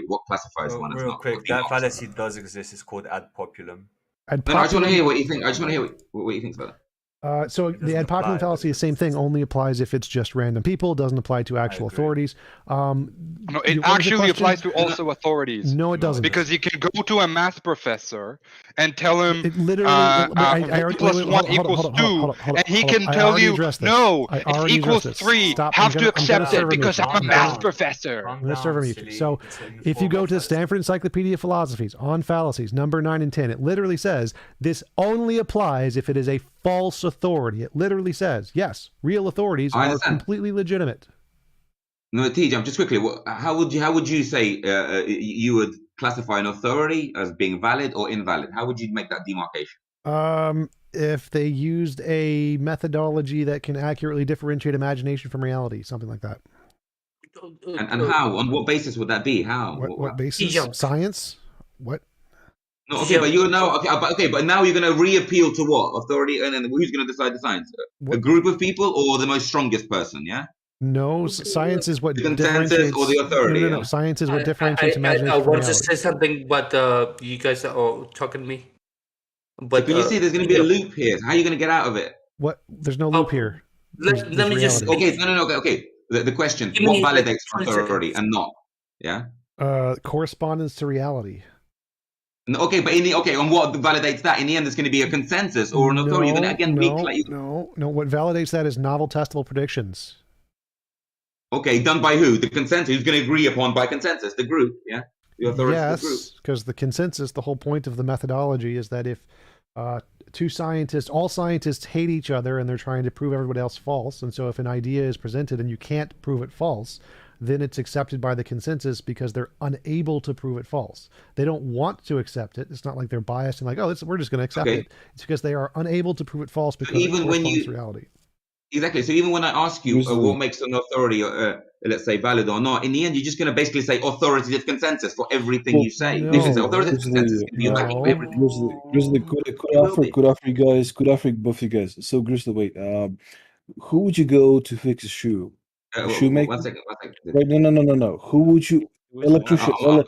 What classifies one as Real not? quick, that fallacy does exist. It's called ad populum. No, I just want to hear what you think. I just want to hear what you think about that. So the ad populum fallacy, the same thing, only applies if it's just random people. It doesn't apply to actual authorities. No, it actually applies to also authorities. No, it doesn't. Because you can go to a math professor and tell him it literally, 1 plus 1 equals 2, and he can tell you, no, it equals 3. Have to accept it because I'm a math professor. I'm going to serve him. So if you go to the Stanford Encyclopedia of Philosophies on fallacies, number 9 and 10, it literally says this only applies if it is a false authority. It literally says, yes, real authorities are completely legitimate. No, TJump, just quickly, how would you say you would classify an authority as being valid or invalid? How would you make that demarcation? If they used a methodology that can accurately differentiate imagination from reality, something like that. And how? On what basis would that be? How? What basis? Science? What? No, okay, but you're now but now you're going to reappeal to what authority, and then who's going to decide the science? A group of people or the most strongest person? Yeah. No, science is what the consensus or the authority. No. Science is what differentiates imagination. I want to say something, but you guys are talking to me. But can you see there's going to be a loop here? How are you going to get out of it? What? There's no loop here. Let me just. Okay, okay. The question: what validates authority and not? Yeah. Correspondence to reality. Okay, but on what validates that? In the end, there's going to be a consensus or an authority. You're going to again No. What validates that is novel testable predictions. Okay, done by who? The consensus. Who's going to agree upon by consensus? The group, yeah. The authority. Yes, because the consensus. The whole point of the methodology is that if all scientists hate each other and they're trying to prove everybody else false, and so if an idea is presented and you can't prove it false, then it's accepted by the consensus because they're unable to prove it false. They don't want to accept it. It's not like they're biased and like, oh, we're just going to accept it. It's because they are unable to prove it false because even it corresponds to reality. Exactly. So even when I ask you what makes an authority, let's say, valid or not, in the end, you're just going to basically say authoritative consensus for everything you say. No. You can say authoritative consensus can be like everything. Grizzly, good after you guys. Good after both you guys. So Grizzly, wait. Who would you go to fix a shoe? Shoemaker? One second. Right, no. Who would you? Electrical. Wait.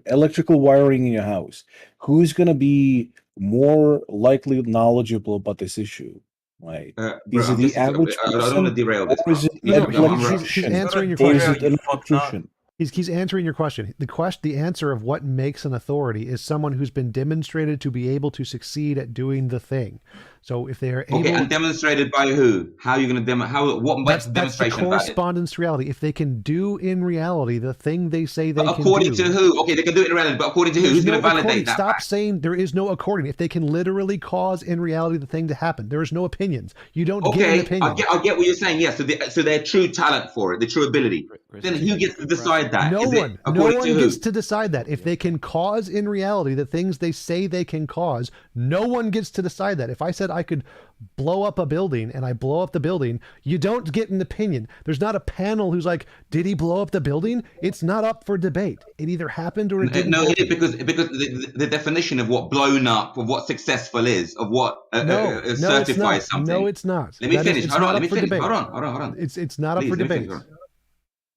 Electrical wiring in your house. Who's gonna be more likely knowledgeable about this issue? Right? Is it the average person? I don't want to derail this. He's answering your question. Or is it an electrician? He's answering your question. The answer of what makes an authority is someone who's been demonstrated to be able to succeed at doing the thing. So if they are able, and demonstrated by who? How are you going to what makes demonstration valid? Correspondence to reality. If they can do in reality the thing they say they can do. According to who? Okay, they can do it in reality, but according to who? Who's going to validate that? Stop saying there is no according. If they can literally cause in reality the thing to happen, there is no opinions. You don't get an opinion. I get what you're saying. Yes, so their true talent for it, the true ability. Then who gets to decide that? No one gets to decide that. If they can cause in reality the things they say they can cause, no one gets to decide that. If I said I could blow up a building and I blow up the building, you don't get an opinion. There's not a panel who's like, did he blow up the building? It's not up for debate. It either happened or it didn't. No, because the definition of what blown up, of what successful is, of what certifies something. No, it's not. Let me finish. Hold on. It's not up for debate.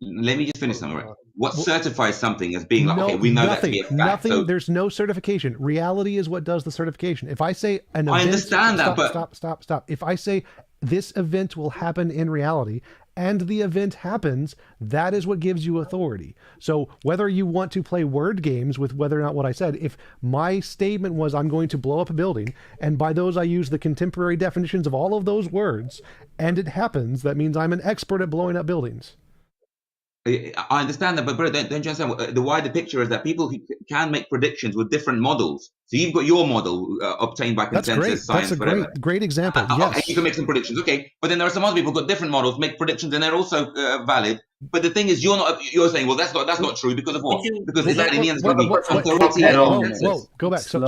Let me just finish something. Right? What certifies something as being like, okay, we know that to be a fact. Nothing. So, there's no certification. Reality is what does the certification. If I say an event, I understand that, but stop. If I say this event will happen in reality and the event happens, that is what gives you authority. So whether you want to play word games with whether or not what I said, if my statement was I'm going to blow up a building, and by those I use the contemporary definitions of all of those words, and it happens, that means I'm an expert at blowing up buildings. I understand that, but bro, don't you understand? The wider picture is that people can make predictions with different models. So you've got your model obtained by consensus science. That's a great example. Yes. Okay, you can make some predictions. Okay, but then there are some other people who've got different models, make predictions, and they're also valid. But the thing is, you're saying, well, that's not true because of what? Because in the end, it's going to be authority and consensus. Go back. So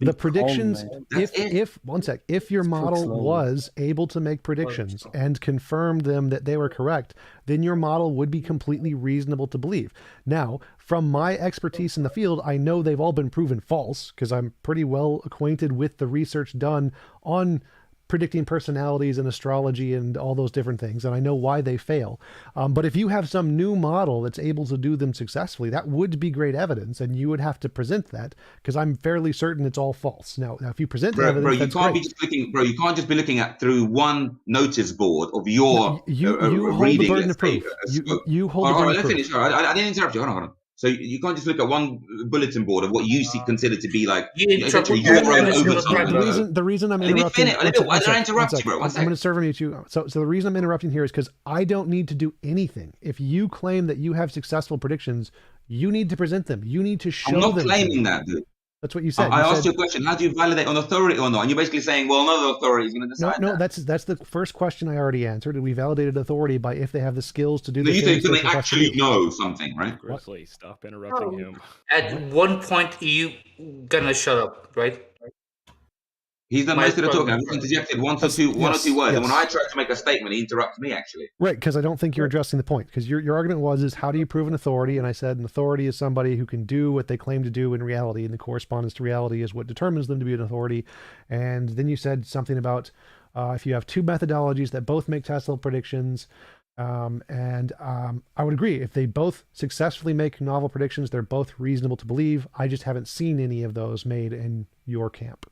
the predictions, if your model was able to make predictions and confirm them that they were correct, then your model would be completely reasonable to believe. Now, from my expertise in the field, I know they've all been proven false because I'm pretty well acquainted with the research done on predicting personalities and astrology and all those different things, and I know why they fail. But if you have some new model that's able to do them successfully, that would be great evidence, and you would have to present that, because I'm fairly certain it's all false. Now if you present evidence, you can't be just looking, bro. You can't just be looking at through one notice board of your you hold reading. The burden of proof. You hold the burden of proof. I didn't interrupt you. Hold on. So you can't just look at one bulletin board of what you see considered to be like the reason I'm interrupting. I interrupt you, bro. I'm going to serve you too. So the reason I'm interrupting here is because I don't need to do anything. If you claim that you have successful predictions, you need to present them. You need to show them. I'm not claiming that, dude. That's what you said. I asked you a question. How do you validate on authority or not? And you're basically saying, well, no authority is going to decide. No, that's the first question I already answered. We validated authority by if they have the skills to do. You think they actually know something, right? Grizzly, stop interrupting him. At one point, you gonna shut up, right? He's done most of the talking. I've interjected one or two words. Yes. And when I tried to make a statement, he interrupts me, actually. Right, because I don't think you're addressing the point. Because your argument is how do you prove an authority? And I said an authority is somebody who can do what they claim to do in reality, and the correspondence to reality is what determines them to be an authority. And then you said something about if you have two methodologies that both make testable predictions, I would agree. If they both successfully make novel predictions, they're both reasonable to believe. I just haven't seen any of those made in your camp.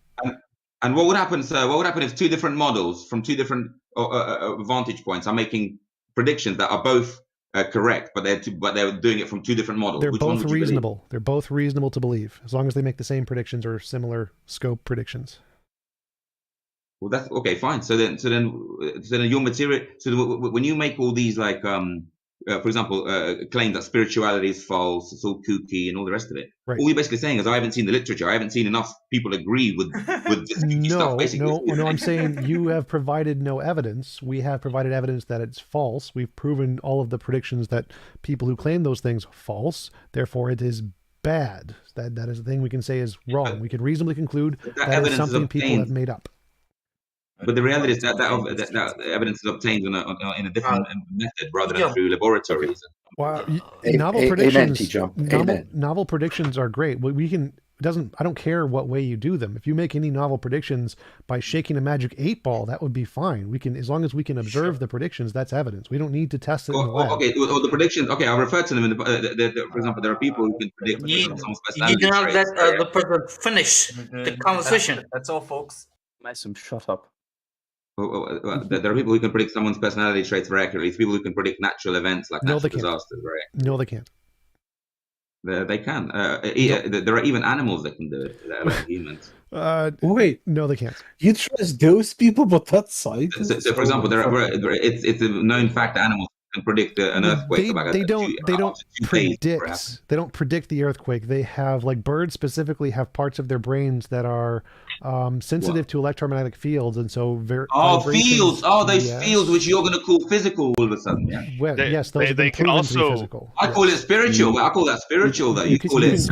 And what would happen, sir? What would happen if two different models from two different vantage points are making predictions that are both correct, but they're doing it from two different models? They're both reasonable. They're both reasonable to believe, as long as they make the same predictions or similar scope predictions. Well, that's okay. Fine. So then your material. So when you make all these like for example, claim that spirituality is false, it's all kooky, and all the rest of it. Right. All you're basically saying is I haven't seen the literature. I haven't seen enough people agree with this stuff. Basically, no. I'm saying you have provided no evidence. We have provided evidence that it's false. We've proven all of the predictions that people who claim those things false. Therefore, it is bad. That is the thing we can say is wrong. We can reasonably conclude that is something people have made up. But the reality is that evidence is obtained in a different method rather than through laboratories. Well, novel predictions. Novel predictions are great. We can. I don't care what way you do them. If you make any novel predictions by shaking a magic 8-ball, that would be fine. We can, as long as we can observe the predictions, that's evidence. We don't need to test it in the lab. Okay, well, the predictions. Okay, I'll refer to them. For example, there are people who can predict someone's personality. You cannot let the person finish the conversation. That's all, folks. Mason, shut up. There are people who can predict someone's personality traits very accurately. It's people who can predict natural events like natural disasters. Right? No, they can't. They can. There are even animals that can do it. That are like humans. Wait, no, they can't. You trust those people, but that's science. So, for example, it's a known fact that animals can predict an earthquake. They don't predict the earthquake. They have, like, birds specifically have parts of their brains that are sensitive to electromagnetic fields, and so fields. Those fields which you're going to call physical all of a sudden. Yeah. Well, yes, those they can also. Physical. I call it spiritual. I call that spiritual. Though you can call it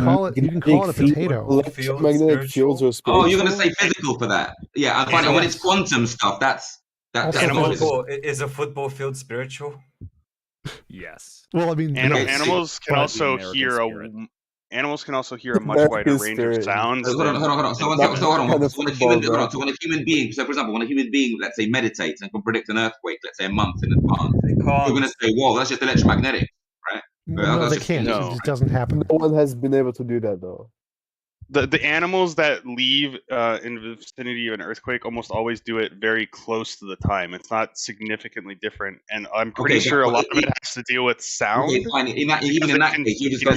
a potato. Electromagnetic fields are spiritual. Oh, you're going to say physical for that? Yeah, I find when it's quantum stuff. That's is a football field spiritual? Yes. Well, I mean, animals can also hear a much wider range of sounds. Hold on. So when a human being, so for example, when a human being, let's say, meditates and can predict an earthquake, let's say a month in advance, you're going to say, "Whoa, that's just electromagnetic, right?" No, they can't. No. It doesn't happen. No one has been able to do that, though. The animals that leave in the vicinity of an earthquake almost always do it very close to the time. It's not significantly different, and I'm pretty sure a lot of it has to deal with sound. Okay, fine. Even in that case, you just got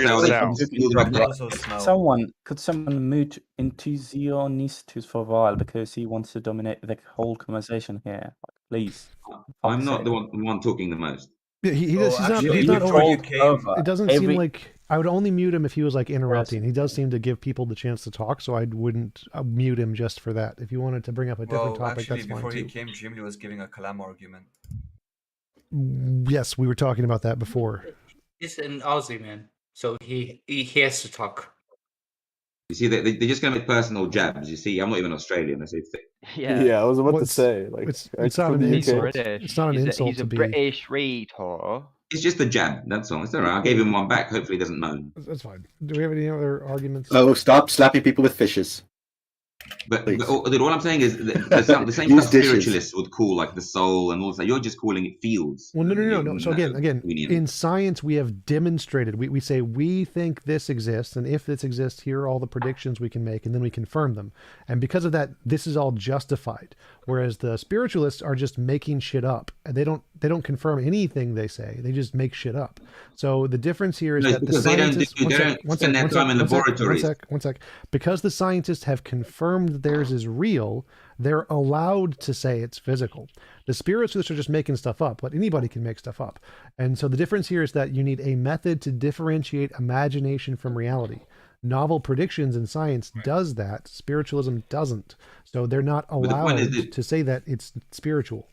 Could someone mute enthusiastus for a while because he wants to dominate the whole conversation here? Please. I'm not the one talking the most. Yeah, he's not over. It doesn't seem like I would only mute him if he was like interrupting. He does seem to give people the chance to talk, so I wouldn't mute him just for that. If you wanted to bring up a different topic, that's fine. Before he came, Jimmy was giving a Kalam argument. Yes, we were talking about that before. He's an Aussie man, so he has to talk. You see, they're just going to make personal jabs. You see, I'm not even Australian. I say thick. Yeah, I was about to say. Like, it's not an insult. It's not an insult. He's a British reader. It's just a jab. That's all. It's all right. I gave him one back. Hopefully, he doesn't moan. That's fine. Do we have any other arguments? Oh, stop slapping people with fishes. But Please. all I'm saying is the same Use stuff dishes. spiritualists would call like the soul and all that. You're just calling it fields. Well, no. So again, Convenient. in science, we have demonstrated. We say we think this exists, and if this exists, here are all the predictions we can make, and then we confirm them. And because of that, this is all justified. Whereas the spiritualists are just making shit up, and they don't confirm anything they say. They just make shit up. So the difference here is that the scientists they don't spend their time in laboratories. One sec. Because the scientists have confirmed that theirs is real, they're allowed to say it's physical. The spiritualists are just making stuff up, but anybody can make stuff up. And so the difference here is that you need a method to differentiate imagination from reality. Novel predictions in science does that. Spiritualism doesn't. So they're not allowed to say that it's spiritual.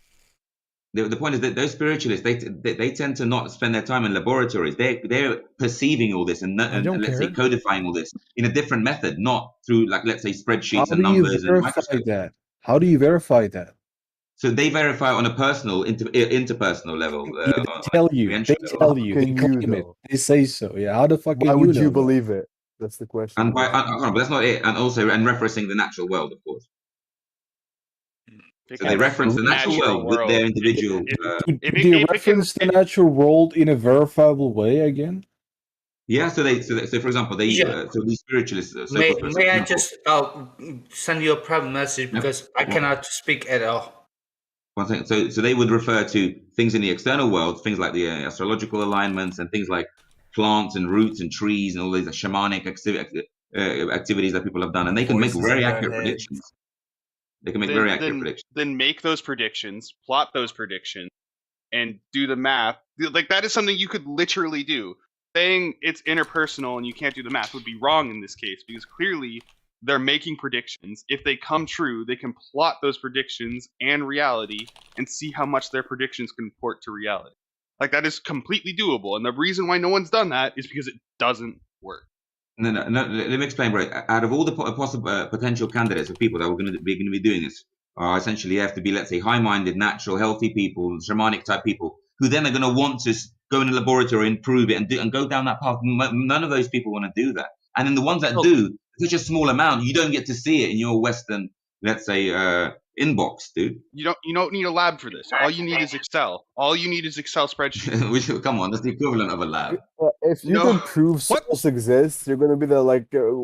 The point is that those spiritualists, they tend to not spend their time in laboratories. They're perceiving all this and let's say codifying all this in a different method, not through like let's say spreadsheets and numbers and microscopes. That? How do you verify that? So they verify on a personal, interpersonal level. They tell you. They claim it. They say so. Yeah. How the fuck? Why would you believe it? That's the question. And but that's not it. And also, referencing the natural world, of course. So they reference the natural world with their individual. They reference the natural world in a verifiable way again. Yeah. So for example, so these spiritualists. May I just send you a private message because I cannot speak at all. One thing. So they would refer to things in the external world, things like the astrological alignments and things like plants and roots and trees and all these shamanic activities that people have done, and they can make very accurate predictions. They can make very accurate predictions. Then make those predictions, plot those predictions, and do the math. Like that is something you could literally do. Saying it's interpersonal and you can't do the math would be wrong in this case because clearly they're making predictions. If they come true, they can plot those predictions and reality and see how much their predictions comport to reality. Like that is completely doable. And the reason why no one's done that is because it doesn't work. No. Let me explain, bro. Out of all the possible potential candidates of people that we're going to be doing this, essentially have to be, let's say, high-minded, natural, healthy people, shamanic type people, who then are going to want to go in a laboratory and prove it and go down that path. None of those people want to do that. And then the ones that do, such a small amount, you don't get to see it in your Western, let's say, inbox, dude. You don't need a lab for this. All you need is Excel. All you need is Excel spreadsheets. Come on, that's the equivalent of a lab. If you can prove souls exist, you're going to be the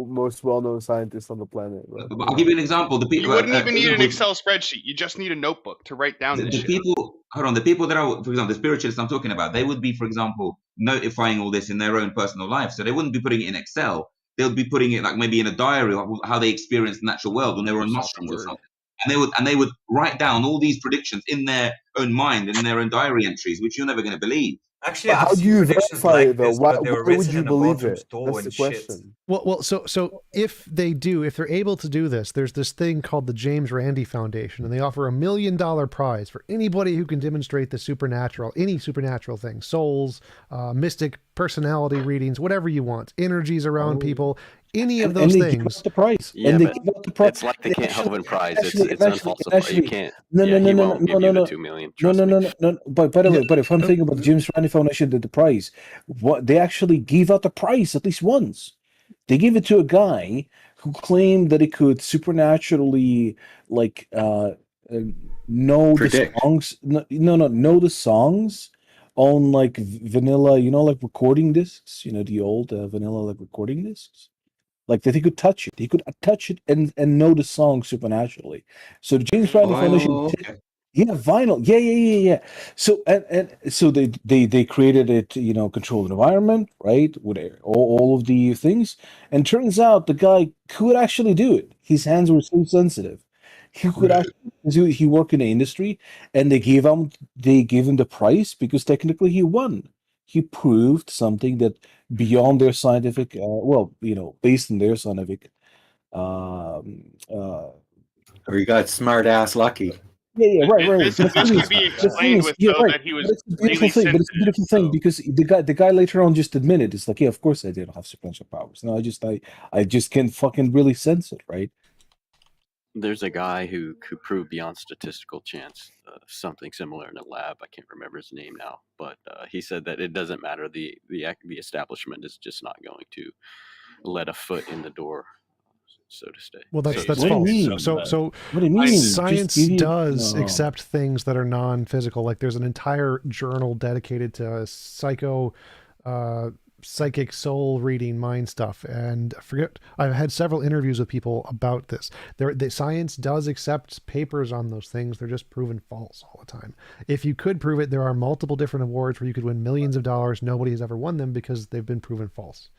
most well-known scientist on the planet. Right? I'll give you an example. The people you wouldn't even need an Excel spreadsheet. You just need a notebook to write down this shit. The people that are, for example, the spiritualists I'm talking about, they would be, for example, notifying all this in their own personal life. So they wouldn't be putting it in Excel. They'll be putting it like maybe in a diary, like how they experienced the natural world when they were on mushrooms or something. And they would write down all these predictions in their own mind and in their own diary entries, which you're never going to believe. Actually, how do you verify it though? Why would you believe it? That's the question. Well, so if they're able to do this, there's this thing called the James Randi Foundation, and they offer $1 million prize for anybody who can demonstrate the supernatural, any supernatural thing, souls, mystic personality readings, whatever you want, energies around people, any of those things. Give out the price. Yeah, and they but give out the price. it's like the Can't Helpin prize. It's unfalsifiable. You can't. No. He won't give you the $2 million. No. But by the way, but if I'm thinking about the James Randi Foundation did the prize, what they actually gave out the prize at least once. They gave it to a guy who claimed that he could supernaturally know Predict. the songs. Know the songs on like vanilla, like recording discs. The old vanilla like recording discs. Like that he could touch it. He could touch it and know the song supernaturally. So the James Randi Foundation vinyl. Yeah. So and so they created it, controlled environment, right? With all of the things. And turns out the guy could actually do it. His hands were so sensitive. He could actually he worked in the industry, and they gave him the prize because technically he won. He proved something that beyond their scientific, based on their scientific. Or you got smart ass lucky. Yeah, right. This could be explained with that he was really sensitive. But it's a beautiful thing because the guy later on just admitted it's like, yeah, of course I didn't have supernatural powers. No, I just can't fucking really sense it, right? There's a guy who proved beyond statistical chance something similar in a lab. I can't remember his name now, but he said that it doesn't matter. The establishment is just not going to let a foot in the door. so to say. Well, that's So to that's say. What do you false. mean? So What do you mean? science Just give you- does No. accept things that are non-physical. Like there's an entire journal dedicated to psychic soul reading mind stuff, and I forget, I've had several interviews with people about this. The science does accept papers on those things. They're just proven false all the time. If you could prove it, there are multiple different awards where you could win millions of dollars. Nobody has ever won them because they've been proven false.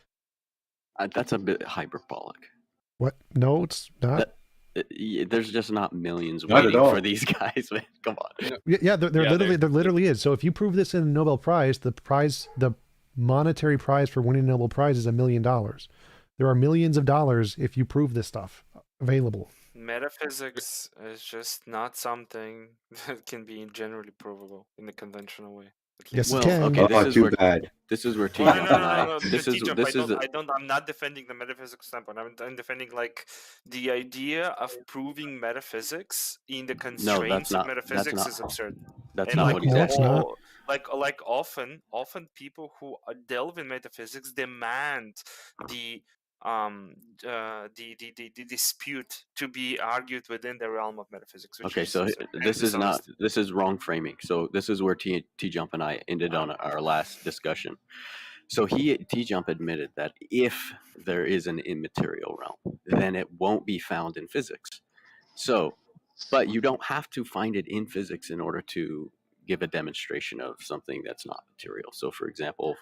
That's a bit hyperbolic. What? No, it's not. There's just not millions Not at waiting all. for these guys, man. Come on. Yeah, there literally is. So if you prove this in a Nobel Prize, the monetary prize for winning a Nobel Prize is $1 million. There are millions of dollars if you prove this stuff available. Metaphysics is just not something that can be generally provable in the conventional way. Yes, Well, it can. okay, Oh, too where bad. this is where Well, TJump and I. This is TJump, I'm not defending the metaphysics standpoint. I'm defending like the idea of proving metaphysics in the constraints of metaphysics is absurd. That's And not like what he's asking. like often people who delve in metaphysics demand the dispute to be argued within the realm of metaphysics. Which Okay, is so absurd and this is not. dishonest. This is wrong framing. So this is where T-Jump and I ended on our last discussion. So T-Jump admitted that if there is an immaterial realm, then it won't be found in physics. So, but you don't have to find it in physics in order to give a demonstration of something that's not material. So, for example,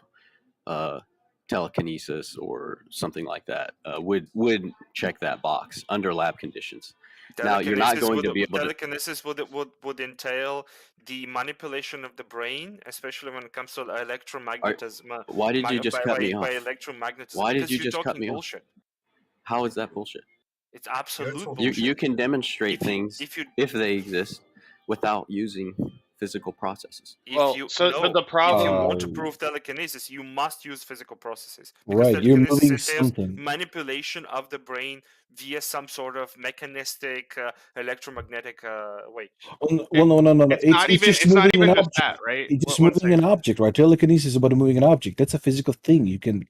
telekinesis or something like that would check that box under lab conditions. Now, you're not going to be able to. Telekinesis would entail the manipulation of the brain, especially when it comes to electromagnetism. Why did you just cut me off? By electromagnetism. Why did Because you you're just cut talking me bullshit. off? How is that bullshit? It's absolute bullshit. You can demonstrate things if they exist without using physical processes. But the problem, if you want to prove telekinesis, you must use physical processes. Right, you're moving entails something. manipulation of the brain via some sort of mechanistic electromagnetic way. Well, no. It's not even just that, right? It's just moving an object, right? Telekinesis is about moving an object. That's a physical thing. You can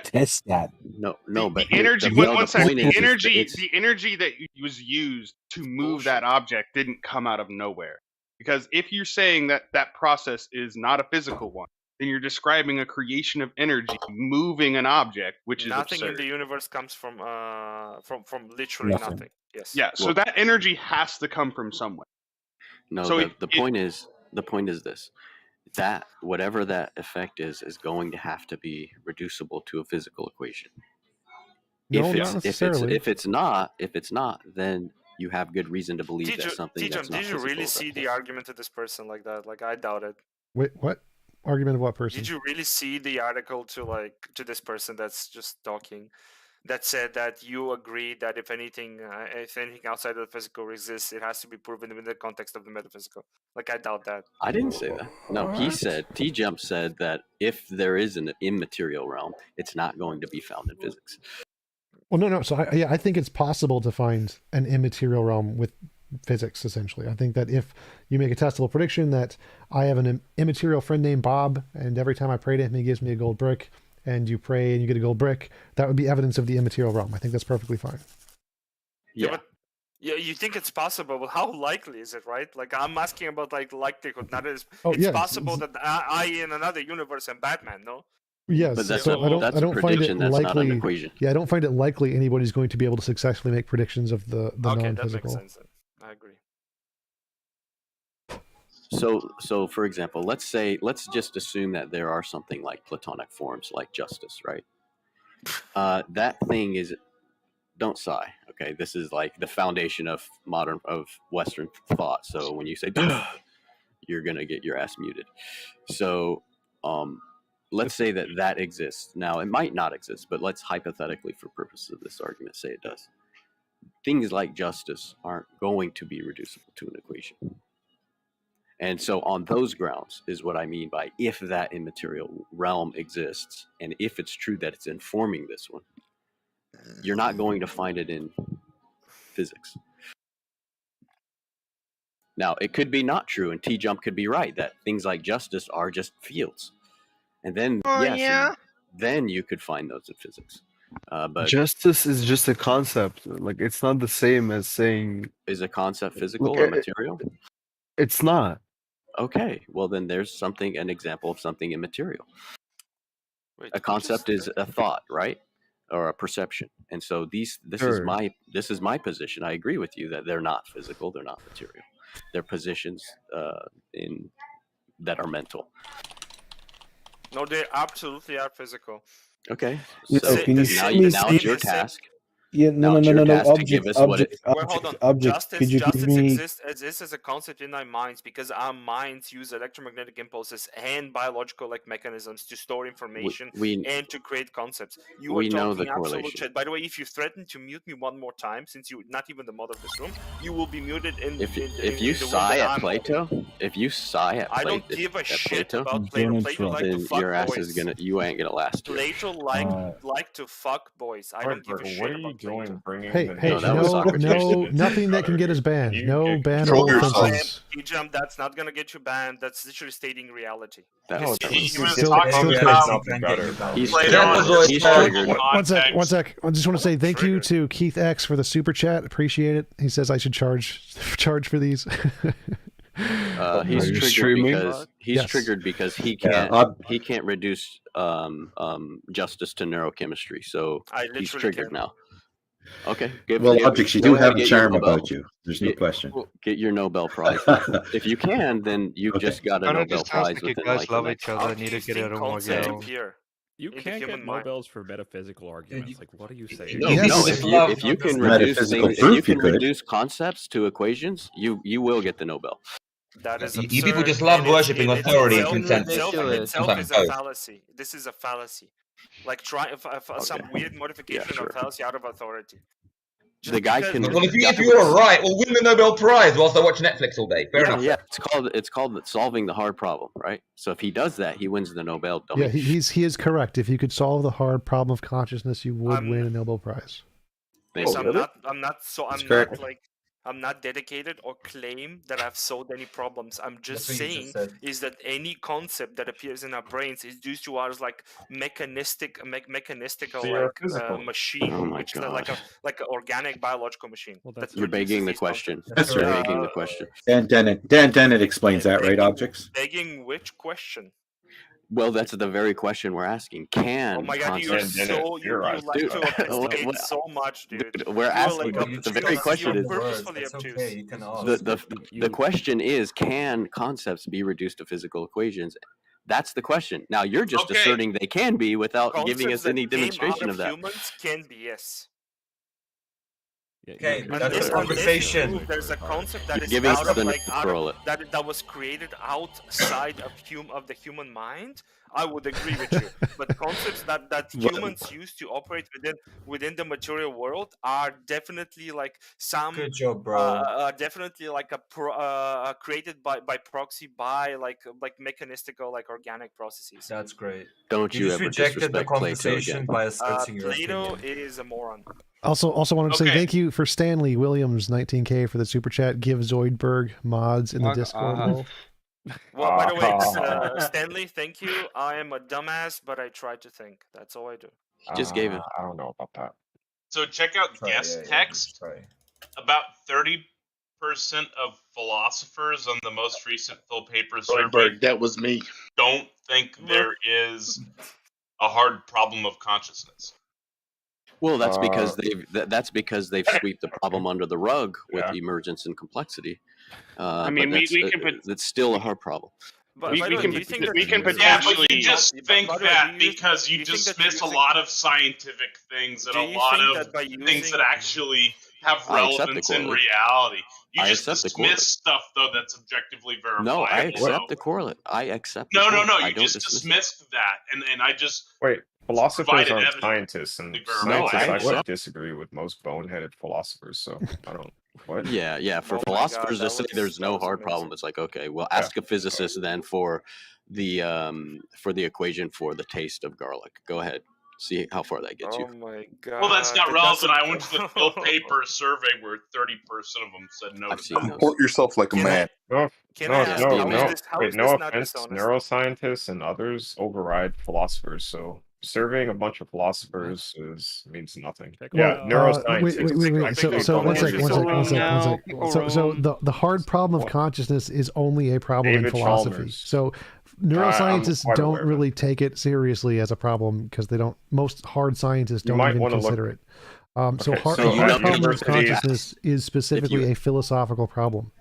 test that. No, but the energy. The energy that was used to move that object didn't come out of nowhere. Because if you're saying that process is not a physical one, then you're describing a creation of energy moving an object, which is nothing absurd. in the universe comes from literally nothing. Yes. Yeah. So that energy has to come from somewhere. No. So the point is this: that whatever that effect is going to have to be reducible to a physical equation. No, not necessarily. If it's not, then you have good reason to believe that something that's not did you physical really is see the argument to this person like that? Like, I doubt it. Wait, what? Argument of what person? Did you really see the article to this person that's just talking, that said that you agree that if anything outside of the physical exists, it has to be proven in the context of the metaphysical? Like, I doubt that. I didn't say that. No, he said, T-Jump said that if there is an immaterial realm, it's not going to be found in physics. Well, no. So I think it's possible to find an immaterial realm with physics, essentially. I think that if you make a testable prediction that I have an immaterial friend named Bob, and every time I pray to him, he gives me a gold brick, and you pray and you get a gold brick, that would be evidence of the immaterial realm. I think that's perfectly fine. Yeah, you think it's possible, but how likely is it, right? Like, I'm asking about likelihood. Not as it's possible that I in another universe am Batman, no? But Yes, so I don't find it likely. Yeah, I don't find it likely anybody's going to be able to successfully make predictions of the non-physical. That makes sense then. I agree. So for example, let's just assume that there are something like Platonic forms like justice, right? That thing is, don't sigh. Okay, this is like the foundation of Western thought. So when you say, you're gonna get your ass muted. So let's say that exists. Now, it might not exist, but let's hypothetically, for purposes of this argument, say it does. Things like justice aren't going to be reducible to an equation. And so on those grounds is what I mean by if that immaterial realm exists, and if it's true that it's informing this one, you're not going to find it in physics. Now, it could be not true, and T-Jump could be right, that things like justice are just fields. And then, then you could find those in physics. But justice is just a concept. Like it's not the same as saying. Is a concept physical Look, or material? It's not. Okay, well then there's an example of something immaterial. Wait, A concept is a thought, right? Or a perception. And so this Sure. is my position. I agree with you that they're not physical, they're not material. They're positions that are mental. No, they absolutely are physical. Okay. Yeah, So can you now, show me now some- it's your task. Yeah, no, Now it's your task to give us what it. Well, hold on. Object. Could you give Justice me? exists as a concept in our minds because our minds use electromagnetic impulses and biological like mechanisms to store information and to create concepts. You we are know talking the absolute correlation. shit. By the way, if you threaten to mute me one more time, since you're not even the mother of this room, you will be muted in. If in you the room sigh that at I'm Plato, holding. if you sigh at I Plato, don't give a at shit Plato, about Plato. Plato like to then fuck your ass boys. is you ain't gonna last here. Plato like to fuck boys. I don't give a shit about Plato. Hey, nothing that can get us banned. No bannable offenses. TJump, that's not gonna get you banned. That's literally stating reality. That's He's One sec. I just want to say thank you to Keith X for the super chat. Appreciate it. He says I should charge for these. He's triggered because he can't reduce justice to neurochemistry, so he's triggered now. Okay. Objects, you do have a charm about you. There's no question. Get your Nobel Prize. If you can, then you've just got a Nobel Prize within like the next. You can't get Nobels for metaphysical arguments. Like, what are you saying? No, if you can reduce things, if you can reduce concepts to equations, you will get the Nobel. That is You people just love worshipping authority and consensus. Itself is a fallacy. This is a fallacy. Like some weird modification of fallacy out of authority. The guy can. Well, if you're right, well, win the Nobel Prize whilst I watch Netflix all day. Fair enough. Yeah, it's called solving the hard problem, right? So if he does that, he wins the Nobel. Yeah, he is correct. If you could solve the hard problem of consciousness, you would win a Nobel Prize. I'm not dedicated or claim that I've solved any problems. I'm just saying is that any concept that appears in our brains is due to ours like mechanistical machine, which is like an organic biological machine. You're begging the question. You're begging the question. Dan Dennett explains that, right? Objects. Begging which question? Well, that's the very question we're asking. Can oh my god, you like to obfuscate so much, dude. We're asking the very question is the question is, can concepts be reduced to physical equations? That's the question. Now you're just asserting they can be without giving us any demonstration of that. Humans can be, yes. Okay, that's a conversation. There's a concept that is that was created outside of the human mind. I would agree with you, but concepts that humans use to operate within the material world are definitely like some. Good job, bro. Definitely like created by proxy by like mechanistical like organic processes. That's great. Don't you ever rejected the conversation by asserting your Plato is a moron. Also wanted to say thank you for Stanley Williams 19K for the super chat. Give Zoidberg mods in the Discord. Well, by the way, Stanley, thank you. I am a dumbass, but I try to think. That's all I do. He just gave it. I don't know about that. So check out guest text. About 30% of philosophers on the most recent full paper survey. That was me. Don't think there is a hard problem of consciousness. Well, that's because they've swept the problem under the rug with emergence and complexity. I mean, it's still a hard problem. We can potentially just think that because you dismiss a lot of scientific things and a lot of things that actually have relevance in reality. You just dismiss stuff though that's objectively verifiable. No, I accept the correlate. I accept. No. You just dismissed that, and I just wait. Philosophers aren't scientists, and scientists actually accept. disagree with most boneheaded philosophers. So I don't. What? Yeah. For philosophers to say there's no hard problem, it's like okay, well, ask a physicist then for the equation for the taste of garlic. Go ahead, see how far that gets you. Oh my god. Well, that's not relevant. I went to the full paper survey where 30% of them said no. Comport yourself like a man. No how is offense. this not Neuroscientists and others override philosophers. So surveying a bunch of philosophers means nothing. Well, Yeah, neuroscientists. wait. So one sec. So the hard problem of consciousness is only a problem in David philosophy. Chalmers. So I'm neuroscientists quite don't aware of really take it seriously as a problem because they don't. Most hard scientists don't might even wanna look- consider it. So Okay, hard, so the hard at problem of universities- consciousness is specifically a philosophical problem.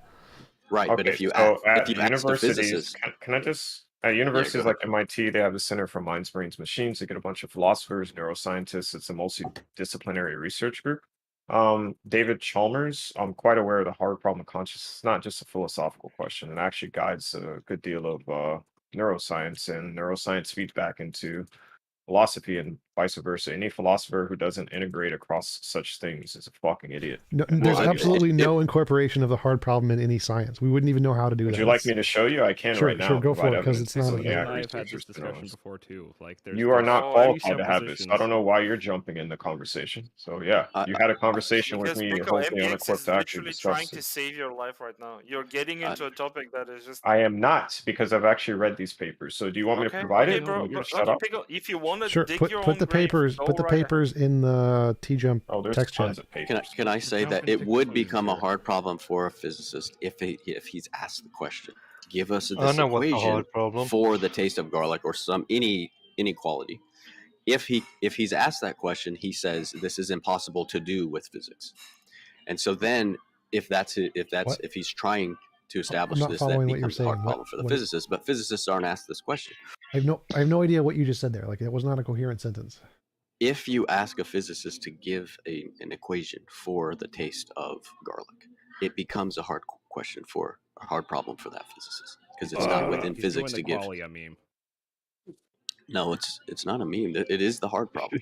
Right, Okay, but if you so ask, if you ask a universities, physicist, can I just at universities ahead. like MIT, they have the Center for Minds, Brains, Machines. They get a bunch of philosophers, neuroscientists. It's a multidisciplinary research group. David Chalmers, I'm quite aware of the hard problem of consciousness. It's not just a philosophical question. It actually guides a good deal of neuroscience, and neuroscience feeds back into philosophy and vice versa. Any philosopher who doesn't integrate across such things is a fucking idiot. No, there's absolutely no incorporation of the hard problem in any science. We wouldn't even know how to do that. Would you like me to show you? I can Sure, right now. sure, go for provide it, 'cause evidence it's not based on a- the You Yeah, and I have had researchers this to discussion know. before too. Like, You are not qualified to have this. I presuppositions. don't know why you're jumping in the conversation. So yeah, you had a conversation with Because me, Pico hopefully MBX unequipped is to actually literally trying discuss to it. save your life right now. You're getting into a topic that is just. I am not, because I've actually read these papers. So do you want me to provide it? bro. Or you But, just shut up? Pico, if you want to Sure, dig put your put own the grave, papers go put the right ahead. papers in the TJump there's text tons chat. of papers. Can I say that it would become a hard problem for a physicist if he's asked the question, give us I this know what the equation hard problem. for the taste of garlic or some any inequality. If he's asked that question, he says this is impossible to do with physics. And so then if he's trying to establish not this, following that what you're becomes a hard saying. problem for the What- physicists. But physicists aren't asked this question. I have no idea what you just said there. Like, it was not a coherent sentence. If you ask a physicist to give an equation for the taste of garlic, it becomes a hard question for a hard problem for that physicist because it's not within He's physics doing to the give. qualia meme. No, it's not a meme. It is the hard problem.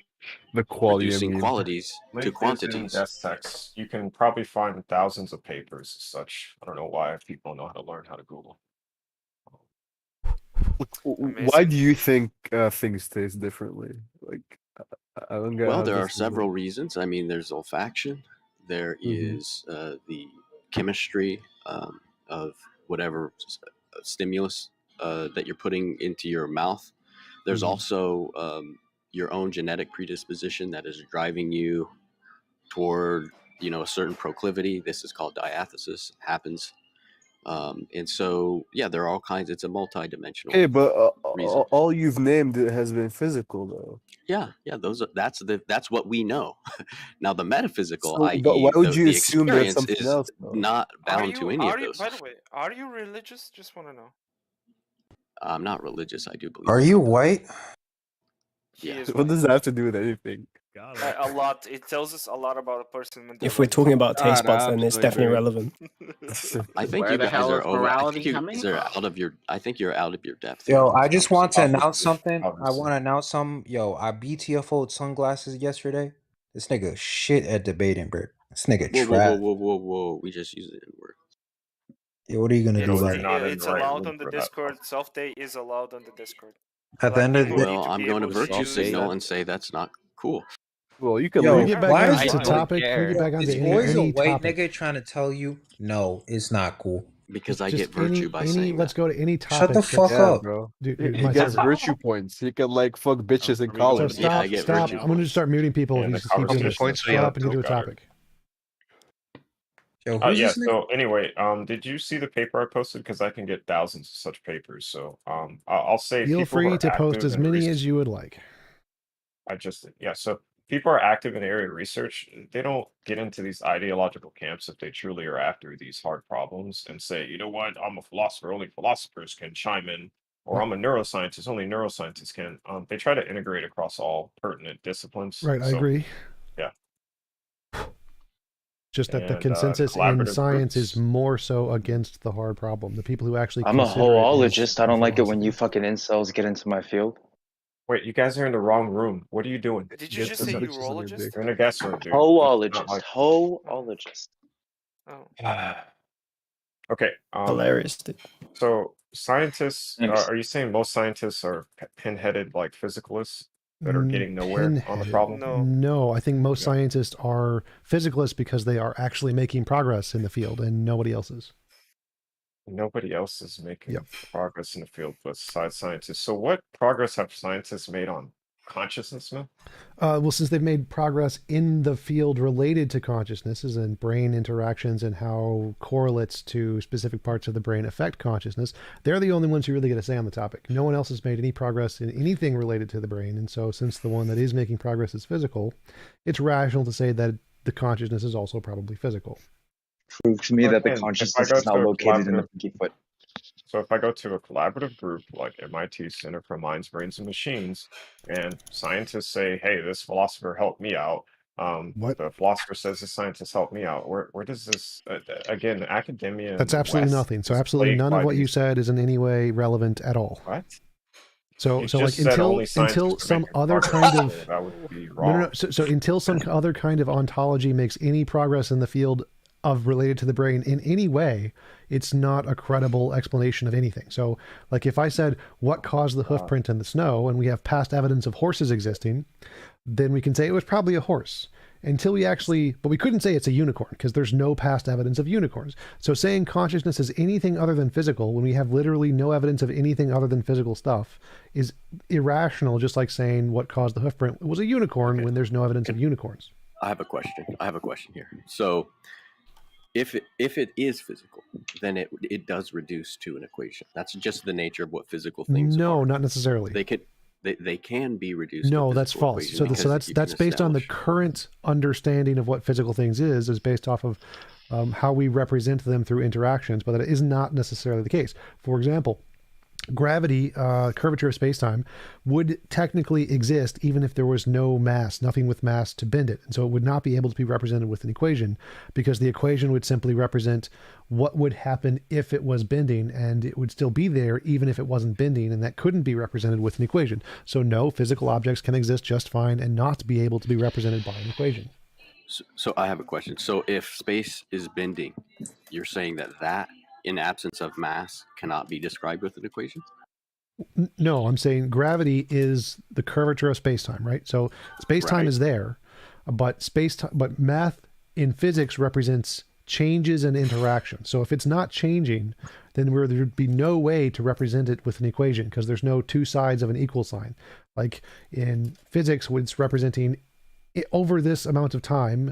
The quality Reducing meme. qualities to Link is in quantities. desk text. You can probably find thousands of papers as such. I don't know why people know how to learn how to Google. Why do you think things taste differently? Like, I don't get. Well, how there this are is several like- reasons. I mean, there's olfaction. There Mhm. is the chemistry of whatever stimulus that you're putting into your mouth. There's Mhm. also your own genetic predisposition that is driving you toward a certain proclivity. This is called diathesis. Happens. And so, yeah, there are all kinds. It's a multi-dimensional. Okay, but reason. all you've named has been physical, though. Yeah, that's what we know. Now the metaphysical, So, i.e., but why would you the assume there's experience something is else, though? not bound to any of those. By the way, are you religious? Just want to know. I'm not religious. I do believe. Are you white? Yeah. What does that have to do with anything? A lot. It tells us a lot about a person. When If we're talking about taste buds, then it's definitely relevant. I think Where you the guys hell are is over. I morality think you coming guys are from? out of your. I think you're out of your depth. Yo, I just want to announce Obviously. something. I want to announce something. Yo, I BTFO'd sunglasses yesterday. This nigga shit at debating, bro. This nigga Whoa, trash. whoa! We just used it in word. Yo, what are you gonna do about it? It's allowed on the Discord. Soft day is allowed on the Discord. At the end of the day, Well, I'm going to virtue signal and say that's not cool. Well, you can. Yo, Can we get back why onto is the it- topic? Can we get back onto Is any always a white topic? nigga trying to tell you no, it's not cool. Because I Just get virtue by saying let's go to any topic. Shut the fuck Yeah, up, bro. Dude, He my gets server. virtue points. He can like fuck bitches in So college. stop. I'm going to just start muting people Yeah, if you the just keep doing conversation this. points Shut up and get to the got it. topic. Yo, Yeah. So anyway, did you see the paper I posted? Because I can get thousands of such papers. So I'll say Feel people who free are to post active as in many research- as you would like. I just did. Yeah. So people are active in area research. They don't get into these ideological camps if they truly are after these hard problems and say, you know what, I'm a philosopher. Only philosophers can chime in. Or I'm a neuroscientist. Only neuroscientists can. They try to integrate across all pertinent disciplines. Right, I So, agree. Yeah. Just that the And, consensus in collaborative science groups. is more so against the hard problem. The people who actually I'm a consider it is hoologist. I don't like it when philosophy. you fucking incels get into my field. Wait, you guys are in the wrong room. What are you doing? Did you just say urologist? You're in a guest room, dude. Hoologist. Hoologist. Oh. Okay. Hilarious, dude. So scientists, Thanks. are you saying most scientists are pinheaded like physicalists that are getting nowhere on the Pinheaded. problem? No, I think most scientists are physicalists because they are actually making progress in the field and nobody else is. Nobody else is making progress in the field besides scientists. So what progress have scientists made on consciousness, Smith? Well, since they've made progress in the field related to consciousnesses and brain interactions and how correlates to specific parts of the brain affect consciousness, they're the only ones who really get a say on the topic. No one else has made any progress in anything related to the brain. And so since the one that is making progress is physical, it's rational to say that the consciousness is also probably physical. Prove to me that the consciousness is not located in the pinky foot. So if I go to a collaborative group like MIT Center for Minds, Brains, and Machines, and scientists say, "Hey, this philosopher helped me out," the philosopher says, "This scientist helped me out." Where does this again? Academia. That's absolutely nothing. So absolutely none of what you said is in any way relevant at all. What? So like until some other kind of that would be wrong. no. So until some other kind of ontology makes any progress in the field of related to the brain in any way, it's not a credible explanation of anything. So like if I said what caused the hoof print in the snow and we have past evidence of horses existing, then we can say it was probably a horse until we actually, but we couldn't say it's a unicorn because there's no past evidence of unicorns. So saying consciousness is anything other than physical when we have literally no evidence of anything other than physical stuff is irrational, just like saying what caused the hoof print was a unicorn when there's no evidence of unicorns. I have a question here. So if it is physical, then it does reduce to an equation. That's just the nature of what physical things are. No, not necessarily. They can be reduced. No, to that's false. So that's based on the current understanding of what physical things is based off of how we represent them through interactions, but that is not necessarily the case. For example, gravity, curvature of space-time, would technically exist even if there was no mass, nothing with mass to bend it. And so it would not be able to be represented with an equation because the equation would simply represent what would happen if it was bending, and it would still be there even if it wasn't bending, and that couldn't be represented with an equation. So no, physical objects can exist just fine and not be able to be represented by an equation. So I have a question. So if space is bending, you're saying that in absence of mass cannot be described with an equation? No, I'm saying gravity is the curvature of space-time, right? So space-time is there, but but math in physics represents changes and interaction. So if it's not changing, then there'd be no way to represent it with an equation because there's no two sides of an equal sign. Like in physics, when it's representing over this amount of time,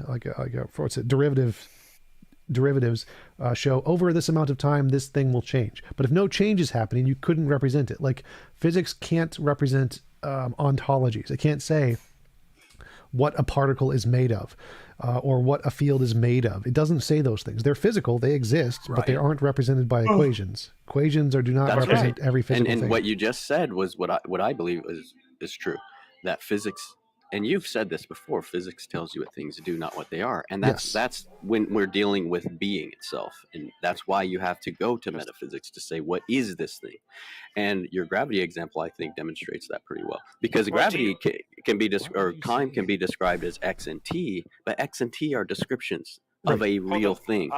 what's it, derivatives show over this amount of time this thing will change, but if no change is happening you couldn't represent it. Like physics can't represent ontologies. It can't say what a particle is made of or what a field is made of. It doesn't say those things. They're physical, they exist, but they aren't represented by equations. Equations do not represent every physical thing. And what you just said was what I believe is true, that physics, and you've said this before, physics tells you what things do, not what they are. And that's when we're dealing with being itself. And that's why you have to go to metaphysics to say, what is this thing? And your gravity example, I think, demonstrates that pretty well. Because gravity can be, or time can be described as X and T, but X and T are descriptions of a real thing,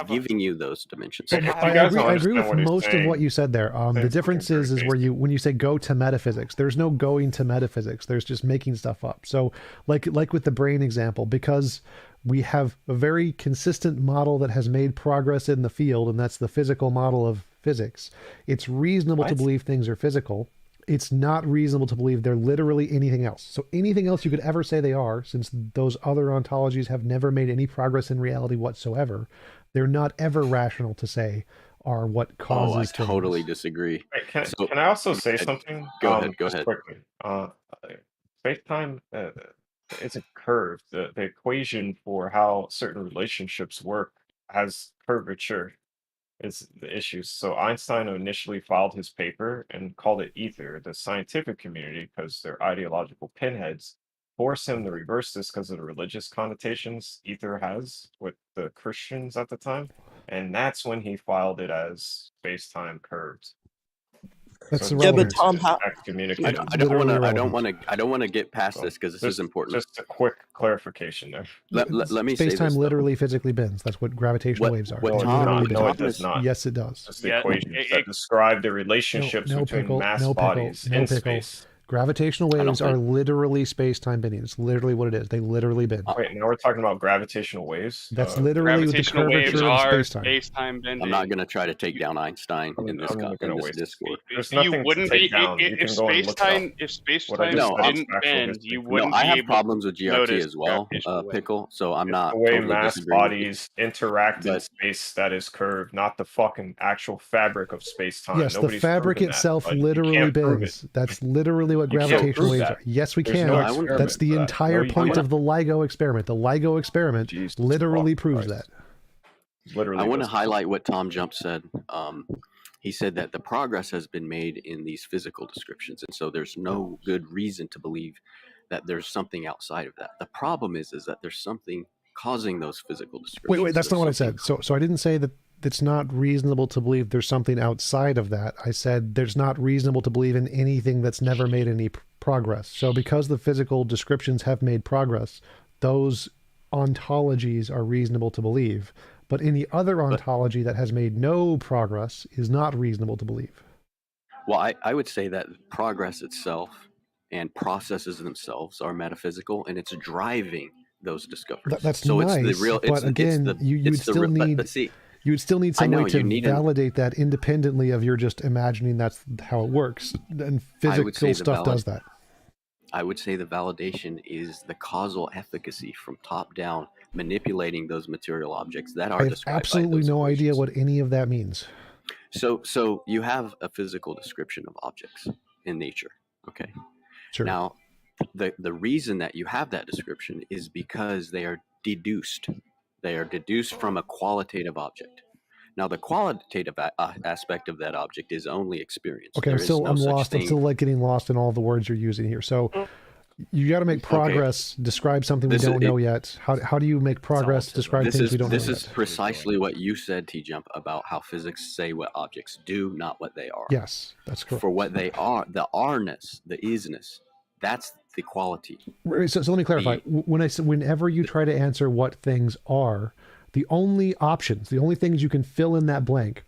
giving you those dimensions. I agree with most of what you said there. The difference is where when you say go to metaphysics, there's no going to metaphysics. There's just making stuff up. So like with the brain example, because we have a very consistent model that has made progress in the field, and that's the physical model of physics, it's reasonable to believe things are physical. It's not reasonable to believe they're literally anything else. So anything else you could ever say they are, since those other ontologies have never made any progress in reality whatsoever, they're not ever rational to say are what causes I totally disagree. Wait, can I also say something? Go ahead. Quickly. Space-time is a curve. The equation for how certain relationships work has curvature. Is the issue. So Einstein initially filed his paper and called it ether. The scientific community, because they're ideological pinheads, forced him to reverse this because of the religious connotations ether has with the Christians at the time. And that's when he filed it as space-time curves. That's so but Tom, I don't want to get past this because this is important. Just a quick clarification there. Let me say this. Space-time literally physically bends. That's what gravitational waves are. No, it does not. Yes, it does. It's the equations that describe the relationships between mass bodies in space. Gravitational waves are literally space-time bending. It's literally what it is. They literally bend. Wait, now we're talking about gravitational waves. That's literally the Gravitational waves curvature of are space-time. space-time bending. I'm not going to try to take down Einstein in this Discord. There's You nothing to wouldn't take be down. You if can go and look it up. space-time What I just didn't said is factual bend, history. you wouldn't No, I be have able problems with to GRT notice as well, gravitational waves. Pickle. So I'm It's not the way totally mass disagreeing with you. bodies interact in space that is curved, not the fucking actual fabric of space-time. Yes, Nobody's the fabric proven that, itself but you literally can't prove bends. That's literally what You can't gravitational prove waves that. are. Yes, we There's can. no That's experiment the for that. entire No, you point can't. of the LIGO experiment. The LIGO experiment literally proves that. Literally I want to does. highlight what Tom Jump said. He said that the progress has been made in these physical descriptions, and so there's no good reason to believe that there's something outside of that. The problem is that there's something causing those physical descriptions. Wait, that's not what I said. So I didn't say that it's not reasonable to believe there's something outside of that. I said there's not reasonable to believe in anything that's never made any progress. So because the physical descriptions have made progress, those ontologies are reasonable to believe. But any other ontology that has made no progress is not reasonable to believe. Well, I would say that progress itself and processes themselves are metaphysical, and it's driving those discoveries. That's so nice, it's the real. but again, you would still need. You would still need some way to validate that independently of your just imagining that's how it works. And physical stuff does that. I would say the validation is the causal efficacy from top down, manipulating those material objects that are I have described. absolutely no idea what any of that means. So you have a physical description of objects in nature. Okay. Sure. Now, the reason that you have that description is because they are deduced. They are deduced from a qualitative object. Now, the qualitative aspect of that object is only experience. Okay, I'm lost. I'm still like getting lost in all the words you're using here. So you got to make progress, describe something we don't know yet. How do you make progress, describe things we don't know yet? This is precisely what you said, TJump, about how physics say what objects do, not what they are. Yes, that's correct. For what they are, the are-ness, the is-ness, that's the quality. So let me clarify. Whenever you try to answer what things are, the only options, the only things you can fill in that blank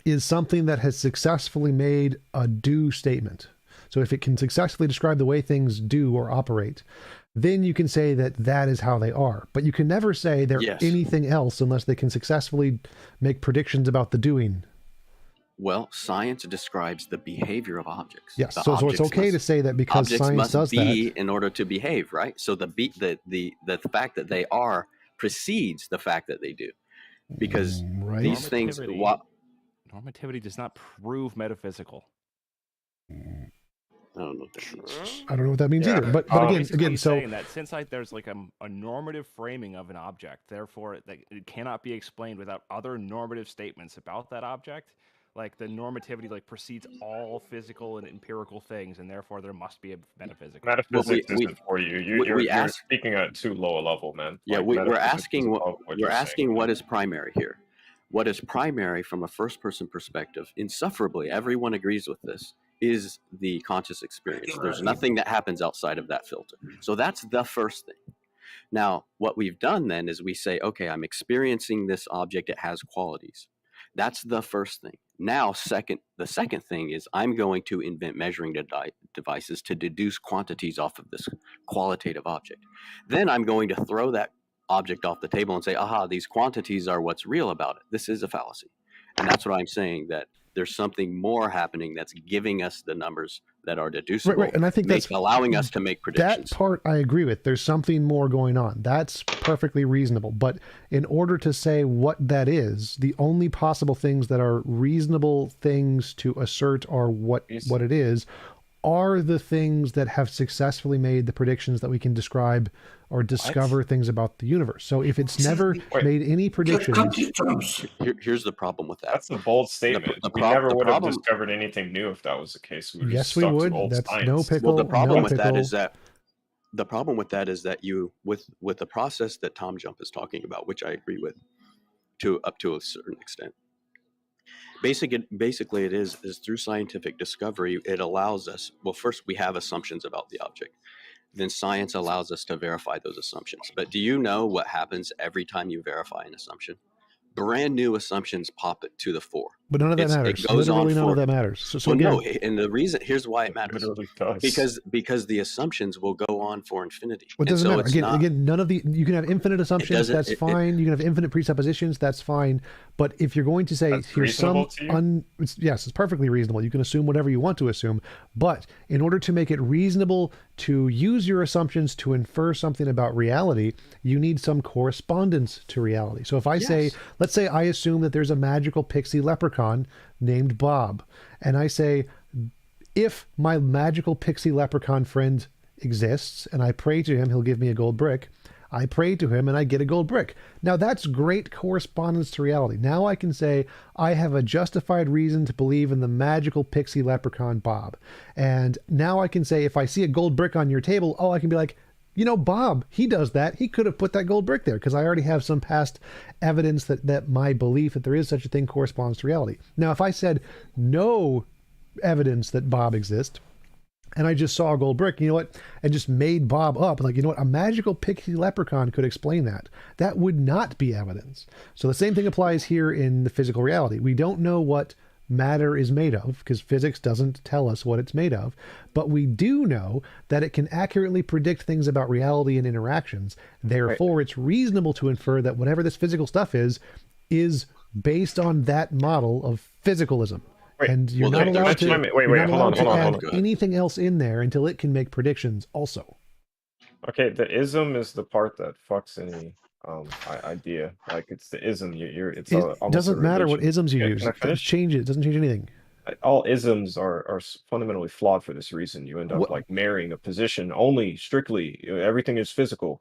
is something that has successfully made a do statement. So if it can successfully describe the way things do or operate, then you can say that that is how they are. But you can never say they're anything else unless they can successfully make predictions about the doing. Well, science describes the behavior of objects. Yes, so it's okay to say that because science does that. Objects must be in order to behave, right? So the fact that they are precedes the fact that they do, because these things. Normativity does not prove metaphysical. I don't know what that means. I don't know what that means either. But again, so saying that since there's like a normative framing of an object, therefore it cannot be explained without other normative statements about that object. Like the normativity precedes all physical and empirical things, and therefore there must be a metaphysical. Metaphysics isn't for you. You're speaking at too low a level, man. Yeah, we're asking what is primary here. What is primary from a first-person perspective, insufferably, everyone agrees with this, is the conscious experience. There's nothing that happens outside of that filter. So that's the first thing. Now, what we've done then is we say, okay, I'm experiencing this object. It has qualities. That's the first thing. Now, the second thing is I'm going to invent measuring devices to deduce quantities off of this qualitative object. Then I'm going to throw that object off the table and say, aha, these quantities are what's real about it. This is a fallacy. And that's what I'm saying, that there's something more happening that's giving us the numbers that are deducible. Right. And I think that's allowing us to make predictions. That part I agree with. There's something more going on. That's perfectly reasonable. But in order to say what that is, the only possible things that are reasonable things to assert are what it is, are the things that have successfully made the predictions that we can describe or discover things about the universe. So if it's never made any predictions... Here's the problem with that. That's a bold statement. We never would have discovered anything new if that was the case. Yes, we would. That's no pickle. Well, the problem with that is that you, with the process that Tom Jump is talking about, which I agree with up to a certain extent, basically it is through scientific discovery, it allows us, well, first we have assumptions about the object. Then science allows us to verify those assumptions. But do you know what happens every time you verify an assumption? brand new assumptions pop it to the fore. But none of that It's- matters. It goes Literally on none for, of that matters. So well, again, no, and the reason, here's why it matters. Literally does. Because the assumptions will go on for infinity. It And doesn't so matter. it's Again, not, again, none of the you can have infinite assumptions. doesn't- That's fine. You can have infinite presuppositions. That's fine. But if you're going to say That's here's some, reasonable to you? yes, it's perfectly reasonable. You can assume whatever you want to assume. But in order to make it reasonable to use your assumptions to infer something about reality, you need some correspondence to reality. So if I say, let's say I assume that there's a magical pixie leprechaun named Bob, and I say, if my magical pixie leprechaun friend exists and I pray to him, he'll give me a gold brick. I pray to him and I get a gold brick. Now that's great correspondence to reality. Now I can say I have a justified reason to believe in the magical pixie leprechaun Bob. And now I can say if I see a gold brick on your table, I can be like, you know, Bob, he does that. He could have put that gold brick there because I already have some past evidence that my belief that there is such a thing corresponds to reality. Now, if I said no evidence that Bob exists, and I just saw a gold brick, you know what, and just made Bob up, like, you know what, a magical pixie leprechaun could explain that. That would not be evidence. So the same thing applies here in the physical reality. We don't know what matter is made of because physics doesn't tell us what it's made of, but we do know that it can accurately predict things about reality and interactions. Therefore, it's reasonable to infer that whatever this physical stuff is based on that model of physicalism. And you're not allowed to, add anything else in there until it can make predictions also. Okay, the ism is the part that fucks any idea. Like it's the ism. It's It doesn't matter what isms you use. It doesn't change it. It doesn't change anything. All isms are fundamentally flawed for this reason. You end up like marrying a position only strictly. Everything is physical.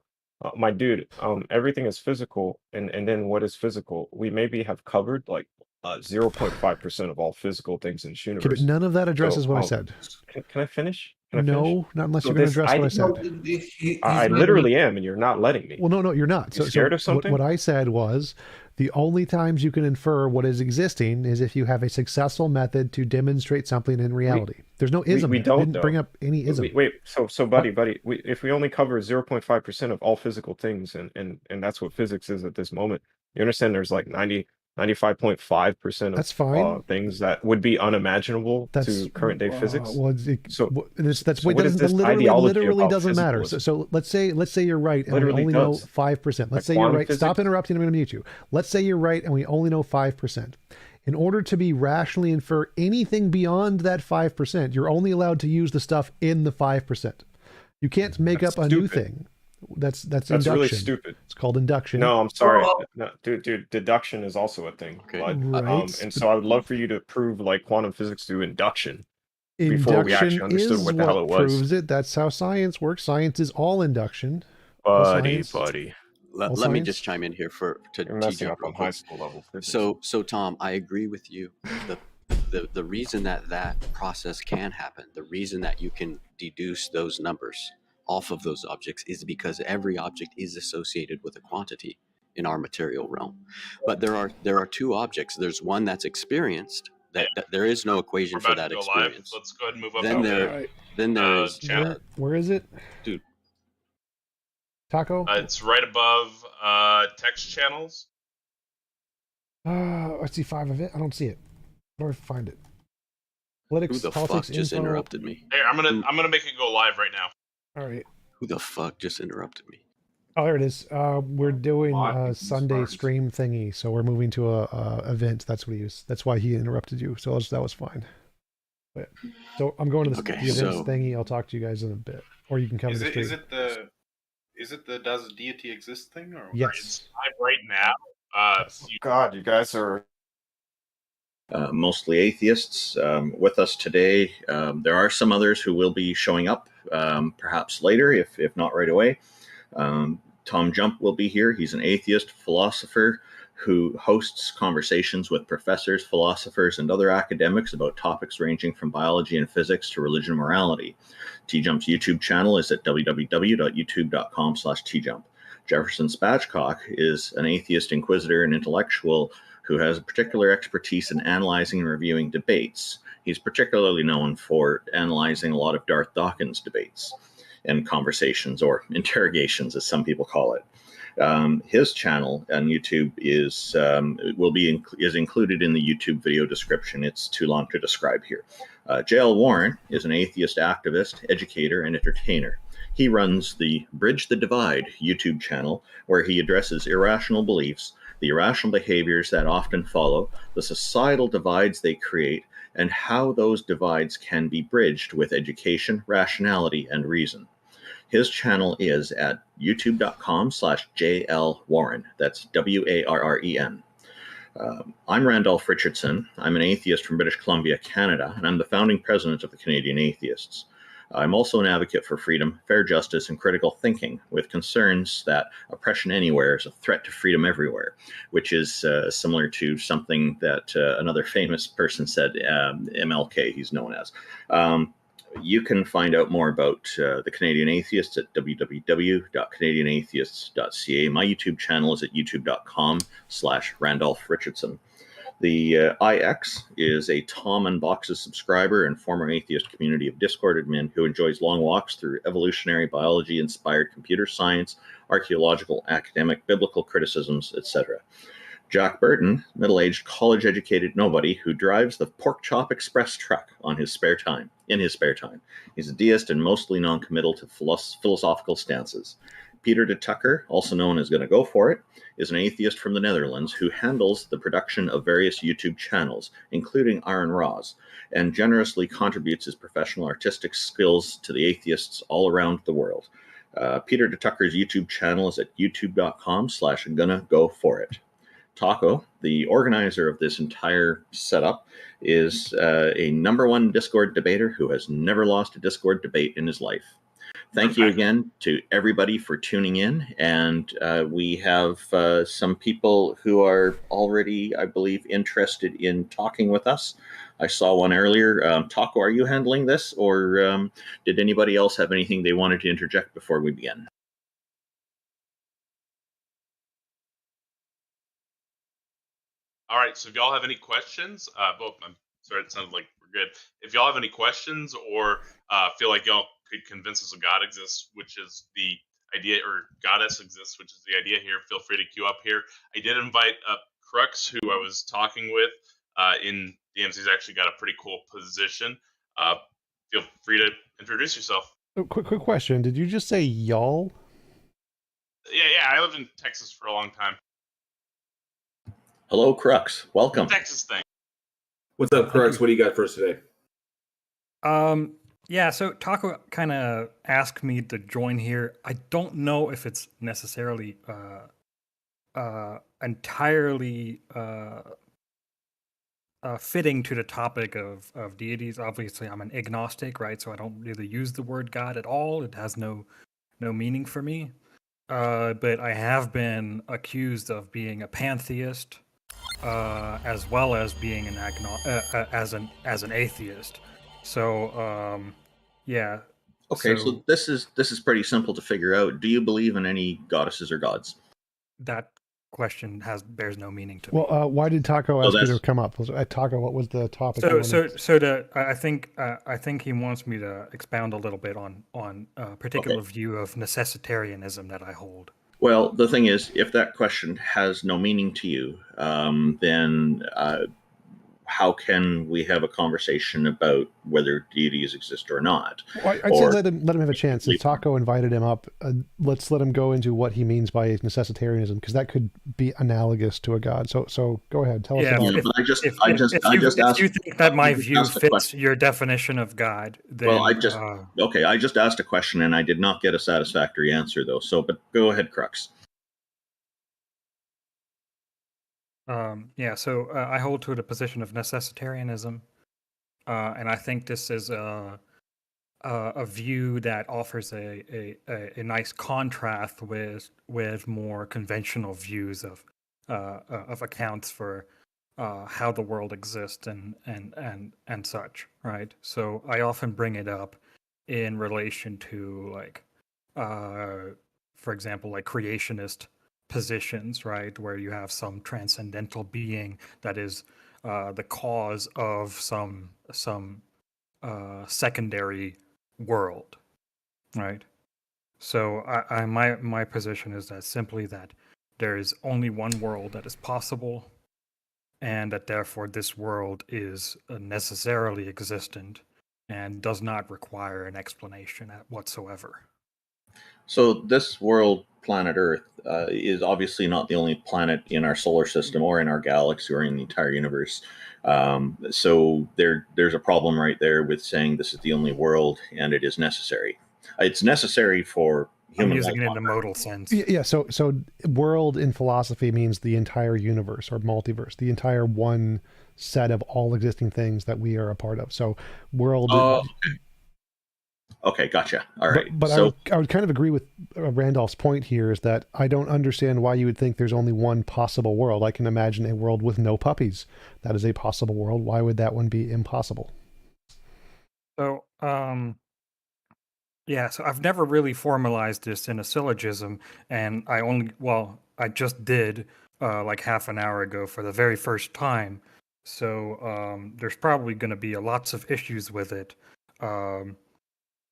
My dude, everything is physical, and then what is physical? We maybe have covered like 0.5% of all physical things in this universe. Okay, but none of that addresses what I said. Can I finish? No, not unless you're going to address what I said. I literally am, and you're not letting me. Well, no, you're not. You scared of something? What I said was the only times you can infer what is existing is if you have a successful method to demonstrate something in reality. There's no ism. We I don't didn't bring up any ism. Wait, so buddy, if we only cover 0.5% of all physical things, and that's what physics is at this moment, you understand there's like 95.5% of That's fine. Things that would be unimaginable to current day physics. Literally doesn't matter. So let's say you're right and we only know 5%. Let's say you're right. Stop interrupting. I'm going to mute you. Let's say you're right and we only know 5%. In order to be rationally infer anything beyond that 5%, you're only allowed to use the stuff in the 5%. You can't make up a new thing. That's induction. Really stupid. It's called induction. No, I'm sorry. No, dude, deduction is also a thing. Okay. Right. And so I would love for you to prove like quantum physics through induction before we actually understood what the hell it was. Proves it. That's how science works. Science is all induction. Buddy. Let me just chime in here to TJump on high school level. So Tom, I agree with you. The reason that process can happen, the reason that you can deduce those numbers off of those objects is because every object is associated with a quantity in our material realm. But there are two objects. There's one that's experienced. That there is no equation for that experience. Let's go ahead and move up. Then there is where is it, dude? Taco. It's right above text channels. I see 5 of it. I don't see it. Where do I find it? Politics, Who the politics, fuck just info. interrupted me? Here, I'm gonna make it go live right now. All right. Who the fuck just interrupted me? Oh, there it is. We're doing a Sunday stream thingy, so we're moving to a event. That's what he used. That's why he interrupted you. So that was fine. But, so I'm going to the events thingy. I'll talk to you guys in a bit, or you can come to the stream. Is it the does deity exist thing, or yes? It's live right now. God, you guys are mostly atheists with us today. There are some others who will be showing up perhaps later, if not right away. TJump will be here. He's an atheist philosopher who hosts conversations with professors, philosophers, and other academics about topics ranging from biology and physics to religion and morality. TJump's YouTube channel is at www.youtube.com/TJump. Jefferson Spatchcock is an atheist inquisitor and intellectual who has a particular expertise in analyzing and reviewing debates. He's particularly known for analyzing a lot of Darth Dawkins debates and conversations, or interrogations as some people call it. His channel on YouTube is included in the YouTube video description. It's too long to describe here. J.L. Warren is an atheist activist, educator, and entertainer. He runs the Bridge the Divide YouTube channel, where he addresses irrational beliefs, the irrational behaviors that often follow, the societal divides they create, and how those divides can be bridged with education, rationality, and reason. His channel is at youtube.com/JLWarren. That's WARREN. I'm Randolph Richardson. I'm an atheist from British Columbia, Canada, and I'm the founding president of the Canadian Atheists. I'm also an advocate for freedom, fair justice, and critical thinking, with concerns that oppression anywhere is a threat to freedom everywhere, which is similar to something that another famous person said, MLK, he's known as. You can find out more about the Canadian Atheists at www.canadianatheists.ca. My YouTube channel is at youtube.com/Randolph Richardson. The IX is a Tom Unboxes subscriber and former atheist community of Discord admin who enjoys long walks through evolutionary biology-inspired computer science, archaeological, academic, biblical criticisms, etc. Jack Burton, middle-aged, college-educated nobody who drives the Pork Chop Express truck in his spare time. He's a deist and mostly non-committal to philosophical stances. Peter de Tucker, also known as Gonna Go For It, is an atheist from the Netherlands who handles the production of various YouTube channels, including Iron Raws, and generously contributes his professional artistic skills to the atheists all around the world. Peter de Tucker's YouTube channel is at youtube.com/Gonna Go For It. Taco, the organizer of this entire setup, is a #1 Discord debater who has never lost a Discord debate in his life. Thank you again to everybody for tuning in, and we have some people who are already, I believe, interested in talking with us. I saw one earlier. Taco, are you handling this, or did anybody else have anything they wanted to interject before we begin? All right, so if y'all have any questions, I'm sorry, it sounded like we're good. If y'all have any questions or feel like y'all could convince us a God exists, which is the idea, or goddess exists, which is the idea here, feel free to queue up here. I did invite up Crux, who I was talking with in DMs. He's actually got a pretty cool position. Feel free to introduce yourself. Oh, quick question. Did you just say y'all? Yeah, I lived in Texas for a long time. Hello, Crux. Welcome. Texas thing. What's up, Crux? What do you got for us today? Yeah, so Taco kind of asked me to join here. I don't know if it's necessarily entirely fitting to the topic of deities. Obviously, I'm an agnostic, right? So I don't really use the word God at all. It has no meaning for me. But I have been accused of being a pantheist, as well as being an as an atheist. So yeah. Okay, so this is pretty simple to figure out. Do you believe in any goddesses or gods? That question bears no meaning to me. Well, why did Taco ask you to come up? Taco, what was the topic? I think he wants me to expound a little bit on a particular view of necessitarianism that I hold. Well, the thing is, if that question has no meaning to you, then how can we have a conversation about whether deities exist or not? Well, I'd say let him have a chance. If Taco invited him up, let's let him go into what he means by necessitarianism, because that could be analogous to a god. So go ahead, tell us. If you think that my view fits your definition of God, then well, I just asked a question and I did not get a satisfactory answer though. So, but go ahead, Crux. So I hold to the position of necessitarianism, and I think this is a view that offers a nice contrast with more conventional views of accounts for how the world exists and such, right? So I often bring it up in relation to, like, for example, like creationist positions, right, where you have some transcendental being that is the cause of some secondary world, right? So my position is that simply that there is only one world that is possible, and that therefore this world is necessarily existent and does not require an explanation whatsoever. So this world, planet Earth, is obviously not the only planet in our solar system or in our galaxy or in the entire universe. So there's a problem right there with saying this is the only world and it is necessary. It's necessary for human I'm using life it in on the Earth. modal sense. Yeah, so world in philosophy means the entire universe or multiverse, the entire one set of all existing things that we are a part of. So world. Okay, gotcha. All right. But So I would kind of agree with Randolph's point here is that I don't understand why you would think there's only one possible world. I can imagine a world with no puppies. That is a possible world. Why would that one be impossible? So, yeah, so I've never really formalized this in a syllogism, and I just did like half an hour ago for the very first time. So there's probably going to be lots of issues with it.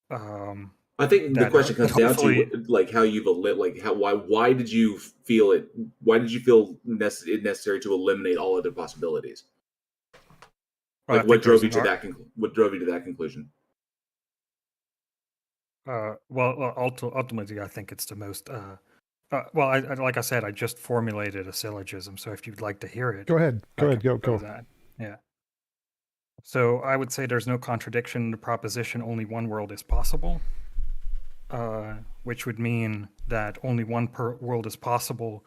I think the question comes down to like how you've why did you feel it? Why did you feel it necessary to eliminate all other possibilities? Like what drove you to that? What drove you to that conclusion? Ultimately, I think it's the most. Like I said, I just formulated a syllogism. So if you'd like to hear it, go ahead. Go. That. Yeah. So I would say there's no contradiction in the proposition only one world is possible, which would mean that only one world is possible.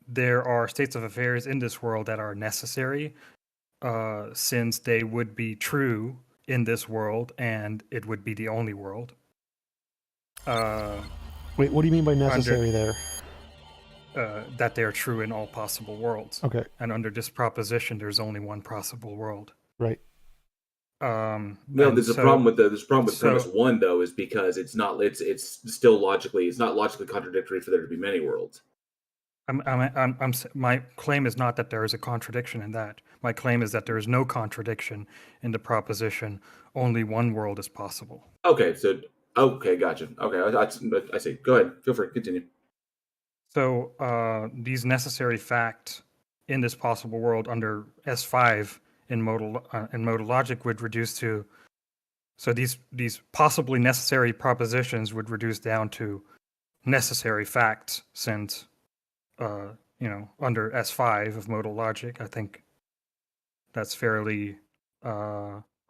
There are states of affairs in this world that are necessary, since they would be true in this world and it would be the only world. Wait, what do you mean by necessary there? That they are true in all possible worlds. Okay. And under this proposition, there's only one possible world. Right. No, there's a problem with premise one though, is because it's not still logically contradictory for there to be many worlds. My claim is not that there is a contradiction in that. My claim is that there is no contradiction in the proposition only one world is possible. Okay, gotcha. Okay, I see. Go ahead. Feel free. Continue. So these necessary facts in this possible world under S5 in modal logic would reduce to. So these possibly necessary propositions would reduce down to necessary facts, since under S5 of modal logic, I think that's fairly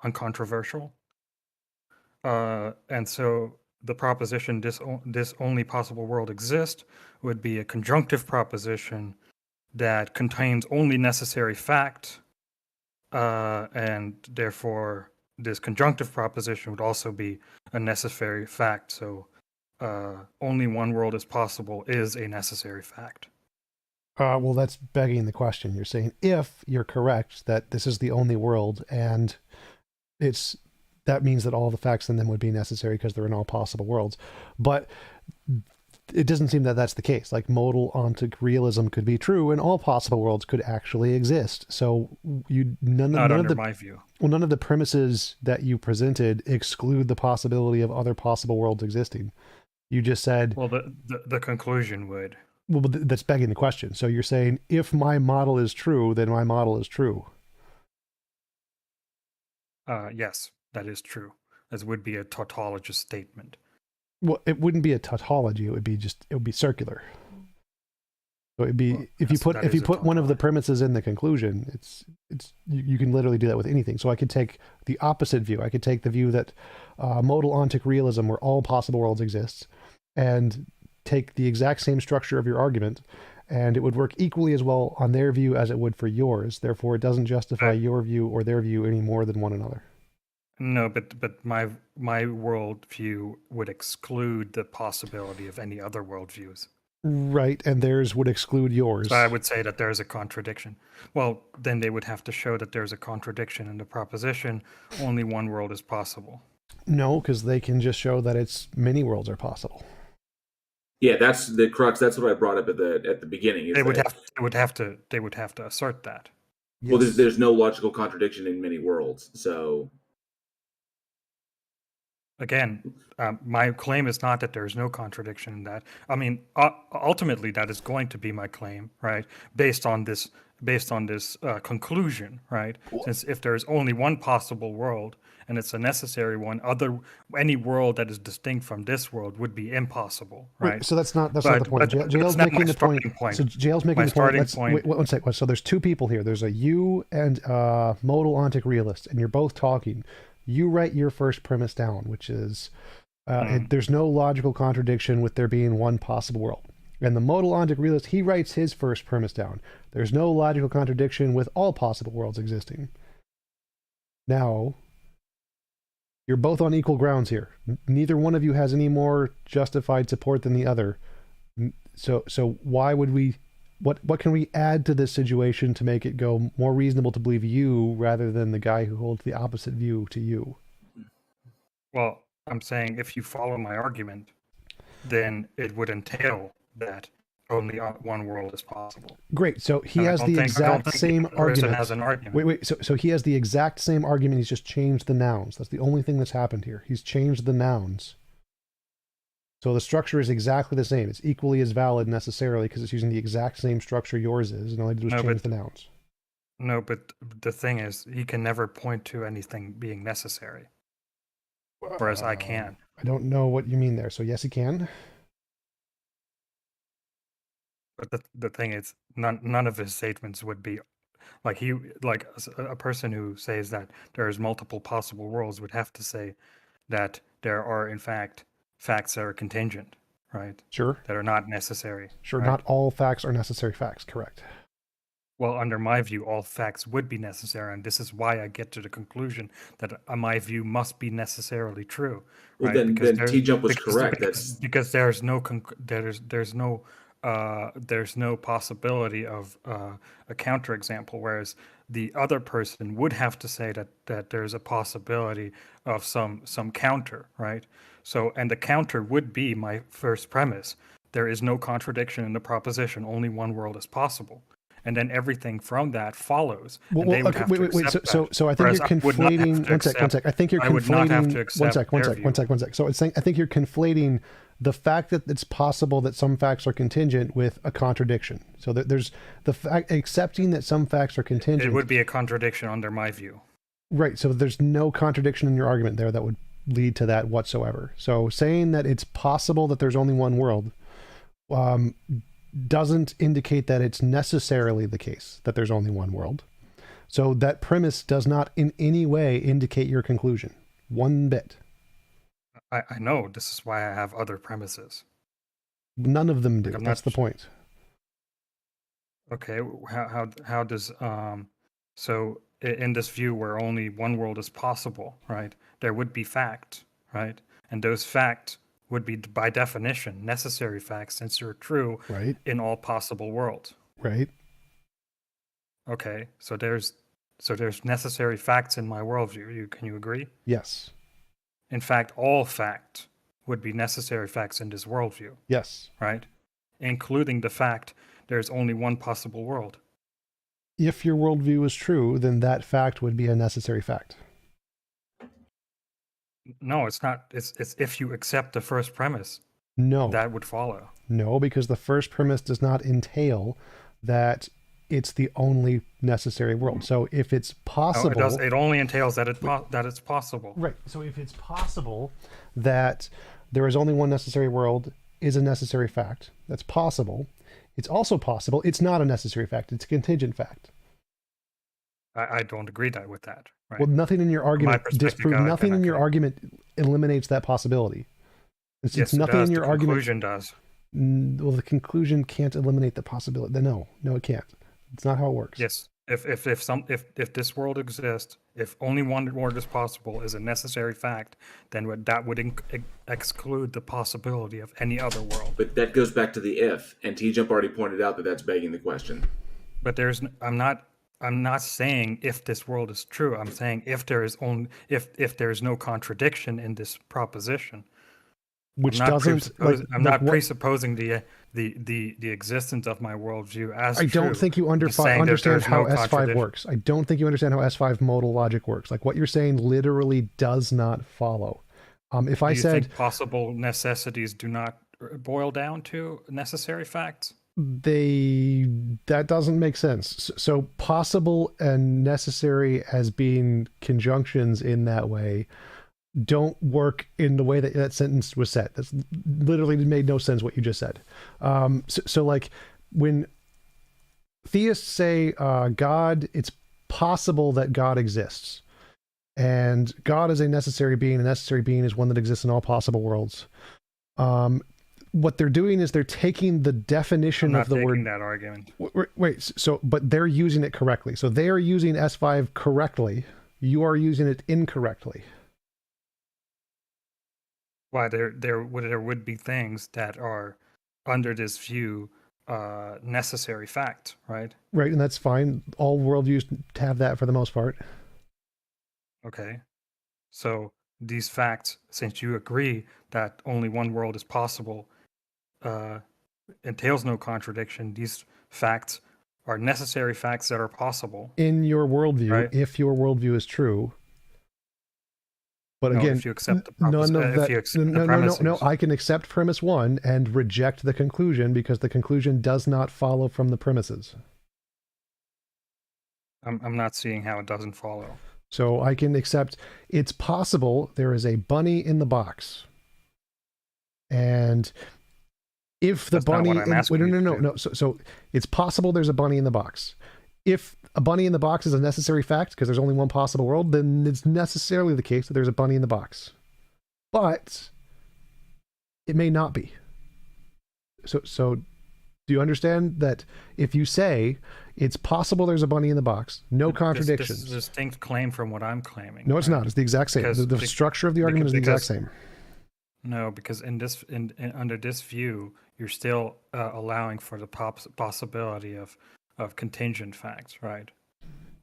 uncontroversial. And so the proposition this only possible world exists would be a conjunctive proposition that contains only necessary fact, and therefore this conjunctive proposition would also be a necessary fact. So only one world is possible is a necessary fact. Well, that's begging the question. You're saying if you're correct that this is the only world, and that means that all the facts in them would be necessary because they're in all possible worlds. But it doesn't seem that that's the case. Like modal ontic realism could be true, and all possible worlds could actually exist. So none of the premises that you presented exclude the possibility of other possible worlds existing. You just said, well, the conclusion would. Well, that's begging the question. So you're saying if my model is true, then my model is true. Yes, that is true. As would be a tautologous statement. Well, it wouldn't be a tautology. It would be circular. So it'd be if you put one of the premises in the conclusion, you can literally do that with anything. So I could take the opposite view. I could take the view that modal ontic realism, where all possible worlds exist, and take the exact same structure of your argument, and it would work equally as well on their view as it would for yours. Therefore, it doesn't justify your view or their view any more than one another. No, but my worldview would exclude the possibility of any other worldviews. Right, and theirs would exclude yours. So I would say that there's a contradiction. Well, then they would have to show that there's a contradiction in the proposition only one world is possible. No, because they can just show that it's many worlds are possible. Yeah, that's the crux. That's what I brought up at the beginning. They would have to assert that. Well, there's no logical contradiction in many worlds. So Again, my claim is not that there's no contradiction in that. I mean, ultimately, that is going to be my claim, right? Based on this conclusion, right? Since if there's only one possible world and it's a necessary one, any world that is distinct from this world would be impossible, right? Wait, so that's not the point. Jail's making the point. So Jail's making the point. Wait, one sec. So there's two people here. There's a you and modal ontic realist, and you're both talking. You write your first premise down, which is there's no logical contradiction with there being one possible world. And the modal ontic realist, he writes his first premise down. There's no logical contradiction with all possible worlds existing. Now, you're both on equal grounds here. Neither one of you has any more justified support than the other. So why would we... What can we add to this situation to make it go more reasonable to believe you rather than the guy who holds the opposite view to you? Well, I'm saying if you follow my argument, then it would entail that only one world is possible. Great. So he has the exact same argument. Has an argument. Wait. So he has the exact same argument. He's just changed the nouns. That's the only thing that's happened here. He's changed the nouns. So the structure is exactly the same. It's equally as valid necessarily because it's using the exact same structure yours is, and all I did was change the nouns. No, but the thing is, he can never point to anything being necessary, whereas I can. I don't know what you mean there. So yes, he can. But the thing is, none of his statements would be like a person who says that there's multiple possible worlds would have to say that there are in fact facts that are contingent, right? Sure. That are not necessary. Sure, right? Not all facts are necessary facts, correct. Well, under my view, all facts would be necessary, and this is why I get to the conclusion that my view must be necessarily true. Well, right? then TJump was correct. Because there's no there's no possibility of a counterexample, whereas the other person would have to say that there's a possibility of some counter, right? So, and the counter would be my first premise. There is no contradiction in the proposition. Only one world is possible. And then everything from that follows. Well, wait. So I think you're conflating. One sec. I think you're conflating. One sec. So I think you're conflating the fact that it's possible that some facts are contingent with a contradiction. So there's the fact accepting that some facts are contingent. It would be a contradiction under my view. Right. So there's no contradiction in your argument there that would lead to that whatsoever. So saying that it's possible that there's only one world doesn't indicate that it's necessarily the case that there's only one world. So that premise does not in any way indicate your conclusion. One bit. I know. This is why I have other premises. None of them do. That's the point. Okay. How does so in this view where only one world is possible, right? There would be fact, right? And those facts would be by definition necessary facts since they're true in all possible worlds. Right. Okay. So there's necessary facts in my worldview. Can you agree? Yes. In fact, all fact would be necessary facts in this worldview. Yes. Right? Including the fact there's only one possible world. If your worldview is true, then that fact would be a necessary fact. No, it's not. It's if you accept the first premise. No. That would follow. No, because the first premise does not entail that it's the only necessary world. So if it's possible... No, it only entails that it's possible. Right. So if it's possible that there is only one necessary world is a necessary fact, that's possible. It's also possible it's not a necessary fact. It's a contingent fact. I don't agree with that. Right? Well, nothing in your argument disproves. Nothing in your argument eliminates that possibility. Yes, nothing in your argument. The conclusion does. Well, the conclusion can't eliminate the possibility. No, it can't. It's not how it works. Yes. If this world exists, if only one world is possible is a necessary fact, then that would exclude the possibility of any other world. But that goes back to the if, and TJump already pointed out that that's begging the question. But I'm not saying if this world is true. I'm saying if there is no contradiction in this proposition. Which I'm not presupposing the existence of my worldview as I don't think you understand how S5 works. I don't think you understand how S5 modal logic works. Like what you're saying literally does not follow. If Do I you said think possible necessities do not boil down to necessary facts? that doesn't make sense. So possible and necessary as being conjunctions in that way don't work in the way that that sentence was set. That's literally made no sense what you just said. So like when theists say God, it's possible that God exists, and God is a necessary being. A necessary being is one that exists in all possible worlds. What they're doing is they're taking the definition of the word. That argument. Wait, so but they're using it correctly. So they are using S5 correctly. You are using it incorrectly. Why there would be things that are under this view necessary fact, right? Right, and that's fine. All worldviews have that for the most part. Okay. So these facts, since you agree that only one world is possible, entails no contradiction. These facts are necessary facts that are possible. In your worldview, right? if your worldview is true. But No, again, if you accept the none of that. if you accept the No. premises. I can accept premise 1 and reject the conclusion because the conclusion does not follow from the premises. I'm not seeing how it doesn't follow. So I can accept it's possible there is a bunny in the box. And if the That's not bunny what I'm asking you to do. no. So it's possible there's a bunny in the box. If a bunny in the box is a necessary fact because there's only one possible world, then it's necessarily the case that there's a bunny in the box. But it may not be. So do you understand that if you say it's possible there's a bunny in the box, no contradictions. This is a distinct claim from what I'm claiming. No, it's not. It's the exact same. The structure of the argument is the exact same. No, because under this view, you're still allowing for the possibility of contingent facts, right?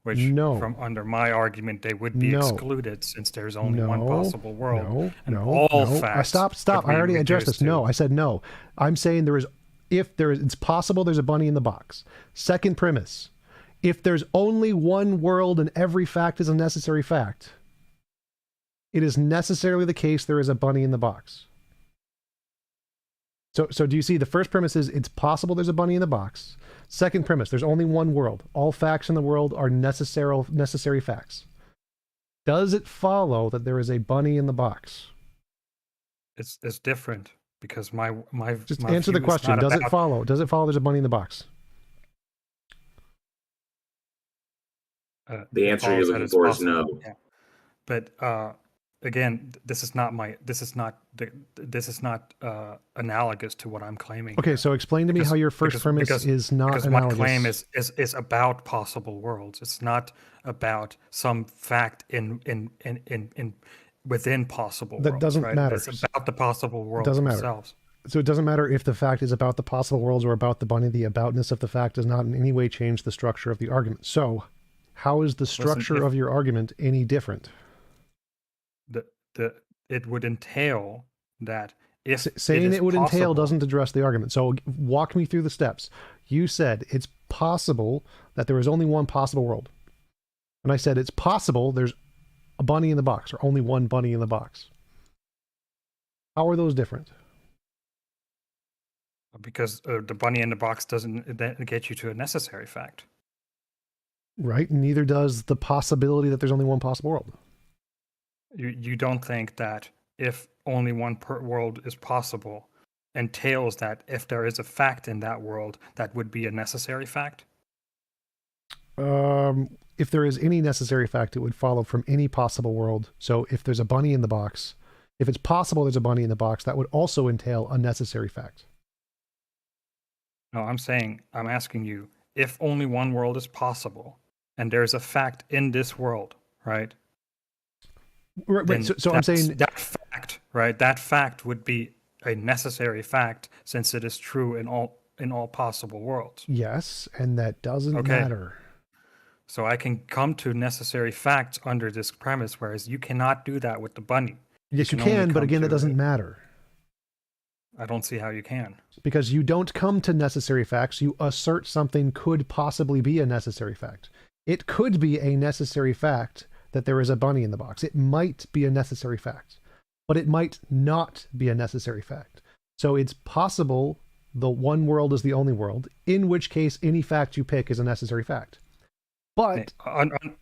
Which, from under my argument, they would be excluded since there's only one possible world. All facts. Stop. I already addressed this. No, I said no. I'm saying it's possible there's a bunny in the box. Second premise, if there's only one world and every fact is a necessary fact, it is necessarily the case there is a bunny in the box. So do you see the first premise is it's possible there's a bunny in the box. Second premise, there's only one world. All facts in the world are necessary facts. Does it follow that there is a bunny in the box? It's different because my just my answer the view is question. not Does it about- follow? Does it follow there's a bunny in the box? The answer you're follows that looking it's for is possible. no. Yeah. But again, this is not analogous to what I'm claiming. Okay, so explain to me how your first premise is not because analogous. my claim is about possible worlds. It's not about some fact within possible worlds. That doesn't right? matter. It's about the possible worlds Doesn't matter. themselves. So it doesn't matter if the fact is about the possible worlds or about the bunny. The aboutness of the fact does not in any way change the structure of the argument. So how is the structure of your argument any different? It would entail that if saying it would entail doesn't address the argument. So walk me through the steps. You said it's possible that there is only one possible world. And I said it's possible there's a bunny in the box or only one bunny in the box. How are those different? Because the bunny in the box doesn't get you to a necessary fact. Right. Neither does the possibility that there's only one possible world. You don't think that if only one world is possible entails that if there is a fact in that world, that would be a necessary fact? If there is any necessary fact, it would follow from any possible world. So if there's a bunny in the box, if it's possible there's a bunny in the box, that would also entail a necessary fact. No, I'm asking you, if only one world is possible and there's a fact in this world, right? Right. So I'm saying that fact, right? That fact would be a necessary fact since it is true in all possible worlds. Yes, and that doesn't matter. So I can come to necessary facts under this premise, whereas you cannot do that with the bunny. Yes, you can, but again, that doesn't matter. I don't see how you can. Because you don't come to necessary facts, you assert something could possibly be a necessary fact. It could be a necessary fact that there is a bunny in the box. It might be a necessary fact. but it might not be a necessary fact. So it's possible the one world is the only world, in which case any fact you pick is a necessary fact. But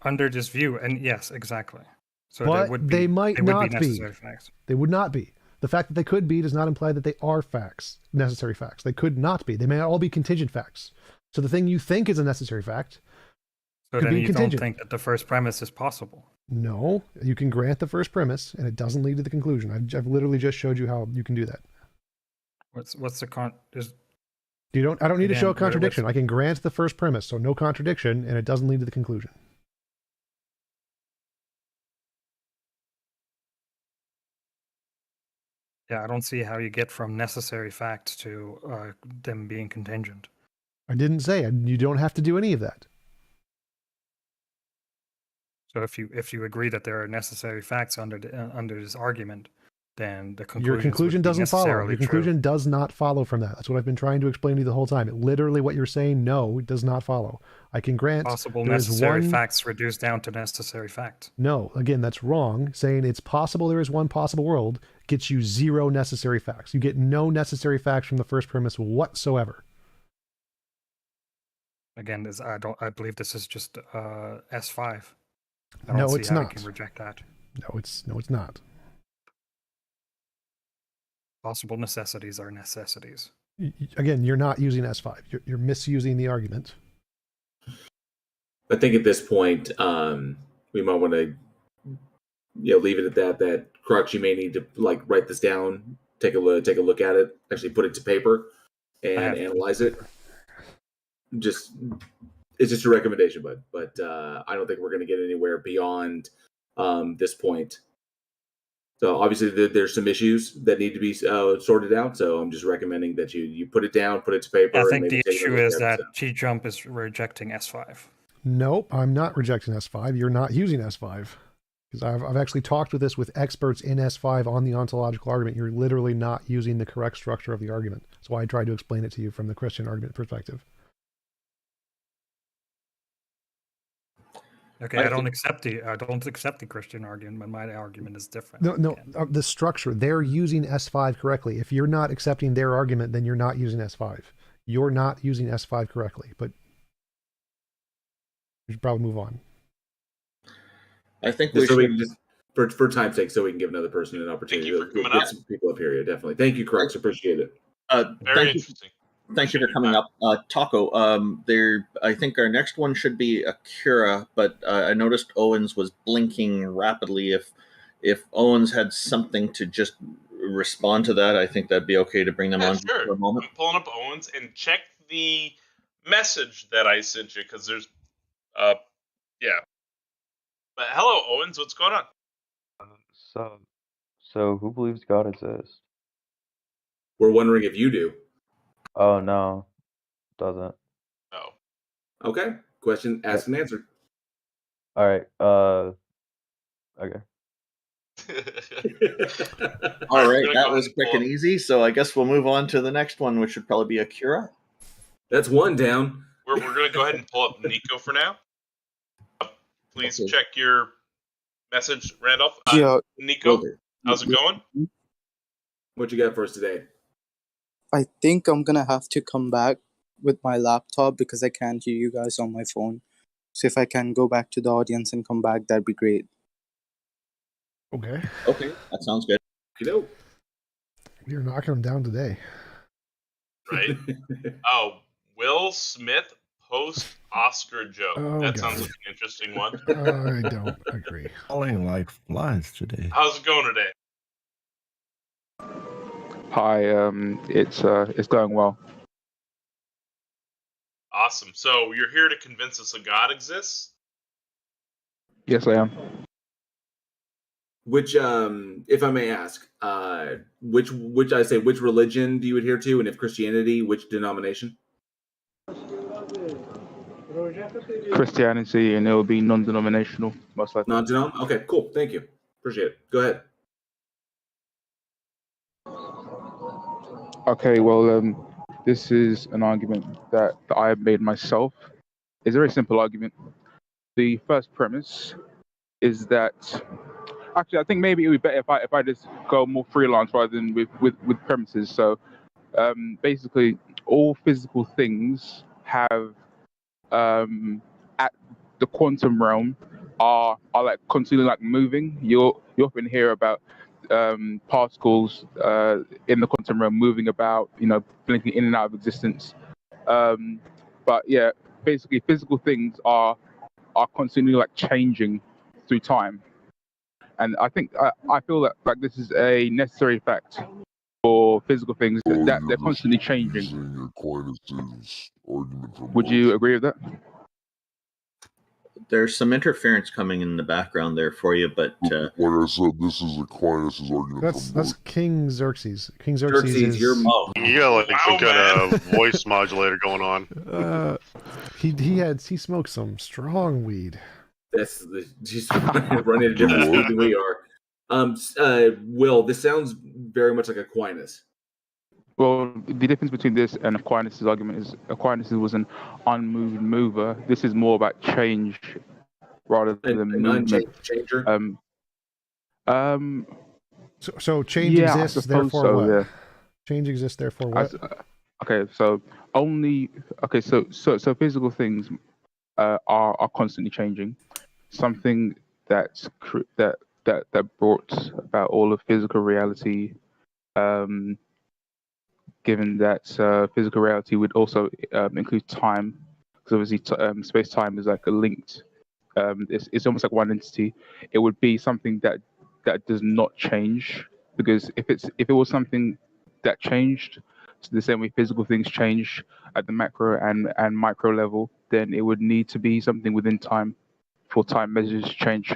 under this view, and yes, exactly. So but they might not be necessary facts. They would not be. The fact that they could be does not imply that they are facts, necessary facts. They could not be. They may all be contingent facts. So the thing you think is a necessary fact So could then be you contingent. don't think that the first premise is possible. No, you can grant the first premise, and it doesn't lead to the conclusion. I've literally just showed you how you can do that. What's the I don't need to show a Again, contradiction. I can grant the first premise, so no contradiction, and it doesn't lead to the conclusion. Yeah, I don't see how you get from necessary facts to them being contingent. I didn't say you don't have to do any of that. So if you agree that there are necessary facts under this argument, then the Your conclusion doesn't follow. Your conclusion true. does not follow from that. That's what I've been trying to explain to you the whole time. Literally what you're saying, no, it does not follow. I can grant Possible there is necessary one... facts reduced down to necessary facts. No, again, that's wrong. Saying it's possible there is one possible world gets you zero necessary facts. You get no necessary facts from the first premise whatsoever. Again, I believe this is just S5. I No, don't see it's how not. You can reject that. No, it's not. Possible necessities are necessities. Again, you're not using S5. You're misusing the argument. I think at this point, we might want to, leave it at that. That Crux, you may need to write this down, take a look at it, actually put it to paper, and analyze it. It's just a recommendation, bud. But I don't think we're going to get anywhere beyond this point. So obviously there's some issues that need to be sorted out. So I'm just recommending that you put it down, put it to paper. I and think maybe the take a issue look is at that it. TJump is rejecting S5. Nope, I'm not rejecting S5. You're not using S5. Because I've actually talked with experts in S5 on the ontological argument. You're literally not using the correct structure of the argument. That's why I tried to explain it to you from the Christian argument perspective. Okay, I don't accept the Christian argument, but my argument is different. No, the structure. They're using S5 correctly. If you're not accepting their argument, then you're not using S5. You're not using S5 correctly, but we should probably move on. I think we should just, for time's sake, so we can give another person an opportunity to get some people up here. Yeah, definitely. Thank you, Crux. Appreciate it. Very interesting. Thank you for coming up, Taco. I think our next one should be Akira, but I noticed Owens was blinking rapidly. If Owens had something to just respond to that, I think that'd be okay to bring them on Sure. for a moment. I'm pulling up Owens and check the message that I sent you because there's, yeah. But hello, Owens. What's going on? So who believes God exists? We're wondering if you do. Oh no, doesn't. Oh. Okay. Question asked and answered. All right. Okay. All right, that was quick and easy. So I guess we'll move on to the next one, which should probably be Akira. That's one down. We're going to go ahead and pull up Nico for now. Please check your message, Randolph. Nico, how's it going? What you got for us today? I think I'm gonna have to come back with my laptop because I can't hear you guys on my phone. So if I can go back to the audience and come back, that'd be great. Okay. Okay, that sounds good. You're knocking them down today. Right? Oh, Will Smith post-Oscar joke. That sounds like an interesting one. I don't agree. Falling like flies today. How's it going today? Hi, it's going well. Awesome. So you're here to convince us a God exists? Yes, I am. Which, if I may ask, which religion do you adhere to, and if Christianity, which denomination? Christianity, and it will be non-denominational, most likely. Non-denom? Okay, cool. Thank you. Appreciate it. Go ahead. Okay, well, this is an argument that I have made myself. It's a very simple argument. The first premise is that Actually, I think maybe it would be better if I just go more freelance rather than with premises. So basically, all physical things have at the quantum realm are like constantly like moving. You often hear about particles in the quantum realm moving about, blinking in and out of existence. But yeah, basically, physical things are constantly like changing through time, and I think I feel that like this is a necessary fact for physical things that they're constantly changing. Would you agree with that? There's some interference coming in the background there for you, but like I said, this is Aquinas' argument. That's King Xerxes. King Xerxes is your You got like some kind of voice modulator going on. He smoked some strong weed. That's just running a different speed than we are. Will, this sounds very much like Aquinas. Well, the difference between this and Aquinas' argument is Aquinas was an unmoved mover. This is more about change rather than movement. Changer. So change exists, therefore so, what? yeah. Change exists, therefore what? So physical things are constantly changing. Something that brought about all of physical reality. Given that physical reality would also include time, because obviously space-time is like a linked. It's almost like one entity. It would be something that does not change, because if it was something that changed, so the same way physical things change at the macro and micro level, then it would need to be something within time for time measures to change.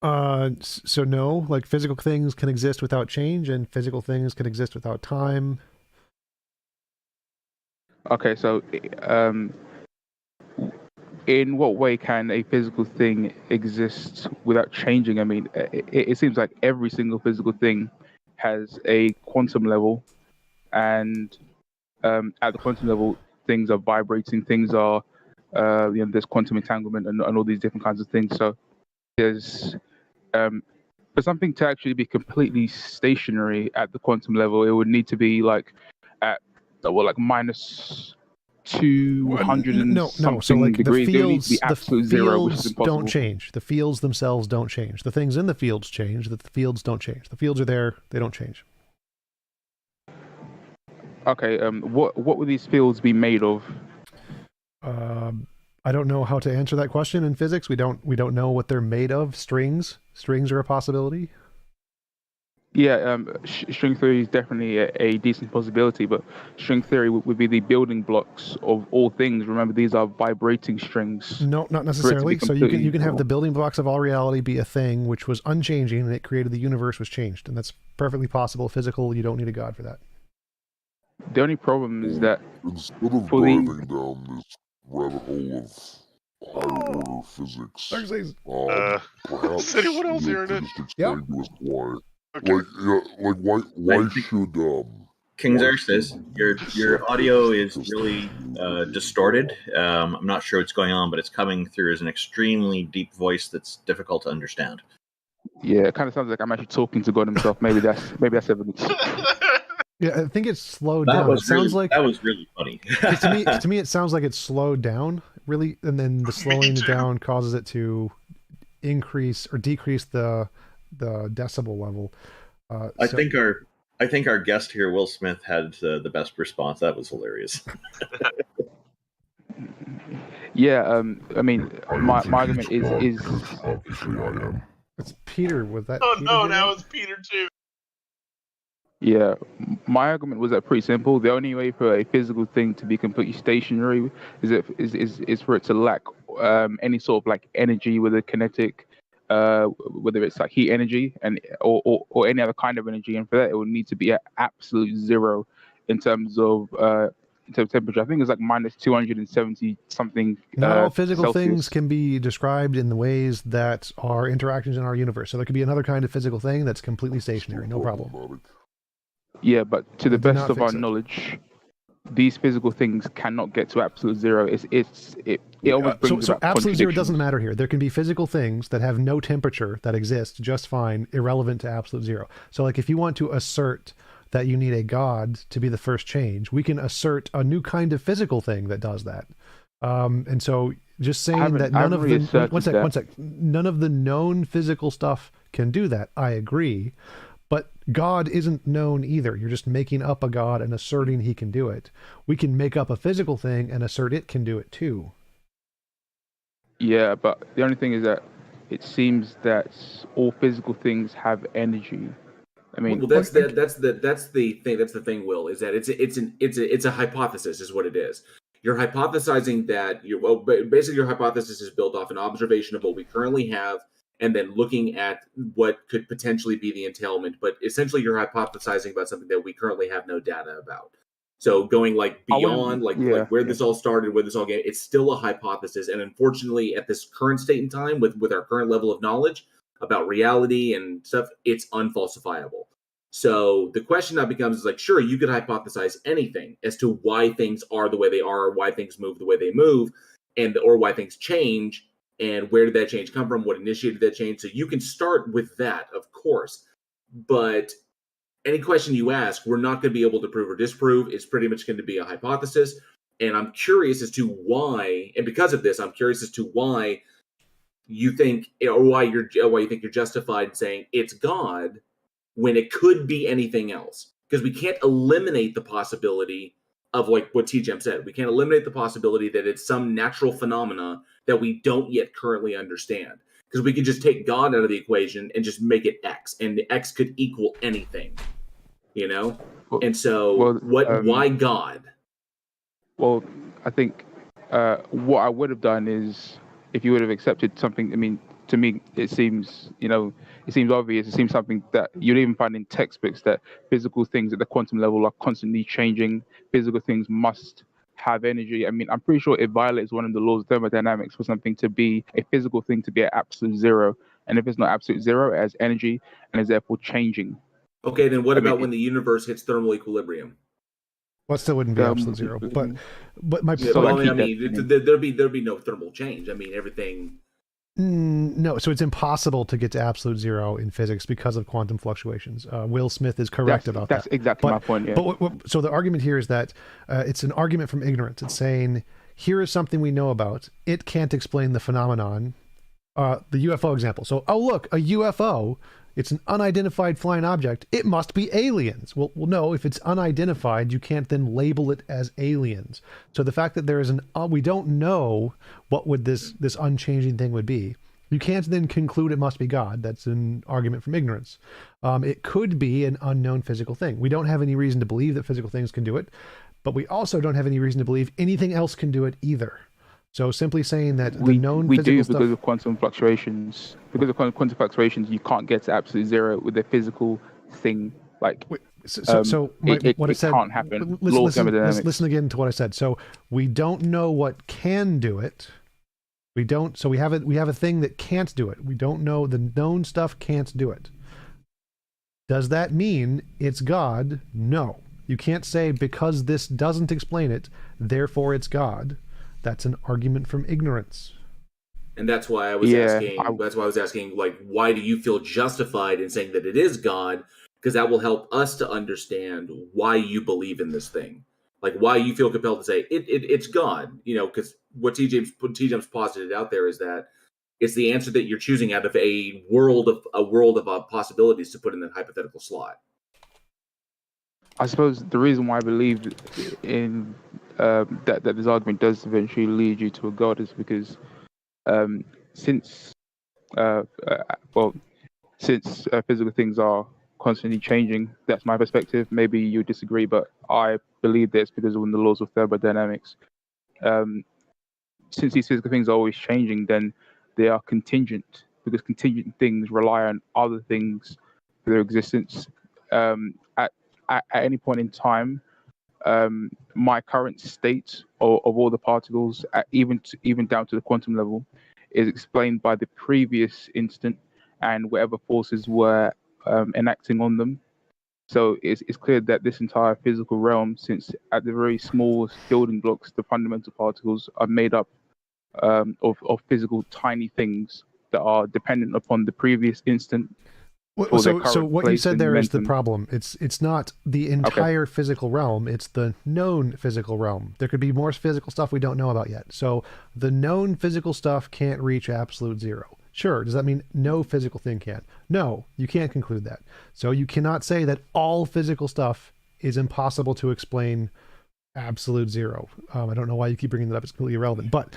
So no, like physical things can exist without change, and physical things can exist without time. Okay, so in what way can a physical thing exist without changing? I mean, it seems like every single physical thing has a quantum level, and at the quantum level, things are vibrating, things are, there's quantum entanglement and all these different kinds of things. So there's, for something to actually be completely stationary at the quantum level, it would need to be like at minus 200 and something so like degrees. the There would need to be absolute zero, which is impossible. don't change. The fields themselves don't change. The things in the fields change. The fields don't change. The fields are there. They don't change. Okay. What would these fields be made of? I don't know how to answer that question in physics. We don't know what they're made of. Strings are a possibility. Yeah, string theory is definitely a decent possibility, but string theory would be the building blocks of all things. Remember, these are vibrating strings. No, not necessarily. So you can have the building blocks of all reality be a thing which was unchanging, and it created the universe was changed, and that's perfectly possible. Physical, you don't need a god for that. The only problem is that instead of diving down this rabbit hole of higher order physics, perhaps City, what else here in it? Explain to us why. Why should King Xerxes, your audio is really distorted. I'm not sure what's going on, but it's coming through as an extremely deep voice that's difficult to understand. Yeah, it kind of sounds like I'm actually talking to God himself. Maybe that's evidence. Yeah, I think it's slowed down. It sounds like that was really funny. to me, it sounds like it's slowed down, really, and then the slowing down causes it to increase or decrease the decibel level. I think our guest here, Will Smith, had the best response. That was hilarious. Yeah, I mean, my argument is. It's Peter. Was that? Oh Peter no, now it's Peter too. Yeah, my argument was that pretty simple. The only way for a physical thing to be completely stationary is for it to lack any sort of like energy, whether kinetic, whether it's like heat energy or any other kind of energy, and for that it would need to be at absolute zero in terms of temperature. I think it's like minus 270 something. Not all physical Celsius. things can be described in the ways that are interactions in our universe. So there could be another kind of physical thing that's completely stationary, no problem. Yeah, but to the best of our knowledge, these physical things cannot get to absolute zero. It always brings so about absolute zero contradictions. doesn't matter here. There can be physical things that have no temperature that exist just fine, irrelevant to absolute zero. So like if you want to assert that you need a god to be the first change, we can assert a new kind of physical thing that does that. And so just saying that none of the one sec, none of the known physical stuff can do that, I agree. But God isn't known either. You're just making up a God and asserting he can do it. We can make up a physical thing and assert it can do it too. Yeah, but the only thing is that it seems that all physical things have energy. I mean, well, that's the thing. That's the thing, Will, is that it's a hypothesis, is what it is. You're hypothesizing that basically your hypothesis is built off an observation of what we currently have, and then looking at what could potentially be the entailment. But essentially, you're hypothesizing about something that we currently have no data about. So going like beyond, like where this all started, where this all came, it's still a hypothesis. And unfortunately, at this current state in time, with our current level of knowledge about reality and stuff, it's unfalsifiable. So the question now becomes is like, sure, you could hypothesize anything as to why things are the way they are, or why things move the way they move, or why things change, and where did that change come from, what initiated that change. So you can start with that, of course. But any question you ask, we're not going to be able to prove or disprove. It's pretty much going to be a hypothesis. And I'm curious as to why, and because of this, I'm curious as to why you think, or why you think you're justified in saying it's God when it could be anything else. Because we can't eliminate the possibility of, like what TJump said, we can't eliminate the possibility that it's some natural phenomena that we don't yet currently understand. Because we can just take God out of the equation and just make it X, and the X could equal anything, you know? And so, why God? Well, I think what I would have done is, if you would have accepted something, I mean, to me, it seems, it seems obvious. It seems something that you'd even find in textbooks, that physical things at the quantum level are constantly changing. Physical things must have energy. I mean, I'm pretty sure it violates one of the laws of thermodynamics for something to be a physical thing to be at absolute zero. And if it's not absolute zero, it has energy and is therefore changing. Okay, then what about when the universe hits thermal equilibrium? Well, it still wouldn't be absolute zero. But my there'd be no thermal change. I mean, everything. No, so it's impossible to get to absolute zero in physics because of quantum fluctuations. Will Smith is correct about that. That's exactly my point. Yeah. But so the argument here is that it's an argument from ignorance. It's saying, here is something we know about. It can't explain the phenomenon. The UFO example. So, oh look, a UFO. It's an unidentified flying object. It must be aliens. Well, no, if it's unidentified, you can't then label it as aliens. So the fact that there is we don't know what would this unchanging thing would be. You can't then conclude it must be God. That's an argument from ignorance. It could be an unknown physical thing. We don't have any reason to believe that physical things can do it, but we also don't have any reason to believe anything else can do it either. So simply saying that the known we physical do stuff... because of quantum fluctuations. Because of quantum fluctuations, you can't get to absolute zero with a physical thing. Like what I said can't happen. Listen again to what I said. So we don't know what can do it. We don't. So we have a thing that can't do it. We don't know the known stuff can't do it. Does that mean it's God? No. You can't say because this doesn't explain it, therefore it's God. That's an argument from ignorance. And that's why I was asking, like, why do you feel justified in saying that it is God? Because that will help us to understand why you believe in this thing. Like, why you feel compelled to say it's God. Because what TJump's posited out there is that it's the answer that you're choosing out of a world of possibilities to put in that hypothetical slot. I suppose the reason why I believe in that this argument does eventually lead you to a God is because since physical things are constantly changing, that's my perspective. Maybe you disagree, but I believe that's because of the laws of thermodynamics. Since these physical things are always changing, then they are contingent, because contingent things rely on other things for their existence. At any point in time, my current state of all the particles, even down to the quantum level, is explained by the previous instant and whatever forces were enacting on them. So it's clear that this entire physical realm, since at the very smallest building blocks, the fundamental particles are made up of physical tiny things that are dependent upon the previous instant. So what you said there is the problem. It's not the entire physical realm. It's the known physical realm. There could be more physical stuff we don't know about yet. So the known physical stuff can't reach absolute zero. Sure. Does that mean no physical thing can? No, you can't conclude that. So you cannot say that all physical stuff is impossible to explain absolute zero. I don't know why you keep bringing that up. It's completely irrelevant. But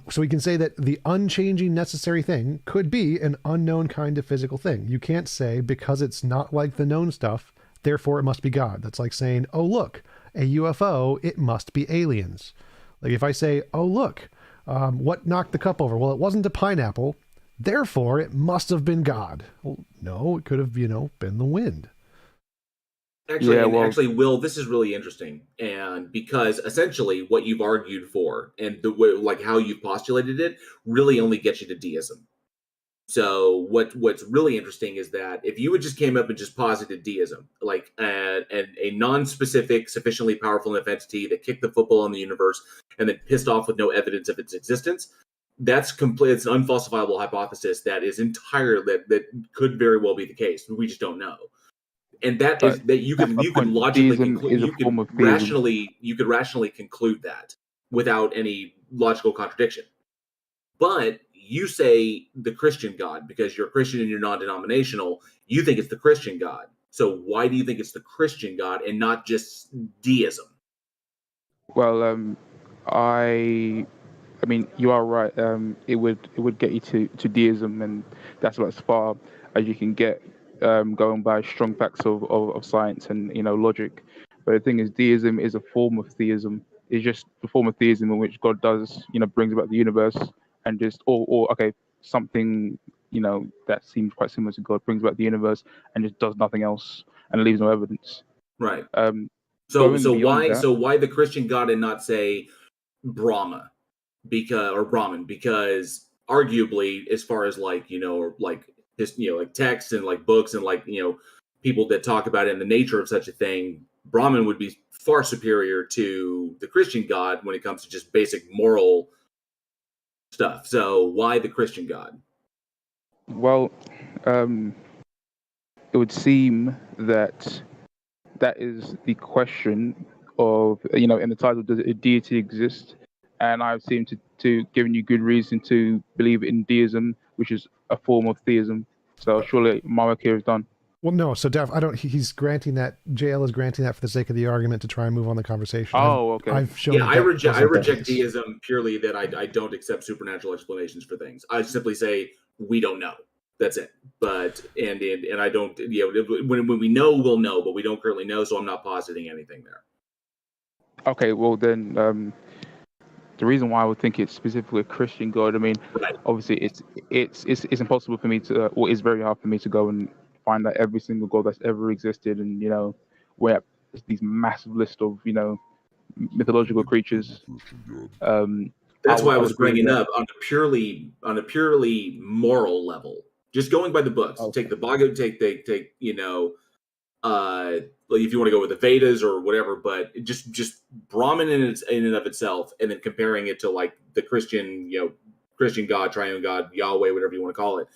so we can say that the unchanging necessary thing could be an unknown kind of physical thing. You can't say because it's not like the known stuff, therefore it must be God. That's like saying, oh, look, a UFO, it must be aliens. Like if I say, oh, look, what knocked the cup over? Well, it wasn't a pineapple, therefore it must have been God. Well, no, it could have, been the wind. Actually, Will, this is really interesting, and because essentially what you've argued for and the way, like how you've postulated it, really only gets you to deism. So what's really interesting is that if you would just came up and just posited deism, like a non-specific, sufficiently powerful enough entity that kicked the football in the universe and then pissed off with no evidence of its existence, that's complete. It's an unfalsifiable hypothesis that is entirely that could very well be the case. We just don't know. And that is that you can logically conclude, you could rationally conclude that without any logical contradiction. But you say the Christian God because you're a Christian and you're non-denominational. You think it's the Christian God. So why do you think it's the Christian God and not just deism? Well, I mean, you are right. It would get you to deism, and that's about as far as you can get, going by strong facts of science and logic. But the thing is, deism is a form of theism. It's just the form of theism in which God does, brings about the universe and just something that seems quite similar to God brings about the universe and just does nothing else and leaves no evidence. Right. So why the Christian God and not say Brahma? Brahman, because arguably, as far as like texts and like books and like people that talk about it and the nature of such a thing, Brahman would be far superior to the Christian God when it comes to just basic moral stuff. So why the Christian God? Well, it would seem that is the question of in the title, does a deity exist? And I've seemed to given you good reason to believe in deism, which is a form of theism. So surely my work here is done. Well, no. So he's granting that, JL is granting that for the sake of the argument to try and move on the conversation. Oh, okay. I've shown I reject deism purely that I don't accept supernatural explanations for things. I simply say we don't know. That's it. But and I don't. When we know, we'll know, but we don't currently know, so I'm not positing anything there. Okay. Well, then. The reason why I would think it's specifically a Christian God, I mean, obviously it's impossible for me to, or it's very hard for me to go and find out every single God that's ever existed, and where these massive list of mythological creatures. That's why I was bringing up on a purely moral level, just going by the books. Okay. Take the Bhagavad, take if you want to go with the Vedas or whatever, but just Brahman in and of itself, and then comparing it to like the Christian God, triune God, Yahweh, whatever you want to call it.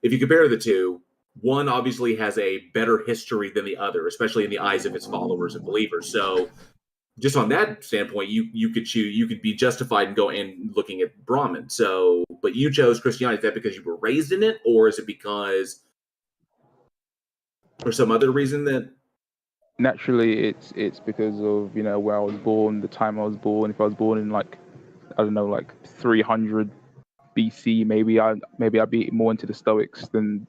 If you compare the two, one obviously has a better history than the other, especially in the eyes of its followers and believers. So just on that standpoint, you could be justified and go and looking at Brahman. So, but you chose Christianity. Is that because you were raised in it, or is it because for some other reason that? Naturally, it's because of where I was born, the time I was born. If I was born in like 300 BC, maybe I'd be more into the Stoics than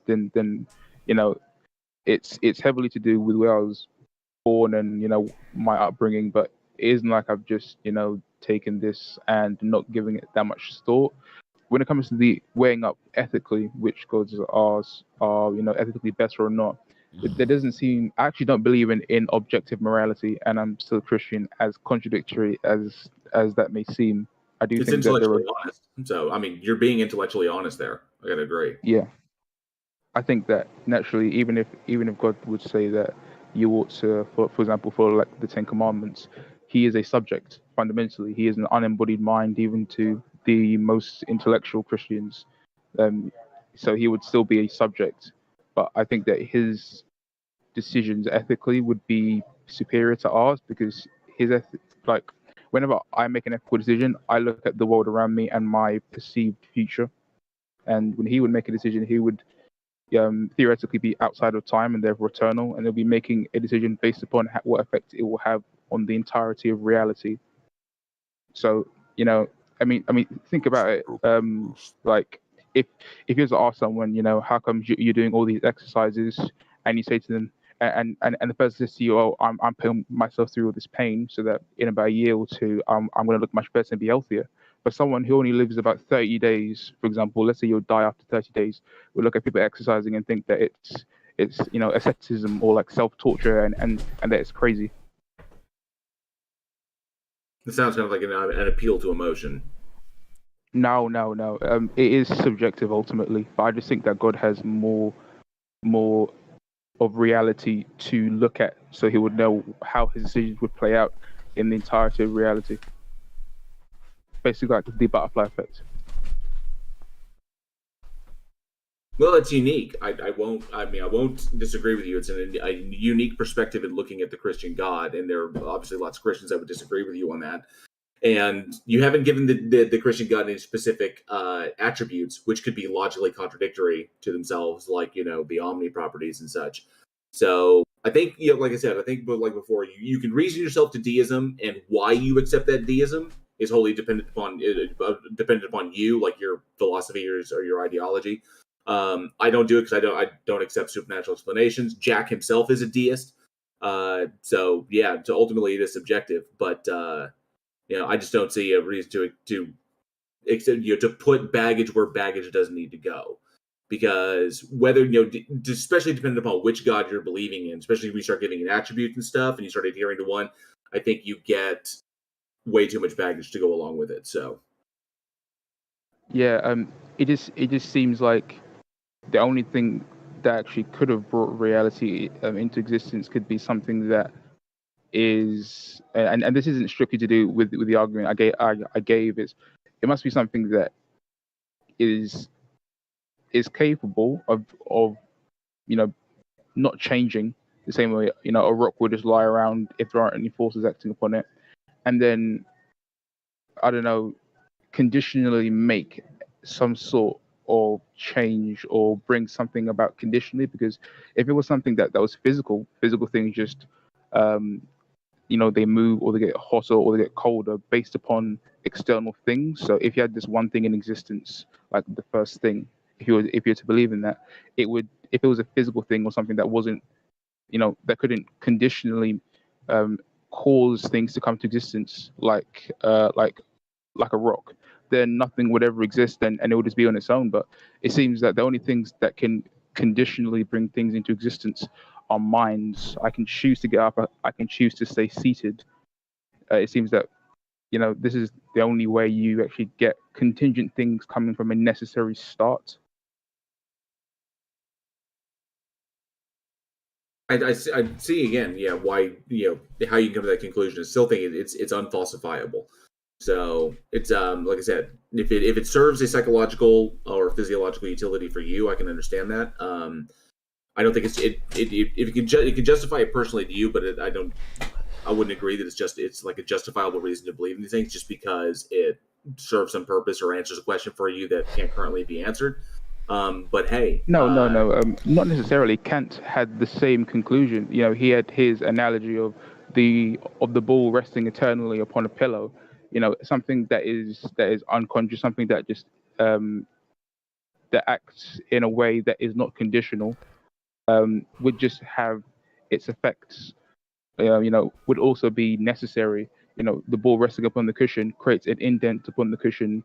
it's heavily to do with where I was born and my upbringing. But it isn't like I've just taken this and not giving it that much thought. When it comes to the weighing up ethically which gods are ethically better or not. There doesn't seem. I actually don't believe in objective morality, and I'm still Christian. As contradictory as that may seem, I do think intellectually honest. So, I mean, you're being intellectually honest there. I gotta agree. Yeah. I think that naturally, even if God would say that you ought to, for example, follow like the Ten Commandments, he is a subject fundamentally. He is an unembodied mind, even to the most intellectual Christians. So he would still be a subject, but I think that his decisions ethically would be superior to ours because like whenever I make an ethical decision, I look at the world around me and my perceived future. And when he would make a decision, he would theoretically be outside of time and therefore eternal, and they'll be making a decision based upon what effect it will have on the entirety of reality. So, I mean, think about it. Like, if you was to ask someone, how come you're doing all these exercises, and you say to them, and the person says to you, oh, I'm putting myself through all this pain so that in about a year or two, I'm going to look much better and be healthier. But someone who only lives about 30 days, for example, let's say you'll die after 30 days, will look at people exercising and think that it's asceticism or like self-torture and that it's crazy. It sounds kind of like an appeal to emotion. No. It is subjective ultimately, but I just think that God has more of reality to look at, so he would know how his decisions would play out in the entirety of reality. Basically, like the butterfly effect. Well, it's unique. I won't disagree with you. It's a unique perspective in looking at the Christian God, and there are obviously lots of Christians that would disagree with you on that. And you haven't given the Christian God any specific attributes, which could be logically contradictory to themselves, like the omni properties and such. So I think like I said, but like before, you can reason yourself to deism, and why you accept that deism is wholly dependent upon you, like your philosophy or your ideology. I don't do it because I don't accept supernatural explanations. Jack himself is a deist, so yeah. So ultimately, it is subjective, but I just don't see a reason to put baggage where baggage doesn't need to go, because whether especially depending upon which God you're believing in, especially when you start giving it attributes and stuff, and you start adhering to one, I think you get way too much baggage to go along with it. So yeah, it just seems like the only thing that actually could have brought reality into existence could be something that is, and this isn't strictly to do with the argument I gave. It must be something that is capable of not changing the same way a rock would just lie around if there aren't any forces acting upon it, and then I don't know, conditionally make some sort of change or bring something about conditionally. Because if it was something that was physical things just they move or they get hotter or they get colder based upon external things. So if you had this one thing in existence, like the first thing, if you were to believe in that, it would, if it was a physical thing or something that wasn't, that couldn't conditionally cause things to come to existence, like a rock, then nothing would ever exist, and it would just be on its own. But it seems that the only things that can conditionally bring things into existence are minds. I can choose to get up, I can choose to stay seated. It seems that this is the only way you actually get contingent things coming from a necessary start. I see again, why how you can come to that conclusion. I still think it's unfalsifiable. So it's like I said, if it serves a psychological or physiological utility for you, I can understand that. I don't think it can justify it personally to you, but I wouldn't agree that it's like a justifiable reason to believe in these things just because it serves some purpose or answers a question for you that can't currently be answered. But hey, no, not necessarily. Kant had the same conclusion. He had his analogy of the ball resting eternally upon a pillow. Something that is unconscious, something that just that acts in a way that is not conditional, would just have its effects. Would also be necessary. The ball resting upon the cushion creates an indent upon the cushion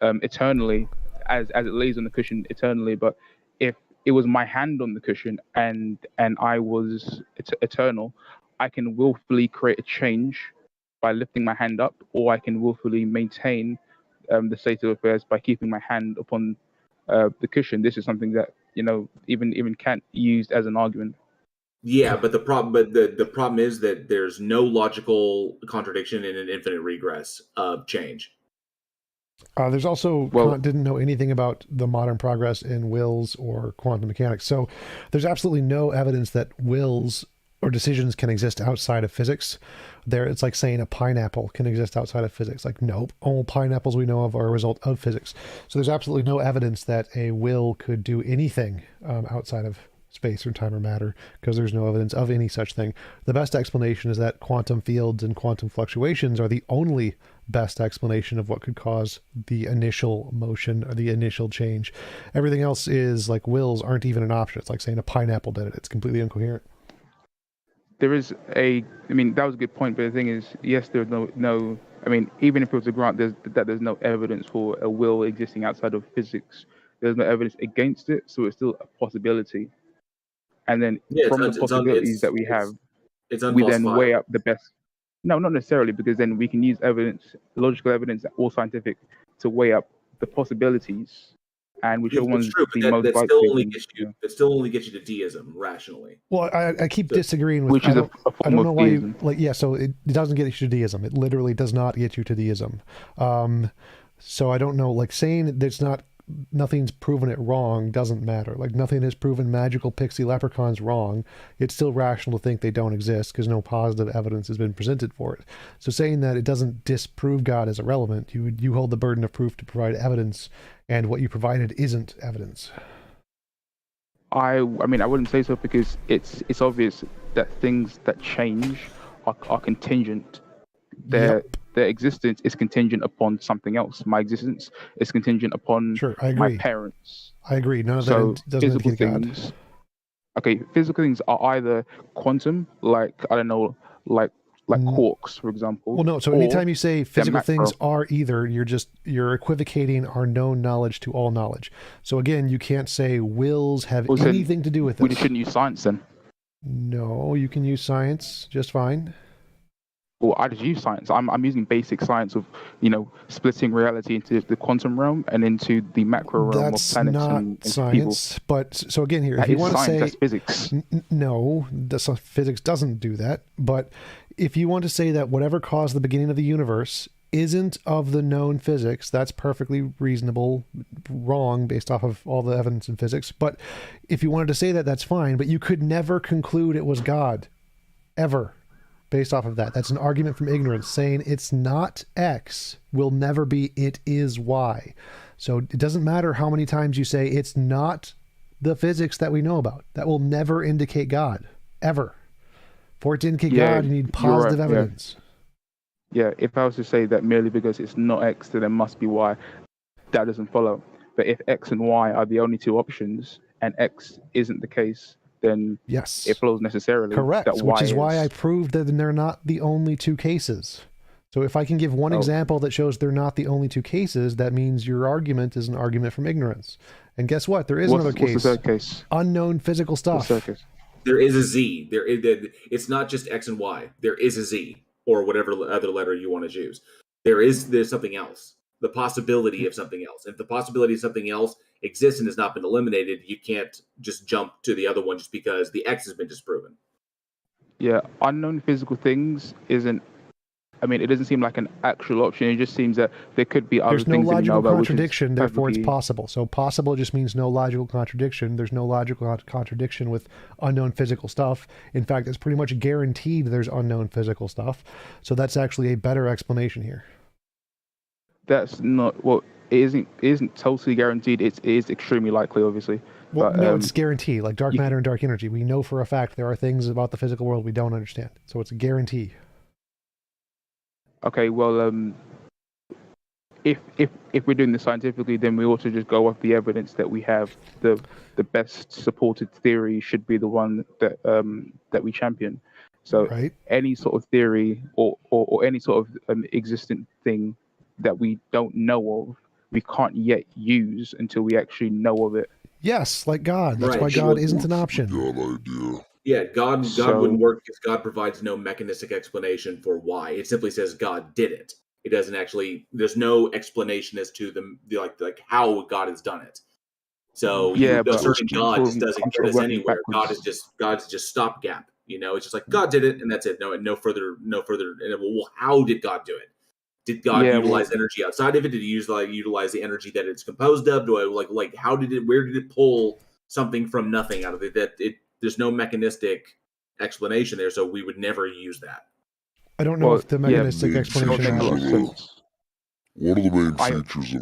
eternally, as it lays on the cushion eternally. But if it was my hand on the cushion and I was eternal, I can willfully create a change by lifting my hand up, or I can willfully maintain the state of affairs by keeping my hand upon the cushion. This is something that even Kant used as an argument. Yeah, but the problem is that there's no logical contradiction in an infinite regress of change. There's also Kant didn't know anything about the modern progress in wills or quantum mechanics. So there's absolutely no evidence that wills or decisions can exist outside of physics. It's like saying a pineapple can exist outside of physics. Like, nope, all pineapples we know of are a result of physics. So there's absolutely no evidence that a will could do anything outside of space or time or matter, because there's no evidence of any such thing. The best explanation is that quantum fields and quantum fluctuations are the only best explanation of what could cause the initial motion or the initial change. Everything else is like wills aren't even an option. It's like saying a pineapple did it. It's completely incoherent. There is that was a good point, but the thing is, yes, there's no even if it was a grant, there's no evidence for a will existing outside of physics. There's no evidence against it, so it's still a possibility. And then from the possibilities that we have, we then weigh up the best. No, not necessarily, because then we can use evidence, logical evidence, or scientific, to weigh up the possibilities, and whichever one's the most that likely. still only gets you to deism rationally. Well, I keep disagreeing with. Which is a form I don't know of why deism. so it doesn't get you to deism. It literally does not get you to deism. So I don't know, like saying there's nothing's proven it wrong doesn't matter. Like nothing has proven magical pixie leprechauns wrong. It's still rational to think they don't exist because no positive evidence has been presented for it. So saying that it doesn't disprove God is irrelevant. You hold the burden of proof to provide evidence, and what you provided isn't evidence. I wouldn't say so, because it's obvious that things that change are contingent. Their existence is contingent upon something else. My existence is contingent upon my parents. I agree. None of that doesn't indicate God. Okay, physical things are either quantum, like I don't know, like quarks, for example. Well, no. So anytime you say physical things are either, you're equivocating our known knowledge to all knowledge. So again, you can't say wills have anything to do with We this. shouldn't use science then. No, you can use science just fine. Well, I just use science. I'm using basic science of, splitting reality into the quantum realm and into the macro realm of planets and science, people. But so again, here, That if you is want to science, say that's physics. No, physics doesn't do that. But if you want to say that whatever caused the beginning of the universe isn't of the known physics, that's perfectly reasonable, wrong based off of all the evidence in physics. But if you wanted to say that, that's fine. But you could never conclude it was God, ever. Based off of that. That's an argument from ignorance. Saying it's not X will never be it is Y. So it doesn't matter how many times you say it's not the physics that we know about. That will never indicate God. Ever. For it to indicate God, you need positive evidence. Yeah, if I was to say that merely because it's not X, then it must be Y, that doesn't follow. But if X and Y are the only two options, and X isn't the case, then yes, it flows necessarily. Correct, that which is why I proved that they're not the only two cases. So if I can give one example that shows they're not the only two cases, that means your argument is an argument from ignorance. And guess what? There is another case. What's the third case? Unknown physical stuff. There is a Z. It's not just X and Y. There is a Z, or whatever other letter you want to choose. There's something else. The possibility of something else. If the possibility of something else exists and has not been eliminated, you can't just jump to the other one just because the X has been disproven. Yeah, unknown physical things isn't. It doesn't seem like an actual option. It just seems that there could be other things. There's no logical logical contradiction, therefore it's possible. So possible just means no logical contradiction. There's no logical contradiction with unknown physical stuff. In fact, it's pretty much guaranteed there's unknown physical stuff. So that's actually a better explanation here. That's not it isn't totally guaranteed. It is extremely likely, obviously. Well, but, no, it's guaranteed. Like dark matter and dark energy, we know for a fact there are things about the physical world we don't understand. So it's a guarantee. Okay, well, if we're doing this scientifically, then we ought to just go off the evidence that we have. The best supported theory should be the one that we champion. So any sort of theory or any sort of existent thing that we don't know of, we can't yet use until we actually know of it. Yes, like God. That's why God isn't an option. Yeah, God wouldn't work because God provides no mechanistic explanation for why. It simply says God did it. It doesn't actually. There's no explanation as to the how God has done it. So Yeah, you but asserting God just doesn't I'm get sort of us working anywhere. backwards. God's just stopgap. You know, it's just like God did it, and that's it. No further. And well, how did God do it? Did God Yeah, utilize energy outside of it? Did he utilize the energy that it's composed of? Do I like how did it? Where did it pull something from nothing out of it? There's no mechanistic explanation there, so we would never use that. I don't know if the mechanistic explanation One matters. of the main features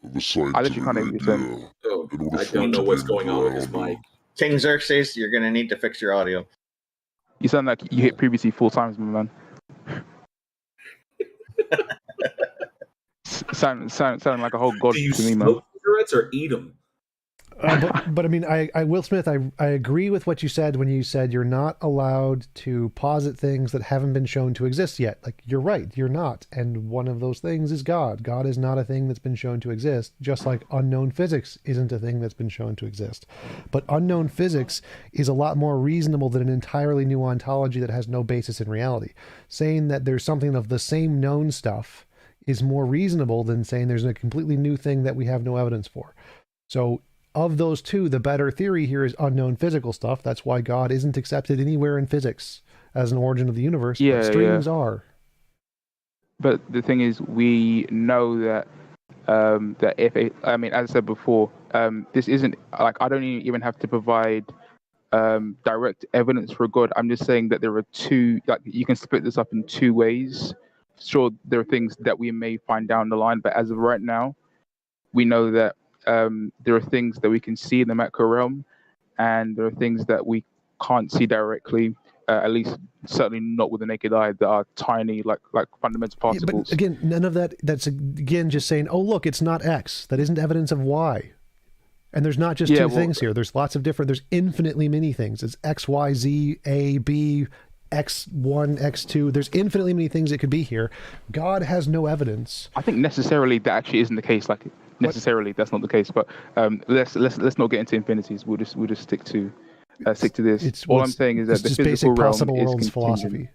of a scientific idea. Oh, in order I for don't it know to what's be going on with this grounded. mic. King Xerxes, you're gonna need to fix your audio. You sound like you hit previously 4 times, my man. Sound like a whole god Do you to me, man. smoke cigarettes or eat them? But I mean, Will Smith, I agree with what you said when you said you're not allowed to posit things that haven't been shown to exist yet. Like, you're right, you're not. And one of those things is God. God is not a thing that's been shown to exist, just like unknown physics isn't a thing that's been shown to exist. But unknown physics is a lot more reasonable than an entirely new ontology that has no basis in reality. Saying that there's something of the same known stuff is more reasonable than saying there's a completely new thing that we have no evidence for. So, of those two, the better theory here is unknown physical stuff. That's why God isn't accepted anywhere in physics as an origin of the universe. Yeah, but strings are. But the thing is, we know that that if I mean, as I said before, this isn't like I don't even have to provide direct evidence for God. I'm just saying that there are two. Like you can split this up in 2 ways. Sure, there are things that we may find down the line, but as of right now, we know that there are things that we can see in the macro realm, and there are things that we can't see directly, at least certainly not with the naked eye, that are tiny, like fundamental particles. But again, none of that, that's again just saying, oh, look, it's not X. That isn't evidence of Y. And there's not just two things here. There's lots of different, there's infinitely many things. It's X, Y, Z, A, B, X1, X2. There's infinitely many things that could be here. God has no evidence. I think necessarily that actually isn't the case. Like necessarily that's not the case. But let's not get into infinities. We'll just stick to this. All I'm saying is that the physical realm is contingent. Philosophy.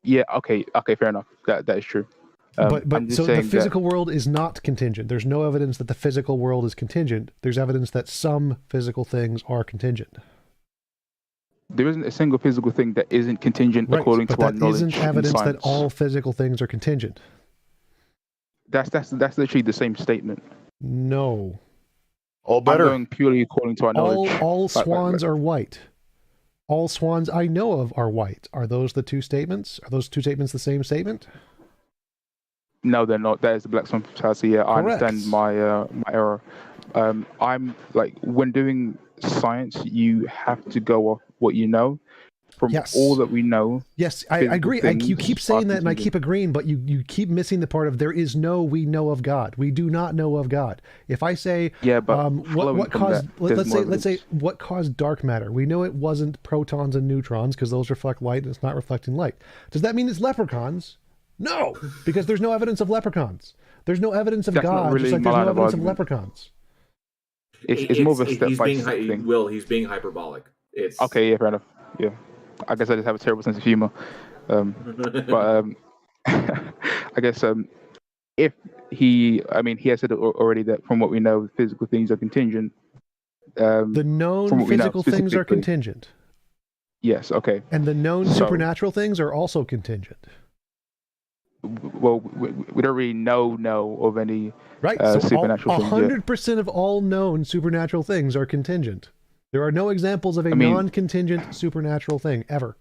Yeah. Okay. Fair enough. That is true. But so the physical world is not contingent. There's no evidence that the physical world is contingent. There's evidence that some physical things are contingent. There isn't a single physical thing that isn't contingent according to our knowledge. But that isn't evidence that all physical things are contingent. That's literally the same statement. No. All better. I'm going purely according to our knowledge. All swans are white. All swans I know of are white. Are those the two statements? Are those two statements the same statement? No, they're not. That is the black swan fallacy. Yeah, I understand my error. I'm like, when doing science, you have to go off what you know. From all that we know. Yes, I agree. You keep saying that and I keep agreeing, but you keep missing the part of we know of God. We do not know of God. If I say, what caused, let's say what caused dark matter? We know it wasn't protons and neutrons because those reflect light and it's not reflecting light. Does that mean it's leprechauns? No, because there's no evidence of leprechauns. There's no evidence of God, really just like there's no evidence of leprechauns. It's more of a step by step thing. He's being hyperbolic. It's okay. Yeah, fair enough. Yeah. I guess I just have a terrible sense of humor. But I guess if he has said already that from what we know, physical things are contingent. The known physical things are contingent. Yes, okay. And the known supernatural things are also contingent. Well, we don't really know of any supernatural things. 100% of all known supernatural things are contingent. There are no examples of a non-contingent supernatural thing ever.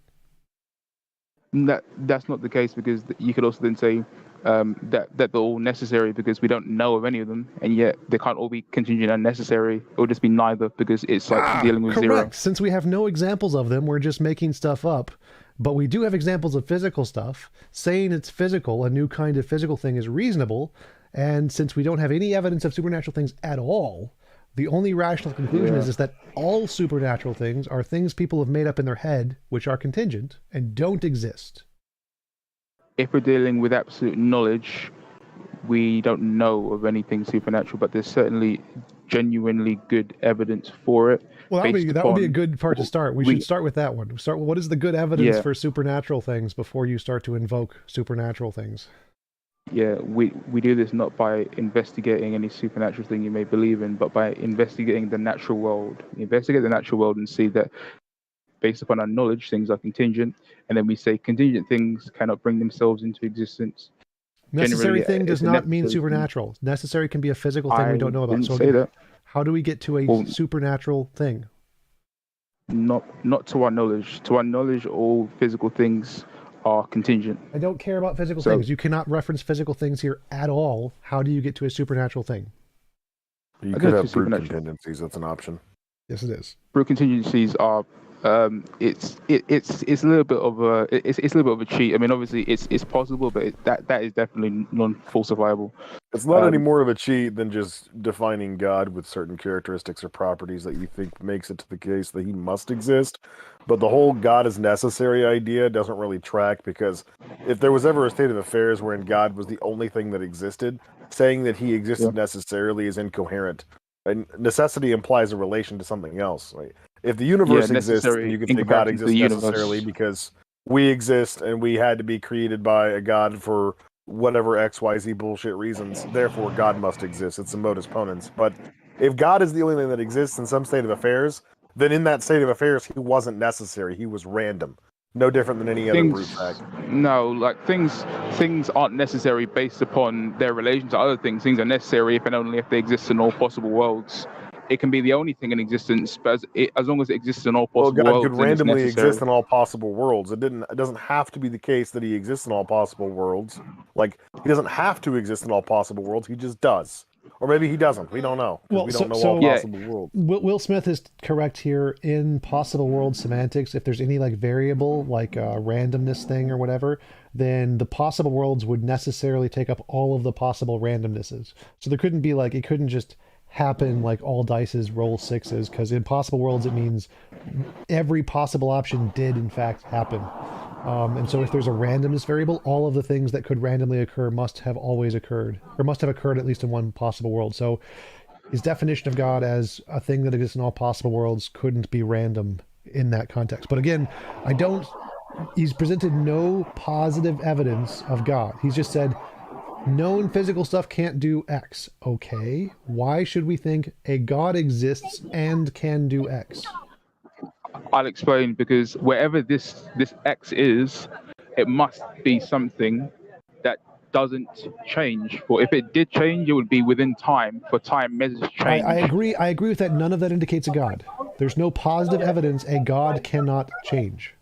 That's not the case, because you could also then say that they're all necessary because we don't know of any of them, and yet they can't all be contingent and necessary. It would just be neither, because it's like dealing with zero. Since we have no examples of them, we're just making stuff up. But we do have examples of physical stuff. Saying it's physical, a new kind of physical thing, is reasonable. And since we don't have any evidence of supernatural things at all, the only rational conclusion is that all supernatural things are things people have made up in their head, which are contingent and don't exist. If we're dealing with absolute knowledge, we don't know of anything supernatural, but there's certainly genuinely good evidence for it. Well, that would be a good part to start. We should start with that one. What is the good evidence for supernatural things before you start to invoke supernatural things? yeah, we do this not by investigating any supernatural thing you may believe in, but by investigating the natural world. We investigate the natural world and see that based upon our knowledge, things are contingent, and then we say contingent things cannot bring themselves into existence. Necessary Generally, thing does it's a not mean necessary thing. supernatural. Necessary can be a physical thing we don't know about. didn't So say again, that. how do we get to a Well, supernatural thing? Not to our knowledge. To our knowledge, all physical things are contingent. I don't care about physical So- things. You cannot reference physical things here at all. How do you get to a supernatural thing? You I could guess have it's brute supernatural. contingencies. That's an option. Yes, it is. Brute contingencies are it's a little bit of a it's a little bit of a cheat. I mean, obviously it's possible, but that is definitely non-falsifiable. It's not any more of a cheat than just defining God with certain characteristics or properties that you think makes it to the case that he must exist. But the whole God is necessary idea doesn't really track, because if there was ever a state of affairs wherein God was the only thing that existed, saying that he existed necessarily is incoherent. And necessity implies a relation to something else. Right? If the universe exists, then necessary you can in say God comparison to exists the universe. necessarily because we exist and we had to be created by a God for whatever XYZ bullshit reasons. Therefore, God must exist. It's a modus ponens. But if God is the only thing that exists in some state of affairs, then in that state of affairs, he wasn't necessary. He was random. No different than any other brute fact. No, like things aren't necessary based upon their relation to other things. Things are necessary if and only if they exist in all possible worlds. It can be the only thing in existence, but as long as it exists in all Well, possible God worlds, could then it's randomly necessary. exist in all possible worlds. It doesn't have to be the case that he exists in all possible worlds. Like, he doesn't have to exist in all possible worlds. He just does. Or maybe he doesn't. We don't know. 'Cause we don't know all possible worlds. Will Smith is correct here in possible world semantics. If there's any like variable, like a randomness thing or whatever, then the possible worlds would necessarily take up all of the possible randomnesses. So there couldn't be like, it couldn't just happen like all dices roll sixes, because in possible worlds it means every possible option did in fact happen. And so if there's a randomness variable, all of the things that could randomly occur must have always occurred, or must have occurred at least in one possible world. So his definition of God as a thing that exists in all possible worlds couldn't be random in that context. But again, he's presented no positive evidence of God. He's just said, known physical stuff can't do X. Okay, why should we think a God exists and can do X? I'll explain, because wherever this X is, it must be something that doesn't change. For if it did change, it would be within time. For time measures change. I agree with that. None of that indicates a God. There's no positive evidence a God cannot change.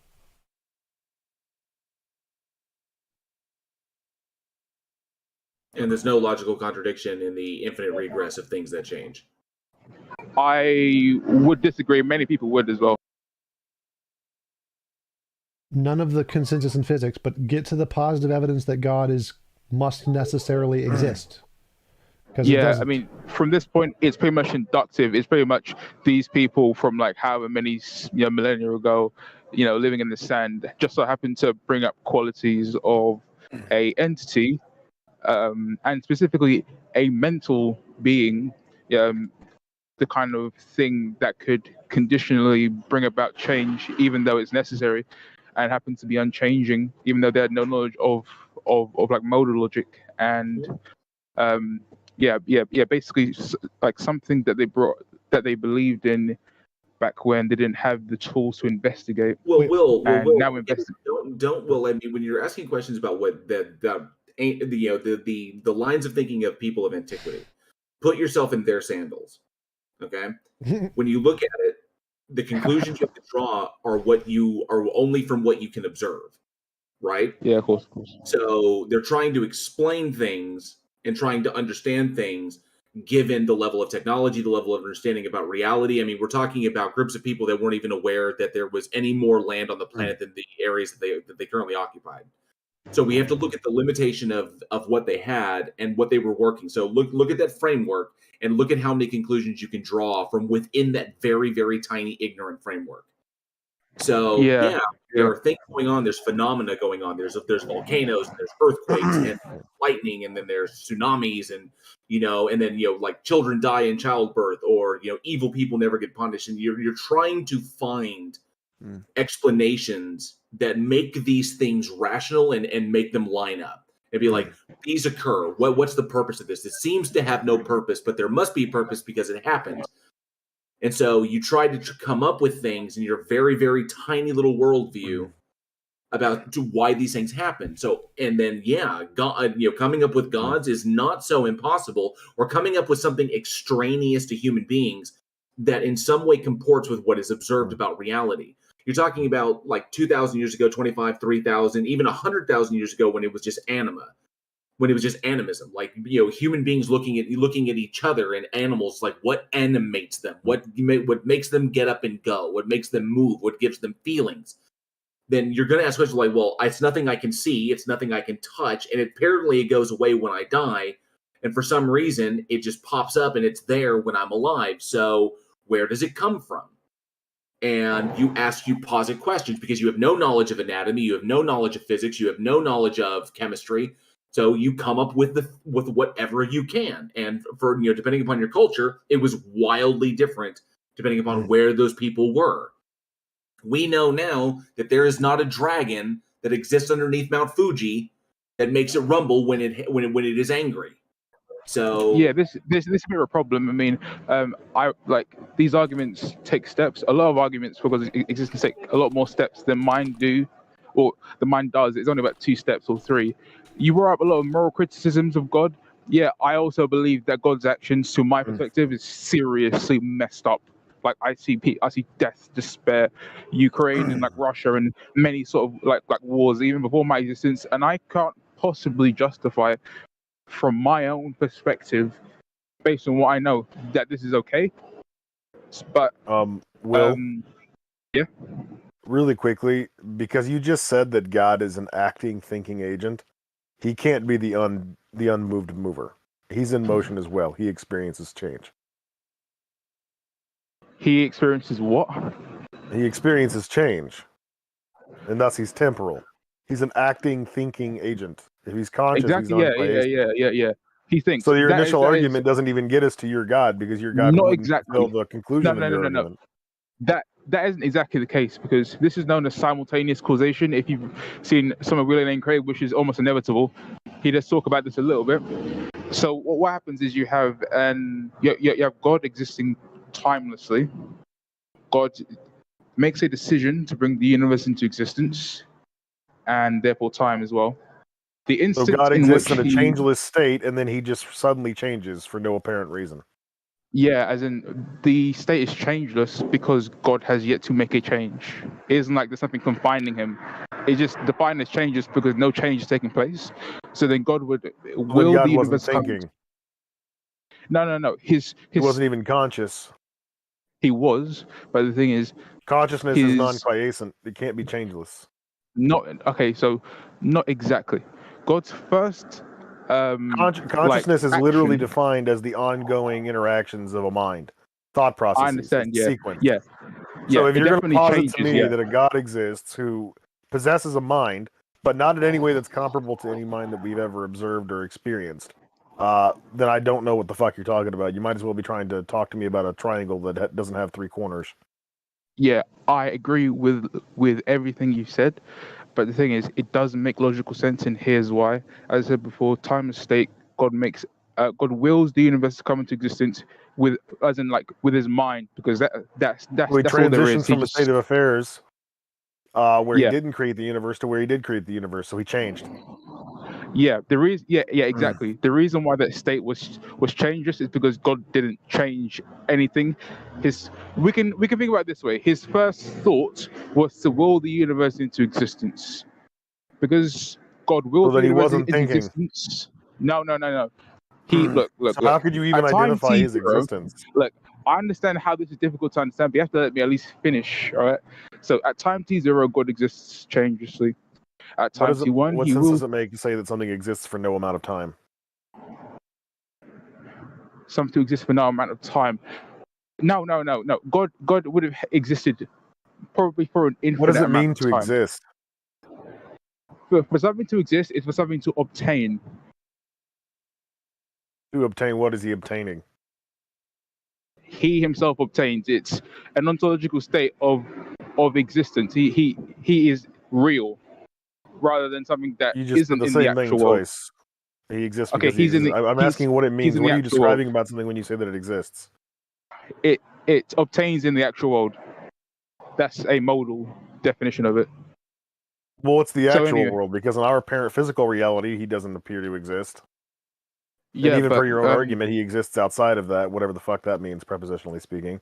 And there's no logical contradiction in the infinite regress of things that change. I would disagree. Many people would as well. None of the consensus in physics, but get to the positive evidence that God must necessarily exist. Yeah, I mean, from this point, it's pretty much inductive. It's pretty much these people from like however many millennia ago, living in the sand, just so happen to bring up qualities of a entity, and specifically a mental being, the kind of thing that could conditionally bring about change, even though it's necessary, and happen to be unchanging, even though they had no knowledge of like modal logic and basically like something that they believed in back when they didn't have the tools to investigate. Will, now investigate. Don't Will. I mean, when you're asking questions about what the lines of thinking of people of antiquity, put yourself in their sandals. Okay, when you look at it, the conclusions you have to draw are what you are only from what you can observe, right? Yeah, of course. So they're trying to explain things and trying to understand things given the level of technology, the level of understanding about reality. I mean, we're talking about groups of people that weren't even aware that there was any more land on the planet than the areas that they currently occupied. So we have to look at the limitation of what they had and what they were working. So look at that framework and look at how many conclusions you can draw from within that very, very tiny ignorant framework. So yeah, there are things going on. There's phenomena going on. There's volcanoes, and there's earthquakes and lightning, and then there's tsunamis, and and then like children die in childbirth, or evil people never get punished, and you're trying to find explanations that make these things rational and make them line up. and be like, these occur. What's the purpose of this? It seems to have no purpose, but there must be purpose because it happened. And so you try to come up with things in your very, very tiny little worldview about why these things happen. So, and then, God, coming up with gods is not so impossible, or coming up with something extraneous to human beings that in some way comports with what is observed about reality. You're talking about like 2,000 years ago, 25, 3,000, even 100,000 years ago when it was just anima. When it was just animism, like human beings looking at each other, and animals, like what animates them, what makes them get up and go, what makes them move, what gives them feelings. Then you're going to ask questions like, well, it's nothing I can see, it's nothing I can touch, and apparently it goes away when I die, and for some reason it just pops up and it's there when I'm alive. So where does it come from? And you posit questions because you have no knowledge of anatomy, you have no knowledge of physics, you have no knowledge of chemistry. So you come up with whatever you can, and for depending upon your culture, it was wildly different depending upon where those people were. We know now that there is not a dragon that exists underneath Mount Fuji that makes it rumble when it is angry. So yeah, this is a bit of a problem. I mean, I like these arguments take steps. A lot of arguments because existence take a lot more steps than mine do, or the mind does. It's only about 2 steps or 3. You brought up a lot of moral criticisms of God. Yeah, I also believe that God's actions, to my perspective, is seriously messed up. Like I see death, despair, Ukraine and like Russia and many sort of like wars even before my existence, and I can't possibly justify from my own perspective, based on what I know, that this is okay. But Will, yeah, really quickly, because you just said that God is an acting, thinking agent. He can't be the unmoved mover. He's in motion as well. He experiences change. He experiences what? He experiences change, and thus he's temporal. He's an acting, thinking agent. If he's conscious, Exactly. he's non-biased. Yeah. He thinks. So your initial argument doesn't even get us to your God, because your God not wouldn't exactly fulfill the conclusion of your argument. That isn't exactly the case, because this is known as simultaneous causation. If you've seen some of William Lane Craig, which is almost inevitable, he does talk about this a little bit. So what happens is you have you have God existing timelessly. God makes a decision to bring the universe into existence, and therefore time as well. The instant so God in exists which in a changeless state, and then he just suddenly changes for no apparent reason. Yeah, as in the state is changeless because God has yet to make a change. It isn't like there's something confining him. It's just defined as changes because no change is taking place. So then God would will God the universe wasn't thinking. No. He wasn't even conscious. He was, but the thing is, consciousness is non-quiescent. It can't be changeless. Not okay. So not exactly. God's first. Consciousness is literally defined as the ongoing interactions of a mind, thought processes. I understand. Yeah. Sequence. Yeah. So if you're going to posit to me yeah. that a God exists who possesses a mind, but not in any way that's comparable to any mind that we've ever observed or experienced, then I don't know what the fuck you're talking about. You might as well be trying to talk to me about a triangle that doesn't have 3 corners. Yeah, I agree with everything you said, but the thing is, it doesn't make logical sense, and here's why. As I said before, time and state. God wills the universe to come into existence with his mind, because that's all there is. Transitions from a state of affairs where he didn't create the universe to where he did create the universe, so he changed. Yeah, exactly. The reason why that state was changeless is because God didn't change anything. We can think about it this way. His first thought was to will the universe into existence, because God willed the universe into existence. No. Look. So how could you even identify his existence? Look, I understand how this is difficult to understand, but you have to let me at least finish. All right. So at time t0, God exists changelessly. At time t1, what sense does it make to say that something exists for no amount of time? Something to exist for no amount of time. No. God would have existed probably for an infinite amount of time. What does it mean to exist? For something to exist is for something to obtain. To obtain what is he obtaining? He himself obtains. It's an ontological state of existence. He is real. rather than something that You just said isn't the in the same thing actual world. twice. He exists Okay, because he he's in exists. the. I'm asking what it He's means. in What the are you actual world. describing about something when you say that it exists? It obtains in the actual world. That's a modal definition of it. Well, it's the So actual anyway. world because in our apparent physical reality, he doesn't appear to exist. Yeah, and even but for your own argument, he exists outside of that, whatever the fuck that means, prepositionally speaking.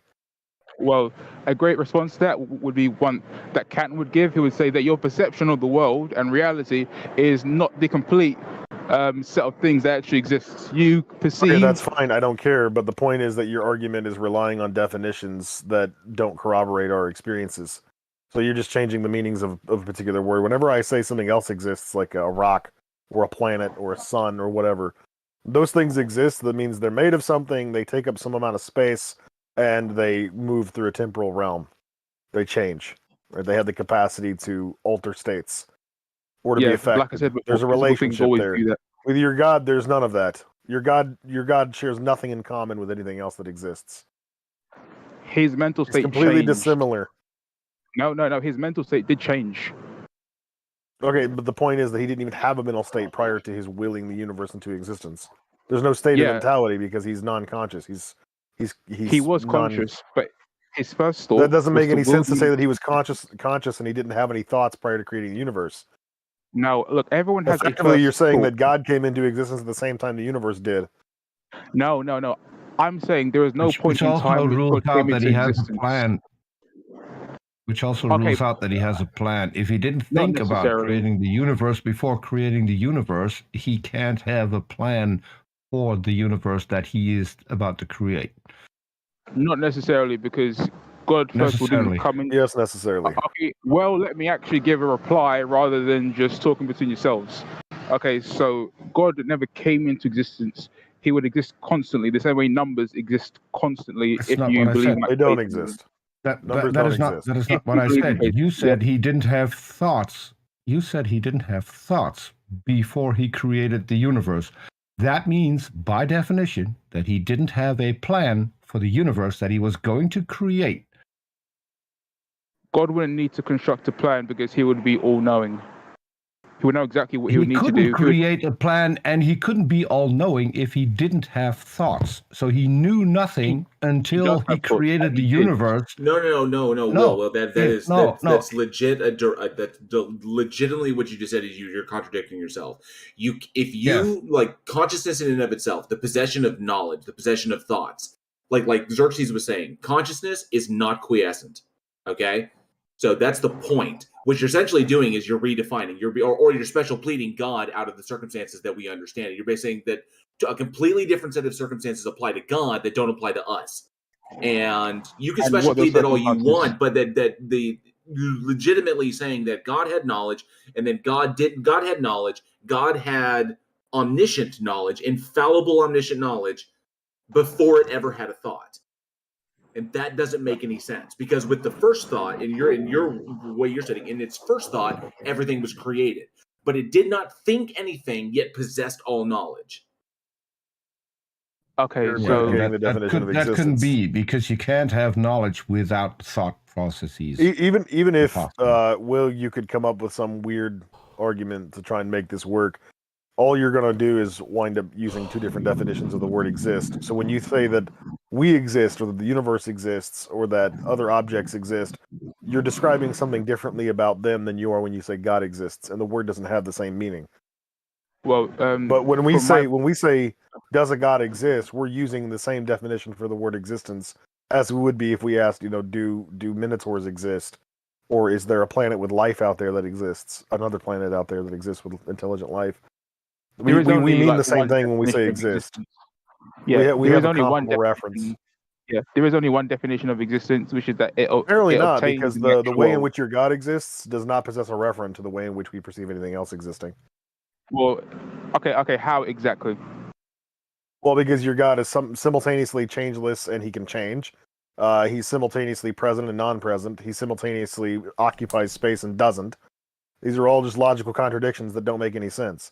well, a great response to that would be one that Kant would give. He would say that your perception of the world and reality is not the complete set of things that actually exists. You perceive. Okay, that's fine. I don't care. But the point is that your argument is relying on definitions that don't corroborate our experiences. So you're just changing the meanings of a particular word. Whenever I say something else exists, like a rock or a planet or a sun or whatever, those things exist. That means they're made of something, they take up some amount of space, and they move through a temporal realm. They change. Right? They have the capacity to alter states or to be affected. Like I said before, there's a physical things relationship always there. do that. With your God, there's none of that. Your God shares nothing in common with anything else that exists. His mental It's state completely changed. dissimilar. No. His mental state did change. Okay, but the point is that he didn't even have a mental state prior to his willing the universe into existence. There's no state of Yeah. mentality because he's non-conscious. He was conscious, but his first thought. That doesn't was make any will sense to the- say that he was conscious and he didn't have any thoughts prior to creating the universe. No, look, everyone has a Effectively, first you're saying thought. that God came into existence at the same time the universe did. No. I'm saying there is no point Which in also time when rules God came out that into he has a existence. plan. Which also Okay. rules out that he has a plan. If he didn't Not think about necessarily. creating the universe before creating the universe, he can't have a plan for the universe that he is about to create. Not necessarily, because God first of all didn't Necessarily. come in. Yes, necessarily. Okay, well, let me actually give a reply rather than just talking between yourselves. Okay, so God never came into existence. He would exist constantly, the same way numbers exist constantly. That's if not you what I believe said. my They don't faith in them. exist. That Numbers that don't is not exist. that is If not what you I believe in said. faith, You yeah. said he didn't have thoughts. You said he didn't have thoughts before he created the universe. That means, by definition, that he didn't have a plan for the universe that he was going to create. God wouldn't need to construct a plan because he would be all-knowing. He would know exactly what he He would need to couldn't do. create a plan, and he couldn't be all-knowing if he didn't have thoughts. So he knew nothing until he created the universe. No, Will. Well, that's legit. That's legitimately what you just said. Is you're contradicting yourself. If you like consciousness in and of itself, the possession of knowledge, the possession of thoughts, like Xerxes was saying, consciousness is not quiescent. Okay, so that's the point. What you're essentially doing is you're redefining, or you're special pleading God out of the circumstances that we understand. You're basically saying that a completely different set of circumstances apply to God that don't apply to us. And you can And special what those plead that all you circumstances- want, but that the legitimately saying that God had knowledge, and then God had knowledge, God had omniscient knowledge, infallible omniscient knowledge, before it ever had a thought. And that doesn't make any sense, because with the first thought, in your way you're saying, in its first thought, everything was created, but it did not think anything, yet possessed all knowledge. Okay, You're Well, getting the definition of that couldn't existence. be, because you can't have knowledge without thought processes. Even if Impossible. Will, you could come up with some weird argument to try and make this work. All you're going to do is wind up using two different definitions of the word exist. So when you say that we exist, or that the universe exists, or that other objects exist, you're describing something differently about them than you are when you say God exists, and the word doesn't have the same meaning. Well, but when we say does a God exist, we're using the same definition for the word existence as we would be if we asked, do minotaurs exist, or is there a planet with life out there that exists, another planet out there that exists with intelligent life? We mean the same thing when we say exist. Yeah, we there have is a only one comparable reference. Yeah, there is only one definition of existence, which is that it Apparently it not, obtains because in the actual way in world. which your God exists does not possess a referent to the way in which we perceive anything else existing. Well, okay, how exactly? Well, because your God is simultaneously changeless and he can change. He's simultaneously present and non-present. He simultaneously occupies space and doesn't. These are all just logical contradictions that don't make any sense.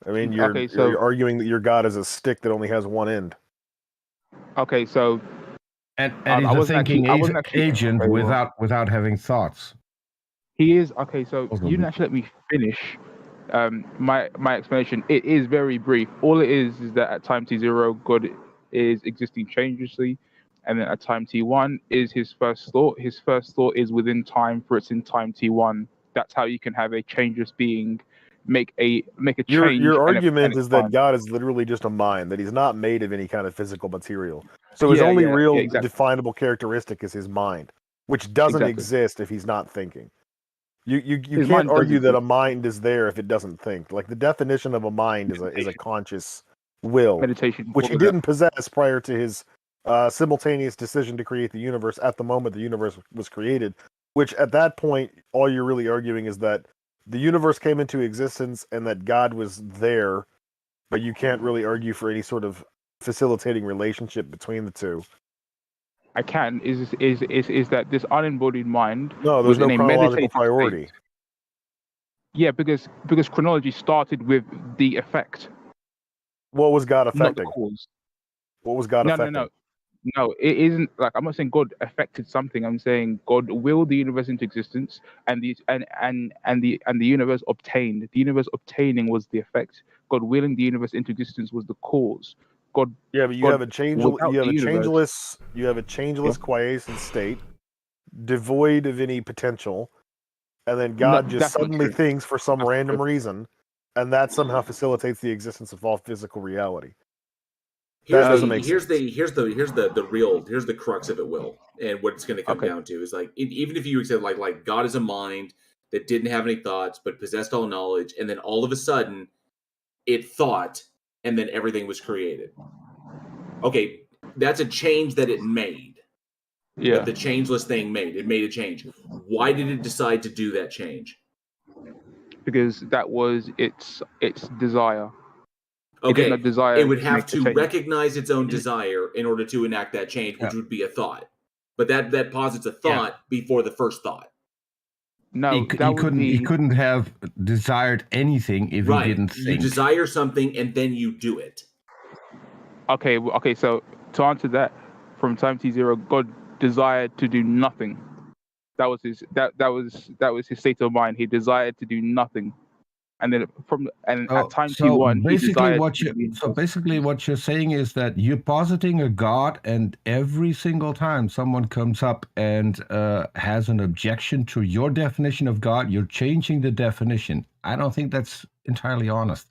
I mean, you're arguing that your God is a stick that only has one end. Okay, so and I he's a wasn't thinking actually- I wasn't actually- agent okay, well- without having thoughts. He is okay. So Also, you didn't actually let me finish my explanation. It is very brief. All it is that at time t0, God is existing changelessly, and then at time t1 is his first thought. His first thought is within time, for it's in time t1. That's how you can have a changeless being make a change. Your and argument it's is that fine. God is literally just a mind, that he's not made of any kind of physical material. So his Yeah, only yeah, real yeah, exactly. definable characteristic is his mind, which doesn't Exactly. exist if he's not thinking. You His can't mind does argue that a exist. mind is there if it doesn't think. Like the definition of a mind is a conscious will, Meditation. which he all of that. didn't possess prior to his simultaneous decision to create the universe at the moment the universe was created. Which at that point, all you're really arguing is that the universe came into existence and that God was there, but you can't really argue for any sort of facilitating relationship between the two. I can is that this unembodied mind No, was there's no in a chronological meditative priority. state. Yeah, because chronology started with the effect, What was God not the affecting? cause. What was God No, affecting? no. It isn't like I'm not saying God affected something. I'm saying God willed the universe into existence, and the universe obtained. The universe obtaining was the effect. God willing the universe into existence was the cause. God. Yeah, but you God, have a without the universe, changeless quiescent state, devoid of any potential, and then No, God just that's not suddenly true. thinks for some That's not random true. reason, and that somehow facilitates the existence of all physical reality. That doesn't make sense. Here's the crux of it, Will, and what it's going to come down to is like even if you accept like God is a mind that didn't have any thoughts but possessed all knowledge, and then all of a sudden it thought, and then everything was created. Okay, that's a change that it made. Yeah. That the changeless thing made. It made a change. Why did it decide to do that change? Because that was its desire. Okay, It did not desire it would to have make the to change. recognize its own desire in order to enact that change, which would be a thought. But that posits a thought before the first thought. No, he couldn't have desired anything if he didn't think. You desire something and then you do it. Okay, okay. So to answer that, from time t0, God desired to do nothing. That was his his state of mind. He desired to do nothing, and then at time t1, he desired. Basically, what you're saying is that you're positing a God, and every single time someone comes up and has an objection to your definition of God, you're changing the definition. I don't think that's entirely honest.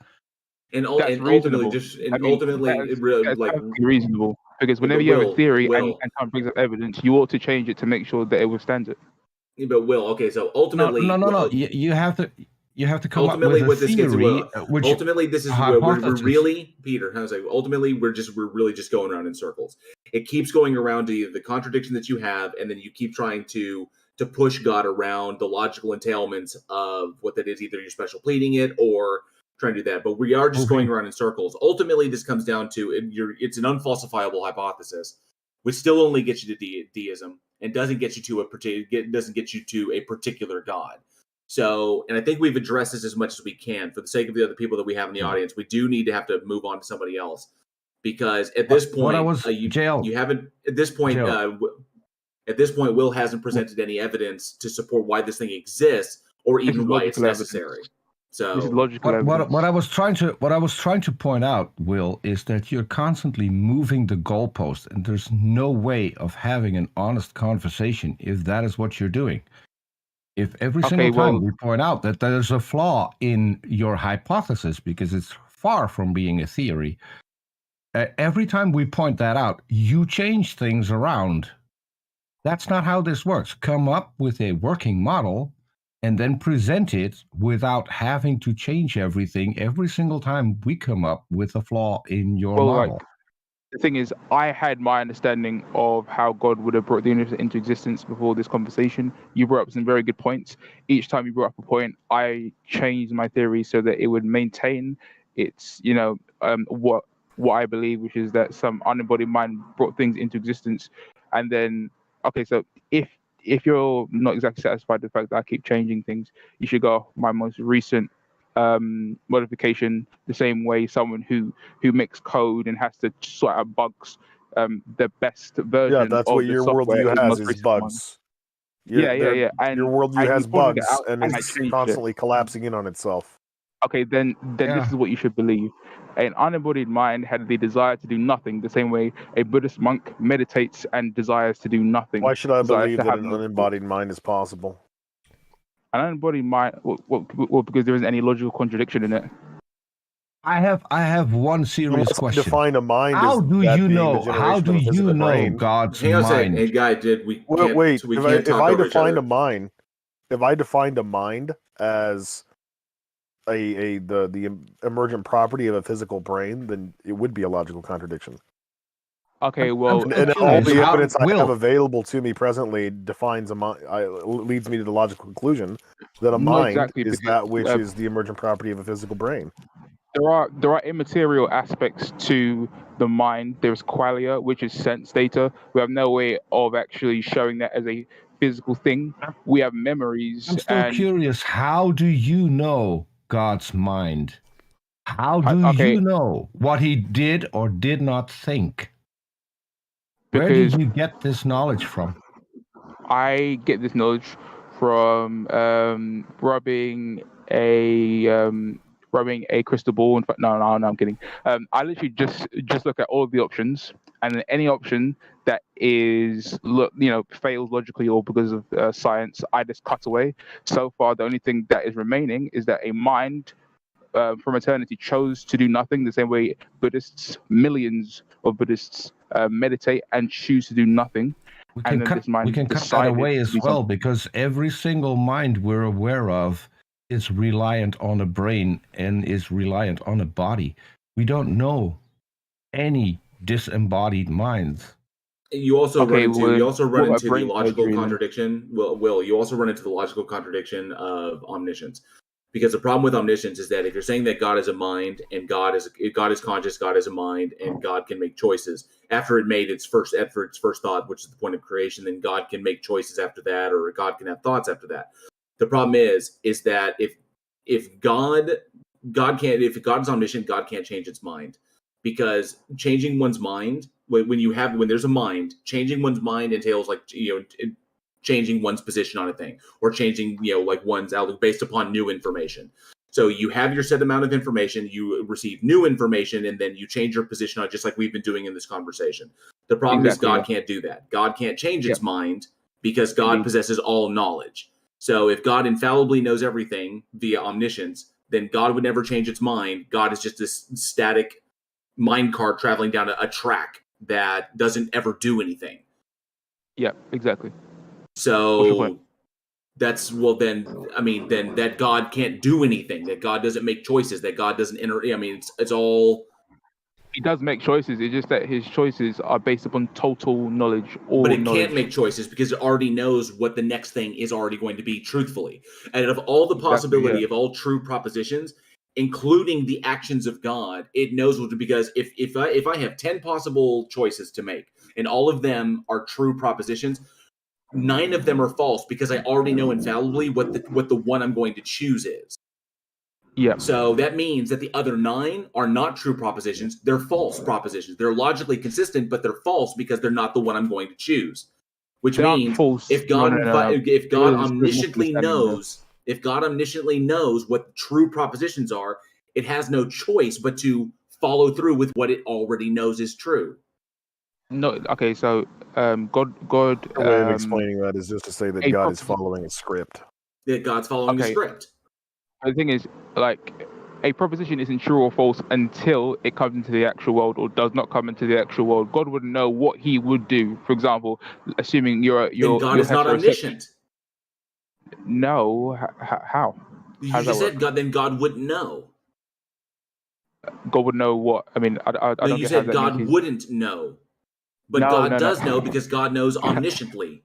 And ultimately, reasonable, because whenever you have a theory and someone brings up evidence, you ought to change it to make sure that it withstands it. But okay, so ultimately, no. You have to come up with a theory. Ultimately, this is where we're really, Peter. How's it? Ultimately, we're really just going around in circles. It keeps going around to the contradiction that you have, and then you keep trying to push God around the logical entailments of what that is. Either you're special pleading it or trying to do that, but we are just going around in circles. Ultimately, this comes down to it's an unfalsifiable hypothesis, which still only gets you to deism and doesn't get you to a particular God. So, and I think we've addressed this as much as we can for the sake of the other people that we have in the audience. We do need to have to move on to somebody else because at this point, you haven't. At this point, Will hasn't presented any evidence to support why this thing exists or even why it's necessary. So this is logical what I was trying to point out, Will, is that you're constantly moving the goalpost, and there's no way of having an honest conversation if that is what you're doing. If every single time we point out that there's a flaw in your hypothesis because it's far from being a theory, every time we point that out, you change things around. That's not how this works. Come up with a working model and then present it without having to change everything every single time we come up with a flaw in your model. The thing is, I had my understanding of how God would have brought the universe into existence before this conversation. You brought up some very good points. Each time you brought up a point, I changed my theory so that it would maintain its, what I believe, which is that some unembodied mind brought things into existence. And then, okay, so if you're not exactly satisfied with the fact that I keep changing things, you should go off my most recent modification, the same way someone who makes code and has to sort out bugs, the best version that's of what the your software worldview is has most is recent bugs. one. Your And worldview has you pointed it bugs out, and and I is changed it. constantly collapsing in on itself. Okay, then this is what you should believe. An unembodied mind had the desire to do nothing, the same way a Buddhist monk meditates and desires to do nothing. Why should I desires believe to that have an no unembodied mind is possible? An unembodied mind, well, because there isn't any logical contradiction in it. I have one serious Let's question. define a mind. How as do that you being the know? How generation do of a you physical know brain. God's Hang on a second. mind? Hey, guy, did we can't, Wait, so we if can't talk I over each defined other. a mind, if I defined a mind as the emergent property of a physical brain, then it would be a logical contradiction. Okay, well, And all the evidence I have available to me presently defines a mind. Leads me to the logical conclusion that a Not mind exactly, is because, that which is the emergent property of a physical brain. There are immaterial aspects to the mind. There's qualia, which is sense data. We have no way of actually showing that as a physical thing. We have memories. I'm still curious. How do you know God's mind? How do you know what he did or did not think? Where did you get this knowledge from? I get this knowledge from rubbing a crystal ball. In fact, no, I'm kidding. I literally just look at all of the options, and then any option that is fails logically or because of science, I just cut away. So far, the only thing that is remaining is that a mind from eternity chose to do nothing, the same way millions of Buddhists meditate and choose to do nothing. We can cut that away as well, because every single mind we're aware of is reliant on a brain and is reliant on a body. We don't know any disembodied minds. You also run into the logical surgery, contradiction. Will you also run into the logical contradiction of omniscience? Because the problem with omniscience is that if you're saying that God is a mind and God is conscious, God is a mind, and God can make choices after it made its first thought, which is the point of creation, then God can make choices after that, or God can have thoughts after that. The problem is that if God is omniscient, God can't change its mind, because changing one's mind when there's a mind, changing one's mind entails changing one's position on a thing, or changing one's outlook based upon new information. So you have your set amount of information, you receive new information, and then you change your position on it, just like we've been doing in this conversation. The problem is God can't do that. God can't change its mind, because God possesses all knowledge. So if God infallibly knows everything via omniscience, then God would never change its mind. God is just this static mind card traveling down a track that doesn't ever do anything. Yeah, exactly. So then that God can't do anything, that God doesn't make choices, that God doesn't it's all. He does make choices. It's just that his choices are based upon total knowledge. But it can't make choices because it already knows what the next thing is already going to be, truthfully. And of all the possibility of all true propositions, including the actions of God, it knows what to, because if I have 10 possible choices to make and all of them are true propositions, 9 of them are false, because I already know infallibly what the one I'm going to choose is. Yeah. So that means that the other 9 are not true propositions; they're false propositions. They're logically consistent, but they're false because they're not the one I'm going to choose. Which means if God omnisciently knows what true propositions are, it has no choice but to follow through with what it already knows is true. No, okay, so God. The way of explaining that is just to say that God is following a script. That God's following a script. The thing is, a proposition isn't true or false until it comes into the actual world, or does not come into the actual world. God would know what he would do. For example, assuming then God is not omniscient. No, how? You just said God. Then God wouldn't know. God would know what? I mean, I don't. You said God wouldn't know, but God does know, because God knows omnisciently.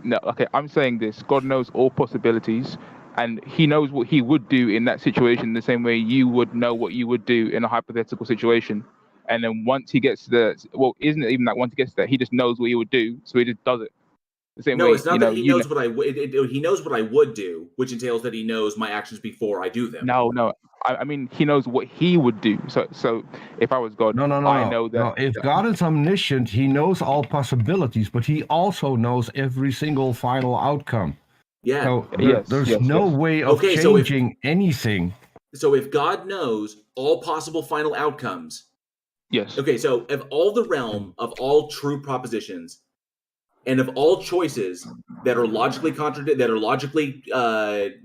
No, okay, I'm saying this. God knows all possibilities, and he knows what he would do in that situation the same way you would know what you would do in a hypothetical situation. And then once he gets to isn't it even that once he gets there, he just knows what he would do, so he just does it. The same No, way, it's not that he knows what I would. He knows what I would do, which entails that he knows my actions before I do them. No. I mean, he knows what he would do. So if I was God, I know that. No, if God is omniscient, he knows all possibilities, but he also knows every single final outcome. Yeah. So there's no way of changing anything. So if God knows all possible final outcomes, yes. Okay, so of all the realm of all true propositions, and of all choices that are logically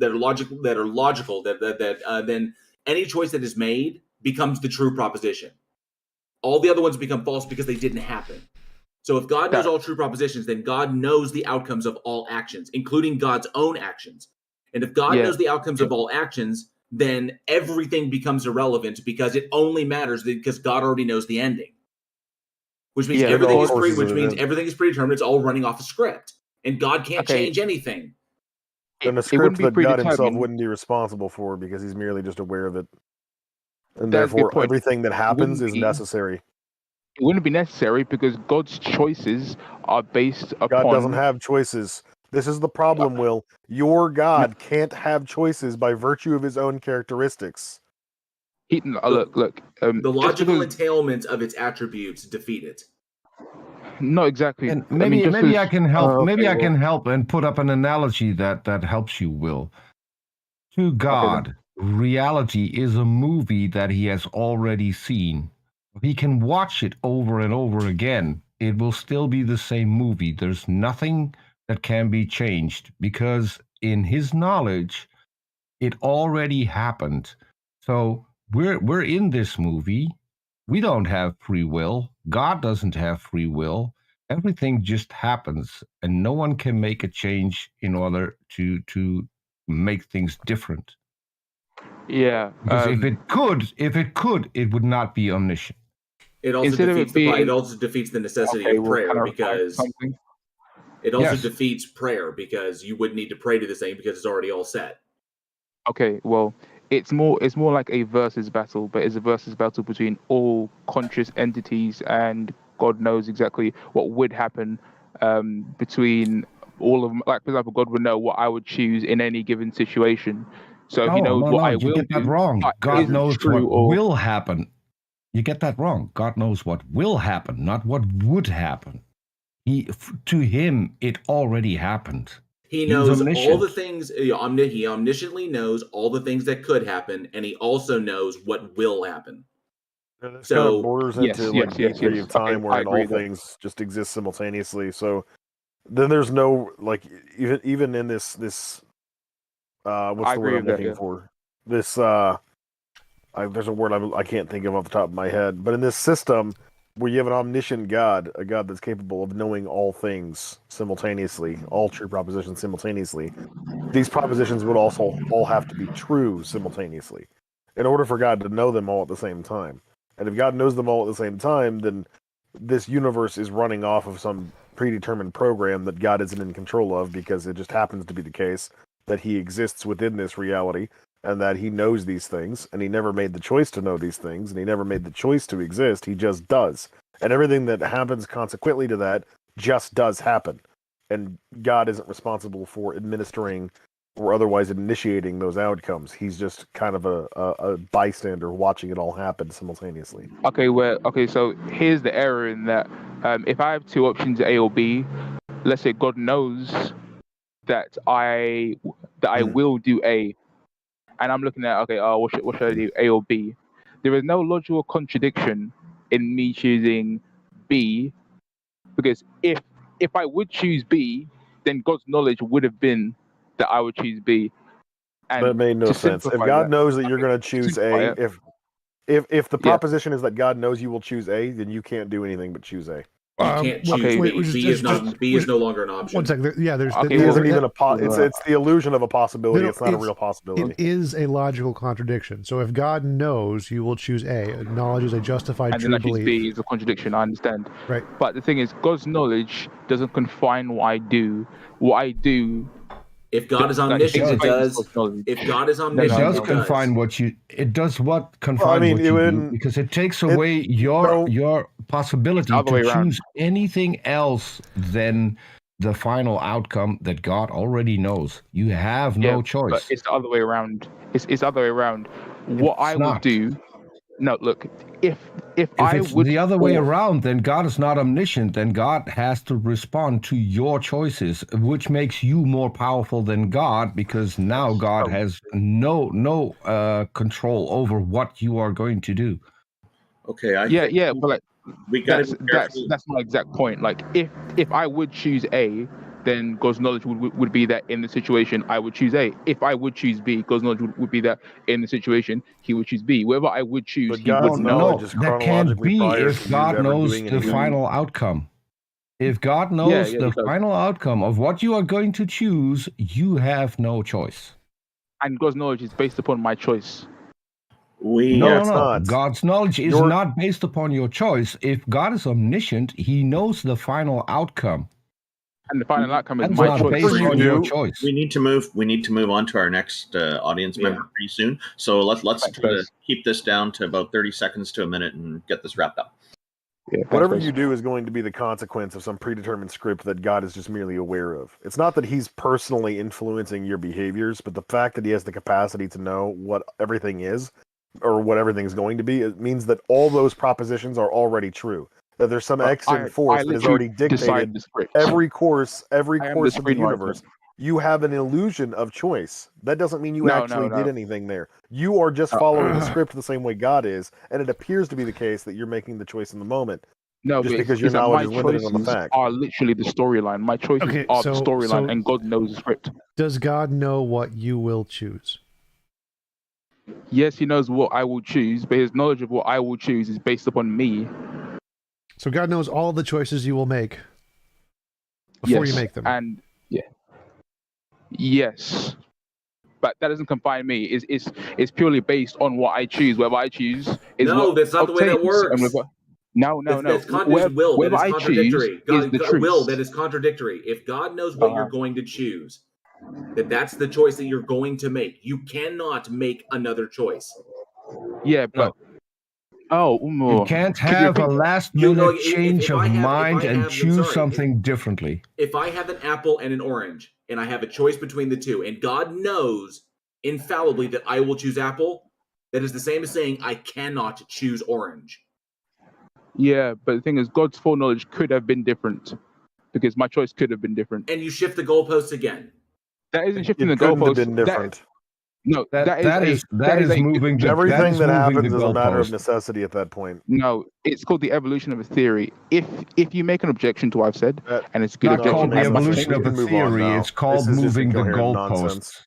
logical, then any choice that is made becomes the true proposition. All the other ones become false because they didn't happen. So if God knows all true propositions, then God knows the outcomes of all actions, including God's own actions. And if God knows the outcomes of all actions, then everything becomes irrelevant because it only matters because God already knows the ending. Which means everything is predetermined. It's all running off a script, and God can't change anything. And a script that God himself wouldn't be responsible for because he's merely just aware of it, and therefore everything that happens is necessary. It wouldn't be necessary because God's choices are based upon. God doesn't have choices. This is the problem, Will. Your God can't have choices by virtue of his own characteristics. Look. The logical entailment of its attributes defeat it. Not exactly. And maybe I can help. I can help and put up an analogy that helps you, Will. To God, reality is a movie that he has already seen. He can watch it over and over again. It will still be the same movie. There's nothing that can be changed because in his knowledge, it already happened. So we're in this movie. We don't have free will. God doesn't have free will. Everything just happens, and no one can make a change in order to make things different. Yeah. Because if it could, it would not be omniscient. It also defeats the necessity of prayer because it also defeats prayer because you wouldn't need to pray to this thing because it's already all set. Okay, well, it's more like a versus battle, but it's a versus battle between all conscious entities, and God knows exactly what would happen between all of them. Like, for example, God would know what I would choose in any given situation. So he knows what I will do. You get that wrong. God knows what will happen. You get that wrong. God knows what will happen, not what would happen. To him, it already happened. He knows all the things. He omnisciently knows all the things that could happen, and he also knows what will happen. This kind of borders into a period of time where all things just exist simultaneously. So then there's no even in this what's the word I'm looking for? This there's a word I can't think of off the top of my head, but in this system where you have an omniscient God, a God that's capable of knowing all things simultaneously, all true propositions simultaneously, these propositions would also all have to be true simultaneously in order for God to know them all at the same time. And if God knows them all at the same time, then this universe is running off of some predetermined program that God isn't in control of because it just happens to be the case that he exists within this reality and that he knows these things, and he never made the choice to know these things, and he never made the choice to exist. He just does. And everything that happens consequently to that just does happen. And God isn't responsible for administering or otherwise initiating those outcomes. He's just kind of a bystander watching it all happen simultaneously. Okay, so here's the error in that. If I have two options, A or B, let's say God knows that I will do A, and I'm looking at what should I do, A or B? There is no logical contradiction in me choosing B, because if I would choose B, then God's knowledge would have been that I would choose B. And that made no sense. If God knows that you're going to choose A, if the proposition is that God knows you will choose A, then you can't do anything but choose A. You can't choose B. B is no longer an option. One second. Yeah, there's it isn't even it's the illusion of a possibility. It's not a real possibility. It is a logical contradiction. So if God knows you will choose A, acknowledges a justified and true then belief. B is a contradiction. I understand. Right. But the thing is, God's knowledge doesn't confine what I do. What I do. If God is omniscient, it does. If God is omniscient, it does confine what you. It does what confines what you do, because it takes away your possibility to choose anything else than the final outcome that God already knows. You have no choice. But it's the other way around. It's the other way around. What I would not. do. No, look. If it's the other way around, then God is not omniscient. Then God has to respond to your choices, which makes you more powerful than God, because now God has no control over what you are going to do. Okay, but like we got to that's my exact point. Like if I would choose A, then God's knowledge would be that in the situation I would choose A. If I would choose B, God's knowledge would be that in the situation He would choose B. Whatever I would choose, He would know. That can't be if God knows the final outcome. If God knows the final outcome of what you are going to choose, you have no choice. And God's knowledge is based upon my choice. No. God's knowledge is not based upon your choice. If God is omniscient, He knows the final outcome. And the final outcome is That's my not choice. based on your choice. We need to move on to our next audience member pretty soon. So let's keep this down to about 30 seconds to a minute and get this wrapped up. Whatever you do is going to be the consequence of some predetermined script that God is just merely aware of. It's not that He's personally influencing your behaviors, but the fact that He has the capacity to know what everything is, or what everything's going to be, it means that all those propositions are already true. That there's some extant force that has already dictated every course of the universe. You have an illusion of choice. That doesn't mean you actually did anything there. You are just following the script the same way God is, and it appears to be the case that you're making the choice in the moment. No, just but because your knowledge is limited on the choices fact. are literally the storyline. My choices are the storyline, and God knows the script. Does God know what you will choose? Yes, He knows what I will choose, but His knowledge of what I will choose is based upon me. So God knows all the choices you will make before you make them. And yes, but that doesn't confine me. It's purely based on what I choose. Whatever I choose is that's not the way that works. No. That's will. That is contradictory. Is the truth. Will, that is contradictory. If God knows what you're going to choose, that's the choice that you're going to make. You cannot make another choice. Yeah, but you can't have a last-minute change of mind and choose something differently. If I have an apple and an orange, and I have a choice between the two, and God knows infallibly that I will choose apple, that is the same as saying I cannot choose orange. Yeah, but the thing is, God's foreknowledge could have been different, because my choice could have been different. And you shift the goalposts again. That isn't shifting the goalposts. Been different. That is moving. Everything that happens is a matter of necessity at that point. No, it's called the evolution of a theory. If you make an objection to what I've said, and it's a good objection, called the evolution of a theory. It's called moving the goalposts.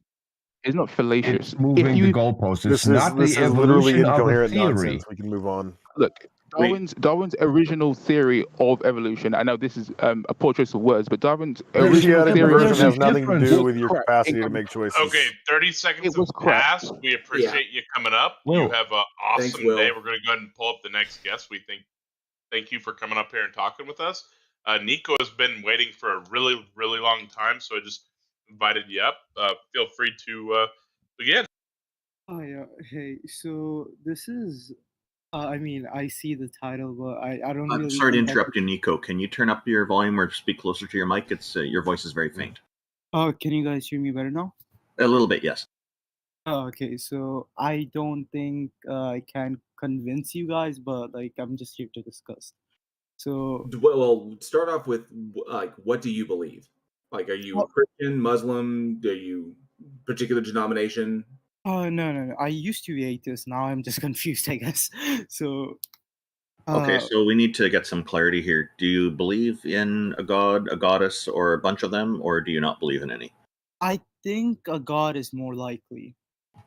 It's not fallacious. It's moving the goalposts. It's not the evolution of a theory. We can move on. Look, Darwin's original theory of evolution. I know this is a poor choice of words, but Darwin's original theory has nothing to do with your capacity to make choices. Okay, 30 seconds have passed. We appreciate you coming up. You have an awesome day. We're going to go ahead and pull up the next guest. Thank you for coming up here and talking with us. Nico has been waiting for a really, really long time, so I just invited you up. Feel free to begin. Oh yeah, hey. So this is. I see the title, but I don't. I'm really sorry to interrupt you, Nico. Can you turn up your volume or speak closer to your mic? It's your voice is very faint. Oh, can you guys hear me better now? A little bit, yes. Oh, okay, so I don't think I can convince you guys, but I'm just here to discuss. So, well, start off with what do you believe? Are you Christian, Muslim? Are you particular denomination? Oh no! I used to be atheist. Now I'm just confused, I guess. So. Okay, so we need to get some clarity here. Do you believe in a god, a goddess, or a bunch of them, or do you not believe in any? I think a god is more likely.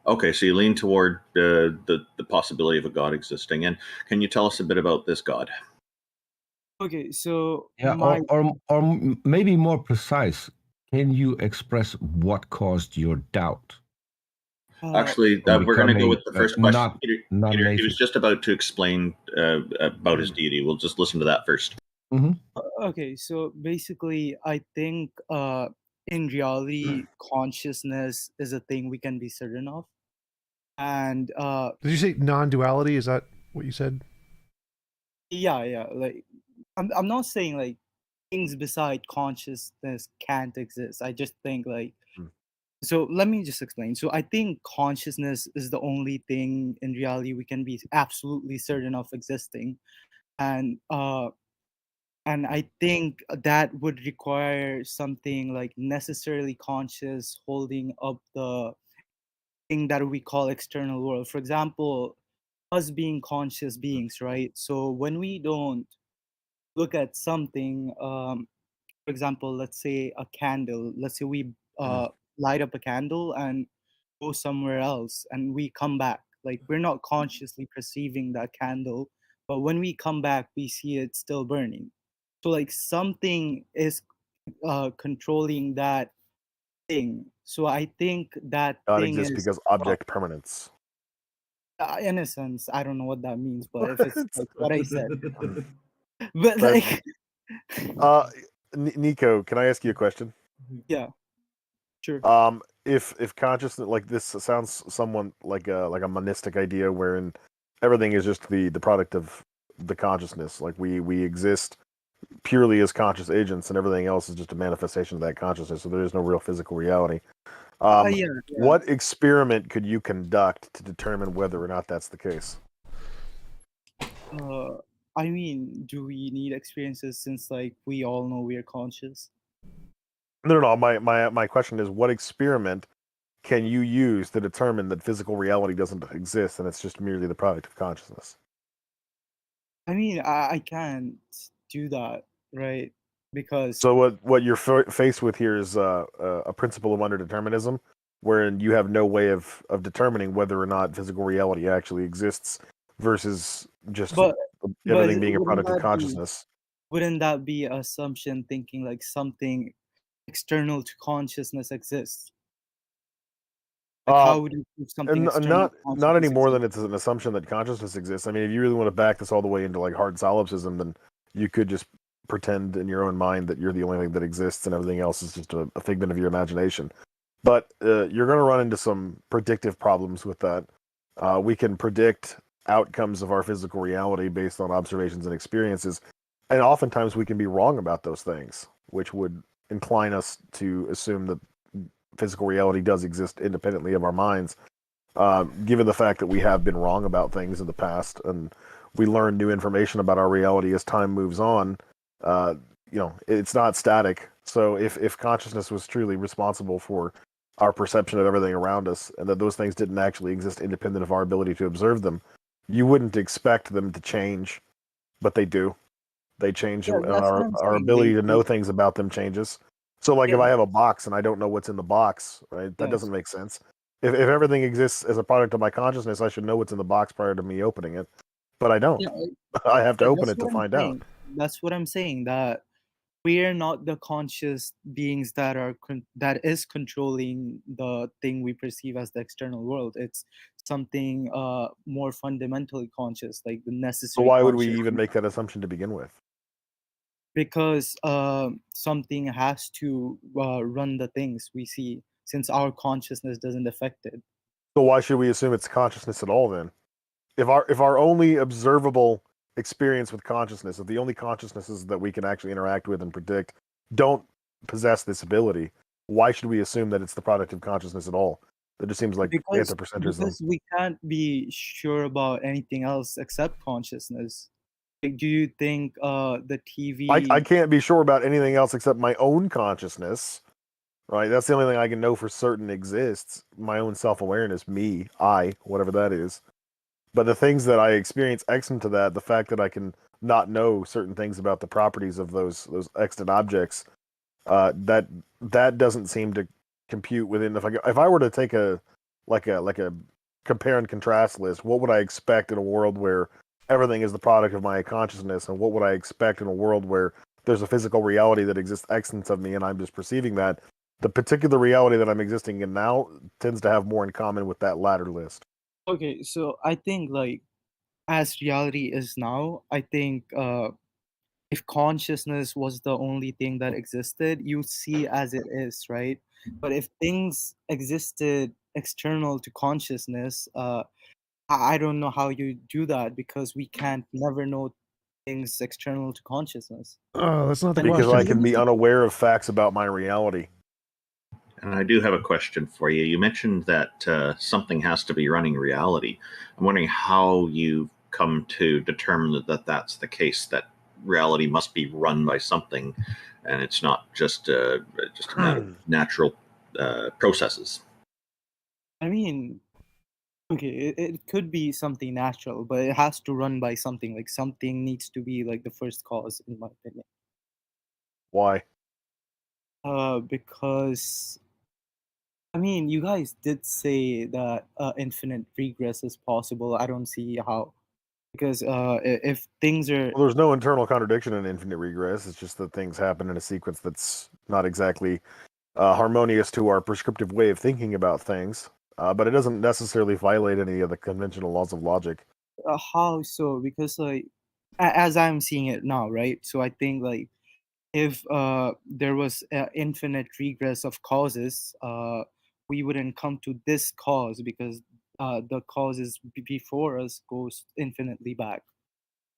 Okay, so you lean toward the possibility of a god existing. And can you tell us a bit about this god? Okay, so or maybe more precise, can you express what caused your doubt? Actually, we're going to go with the first question. Peter, he was just about to explain about his deity. We'll just listen to that first. Mm-hmm. Okay, so basically, I think in reality, consciousness is a thing we can be certain of. And did you say non-duality? Is that what you said? Yeah. I'm not saying things beside consciousness can't exist. I just think like so let me just explain. So I think consciousness is the only thing in reality we can be absolutely certain of existing. And I think that would require something like necessarily conscious holding up the thing that we call external world. For example, us being conscious beings, right? So when we don't look at something, for example, let's say a candle, let's say we light up a candle and go somewhere else and we come back. Like we're not consciously perceiving that candle, but when we come back, we see it still burning. So like something is controlling that thing. So I think that Not thing exist is because object permanence. in a sense, I don't know what that means, but if it's like what I said, but But, like, Nico, can I ask you a question? yeah, sure. If consciousness, like this sounds somewhat like a monistic idea wherein everything is just the product of the consciousness. Like we exist purely as conscious agents, and everything else is just a manifestation of that consciousness. So there is no real physical reality. Yeah. What experiment could you conduct to determine whether or not that's the case? I mean, do we need experiences since like we all know we're conscious? No. My question is, what experiment can you use to determine that physical reality doesn't exist and it's just merely the product of consciousness? I mean, I can't do that, right? Because So what you're faced with here is a principle of underdeterminism, wherein you have no way of determining whether or not physical reality actually exists, versus just everything being a product of consciousness. Wouldn't that be assumption thinking like something external to consciousness exists? Like how would you prove something external to Not consciousness any more exists? than it's an assumption that consciousness exists. I mean, if you really want to back this all the way into like hard solipsism, then you could just pretend in your own mind that you're the only thing that exists and everything else is just a figment of your imagination. But you're going to run into some predictive problems with that. We can predict outcomes of our physical reality based on observations and experiences, and oftentimes we can be wrong about those things, which would incline us to assume that physical reality does exist independently of our minds. Given the fact that we have been wrong about things in the past, and we learn new information about our reality as time moves on, it's not static. So if consciousness was truly responsible for our perception of everything around us, and that those things didn't actually exist independent of our ability to observe them, you wouldn't expect them to change, but they do. They change, and our ability to know things about them changes. So, like, if I have a box and I don't know what's in the box, right, that doesn't make sense. If everything exists as a product of my consciousness, I should know what's in the box prior to me opening it. But I don't. I have to open it to find out. That's what I'm saying. That we are not the conscious beings that are that is controlling the thing we perceive as the external world. It's something more fundamentally conscious, like the necessary. So why would we even make that assumption to begin with? Because something has to run the things we see, since our consciousness doesn't affect it. So why should we assume it's consciousness at all then? If our only observable experience with consciousness, if the only consciousnesses that we can actually interact with and predict don't possess this ability, why should we assume that it's the product of consciousness at all? That just seems like anthropocentrism. Because we can't be sure about anything else except consciousness. Like, do you think the TV? I can't be sure about anything else except my own consciousness, right? That's the only thing I can know for certain exists. My own self-awareness, me, I, whatever that is. But the things that I experience extant to that, the fact that I can not know certain things about the properties of those extant objects, that doesn't seem to compute within. If I were to take a compare and contrast list, what would I expect in a world where everything is the product of my consciousness, and what would I expect in a world where there's a physical reality that exists extant of me and I'm just perceiving that? The particular reality that I'm existing in now tends to have more in common with that latter list. Okay, so I think like as reality is now, I think if consciousness was the only thing that existed, you see as it is, right? But if things existed external to consciousness, I don't know how you do that, because we can't never know things external to consciousness. Oh, that's not the Because question. I can be unaware of facts about my reality. And I do have a question for you. You mentioned that something has to be running reality. I'm wondering how you come to determine that that's the case, that reality must be run by something, and it's not just a matter of natural processes. I mean, okay, it could be something natural, but it has to run by something. Like something needs to be like the first cause, in my opinion. Why? Because I mean, you guys did say that infinite regress is possible. I don't see how, because if things are Well, there's no internal contradiction in infinite regress. It's just that things happen in a sequence that's not exactly harmonious to our prescriptive way of thinking about things. But it doesn't necessarily violate any of the conventional laws of logic. how so? Because like, as I'm seeing it now, right? So I think like, if there was infinite regress of causes, we wouldn't come to this cause because the causes before us goes infinitely back.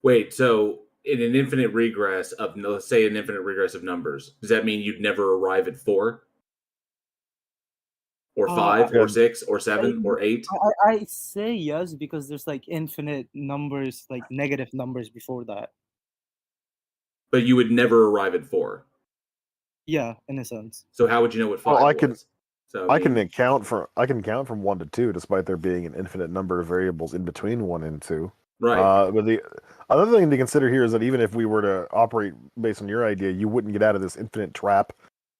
Wait, so in an infinite regress of, let's say, an infinite regress of numbers, does that mean you'd never arrive at 4? Or 5, or 6, or 7, or 8? I say yes because there's like infinite numbers, like negative numbers before that. But you would never arrive at 4. Yeah, in a sense. So how would you know what 5 Well, was? So I can count from 1 to 2, despite there being an infinite number of variables in between 1 and 2. Right. But the other thing to consider here is that even if we were to operate based on your idea, you wouldn't get out of this infinite trap,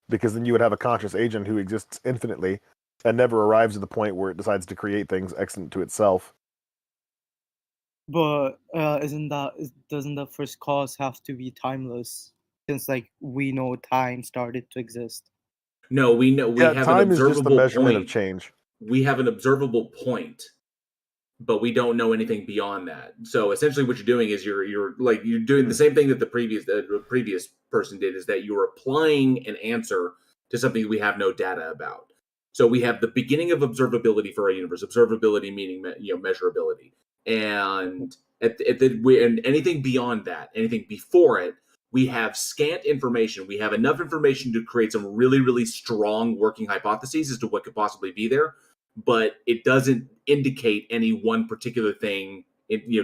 because then you would have a conscious agent who exists infinitely and never arrives at the point where it decides to create things extant to itself. But doesn't the first cause have to be timeless? Since like we know time started to exist. No, we know we have time an is just the observable measurement of point. change. We have an observable point, but we don't know anything beyond that. So essentially, what you're doing is you're doing the same thing that the previous person did, is that you're applying an answer to something we have no data about. So we have the beginning of observability for our universe. Observability meaning measurability, and and anything beyond that, anything before it, we have scant information. We have enough information to create some really, really strong working hypotheses as to what could possibly be there, but it doesn't indicate any one particular thing,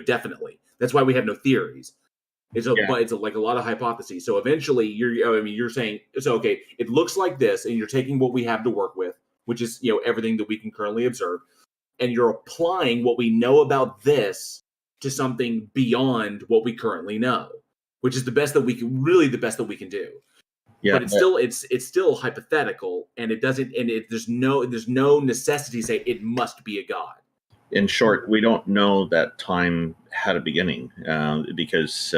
definitely. That's why we have no theories. But it's like a lot of hypotheses. So eventually, you're saying, so okay, it looks like this, and you're taking what we have to work with, which is everything that we can currently observe, and you're applying what we know about this to something beyond what we currently know, which is the best that we can do. Yeah, but it's still hypothetical, and it doesn't, and there's no necessity to say it must be a god. In short, we don't know that time had a beginning because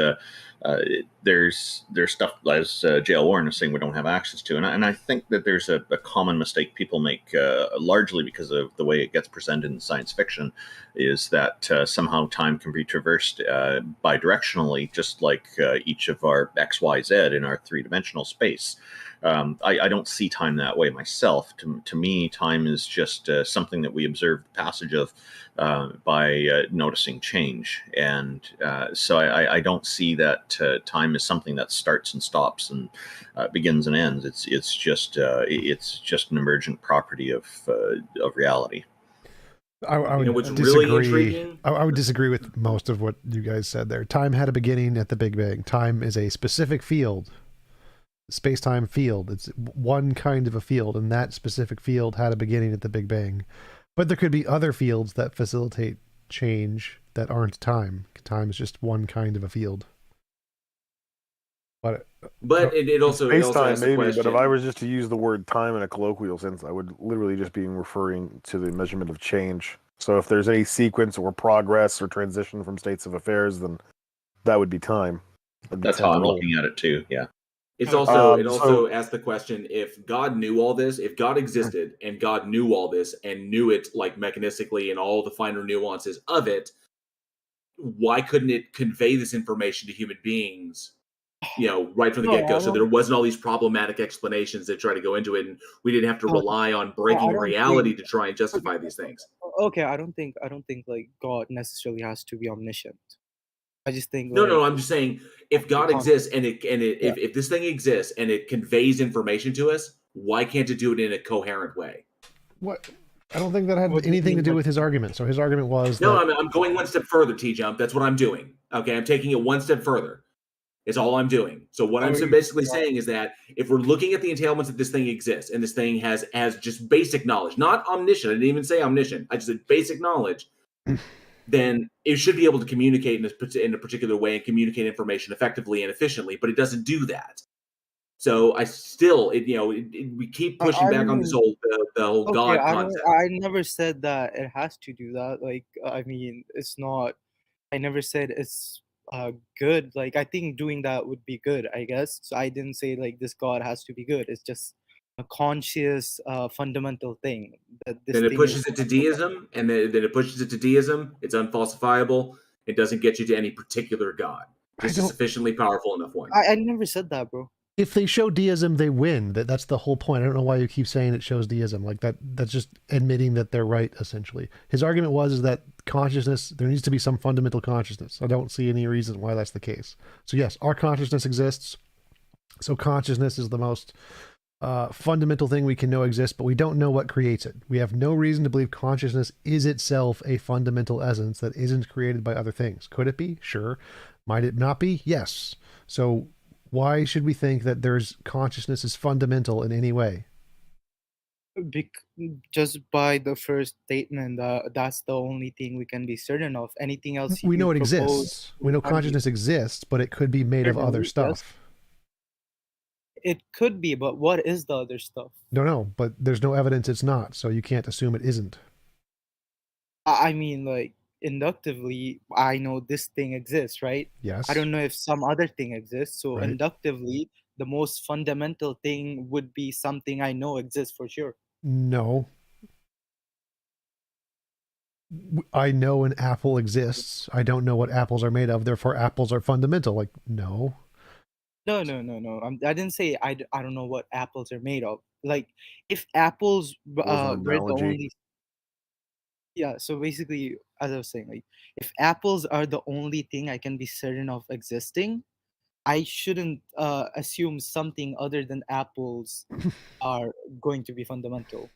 there's stuff, as JL Warren is saying, we don't have access to. And I think that there's a common mistake people make, largely because of the way it gets presented in science fiction, is that somehow time can be traversed bidirectionally, just like each of our X, Y, Z in our three-dimensional space. I don't see time that way myself. To me, time is just something that we observe the passage of by noticing change. And so I don't see that time is something that starts and stops and begins and ends. It's just an emergent property of reality. I would what's disagree. really intriguing? I would disagree with most of what you guys said there. Time had a beginning at the Big Bang. Time is a specific field, space-time field. It's one kind of a field, and that specific field had a beginning at the Big Bang. But there could be other fields that facilitate change that aren't time. Time is just one kind of a field. But it also Space-time, asks the maybe, question. but if I was just to use the word time in a colloquial sense, I would literally just be referring to the measurement of change. So if there's any sequence or progress or transition from states of affairs, then that would be time. That's how I'm looking at it too. Yeah. It also asks the question: if God knew all this, if God existed and God knew all this and knew it like mechanistically and all the finer nuances of it, why couldn't it convey this information to human beings? Right from the get-go, so there wasn't all these problematic explanations that try to go into it, and we didn't have to rely on breaking reality to try and justify these things. Okay, I don't think like God necessarily has to be omniscient. I just think No. I'm just saying, if God exists and if this thing exists and it conveys information to us, why can't it do it in a coherent way? What? I don't think that had anything to do with his argument. So his argument was No, that I'm going one step further, TJump. That's what I'm doing. Okay, I'm taking it one step further. Is all I'm doing. So what I'm basically saying is that if we're looking at the entailments that this thing exists and this thing has just basic knowledge, not omniscient, I didn't even say omniscient, I just said basic knowledge, then it should be able to communicate in a particular way and communicate information effectively and efficiently, but it doesn't do that. So I still, we keep pushing back on this whole the whole God concept. I never said that it has to do that. Like, I mean, it's not. I never said it's good. Like, I think doing that would be good, I guess. So I didn't say like this God has to be good. It's just a conscious, fundamental thing. That this Then it thing pushes is it to deism, and then it pushes it to deism. It's unfalsifiable. It doesn't get you to any particular God. Just a sufficiently powerful enough one. I never said that, bro. if they show deism, they win. That's the whole point. I don't know why you keep saying it shows deism. Like that's just admitting that they're right, essentially. His argument is that consciousness, there needs to be some fundamental consciousness. I don't see any reason why that's the case. So yes, our consciousness exists. So consciousness is the most fundamental thing we can know exists, but we don't know what creates it. We have no reason to believe consciousness is itself a fundamental essence that isn't created by other things. Could it be? Sure. Might it not be? Yes. So why should we think that there's consciousness is fundamental in any way? Just by the first statement, that's the only thing we can be certain of. Anything else we know it exists. We know consciousness exists, but it could be made of other stuff. It could be, but what is the other stuff? No, but there's no evidence it's not, so you can't assume it isn't. I mean, like, inductively, I know this thing exists, right? Yes. I don't know if some other thing exists, so Right. Inductively, the most fundamental thing would be something I know exists for sure. No. I know an apple exists. I don't know what apples are made of, therefore apples are fundamental. Like, no. No. I didn't say I don't know what apples are made of. Like, if apples were the only... Yeah, so basically, as I was saying, like, if apples are the only thing I can be certain of existing, I shouldn't assume something other than apples are going to be fundamental.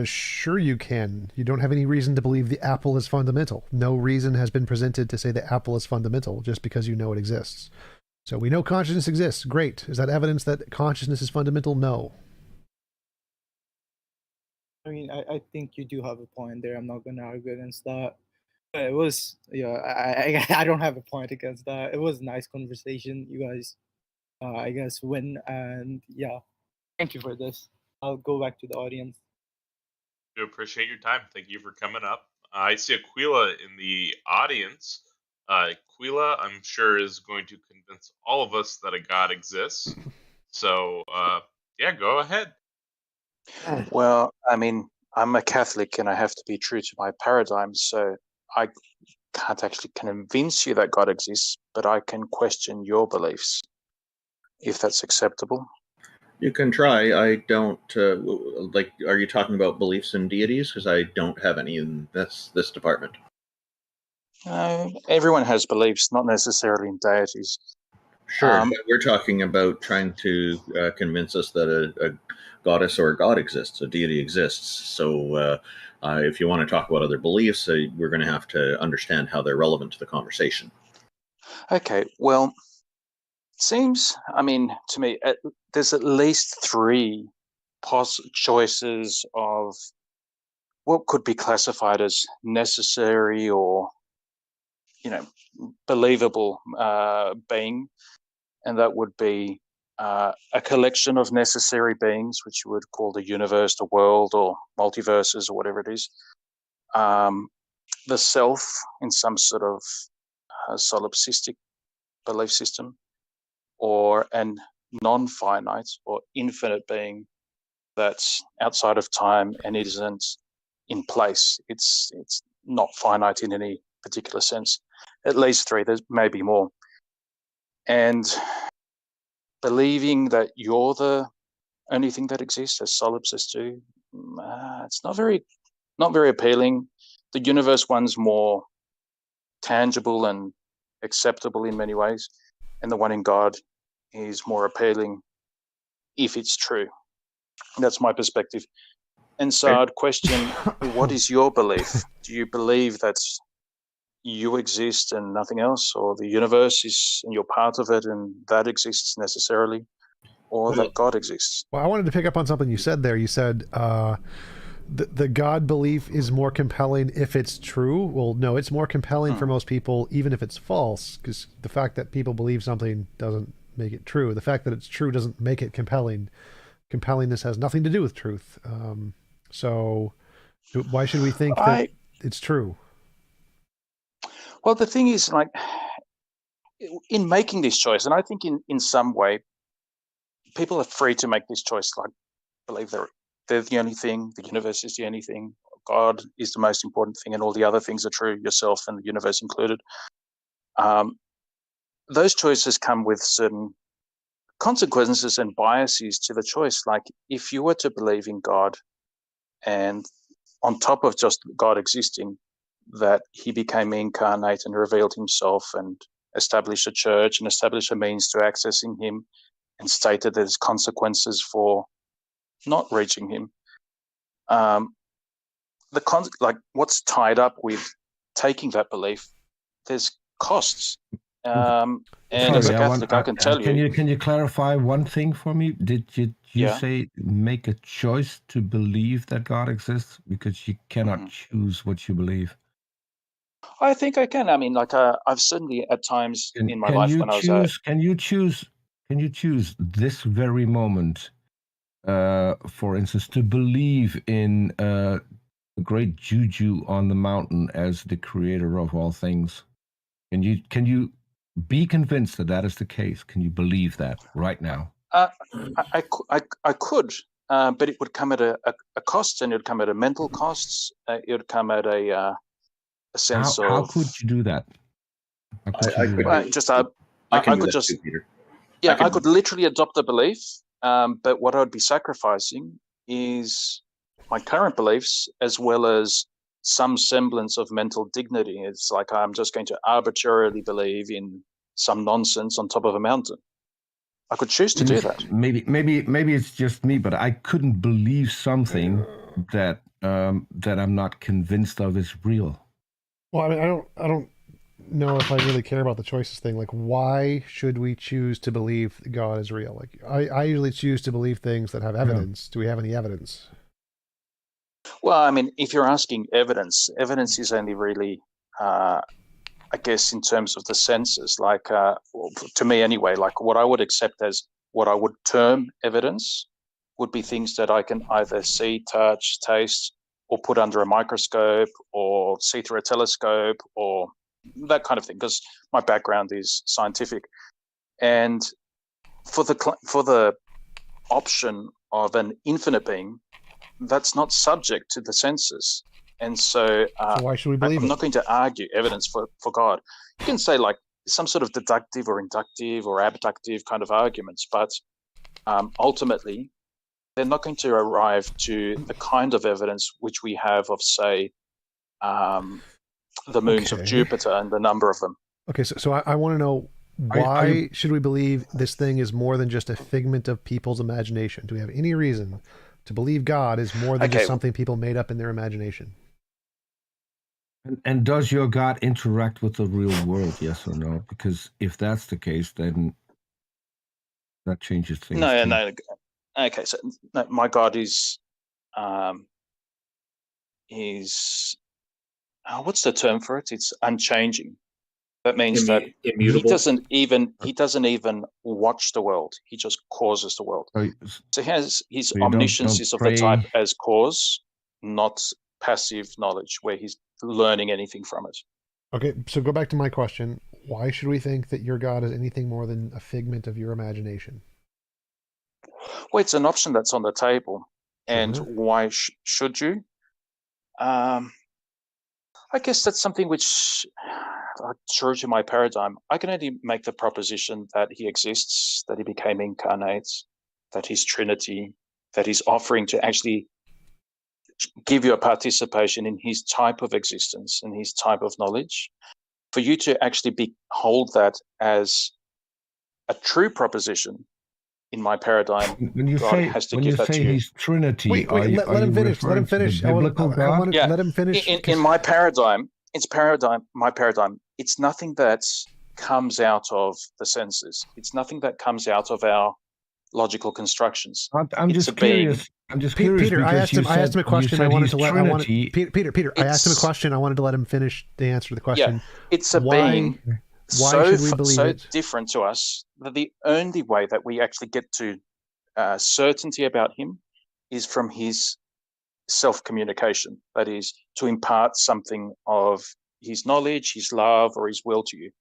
Sure you can. You don't have any reason to believe the apple is fundamental. No reason has been presented to say the apple is fundamental just because you know it exists. So we know consciousness exists. Great. Is that evidence that consciousness is fundamental? No. I mean, I think you do have a point there. I'm not going to argue against that. But it was, yeah, I don't have a point against that. It was a nice conversation. You guys, I guess, win. And yeah, thank you for this. I'll go back to the audience. I appreciate your time. Thank you for coming up. I see Aquila in the audience. Aquila, I'm sure, is going to convince all of us that a God exists. So, yeah, go ahead. Well, I mean, I'm a Catholic and I have to be true to my paradigm, so I can't actually convince you that God exists, but I can question your beliefs, if that's acceptable. You can try. I don't like. Are you talking about beliefs in deities? Because I don't have any in this department. Everyone has beliefs, not necessarily in deities. Sure, but we're talking about trying to convince us that a goddess or a god exists, a deity exists. So if you want to talk about other beliefs, we're going to have to understand how they're relevant to the conversation. Okay, well, seems, I mean, to me, there's at least three choices of what could be classified as necessary or, believable being, and that would be a collection of necessary beings, which you would call the universe, the world, or multiverses, or whatever it is. The self in some sort of solipsistic belief system, or an non-finite or infinite being that's outside of time and it isn't in place. It's not finite in any particular sense. At least three. There's maybe more. And believing that you're the only thing that exists, as solipsists do, it's not very appealing. The universe one's more tangible and acceptable in many ways, and the one in God is more appealing if it's true. That's my perspective. And so I'd question, what is your belief? Do you believe that you exist and nothing else, or the universe is and you're part of it and that exists necessarily, or that God exists? Well, I wanted to pick up on something you said there. You said the God belief is more compelling if it's true. Well, no, it's more compelling for most people, even if it's false, because the fact that people believe something doesn't make it true. The fact that it's true doesn't make it compelling. Compellingness has nothing to do with truth. So why should we think that it's true? Well, the thing is, like, in making this choice, and I think in some way, people are free to make this choice, like, believe they're the only thing, the universe is the only thing, God is the most important thing, and all the other things are true, yourself and the universe included. Those choices come with certain consequences and biases to the choice. Like, if you were to believe in God, and on top of just God existing, that he became incarnate and revealed himself and established a church and established a means to accessing him, and stated there's consequences for not reaching him. Like, what's tied up with taking that belief, there's costs. And as a Catholic, I can tell you. Can you clarify one thing for me? Did you say make a choice to believe that God exists, because you cannot choose what you believe? I think I can. I mean, like, I've certainly at times in my life when I was Can you choose this very moment, for instance, to believe in the great Juju on the mountain as the creator of all things? Can you be convinced that that is the case? Can you believe that right now? I could, but it would come at a cost, and it would come at a mental cost. It would come at a sense of. How could you do that? I could literally adopt the belief, but what I would be sacrificing is my current beliefs, as well as some semblance of mental dignity. It's like I'm just going to arbitrarily believe in some nonsense on top of a mountain. I could choose to do that. Maybe it's just me, but I couldn't believe something that I'm not convinced of is real. Well, I mean, I don't know if I really care about the choices thing. Like, why should we choose to believe that God is real? Like, I usually choose to believe things that have evidence. Do we have any evidence? Well, I mean, if you're asking evidence is only really, I guess, in terms of the senses. Like, to me anyway, like, what I would accept as what I would term evidence would be things that I can either see, touch, taste, or put under a microscope, or see through a telescope, or that kind of thing, because my background is scientific. And for the option of an infinite being, that's not subject to the senses. And so why should we believe I'm not going to argue evidence for God. You can say, like, some sort of deductive or inductive or abductive kind of arguments, but ultimately they're not going to arrive to the kind of evidence which we have of, say, the moons of Jupiter and the number of them. Okay, so I want to know, why should we believe this thing is more than just a figment of people's imagination? Do we have any reason to believe God is more than just something people made up in their imagination? And does your God interact with the real world, yes or no? Because if that's the case, then that changes things. No. Okay, so no, my God is what's the term for it? It's unchanging. That means that immutable. He doesn't even watch the world. He just causes the world. So his omniscience is of the type as cause, not passive knowledge, where he's learning anything from it. Okay, so go back to my question. Why should we think that your God is anything more than a figment of your imagination? Well, it's an option that's on the table. And why should you? I guess that's something which, true to my paradigm, I can only make the proposition that he exists, that he became incarnate, that he's Trinity, that he's offering to actually give you a participation in his type of existence and his type of knowledge. for you to actually hold that as a true proposition in my paradigm, When you God say has to when give you that say to you. he's Trinity, Wait, are you let him finish. Let him referring to the finish. I want biblical God? Yeah, let him finish. in my paradigm, my paradigm, it's nothing that comes out of the senses. It's nothing that comes out of our logical constructions. I'm It's just a being. curious. I'm just curious Peter, I because asked him. you I asked him a said question. I wanted he's to let. Trinity. Peter. I asked him a question. I wanted to let him finish the answer to the question. Yeah, it's a Why? being Why should we believe so it? different to us that the only way that we actually get to certainty about him is from his self-communication. That is, to impart something of his knowledge, his love, or his will to you.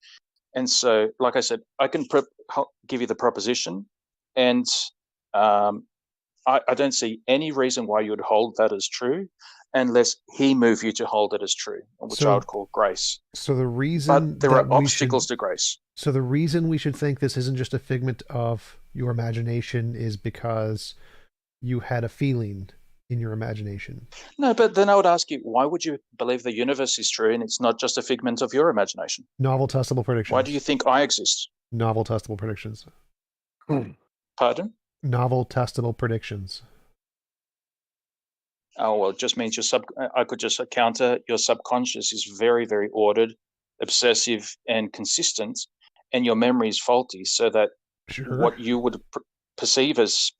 And so, like I said, I can give you the proposition, and I don't see any reason why you would hold that as true unless he moved you to hold it as true, which I would call grace. So the reason But there that are obstacles to grace. So the reason we should think this isn't just a figment of your imagination is because you had a feeling in your imagination. No, but then I would ask you, why would you believe the universe is true and it's not just a figment of your imagination? Novel testable predictions. Why do you think I exist? Novel testable predictions. Pardon? Novel testable predictions. Oh, well, it just means I could just counter your subconscious is very, very ordered, obsessive, and consistent, and your memory is faulty, so that what you would perceive as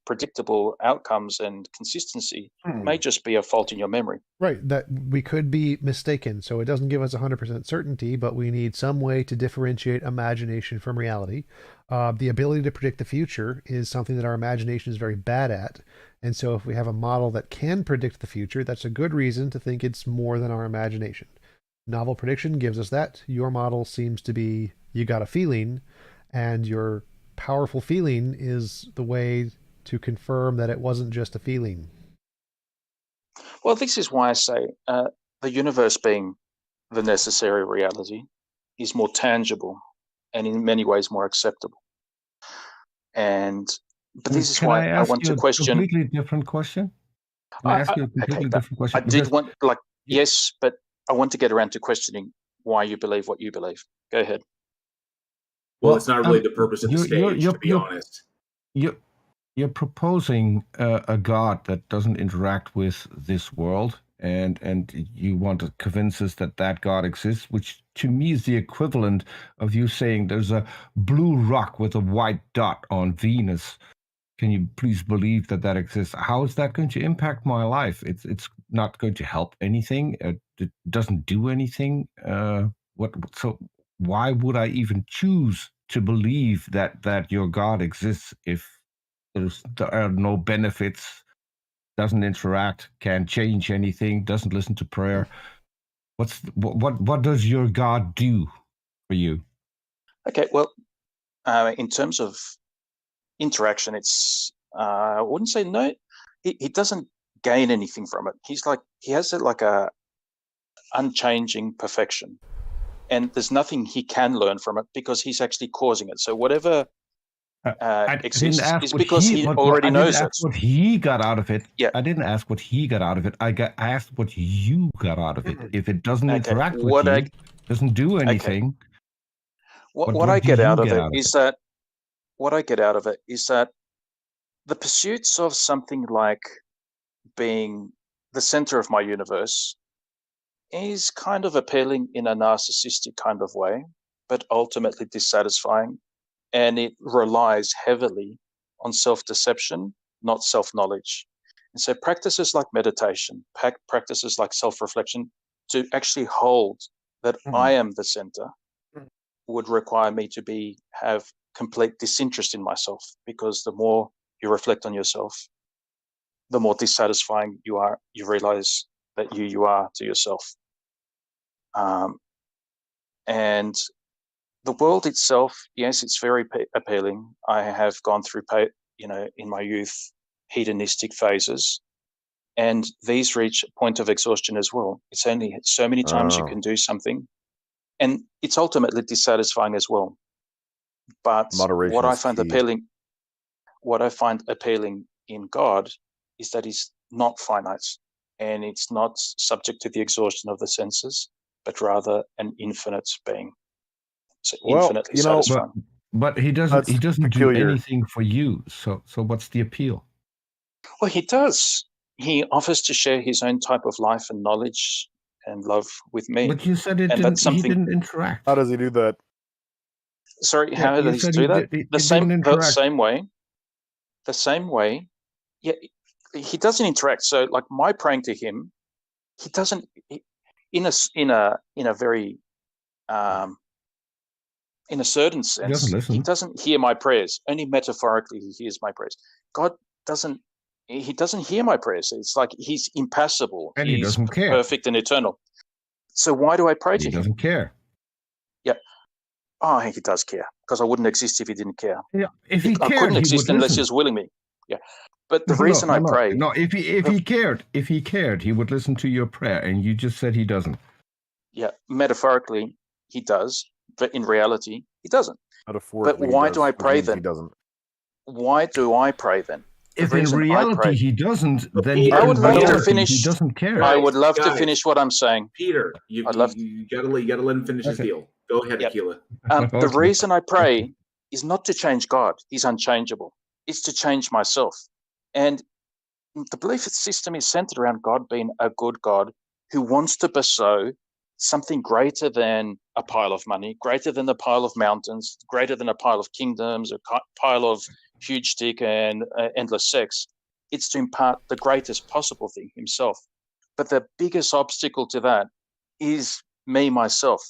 predictable outcomes and consistency may just be a fault in your memory. Right, that we could be mistaken, so it doesn't give us 100% certainty, but we need some way to differentiate imagination from reality. The ability to predict the future is something that our imagination is very bad at, and so if we have a model that can predict the future, that's a good reason to think it's more than our imagination. Novel prediction gives us that. Your model seems to be, you got a feeling, and your powerful feeling is the way to confirm that it wasn't just a feeling. Well, this is why I say the universe being the necessary reality is more tangible and in many ways more acceptable. But this is why I want to question. Can I ask you a completely different question? Can I ask you a completely different question? I did want, yes, but I want to get around to questioning why you believe what you believe. Go ahead. Well, it's not really the purpose of the stage, to be honest. You're proposing a God that doesn't interact with this world, and you want to convince us that that God exists, which to me is the equivalent of you saying there's a blue rock with a white dot on Venus. Can you please believe that that exists? How is that going to impact my life? It's not going to help anything. It doesn't do anything. So why would I even choose to believe that your God exists if there are no benefits, doesn't interact, can't change anything, doesn't listen to prayer? What does your God do for you? Okay, well, in terms of interaction, it's I wouldn't say no. He doesn't gain anything from it. He has it like a unchanging perfection, and there's nothing he can learn from it because he's actually causing it. So whatever exists is because he already knows it. I didn't ask what he got out of it. Yeah. I didn't ask what he got out of it. I asked what you got out of it. If it doesn't interact with you, doesn't do anything. What I get out of it is that the pursuits of something like being the center of my universe is kind of appealing in a narcissistic kind of way, but ultimately dissatisfying. And it relies heavily on self-deception, not self-knowledge. And so practices like meditation, practices like self-reflection, to actually hold that I am the center would require me to have complete disinterest in myself, because the more you reflect on yourself, the more dissatisfying you are. You realize that you are to yourself. And the world itself, yes, it's very appealing. I have gone through, in my youth, hedonistic phases, and these reach a point of exhaustion as well. It's only so many times you can do something, and it's ultimately dissatisfying as well. But what I find appealing in God is that He's not finite, and it's not subject to the exhaustion of the senses. but rather an infinite being. So Well, infinitely you know, satisfying. But he doesn't. He doesn't peculiar. do anything for you. So what's the appeal? Well, he does. He offers to share his own type of life and knowledge and love with me. But you said it and didn't. that's something. He didn't interact. How does he do that? Sorry, Yeah, how you does he said do that? he The same didn't interact. way. The same way. Yeah, he doesn't interact. So, like my praying to him, he doesn't. In a very in a certain sense, he doesn't hear my prayers. Only metaphorically, he hears my prayers. God doesn't. He doesn't hear my prayers. It's like he's impassible. And he He's doesn't care. perfect and eternal. So why do I pray to him? He doesn't care. Yeah. Oh, he does care, because I wouldn't exist if he didn't care. Yeah, if he I cared, couldn't he exist would unless listen. he was willing me. Yeah. But the reason I pray. No, if he cared, he would listen to your prayer, and you just said he doesn't. Yeah, metaphorically he does, but in reality he doesn't. Metaphorically, but why he do I does, which pray means then? He doesn't. Why do I pray then? The If in reason I reality pray, he doesn't, then he I would love to reality, finish. he doesn't care. I would love to Guys, finish what I'm saying. Peter, you gotta let him finish his deal. Go ahead, Aquila. The reason I pray is not to change God. He's unchangeable. It's to change myself. And the belief system is centered around God being a good God who wants to bestow something greater than a pile of money, greater than a pile of mountains, greater than a pile of kingdoms, a pile of huge stick and endless sex. It's to impart the greatest possible thing, himself. But the biggest obstacle to that is me, myself.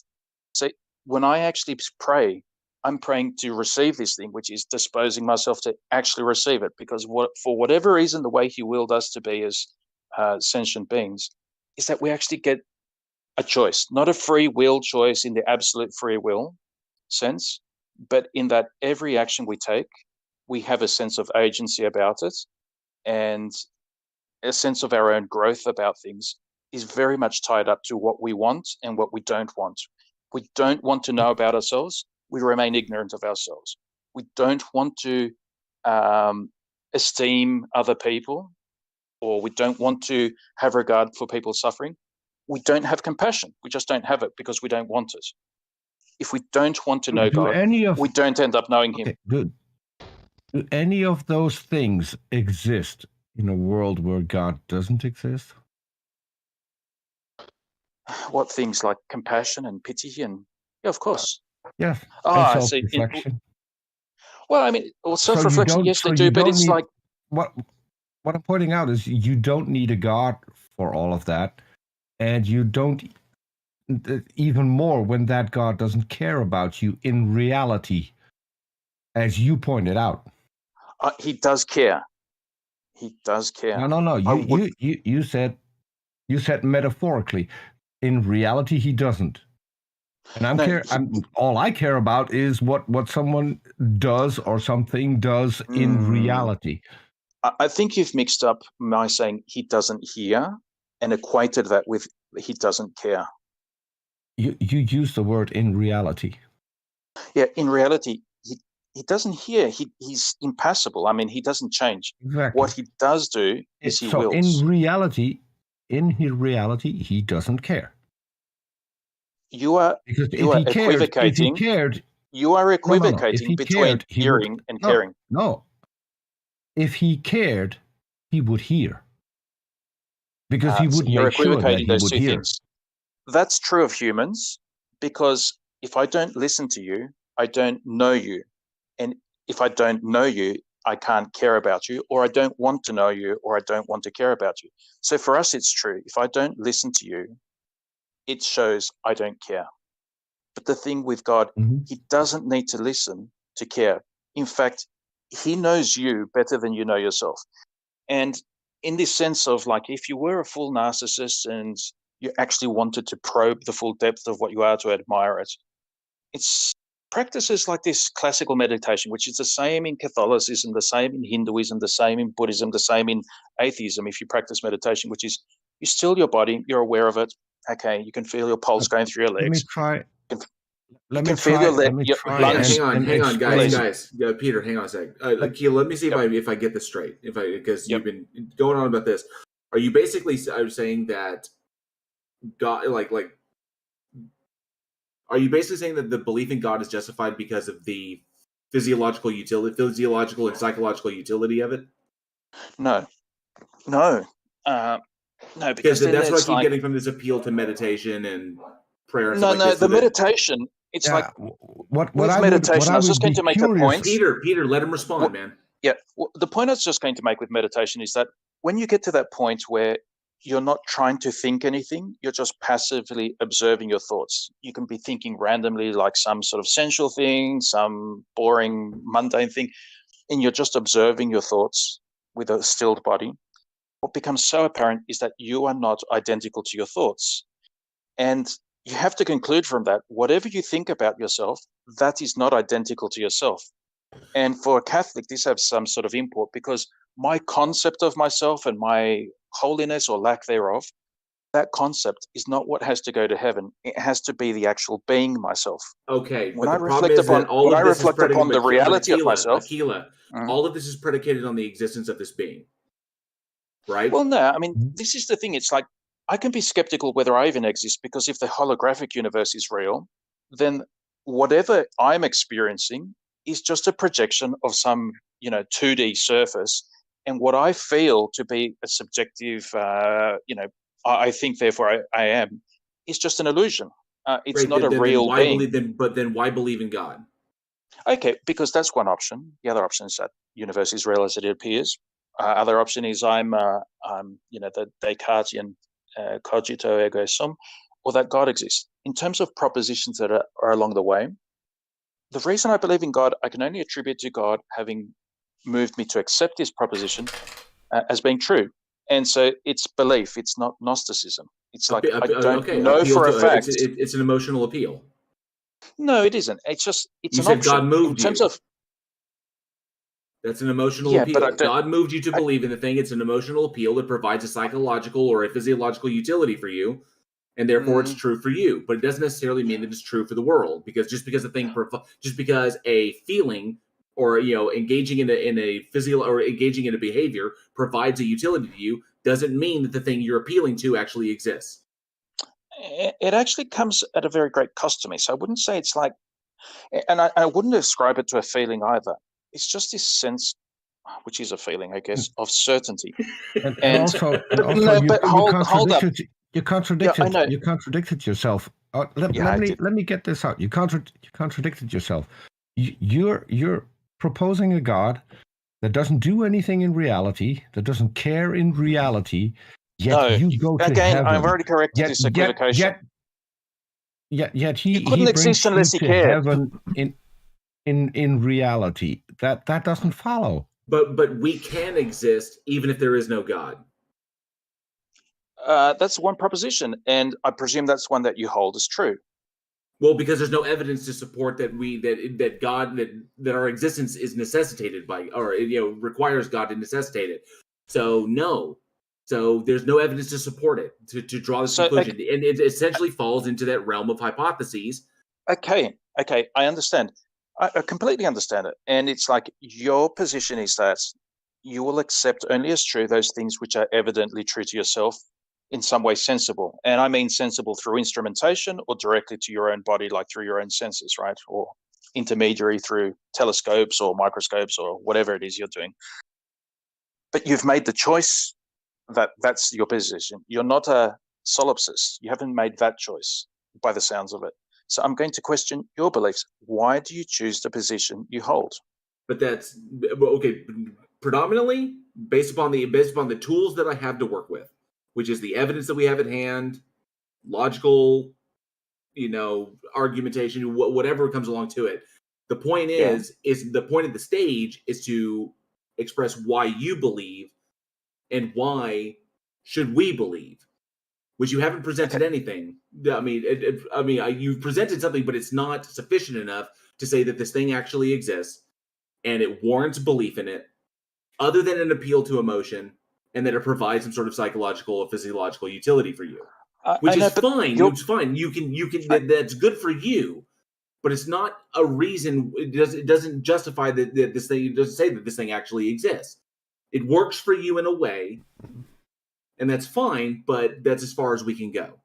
So when I actually pray, I'm praying to receive this thing, which is disposing myself to actually receive it. Because for whatever reason, the way he willed us to be as sentient beings is that we actually get a choice, not a free will choice in the absolute free will sense, but in that every action we take, we have a sense of agency about it, and a sense of our own growth about things is very much tied up to what we want and what we don't want. We don't want to know about ourselves. We remain ignorant of ourselves. We don't want to esteem other people, or we don't want to have regard for people suffering. We don't have compassion. We just don't have it because we don't want it. If we don't want to know God, we don't end up knowing him. Good. Do any of those things exist in a world where God doesn't exist? What things? Like compassion and pity and of course. Yes. I and see. self-reflection. Well, I mean, self-reflection, yes, they do, but it's like what I'm pointing out is you don't need a God for all of that, and you don't even more when that God doesn't care about you in reality, as you pointed out. He does care. He does care. No. You said metaphorically. In reality, he doesn't. And all I care about is what someone does or something does in reality. I think you've mixed up my saying he doesn't hear and equated that with he doesn't care. You use the word in reality. Yeah, in reality, he doesn't hear. He's impassible. I mean, he doesn't change. Exactly. What he does do is he wills. In his reality, he doesn't care. You are equivocating. You are equivocating between hearing and caring. No. If he cared, he would hear. Because he would you're make sure that equivocating he those would two hear. things. That's true of humans, because if I don't listen to you, I don't know you. And if I don't know you, I can't care about you, or I don't want to know you, or I don't want to care about you. So for us, it's true. If I don't listen to you, it shows I don't care. But the thing with God, he doesn't need to listen to care. In fact, he knows you better than you know yourself. And in this sense of like, if you were a full narcissist and you actually wanted to probe the full depth of what you are to admire it, it's practices like this classical meditation, which is the same in Catholicism, the same in Hinduism, the same in Buddhism, the same in atheism. If you practice meditation, which is you still your body, you're aware of it. Okay, you can feel your pulse going through your legs. Let me try. You can feel your lungs. Hang on, guys. Yeah, Peter, hang on a sec. Akil, let me see if I get this straight. Because you've been going on about this. Are you basically saying that God, like Are you basically saying that the belief in God is justified because of the physiological and psychological utility of it? No, no, no, because then that's what I it's keep like getting from this appeal to meditation and prayer and no, stuff like no. this. The meditation, it's like what with I meditation. I was would just going be to make a curious. point. Peter, let him respond, man. Yeah, the point I was just going to make with meditation is that when you get to that point where you're not trying to think anything, you're just passively observing your thoughts. You can be thinking randomly, like some sort of sensual thing, some boring, mundane thing, and you're just observing your thoughts with a stilled body. What becomes so apparent is that you are not identical to your thoughts. And you have to conclude from that, whatever you think about yourself, that is not identical to yourself. And for a Catholic, this has some sort of import because my concept of myself and my holiness or lack thereof, that concept is not what has to go to heaven. It has to be the actual being myself. Okay, When but I the problem reflect is upon that all of this is predicated the reality of myself, all of this is predicated on the existence of this being, right? Well, no, I mean, this is the thing. It's like I can be skeptical whether I even exist because if the holographic universe is real, then whatever I'm experiencing is just a projection of some, 2D surface. And what I feel to be a subjective, I think, therefore I am, is just an illusion. It's not a real being. Then why believe in God? Okay, because that's one option. The other option is that universe is real as it appears. Other option is I'm the Descartesian cogito ergo sum, or that God exists. In terms of propositions that are along the way, the reason I believe in God, I can only attribute to God having moved me to accept this proposition as being true. And so it's belief, it's not Gnosticism. It's like I don't know for a fact. It's an emotional appeal. No, it isn't. It's just it's you an said option. God moved in terms you. of That's an emotional Yeah, appeal. but God moved you to believe in the thing. It's an emotional appeal that provides a psychological or a physiological utility for you, and therefore it's true for you. But it doesn't necessarily mean that it's true for the world, because just because a feeling or engaging in a physical or engaging in a behavior provides a utility to you doesn't mean that the thing you're appealing to actually exists. It actually comes at a very great cost to me. So I wouldn't say it's like, and I wouldn't describe it to a feeling either. It's just this sense, which is a feeling, I guess, of certainty. And also hold up. You contradicted yourself. Let me get this out. You contradicted yourself. You're proposing a God that doesn't do anything in reality, that doesn't care in reality, yet you go to heaven. I've already corrected this equivocation. Yet he couldn't brings exist unless you he to cared. heaven in reality. That doesn't follow. But we can exist even if there is no God. That's one proposition, and I presume that's one that you hold as true. Well, because there's no evidence to support that that our existence is necessitated by, or requires God to necessitate it. So no. So there's no evidence to support it, to draw this conclusion. And it essentially falls into that realm of hypotheses. Okay, I understand. I completely understand it. And it's like your position is that you will accept only as true those things which are evidently true to yourself, in some way sensible. And I mean sensible through instrumentation or directly to your own body, like through your own senses, right? Or intermediary through telescopes or microscopes or whatever it is you're doing. But you've made the choice that's your position. You're not a solipsist. You haven't made that choice by the sounds of it. So I'm going to question your beliefs. Why do you choose the position you hold? But that's okay. Predominantly based upon the tools that I have to work with, which is the evidence that we have at hand, logical, argumentation, whatever comes along to it. The point is the point of the stage is to express why you believe and why should we believe, which you haven't presented anything. I mean, you've presented something, but it's not sufficient enough to say that this thing actually exists and it warrants belief in it, other than an appeal to emotion, and that it provides some sort of psychological or physiological utility for you, which is fine. It's fine. You can. That's good for you, but it's not a reason. It doesn't justify that this thing. It doesn't say that this thing actually exists. It works for you in a way, and that's fine. But that's as far as we can go.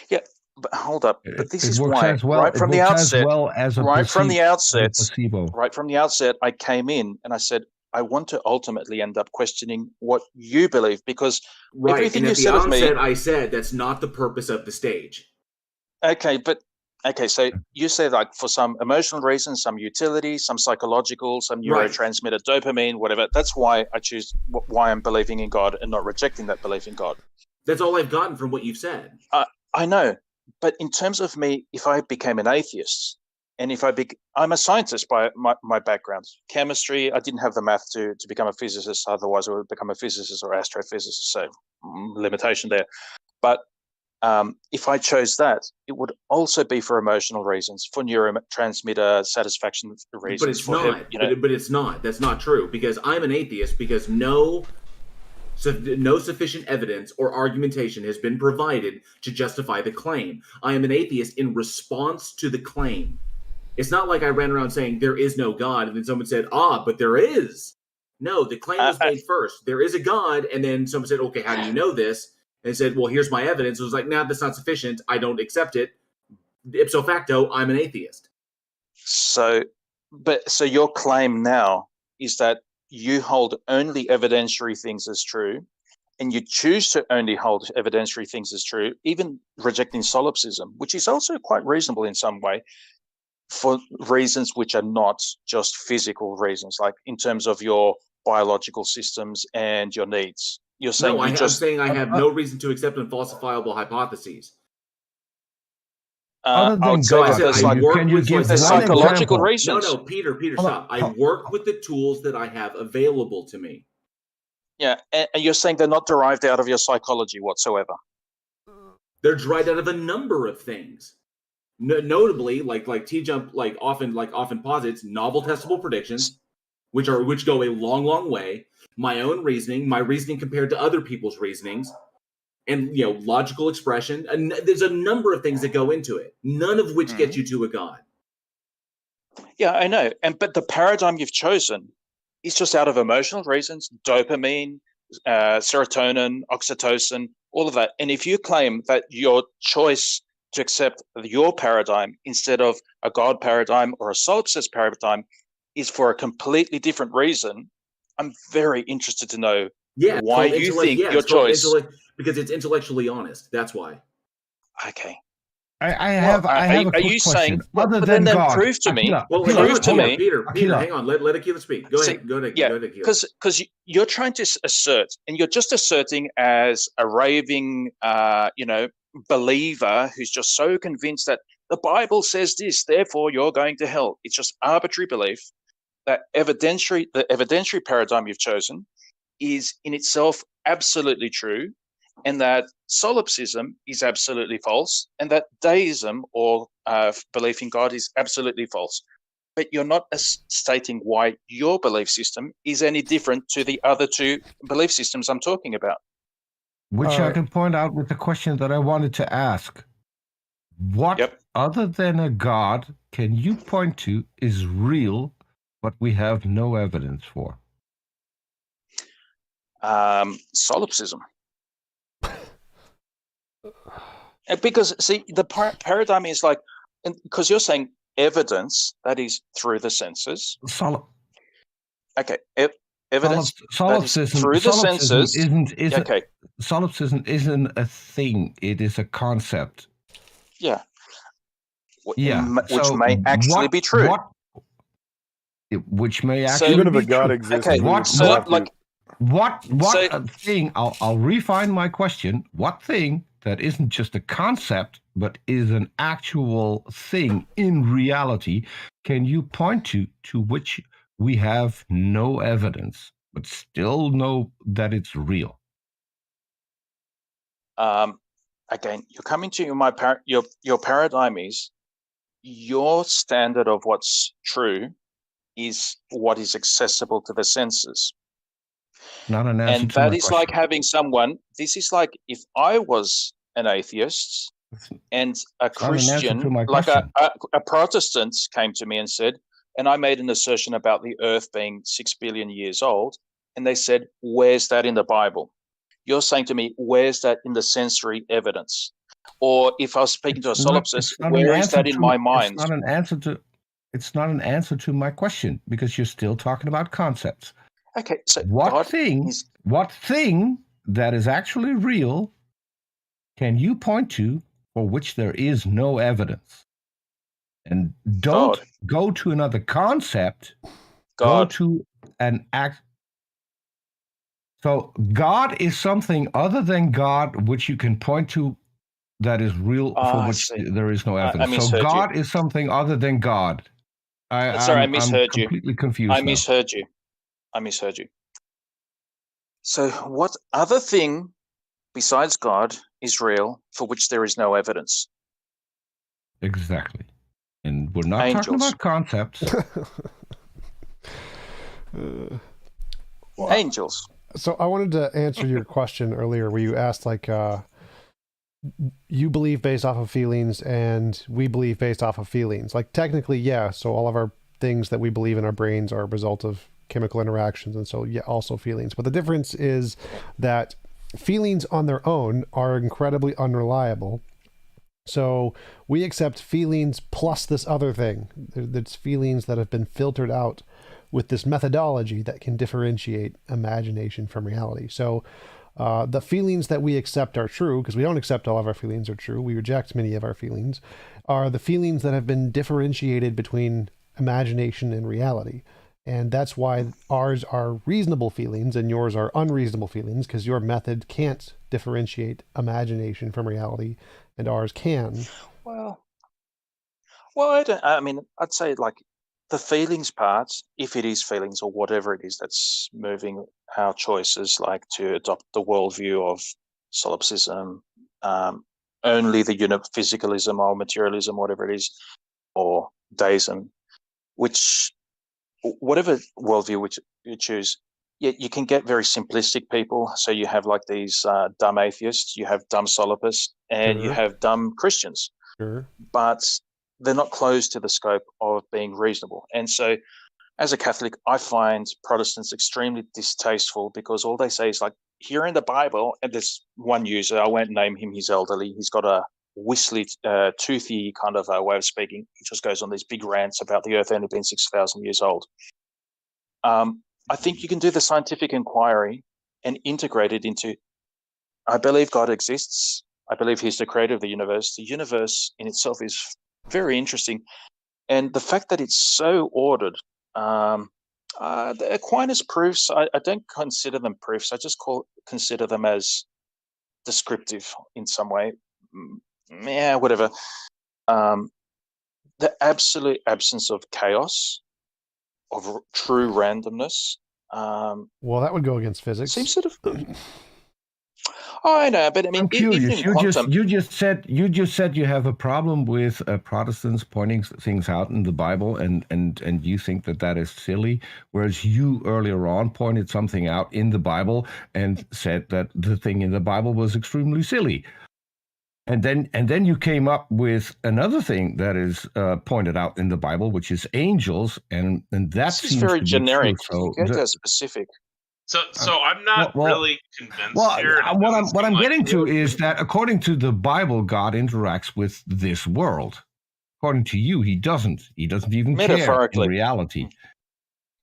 Yeah, But hold up. But this is works why, as well. right It from the works outset, as well as a right from the outset, placebo. right from the outset, I came in and I said, I want to ultimately end up questioning what you believe, because Right, everything and you at the said of me. outset, I said that's not the purpose of the stage. Okay, so you say like for some emotional reasons, some utility, some psychological, some Right. neurotransmitter, dopamine, whatever. That's why I choose why I'm believing in God and not rejecting that belief in God. That's all I've gotten from what you've said. I know, but in terms of me, if I became an atheist, and if I'm a scientist by my background, chemistry. I didn't have the math to become a physicist. Otherwise, I would become a physicist or astrophysicist. So limitation there. But if I chose that, it would also be for emotional reasons, for neurotransmitter satisfaction reasons. But it's not. But it's not. That's not true, because I'm an atheist because no sufficient evidence or argumentation has been provided to justify the claim. I am an atheist in response to the claim. It's not like I ran around saying there is no God and then someone said, but there is. No, the claim was made first. There is a God, and then someone said, okay, how do you know this? And said, well, here's my evidence. It was like, that's not sufficient. I don't accept it. Ipso facto, I'm an atheist. So your claim now is that you hold only evidentiary things as true, and you choose to only hold evidentiary things as true, even rejecting solipsism, which is also quite reasonable in some way, for reasons which are not just physical reasons, like in terms of your biological systems and your needs. You're saying I'm saying I have no reason to accept unfalsifiable hypotheses. Other than God, can you give one psychological example? reasons? No, Peter, stop. I work with the tools that I have available to me. Yeah, and you're saying they're not derived out of your psychology whatsoever. They're derived out of a number of things. Notably, like TJump often posits novel testable predictions, which go a long way. My own reasoning, my reasoning compared to other people's reasonings, and logical expression. And there's a number of things that go into it, none of which get you to a God. Yeah, I know. But the paradigm you've chosen is just out of emotional reasons, dopamine, serotonin, oxytocin, all of that. And if you claim that your choice to accept your paradigm instead of a God paradigm or a solipsist paradigm is for a completely different reason, I'm very interested to know why you think your choice. Because it's intellectually honest. That's why. Okay. I have a quick question. Other than then God, prove to me. Peter, hang on. Let Akila speak. Go ahead. Go ahead, Akila. Because you're trying to assert, and you're just asserting as a raving, believer who's just so convinced that the Bible says this, therefore you're going to hell. It's just arbitrary belief. That the evidentiary paradigm you've chosen is in itself absolutely true, and that solipsism is absolutely false, and that deism or belief in God is absolutely false. But you're not stating why your belief system is any different to the other two belief systems I'm talking about. Which I can point out with the question that I wanted to ask. What other than a God can you point to is real, but we have no evidence for? Solipsism. Because, see, the paradigm is like, because you're saying evidence, that is through the senses. Okay, evidence Solipsism, through the senses. Solipsism isn't a thing, it is a concept. Yeah. Which may actually be true. Which may actually even be if a God true. exists, What thing, I'll refine my question. What thing that isn't just a concept, but is an actual thing in reality, can you point to which we have no evidence, but still know that it's real? Again, you're coming to your paradigm is your standard of what's true is what is accessible to the senses. Not an answer and to my that is question. like having someone. This is like if I was an atheist and a Christian, like a Protestant, came to me and said, and I made an assertion about the Earth being 6 billion years old, and they said, "Where's that in the Bible?" You're saying to me, "Where's that in the sensory evidence?" Or if I was speaking to a solipsist, where is that in my mind? It's not an answer to. It's not an answer to my question because you're still talking about concepts. Okay, so what thing that is actually real can you point to for which there is no evidence? And don't go to another concept. Go to an act. So God is something other than God, which you can point to that is real for which there is no evidence. So God is something other than God. Sorry, I misheard I'm completely confused. I misheard you. I misheard you. So what other thing besides God is real for which there is no evidence? Exactly. And we're not talking about concepts. Angels. So I wanted to answer your question earlier where you asked, like, you believe based off of feelings and we believe based off of feelings. Like, technically, yeah. So all of our things that we believe in our brains are a result of chemical interactions. And so, yeah, also feelings. But the difference is that feelings on their own are incredibly unreliable. So we accept feelings plus this other thing. There's feelings that have been filtered out with this methodology that can differentiate imagination from reality. So the feelings that we accept are true, because we don't accept all of our feelings are true. We reject many of our feelings, are the feelings that have been differentiated between imagination and reality. And that's why ours are reasonable feelings and yours are unreasonable feelings, because your method can't differentiate imagination from reality and ours can. Well, I mean, I'd say like the feelings part, if it is feelings or whatever it is that's moving our choices, like to adopt the worldview of solipsism, only the physicalism or materialism, whatever it is, or deism, whatever worldview which you choose, you can get very simplistic people. So you have like these dumb atheists, you have dumb solipsists, and you have dumb Christians. Sure. But they're not closed to the scope of being reasonable. And so as a Catholic, I find Protestants extremely distasteful because all they say is like, here in the Bible, and there's one user, I won't name him, he's elderly, he's got a whistly, toothy kind of way of speaking. He just goes on these big rants about the earth only being 6,000 years old. I think you can do the scientific inquiry and integrate it into, I believe God exists. I believe he's the creator of the universe. The universe in itself is very interesting. And the fact that it's so ordered, the Aquinas proofs, I don't consider them proofs. I just consider them as descriptive in some way. Yeah, whatever. The absolute absence of chaos, of true randomness. Well, that would go against physics. Seems sort of. Oh, I know, but I mean, I'm curious. You just said you have a problem with Protestants pointing things out in the Bible, and you think that is silly, whereas you earlier on pointed something out in the Bible and said that the thing in the Bible was extremely silly. And then you came up with another thing that is pointed out in the Bible, which is angels, and that seems very to generic. Be true. You go to specific. So I'm not really convinced here. What I'm getting to is that according to the Bible, God interacts with this world. According to you, he doesn't. He doesn't even care in reality.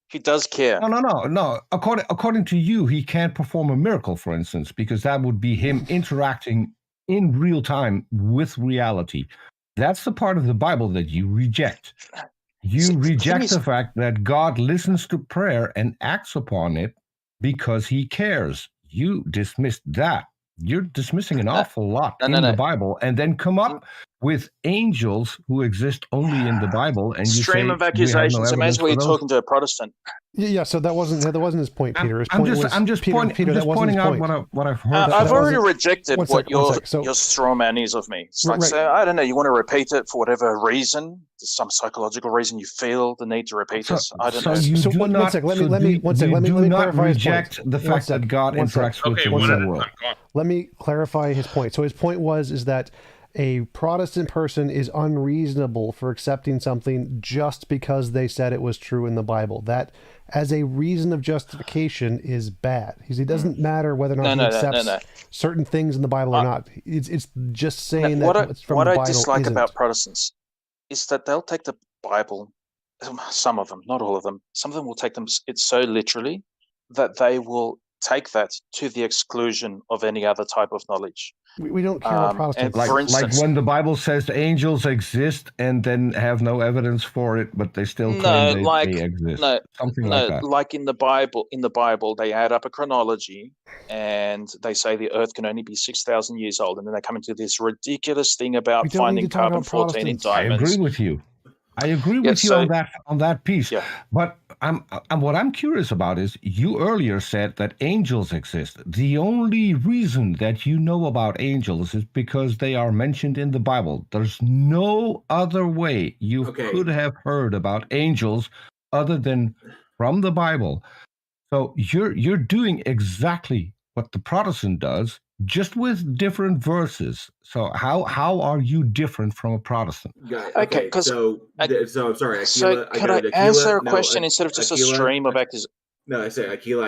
He does care. No. According to you, he can't perform a miracle, for instance, because that would be him interacting in real time with reality. That's the part of the Bible that you reject. You reject the fact that God listens to prayer and acts upon it because he cares. You dismissed that. You're dismissing an awful lot in the Bible, and then come up with angels who exist only in the Bible, and you stream say of accusations. no Imagine you're talking to a Protestant. Yeah. So that wasn't his point, Peter. His I'm point just was, pointing out what I've heard. I've already rejected what your straw man is of me. It's like, so, I don't know. You want to repeat it for whatever reason? There's some psychological reason you feel the need to repeat it. I don't know. So one second. Let me clarify his reject point. the fact that God interacts with the world. Let me clarify his point. So his point is that a Protestant person is unreasonable for accepting something just because they said it was true in the Bible. That, as a reason of justification, is bad. Because it doesn't matter whether or not he accepts certain things in the Bible or not. It's just saying that it's from the Bible. What I dislike isn't. about Protestants is that they'll take the Bible, some of them, not all of them, some of them will take it so literally that they will take that to the exclusion of any other type of knowledge. We don't care about Protestants. For instance, like when the Bible says angels exist and then have no evidence for it, but they still claim they exist. Something like that. Like in the Bible, they add up a chronology and they say the Earth can only be 6,000 years old, and then they come into this ridiculous thing about finding carbon-14 in diamonds. I agree with you. On that piece. Yeah. But what I'm curious about is you earlier said that angels exist. The only reason that you know about angels is because they are mentioned in the Bible. There's no other way you could have heard about angels other than from the Bible. So you're doing exactly what the Protestant does, just with different verses. So how are you different from a Protestant? Okay, so I'm sorry, Aquila. So can I answer a question instead of just a stream of actors? No, I say, Aquila,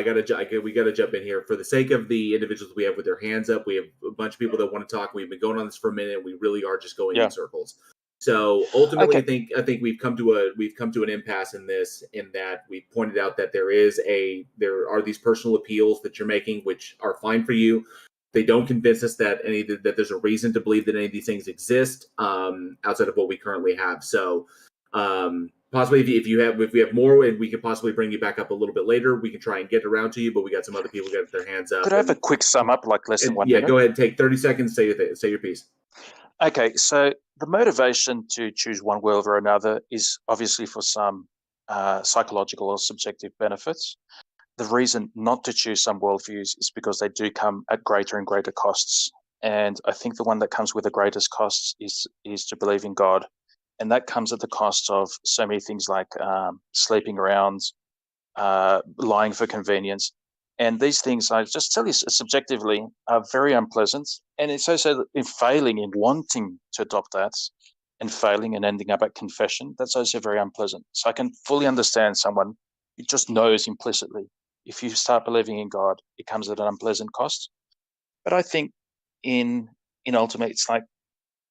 we gotta jump in here for the sake of the individuals we have with their hands up. We have a bunch of people that want to talk. We've been going on this for a minute. We really are just going in circles. So ultimately, I think we've come to an impasse in this, in that we pointed out that there are these personal appeals that you're making, which are fine for you. They don't convince us that that there's a reason to believe that any of these things exist outside of what we currently have. So possibly if we have more and we can possibly bring you back up a little bit later, we can try and get around to you. But we got some other people got their hands up. Could I have a quick sum up, like less than 1 minute? Yeah, go ahead. Take 30 seconds. Say your piece. Okay, so the motivation to choose one world over another is obviously for some psychological or subjective benefits. The reason not to choose some worldviews is because they do come at greater and greater costs. And I think the one that comes with the greatest costs is to believe in God. And that comes at the cost of so many things like sleeping around, lying for convenience. And these things, I just tell you subjectively, are very unpleasant. And it's also in failing in wanting to adopt that and failing and ending up at confession, that's also very unpleasant. So I can fully understand someone who just knows implicitly, if you start believing in God, it comes at an unpleasant cost. But I think in ultimate, it's like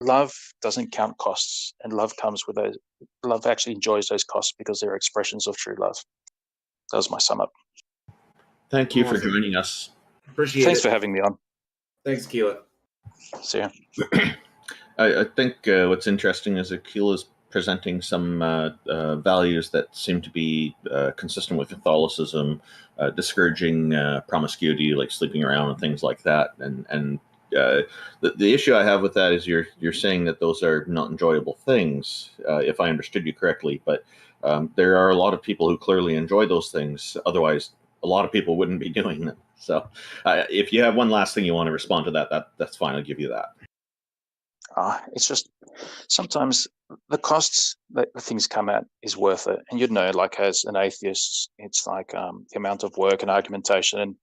love doesn't count costs, and love comes with those. Love actually enjoys those costs because they're expressions of true love. That was my sum up. Thank you for joining us. Appreciate Thanks it. for having me on. Thanks, Aquila. See ya. I think what's interesting is Aquila's presenting some values that seem to be consistent with Catholicism, discouraging promiscuity, like sleeping around and things like that. And the issue I have with that is you're saying that those are not enjoyable things, if I understood you correctly. But there are a lot of people who clearly enjoy those things. Otherwise, a lot of people wouldn't be doing them. So if you have one last thing you want to respond to that's fine. I'll give you that. It's just sometimes the costs that things come at is worth it. And like as an atheist, it's like the amount of work and argumentation and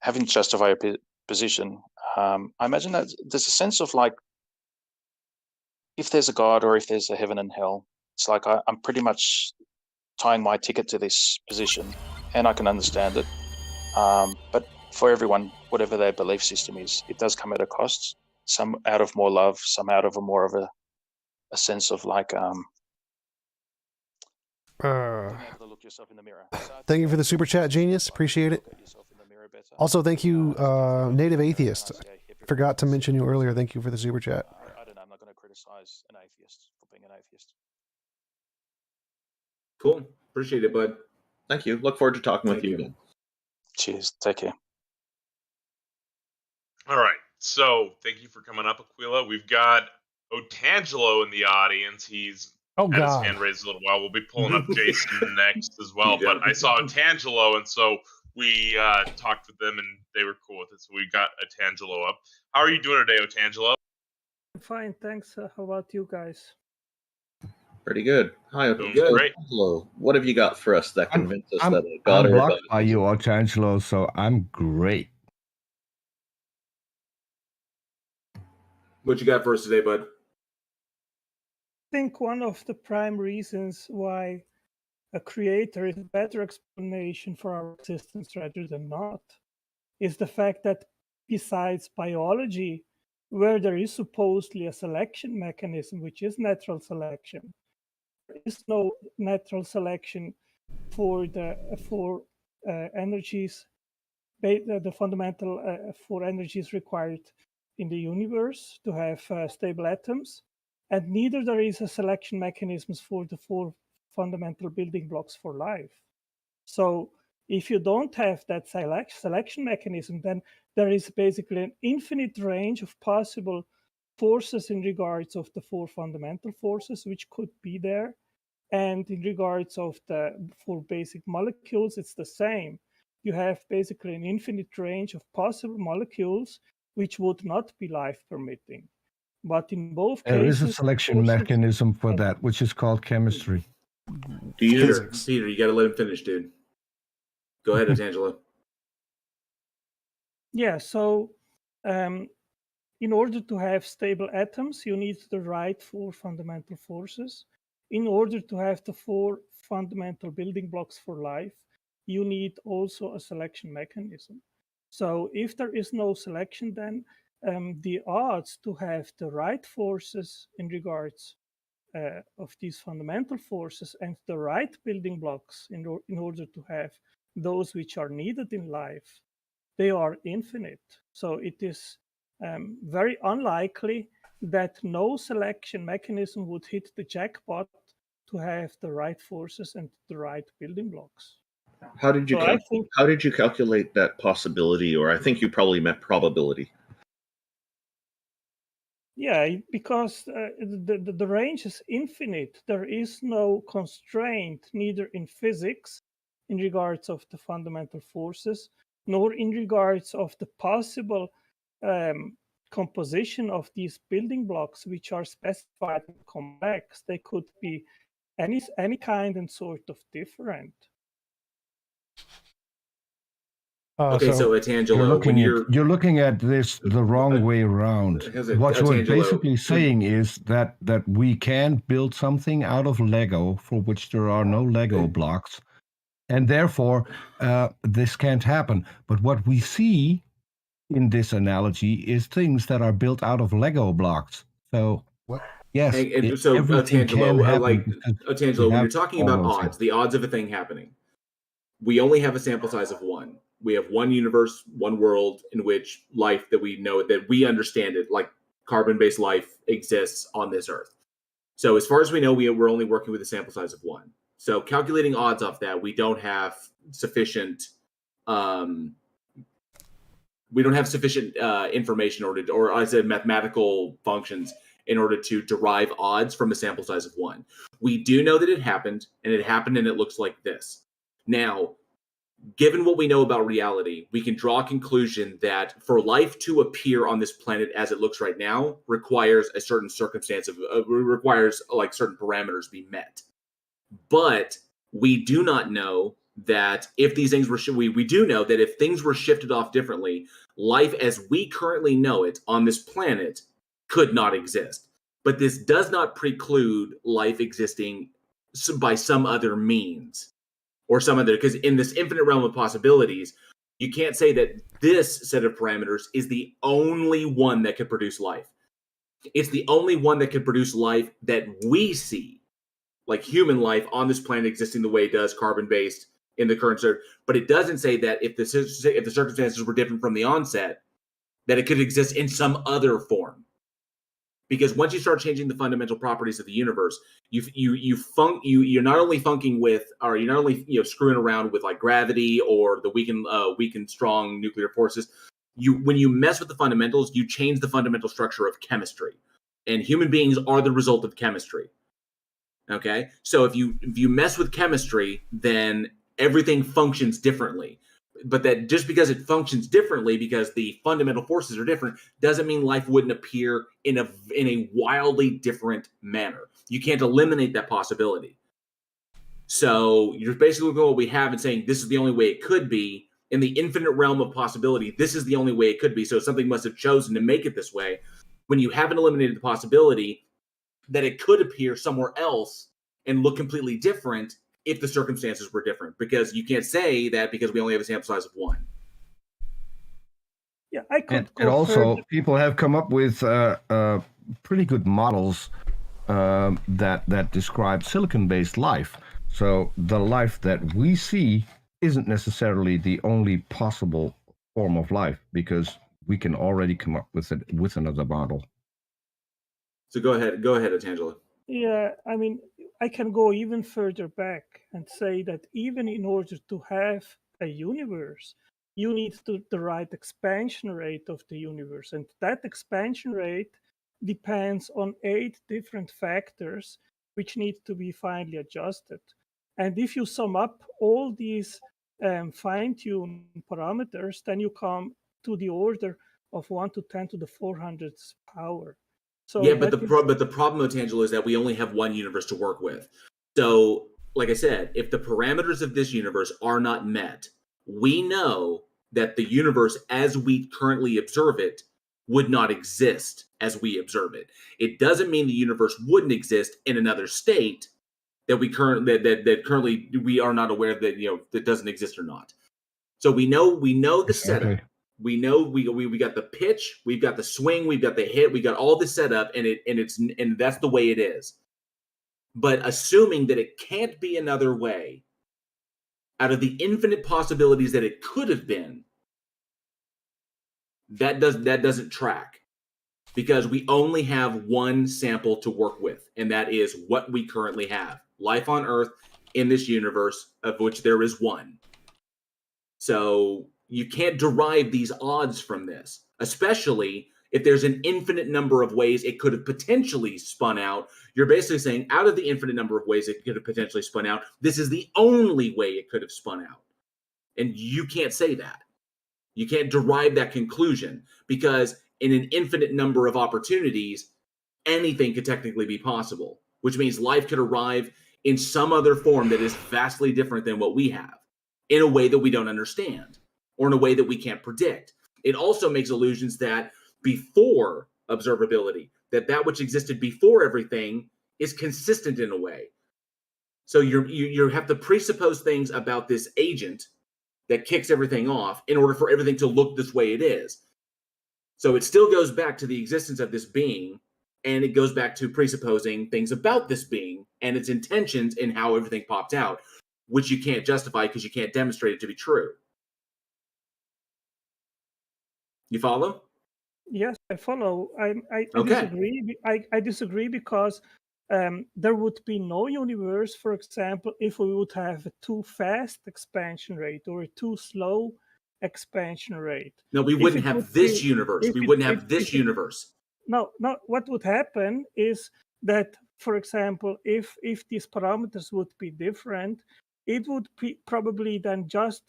having to justify your position. I imagine that there's a sense of like, if there's a God or if there's a heaven and hell, it's like I'm pretty much tying my ticket to this position, and I can understand it. But for everyone, whatever their belief system is, it does come at a cost. Some out of more love, some out of more of a sense of like being able to look yourself in the mirror. Thank you for the super chat, Genius. Appreciate it. Also, thank you, Native Atheist. Forgot to mention you earlier. Thank you for the super chat. I don't know. I'm not going to criticize an atheist for being an atheist. Cool. Appreciate it, bud. Thank you. Look forward to talking with you again. Cheers. Take care. All right. So thank you for coming up, Aquila. We've got Otangelo in the audience. He's had his hand raised a little while. We'll be pulling up Jason next as well. But I saw Otangelo, and so we talked with them, and they were cool with it. So we got Otangelo up. How are you doing today, Otangelo? Fine, thanks. How about you guys? Pretty good. Hi, Otangelo. What have you got for us that convinced us that God I'm or blocked by you, Otangelo, so I'm great. What you got for us today, bud? I think one of the prime reasons why a creator is a better explanation for our existence rather than not is the fact that besides biology, where there is supposedly a selection mechanism, which is natural selection, there is no natural selection for energies, the fundamental for energies required in the universe to have stable atoms, and neither there is a selection mechanisms for the four fundamental building blocks for life. So if you don't have that selection mechanism, then there is basically an infinite range of possible forces in regards of the four fundamental forces which could be there. And in regards of the four basic molecules, it's the same. You have basically an infinite range of possible molecules which would not be life permitting. But in both There cases, is a selection mechanism for that, which is called chemistry. Peter, you got to let him finish, dude. Go ahead, Angela. Yeah, so in order to have stable atoms, you need the right four fundamental forces. In order to have the four fundamental building blocks for life, you need also a selection mechanism. So if there is no selection, then the odds to have the right forces in regards of these fundamental forces and the right building blocks in order to have those which are needed in life, they are infinite. So it is very unlikely that no selection mechanism would hit the jackpot to have the right forces and the right building blocks. How did you So how did you calculate that possibility? Or I think you probably meant probability. Yeah, because the range is infinite. There is no constraint, neither in physics, in regards of the fundamental forces, nor in regards of the possible composition of these building blocks, which are specified and complex. They could be any kind and sort of different. Okay, so Atangelo, you're looking at this the wrong way around. What you're basically saying is that we can build something out of Lego for which there are no Lego blocks, and therefore this can't happen. But what we see in this analogy is things that are built out of Lego blocks. So yes, so everything can happen. Atangelo, when you're talking about odds, the odds of a thing happening, we only have a sample size of one. We have one universe, one world in which life that we know, that we understand it, like carbon-based life exists on this Earth. So as far as we know, we're only working with a sample size of one. So calculating odds off that, we don't have sufficient information or I said mathematical functions in order to derive odds from a sample size of one. We do know that it happened, and it looks like this. Now, given what we know about reality, we can draw a conclusion that for life to appear on this planet as it looks right now requires a certain circumstance requires like certain parameters be met. But we do not know that if these things were we do know that if things were shifted off differently, life as we currently know it on this planet could not exist. But this does not preclude life existing by some other means. Or some other, because in this infinite realm of possibilities, you can't say that this set of parameters is the only one that could produce life. It's the only one that could produce life that we see, like human life on this planet existing the way it does, carbon-based in the current circuit. But it doesn't say that if the circumstances were different from the onset, that it could exist in some other form. Because once you start changing the fundamental properties of the universe, you're not only funking with, or you're not only screwing around with like gravity or the weak and strong nuclear forces. When you mess with the fundamentals, you change the fundamental structure of chemistry, and human beings are the result of chemistry. Okay, so if you mess with chemistry, then everything functions differently. But that just because it functions differently, because the fundamental forces are different, doesn't mean life wouldn't appear in a wildly different manner. You can't eliminate that possibility. So you're basically looking at what we have and saying this is the only way it could be. In the infinite realm of possibility, this is the only way it could be. So something must have chosen to make it this way. when you haven't eliminated the possibility that it could appear somewhere else and look completely different if the circumstances were different, because you can't say that because we only have a sample size of 1. Yeah, I could and also, people have come up with pretty good models that describe silicon-based life. So the life that we see isn't necessarily the only possible form of life, because we can already come up with it with another model. So go ahead, Atangelo. Yeah, I mean, I can go even further back and say that even in order to have a universe, you need the right expansion rate of the universe. And that expansion rate depends on 8 different factors, which need to be finely adjusted. And if you sum up all these fine-tuned parameters, then you come to the order of 1 to 10 to the 400th power. So yeah, but the problem, Otangelo, is that we only have one universe to work with. So, like I said, if the parameters of this universe are not met, we know that the universe as we currently observe it would not exist as we observe it. It doesn't mean the universe wouldn't exist in another state that we currently we are not aware that that doesn't exist or not. So we know the setup. We know we got the pitch, we've got the swing, we've got the hit, we got all this set up, and that's the way it is. But assuming that it can't be another way, out of the infinite possibilities that it could have been, that doesn't track, because we only have one sample to work with, and that is what we currently have: life on Earth in this universe, of which there is one. So you can't derive these odds from this, especially if there's an infinite number of ways it could have potentially spun out. You're basically saying, out of the infinite number of ways it could have potentially spun out, this is the only way it could have spun out. And you can't say that. You can't derive that conclusion, because in an infinite number of opportunities, anything could technically be possible, which means life could arrive in some other form that is vastly different than what we have, in a way that we don't understand, or in a way that we can't predict. It also makes illusions that before observability, that which existed before everything is consistent in a way. So you have to presuppose things about this agent that kicks everything off in order for everything to look this way it is. So it still goes back to the existence of this being, and it goes back to presupposing things about this being and its intentions and how everything popped out, which you can't justify because you can't demonstrate it to be true. You follow? Yes, I follow. I Okay. disagree. I disagree because there would be no universe, for example, if we would have a too fast expansion rate or a too slow expansion rate. No, we wouldn't have this universe. We wouldn't have this universe. No. What would happen is that, for example, if these parameters would be different, it would be probably then just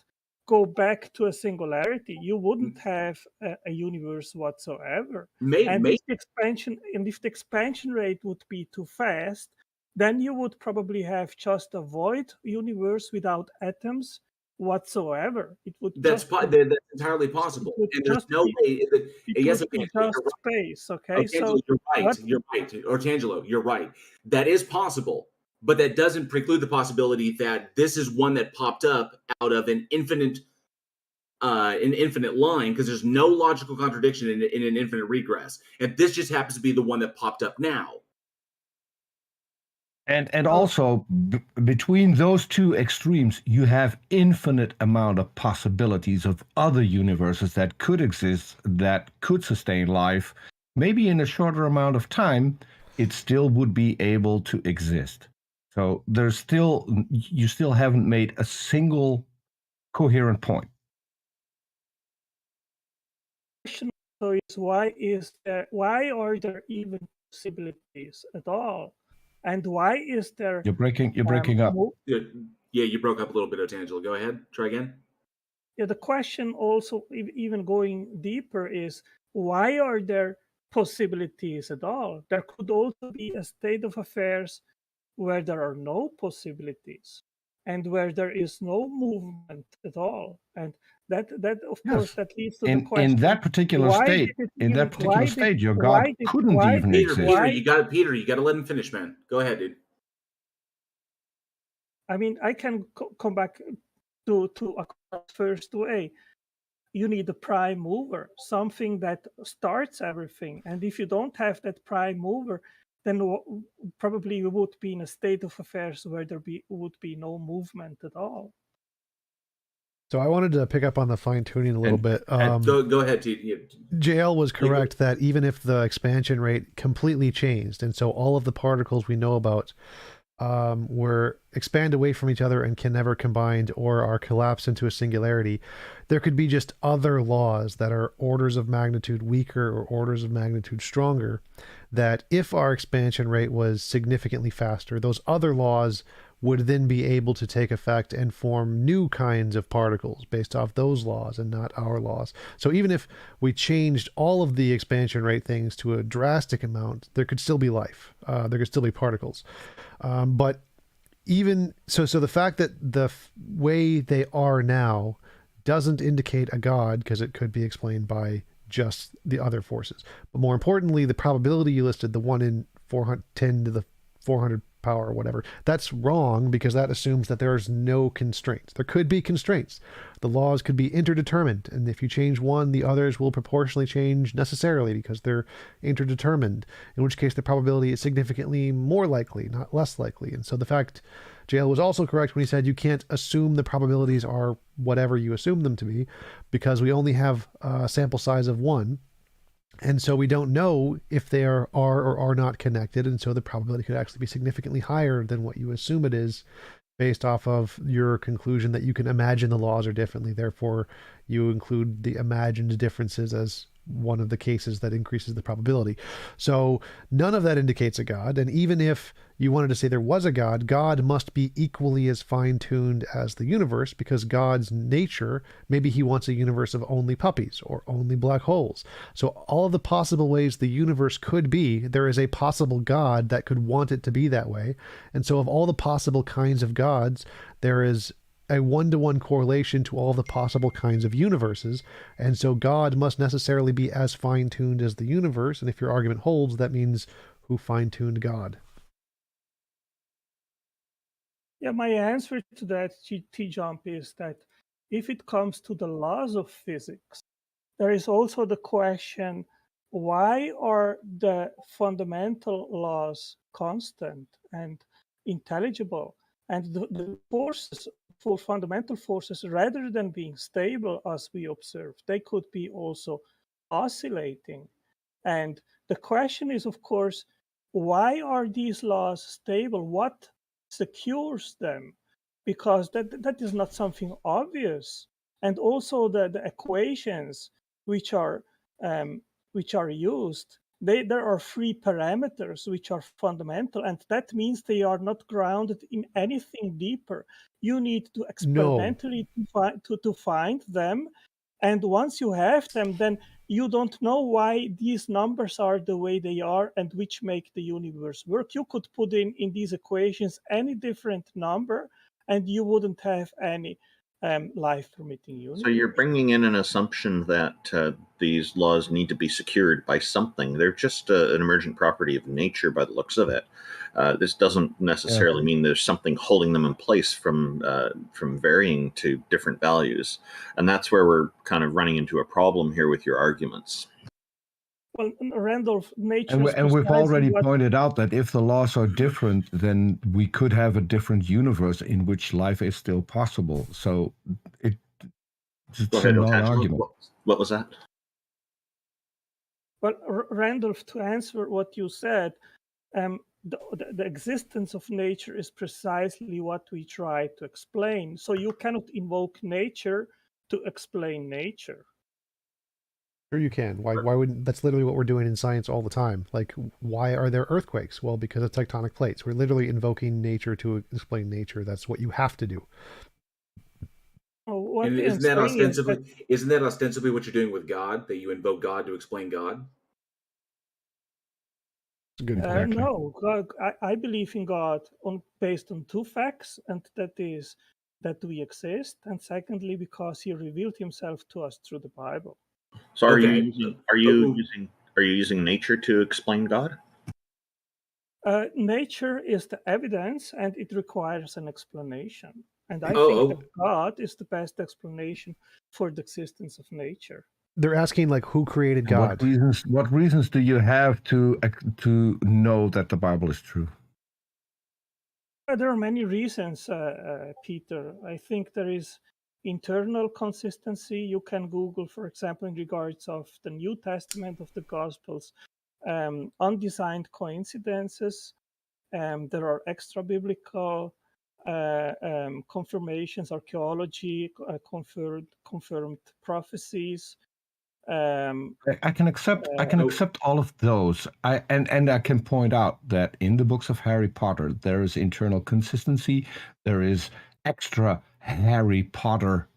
go back to a singularity. You wouldn't have a universe whatsoever. If the expansion rate would be too fast, then you would probably have just a void universe without atoms whatsoever. It would that's entirely possible, and there's no way. Yes, okay, just space. Okay, so you're right. You're right, Ortangelo, you're right. That is possible, but that doesn't preclude the possibility that this is one that popped up out of an infinite line, because there's no logical contradiction in an infinite regress, and this just happens to be the one that popped up now. And also, between those two extremes, you have infinite amount of possibilities of other universes that could exist, that could sustain life. Maybe in a shorter amount of time, it still would be able to exist. So you still haven't made a single coherent point. So is why are there even possibilities at all? And why is there? You're breaking up. Yeah, you broke up a little bit, Otangelo. Go ahead. Try again. Yeah, the question also, even going deeper, is why are there possibilities at all? There could also be a state of affairs where there are no possibilities and where there is no movement at all. And That of Yes. course that leads to the question. In that particular why state, did it in even, that particular state, your God couldn't even Peter, exist. Peter, you got Peter, you got to let him finish, man. Go ahead, dude. I mean, I can come back to first way. You need a prime mover, something that starts everything. And if you don't have that prime mover, then probably you would be in a state of affairs where would be no movement at all. So I wanted to pick up on the fine tuning a little bit. Go ahead, T. JL was correct that even if the expansion rate completely changed, and so all of the particles we know about were expand away from each other and can never combine or are collapsed into a singularity, there could be just other laws that are orders of magnitude weaker or orders of magnitude stronger, that if our expansion rate was significantly faster, those other laws would then be able to take effect and form new kinds of particles based off those laws and not our laws. So even if we changed all of the expansion rate things to a drastic amount, there could still be life. There could still be particles. But even so the fact that the way they are now doesn't indicate a god, because it could be explained by just the other forces. But more importantly, the probability you listed, the 1 in 410 to the 400 power or whatever, that's wrong, because that assumes that there's no constraints. There could be constraints. The laws could be interdetermined, and if you change one, the others will proportionally change necessarily because they're interdetermined, in which case the probability is significantly more likely, not less likely. And so the fact JL was also correct when he said you can't assume the probabilities are whatever you assume them to be, because we only have a sample size of 1. And so we don't know if they are or are not connected. And so the probability could actually be significantly higher than what you assume it is, based off of your conclusion that you can imagine the laws are differently. Therefore, you include the imagined differences as one of the cases that increases the probability. So none of that indicates a god. And even if you wanted to say there was a god, God must be equally as fine-tuned as the universe, because God's nature, maybe he wants a universe of only puppies or only black holes. So all of the possible ways the universe could be, there is a possible God that could want it to be that way. And so of all the possible kinds of gods, there is a 1-to-1 correlation to all the possible kinds of universes. And so God must necessarily be as fine-tuned as the universe. And if your argument holds, that means who fine-tuned God? Yeah, my answer to that, TJump, is that if it comes to the laws of physics, there is also the question, why are the fundamental laws constant and intelligible? And the forces, for fundamental forces, rather than being stable as we observe, they could be also oscillating. And the question is, of course, why are these laws stable? What secures them? Because that is not something obvious. And also the equations which are used, there are 3 parameters which are fundamental, and that means they are not grounded in anything deeper. You need to experimentally to find them, and once you have them, then you don't know why these numbers are the way they are and which make the universe work. You could put in these equations any different number, and you wouldn't have any life-permitting universe. So you're bringing in an assumption that these laws need to be secured by something. They're just an emergent property of nature by the looks of it. This doesn't necessarily mean there's something holding them in place from varying to different values. And that's where we're kind of running into a problem here with your arguments. Well, Randolph, nature and we've already pointed out that if the laws are different, then we could have a different universe in which life is still possible. So it's a non-argument. What was that? Well, Randolph, to answer what you said, the existence of nature is precisely what we try to explain. So you cannot invoke nature to explain nature. Sure you can. Why wouldn't? That's literally what we're doing in science all the time. Like, why are there earthquakes? Well, because of tectonic plates. We're literally invoking nature to explain nature. That's what you have to do. And isn't that ostensibly what you're doing with God? That you invoke God to explain God? Good no, God, I believe in God based on 2 facts, and that is that we exist, and secondly, because he revealed himself to us through the Bible. So are you using nature to explain God? Nature is the evidence, and it requires an explanation. And I think that God is the best explanation for the existence of nature. They're asking like who created God. What reasons do you have to know that the Bible is true? There are many reasons, Peter. I think there is internal consistency. You can Google, for example, in regards of the New Testament of the Gospels, undesigned coincidences. There are extra biblical confirmations, archaeology, confirmed prophecies. I can accept all of those. And I can point out that in the books of Harry Potter there is internal consistency. There is extra Harry Potter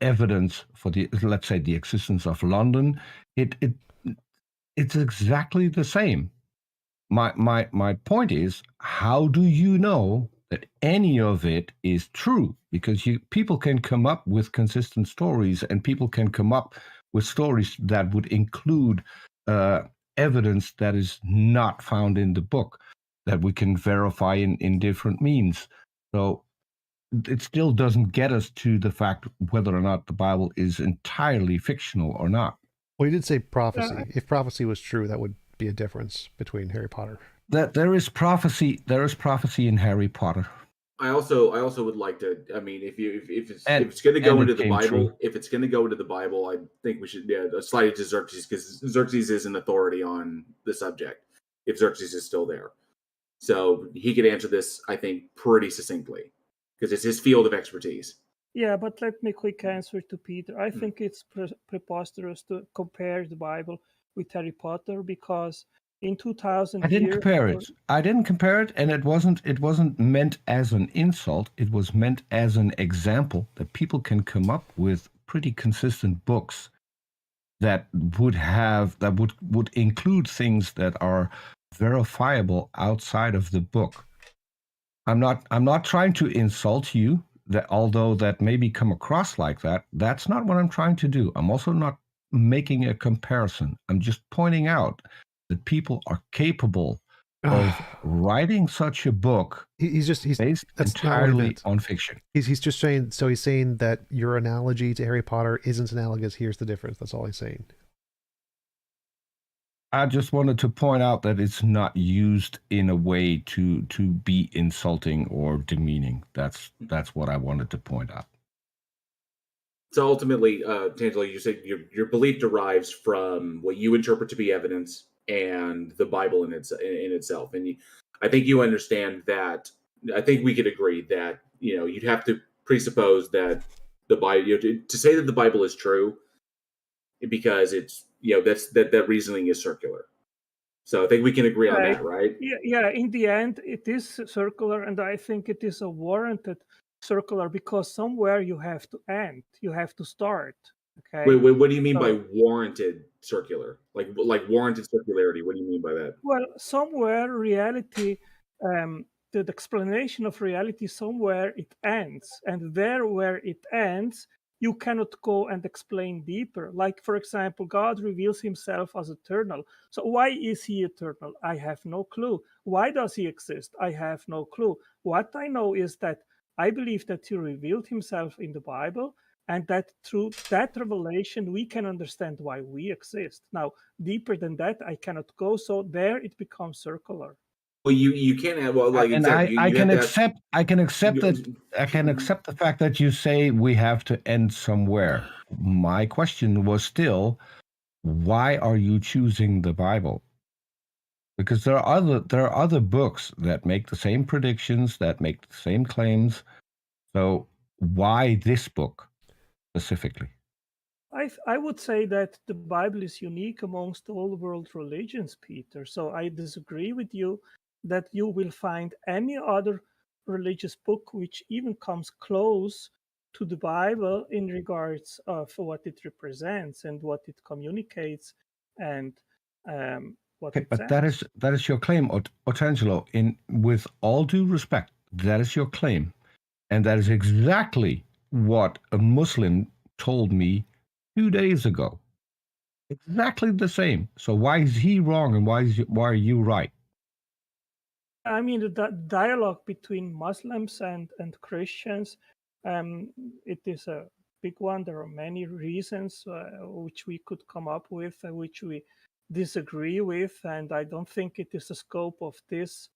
evidence for let's say the existence of London. It's exactly the same. My point is, how do you know that any of it is true? Because people can come up with consistent stories, and people can come up with stories that would include evidence that is not found in the book, that we can verify in different means. So it still doesn't get us to the fact whether or not the Bible is entirely fictional or not. Well, you did say prophecy. If prophecy was true, that would be a difference between Harry Potter. That there is prophecy in Harry Potter. I also would like to. I mean, if it's going to go into the Bible, if it's going to go into the Bible, I think we should slide it to Xerxes, because Xerxes is an authority on the subject. If Xerxes is still there, so he could answer this, I think, pretty succinctly, because it's his field of expertise. Yeah, but let me quick answer to Peter. I think it's preposterous to compare the Bible with Harry Potter, because in 2000 I didn't compare it. I didn't compare it, and it wasn't meant as an insult. It was meant as an example that people can come up with pretty consistent books that would include things that are verifiable outside of the book. I'm not trying to insult you, that although that maybe come across like that. That's not what I'm trying to do. I'm also not making a comparison. I'm just pointing out that people are capable of writing such a book. He's based entirely on fiction. He's just saying. So he's saying that your analogy to Harry Potter isn't analogous. Here's the difference. That's all he's saying. I just wanted to point out that it's not used in a way to be insulting or demeaning. That's what I wanted to point out. So ultimately, Tangela, you said your belief derives from what you interpret to be evidence and the Bible in itself. And I think you understand that. I think we could agree that you'd have to presuppose that the Bible, to say that the Bible is true, because it's that reasoning is circular. So I think we can agree on that, right? Yeah. In the end, it is circular, and I think it is a warranted circular, because somewhere you have to end, you have to start. Okay. Wait, what do you mean by warranted circular? Like warranted circularity? What do you mean by that? Well, somewhere reality, the explanation of reality, somewhere it ends, and there where it ends, you cannot go and explain deeper. Like, for example, God reveals himself as eternal. So why is he eternal? I have no clue. Why does he exist? I have no clue. What I know is that I believe that he revealed himself in the Bible, and that through that revelation, we can understand why we exist. Now, deeper than that, I cannot go. So there it becomes circular. Well, you can't have I can accept the fact that you say we have to end somewhere. My question was still, why are you choosing the Bible? Because there are other books that make the same predictions, that make the same claims. So why this book specifically? I would say that the Bible is unique amongst all world religions, Peter. So I disagree with you that you will find any other religious book which even comes close to the Bible in regards of what it represents and what it communicates and what it says. But that is your claim, Otangelo. With all due respect, that is your claim. And that is exactly what a Muslim told me 2 days ago. Exactly the same. So why is he wrong and why are you right? I mean, the dialogue between Muslims and Christians, it is a big one. There are many reasons which we could come up with, which we disagree with, and I don't think it is the scope of this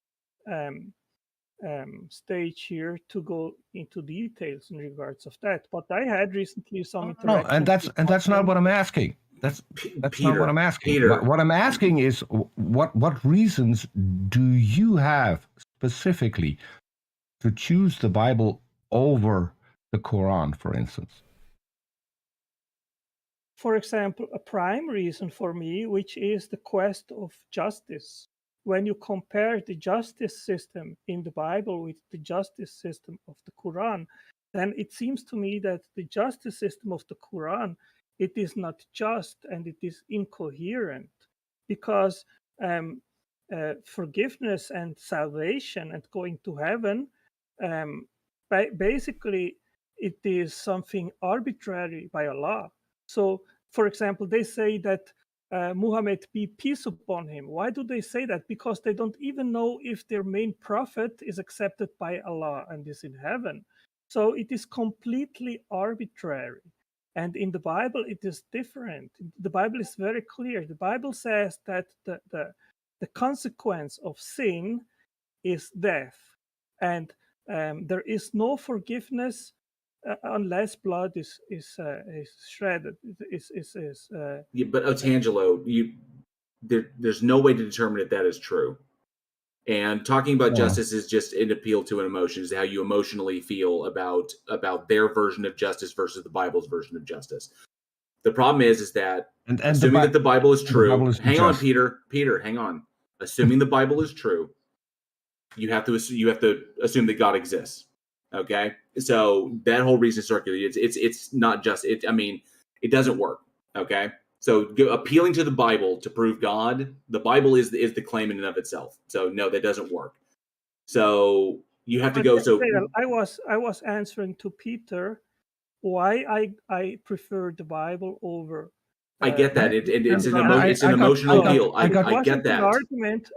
stage here to go into details in regards of that. But I had recently some No, interactions. and that's not what I'm asking. That's Peter, not what I'm asking. Peter. What I'm asking is what reasons do you have specifically to choose the Bible over the Quran, for instance? For example, a prime reason for me, which is the quest of justice. When you compare the justice system in the Bible with the justice system of the Quran, then it seems to me that the justice system of the Quran, it is not just and it is incoherent, because forgiveness and salvation and going to heaven, basically it is something arbitrary by Allah. So, for example, they say that Muhammad be peace upon him. Why do they say that? Because they don't even know if their main prophet is accepted by Allah and is in heaven. So it is completely arbitrary. And in the Bible, it is different. The Bible is very clear. The Bible says that the consequence of sin is death. And there is no forgiveness unless blood is shredded. Yeah, but Otangelo, there's no way to determine if that is true. And talking about justice is just an appeal to an emotion, is how you emotionally feel about their version of justice versus the Bible's version of justice. The problem is that assuming that the Bible is true, hang on, Peter, hang on. Assuming the Bible is true, you have to assume that God exists. Okay, so that whole reason circular, it's not just it. I mean, it doesn't work. Okay, so appealing to the Bible to prove God, the Bible is the claim in and of itself. So no, that doesn't work. So you have to go. So I was answering to Peter why I prefer the Bible over. I get that. It's an emotional appeal. I get that.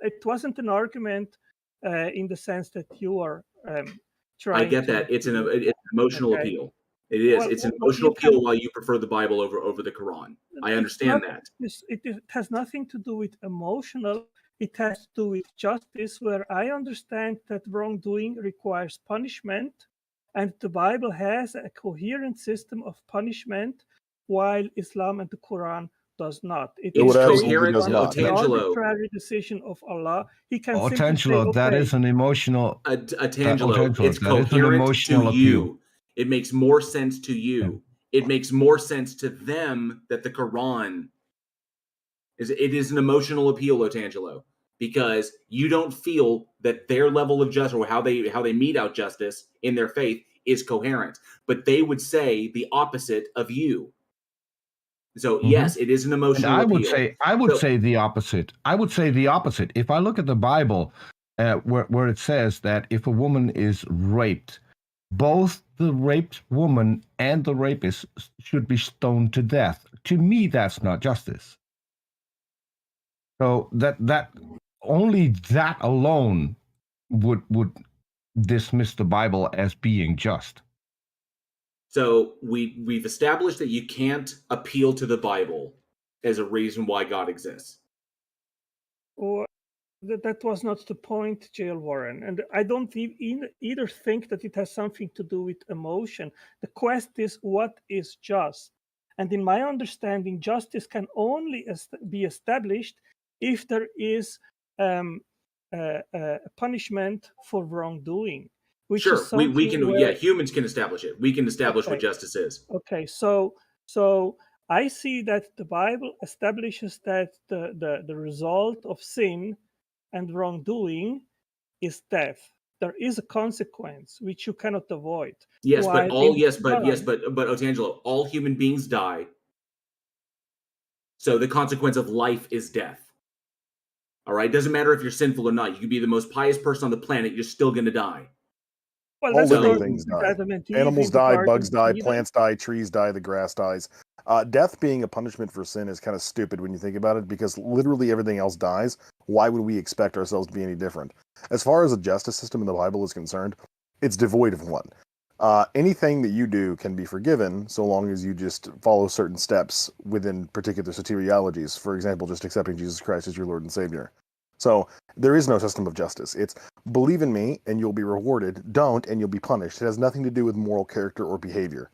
It wasn't an argument in the sense that you are trying. I get that. It's an emotional appeal. It is. It's an emotional appeal while you prefer the Bible over the Quran. I understand that. It has nothing to do with emotional. It has to do with justice, where I understand that wrongdoing requires punishment, and the Bible has a coherent system of punishment, while Islam and the Quran does not. It is coherent, an arbitrary decision of Allah. He can simply say, okay, that is an emotional. Otangelo, it's coherent to you. It makes more sense to you. It makes more sense to them that the Quran is an emotional appeal, Otangelo, because you don't feel that their level of justice or how they mete out justice in their faith is coherent. But they would say the opposite of you. So yes, it is an emotional appeal. I would say the opposite. I would say the opposite. If I look at the Bible, where it says that if a woman is raped, both the raped woman and the rapist should be stoned to death. To me, that's not justice. So that only that alone would dismiss the Bible as being just. So we've established that you can't appeal to the Bible as a reason why God exists. Or that was not the point, Jail Warren. And I don't either think that it has something to do with emotion. The quest is what is just. And in my understanding, justice can only be established if there is a punishment for wrongdoing. Sure, we can. Humans can establish it. We can establish what justice is. Okay, so I see that the Bible establishes that the result of sin and wrongdoing is death. There is a consequence which you cannot avoid. Yes, but Otangelo, all human beings die. So the consequence of life is death. All right, doesn't matter if you're sinful or not. You could be the most pious person on the planet. You're still going to die. Well, All that's living according things to die. Adam and Eve Animals in the die, Garden bugs of die, Eden. plants die, trees die, the grass dies. Death being a punishment for sin is kind of stupid when you think about it, because literally everything else dies. Why would we expect ourselves to be any different? As far as the justice system in the Bible is concerned, it's devoid of one. Anything that you do can be forgiven so long as you just follow certain steps within particular soteriologies. For example, just accepting Jesus Christ as your Lord and Savior. So there is no system of justice. It's believe in me and you'll be rewarded. Don't and you'll be punished. It has nothing to do with moral character or behavior.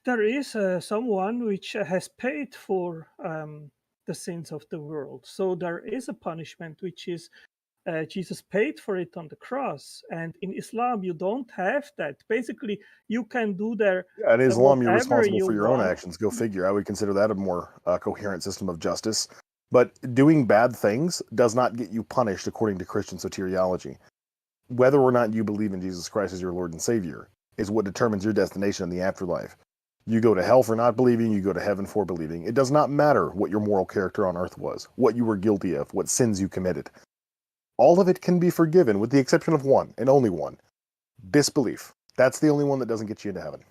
There is someone which has paid for the sins of the world. So there is a punishment which is Jesus paid for it on the cross. And in Islam, you don't have that. Basically, you can do there Yeah, in Islam, you're whatever responsible you for your own want. actions. Go figure. I would consider that a more coherent system of justice. But doing bad things does not get you punished according to Christian soteriology. Whether or not you believe in Jesus Christ as your Lord and Savior is what determines your destination in the afterlife. You go to hell for not believing, you go to heaven for believing. It does not matter what your moral character on earth was, what you were guilty of, what sins you committed. All of it can be forgiven with the exception of one, and only one. Disbelief. That's the only one that doesn't get you into heaven.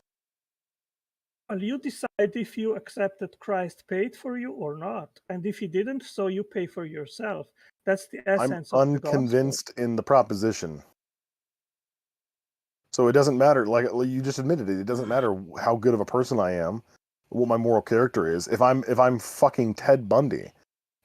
Well, you decide if you accept that Christ paid for you or not. And if he didn't, so you pay for yourself. That's the I'm essence of the gospel. unconvinced in the proposition. So it doesn't matter, like you just admitted it, it doesn't matter how good of a person I am, what my moral character is. If I'm fucking Ted Bundy,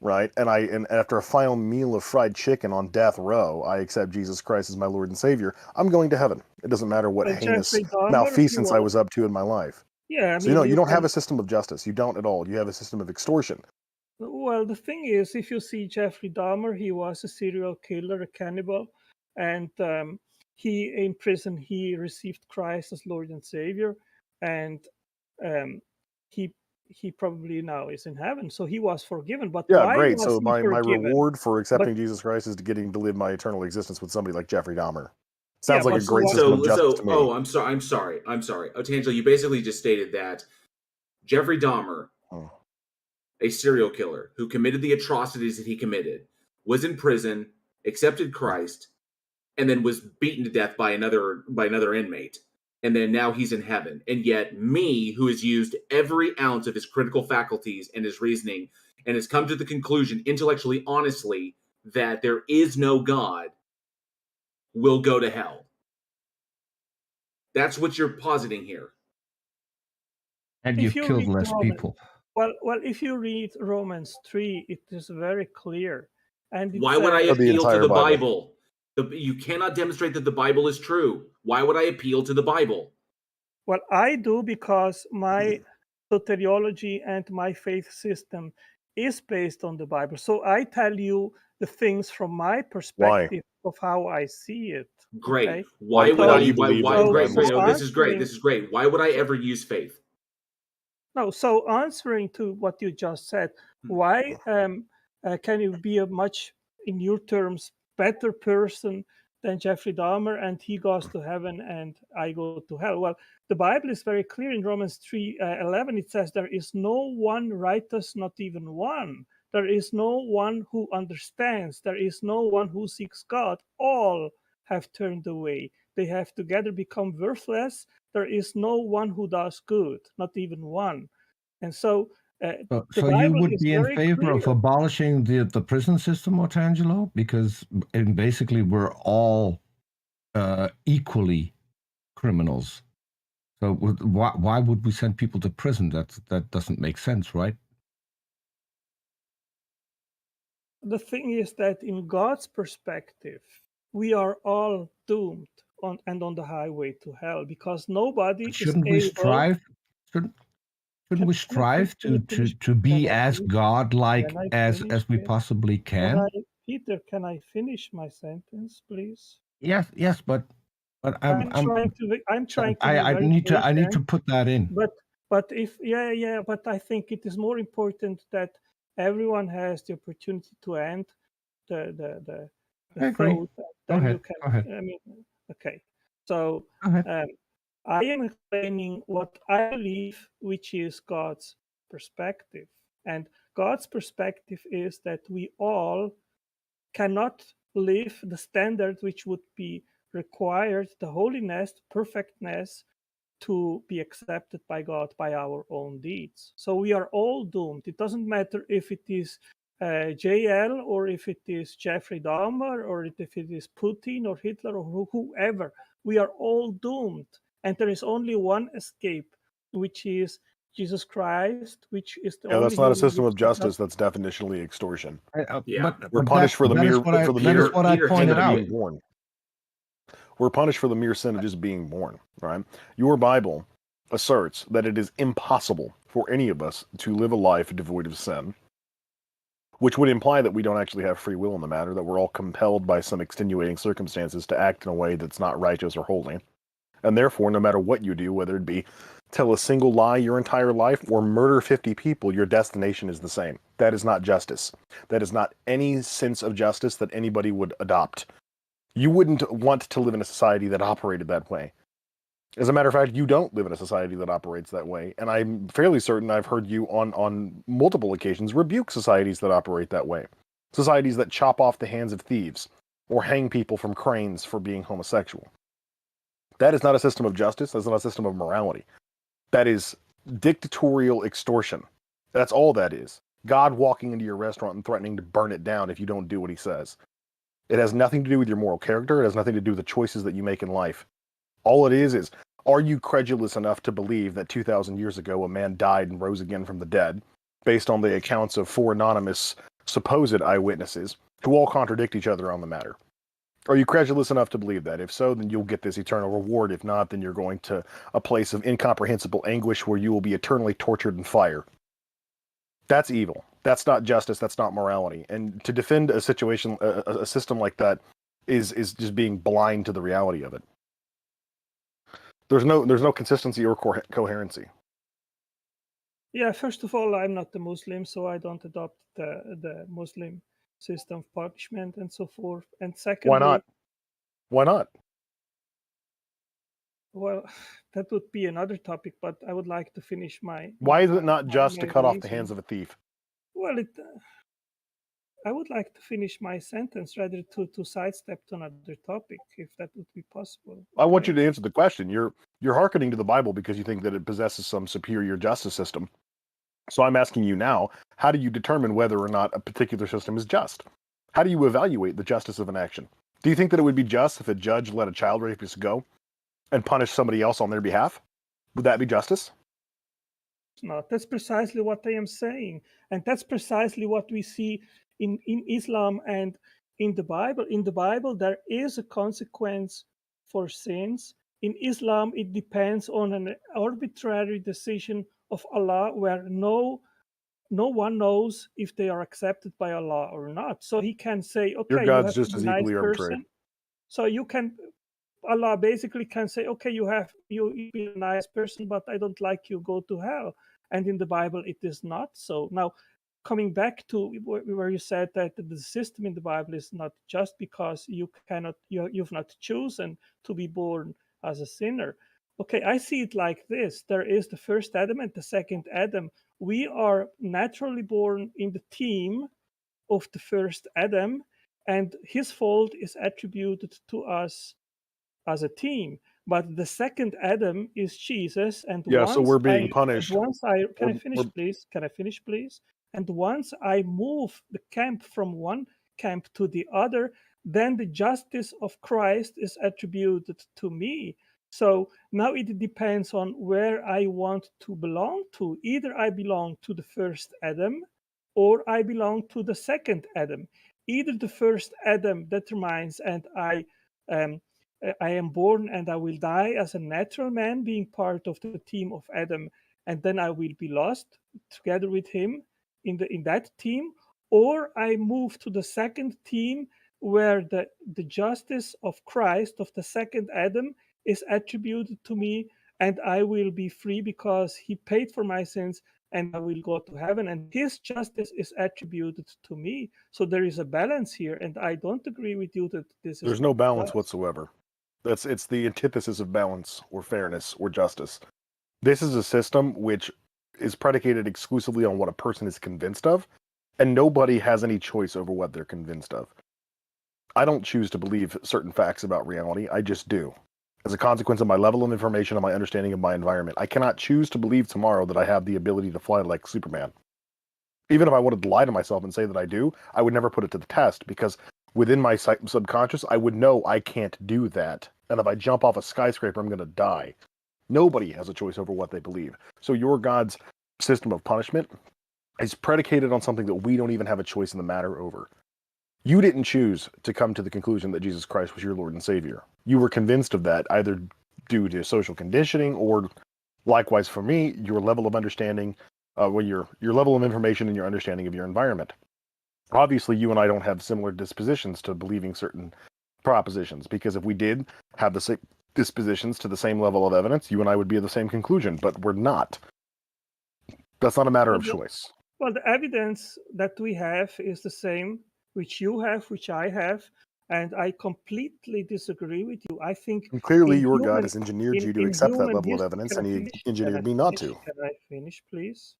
right, and after a final meal of fried chicken on death row, I accept Jesus Christ as my Lord and Savior, I'm going to heaven. It doesn't matter what But heinous Jeffrey Dahmer, malfeasance I was up to in my life. Yeah, I So mean, you don't have can. a system of justice. You don't at all. You have a system of extortion. Well, the thing is, if you see Jeffrey Dahmer, he was a serial killer, a cannibal, and he in prison he received Christ as Lord and Savior, and he probably now is in heaven, so he was forgiven. But Yeah, why great. was So he my forgiven? reward for accepting But Jesus Christ is getting to live my eternal existence with somebody like Jeffrey Dahmer. yeah, Sounds like but a great system of justice to me. Oh, I'm sorry. Oh, Tangela, you basically just stated that Jeffrey Dahmer, a serial killer who committed the atrocities that he committed, was in prison, accepted Christ, and then was beaten to death by another inmate. And then now he's in heaven. And yet me, who has used every ounce of his critical faculties and his reasoning and has come to the conclusion intellectually, honestly, that there is no God, will go to hell. That's what you're positing here. And if you've you killed read less Romans, people. well, if you read Romans 3, it is very clear, and it Why would I says, appeal to the Bible? You cannot demonstrate that the Bible is true. Why would I appeal to the Bible? Well, I do because my soteriology and my faith system is based on the Bible. So I tell you the things from my perspective of how I see it. Great. Okay? Why would I? Great. So This is great. This is great. Why would I ever use faith? No, so answering to what you just said, why can you be a much, in your terms, better person than Jeffrey Dahmer, and he goes to heaven and I go to hell? Well, the Bible is very clear in Romans 3:11. It says, there is no one righteous, not even one. There is no one who understands. There is no one who seeks God. All have turned away. They have together become worthless. There is no one who does good, not even one. And so the So you Bible would is be in very favor of clear. abolishing the prison system, Otangelo? Because basically we're all equally criminals. So why would we send people to prison? That doesn't make sense, right? The thing is that in God's perspective, we are all doomed on the highway to hell, because nobody Shouldn't is we able. strive? Shouldn't we strive to be as godlike as we possibly can? Peter, can I finish my sentence, please? Yes, but I'm trying to be I very need patient, to put that in. But if but I think it is more important that everyone has the opportunity to end the I agree. thought. Go Then ahead. you can. Go ahead. I mean, okay. So Go ahead. I am explaining what I believe, which is God's perspective, and God's perspective is that we all cannot live the standard which would be required the holiness, perfectness, to be accepted by God by our own deeds. So we are all doomed. It doesn't matter if it is JL or if it is Jeffrey Dahmer or if it is Putin or Hitler or whoever. We are all doomed. And there is only one escape, which is Jesus Christ, which is the Yeah, only that's not a human system of being justice. That's definitionally extortion. Yeah. We're punished for the that is mere what I- for the that is mere what I sin pointed of out. being born. We're punished for the mere sin of just being born. Right? Your Bible asserts that it is impossible for any of us to live a life devoid of sin, which would imply that we don't actually have free will in the matter, that we're all compelled by some extenuating circumstances to act in a way that's not righteous or holy. And therefore, no matter what you do, whether it be tell a single lie your entire life or murder 50 people, your destination is the same. That is not justice. That is not any sense of justice that anybody would adopt. You wouldn't want to live in a society that operated that way. As a matter of fact, you don't live in a society that operates that way. And I'm fairly certain I've heard you on multiple occasions rebuke societies that operate that way. Societies that chop off the hands of thieves or hang people from cranes for being homosexual. That is not a system of justice. That's not a system of morality. That is dictatorial extortion. That's all that is. God walking into your restaurant and threatening to burn it down if you don't do what he says. It has nothing to do with your moral character. It has nothing to do with the choices that you make in life. All it is, are you credulous enough to believe that 2,000 years ago a man died and rose again from the dead, based on the accounts of 4 anonymous supposed eyewitnesses, who all contradict each other on the matter? Are you credulous enough to believe that? If so, then you'll get this eternal reward. If not, then you're going to a place of incomprehensible anguish where you will be eternally tortured in fire. That's evil. That's not justice. That's not morality. And to defend a situation, a system like that, is just being blind to the reality of it. There's no consistency or coherency. Yeah, first of all, I'm not a Muslim, so I don't adopt the Muslim system of punishment and so forth. And secondly, why not? Why not? Well, that would be another topic, but I would like to finish my. Why is it not just to cut off the reason. hands of a thief? Well, I would like to finish my sentence rather to sidestep to another topic, if that would be possible. I want you to answer the question. You're hearkening to the Bible because you think that it possesses some superior justice system. So I'm asking you now, how do you determine whether or not a particular system is just? How do you evaluate the justice of an action? Do you think that it would be just if a judge let a child rapist go and punish somebody else on their behalf? Would that be justice? Not. That's precisely what I am saying. And that's precisely what we see in Islam and in the Bible. In the Bible, there is a consequence for sins. In Islam, it depends on an arbitrary decision of Allah where no one knows if they are accepted by Allah or not. So he can say, okay, your God's you have just to as be a nice equally arbitrary. person. So you can, Allah basically can say, okay, you be a nice person, but I don't like you, go to hell. And in the Bible, it is not so. Now, coming back to where you said that the system in the Bible is not just because you've not chosen to be born as a sinner. Okay, I see it like this. There is the first Adam and the second Adam. We are naturally born in the team of the first Adam, and his fault is attributed to us as a team. But the second Adam is Jesus, and so we're being punished. Can I finish, please? And once I move the camp from one camp to the other, then the justice of Christ is attributed to me. So now it depends on where I want to belong to. Either I belong to the first Adam, or I belong to the second Adam. Either the first Adam determines, and I am born and I will die as a natural man, being part of the team of Adam, and then I will be lost together with him in that team, or I move to the second team where the justice of Christ, of the second Adam, is attributed to me, and I will be free because he paid for my sins, and I will go to heaven, and his justice is attributed to me. So there is a balance here, and I don't agree with you that this is. There's no balance whatsoever. It's the antithesis of balance or fairness or justice. This is a system which is predicated exclusively on what a person is convinced of, and nobody has any choice over what they're convinced of. I don't choose to believe certain facts about reality. I just do. As a consequence of my level of information and my understanding of my environment, I cannot choose to believe tomorrow that I have the ability to fly like Superman. Even if I wanted to lie to myself and say that I do, I would never put it to the test, because within my subconscious, I would know I can't do that. And if I jump off a skyscraper, I'm going to die. Nobody has a choice over what they believe. So your God's system of punishment is predicated on something that we don't even have a choice in the matter over. You didn't choose to come to the conclusion that Jesus Christ was your Lord and Savior. You were convinced of that either due to social conditioning or, likewise for me, your level of understanding, your level of information and your understanding of your environment. Obviously, you and I don't have similar dispositions to believing certain propositions, because if we did have the same dispositions to the same level of evidence, you and I would be at the same conclusion, but we're not. That's not a matter of choice. Well, the evidence that we have is the same, which you have, which I have, and I completely disagree with you. I think and clearly your God has engineered you to accept that level of history, evidence, and he engineered me not to. Can I finish, please?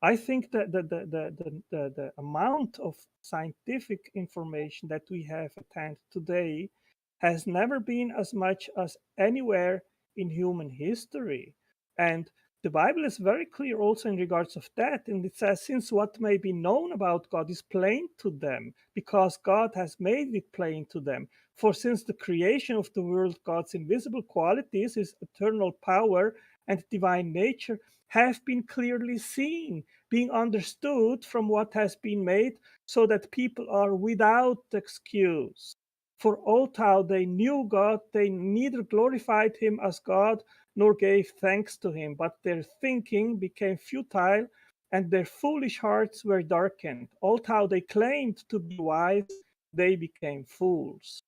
I think that the amount of scientific information that we have at hand today has never been as much as anywhere in human history. And the Bible is very clear also in regards of that. And it says, since what may be known about God is plain to them, because God has made it plain to them. For since the creation of the world, God's invisible qualities, his eternal power and divine nature, have been clearly seen, being understood from what has been made, so that people are without excuse. For although they knew God, they neither glorified him as God nor gave thanks to him, but their thinking became futile and their foolish hearts were darkened. Although they claimed to be wise, they became fools.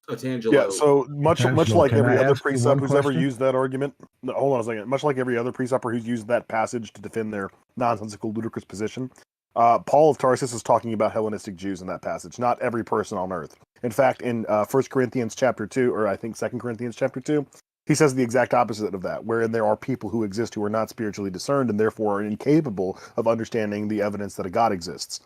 Tangelo. Yeah, so much like can every I other ask you precept one who's ever question? used that argument, no, hold on a second. Much like every other preceptor who's used that passage to defend their nonsensical, ludicrous position, Paul of Tarsus is talking about Hellenistic Jews in that passage, not every person on earth. In fact, in 1 Corinthians chapter 2, or I think 2 Corinthians chapter 2, he says the exact opposite of that, wherein there are people who exist who are not spiritually discerned and therefore are incapable of understanding the evidence that a God exists.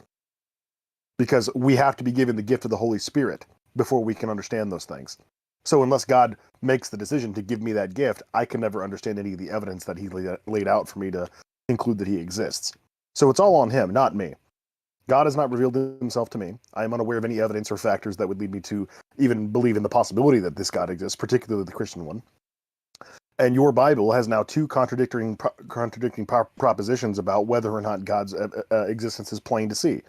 Because we have to be given the gift of the Holy Spirit before we can understand those things. So unless God makes the decision to give me that gift, I can never understand any of the evidence that he laid out for me to conclude that he exists. So it's all on him, not me. God has not revealed himself to me. I am unaware of any evidence or factors that would lead me to even believe in the possibility that this God exists, particularly the Christian one. And your Bible has now two contradicting propositions about whether or not God's existence is plain to see.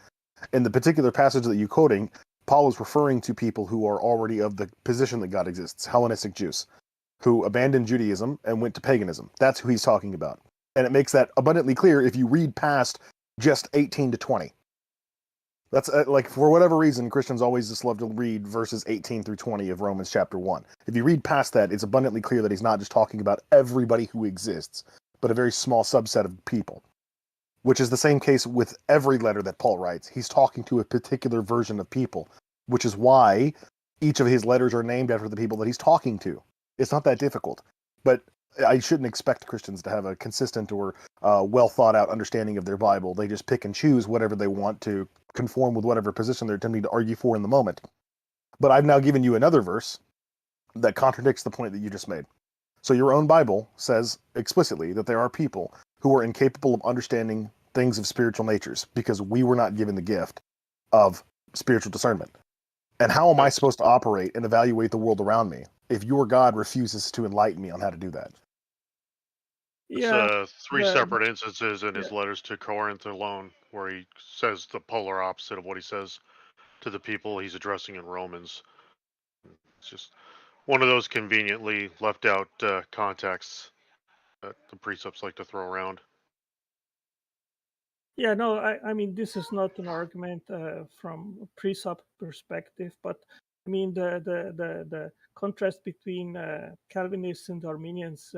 In the particular passage that you're quoting, Paul is referring to people who are already of the position that God exists, Hellenistic Jews, who abandoned Judaism and went to paganism. That's who he's talking about. And it makes that abundantly clear if you read past just 18 to 20. That's like, for whatever reason, Christians always just love to read verses 18 through 20 of Romans chapter 1. If you read past that, it's abundantly clear that he's not just talking about everybody who exists, but a very small subset of people. Which is the same case with every letter that Paul writes. He's talking to a particular version of people, which is why each of his letters are named after the people that he's talking to. It's not that difficult. But I shouldn't expect Christians to have a consistent or well thought out understanding of their Bible. They just pick and choose whatever they want to conform with whatever position they're attempting to argue for in the moment. But I've now given you another verse that contradicts the point that you just made. So your own Bible says explicitly that there are people who are incapable of understanding things of spiritual natures because we were not given the gift of spiritual discernment. And how am I supposed to operate and evaluate the world around me if your God refuses to enlighten me on how to do that? It's three separate instances in his letters to Corinth alone where he says the polar opposite of what he says to the people he's addressing in Romans. It's just one of those conveniently left out contexts that the precepts like to throw around. Yeah, no, I mean, this is not an argument from a precept perspective, but I mean, the contrast between Calvinists and Arminians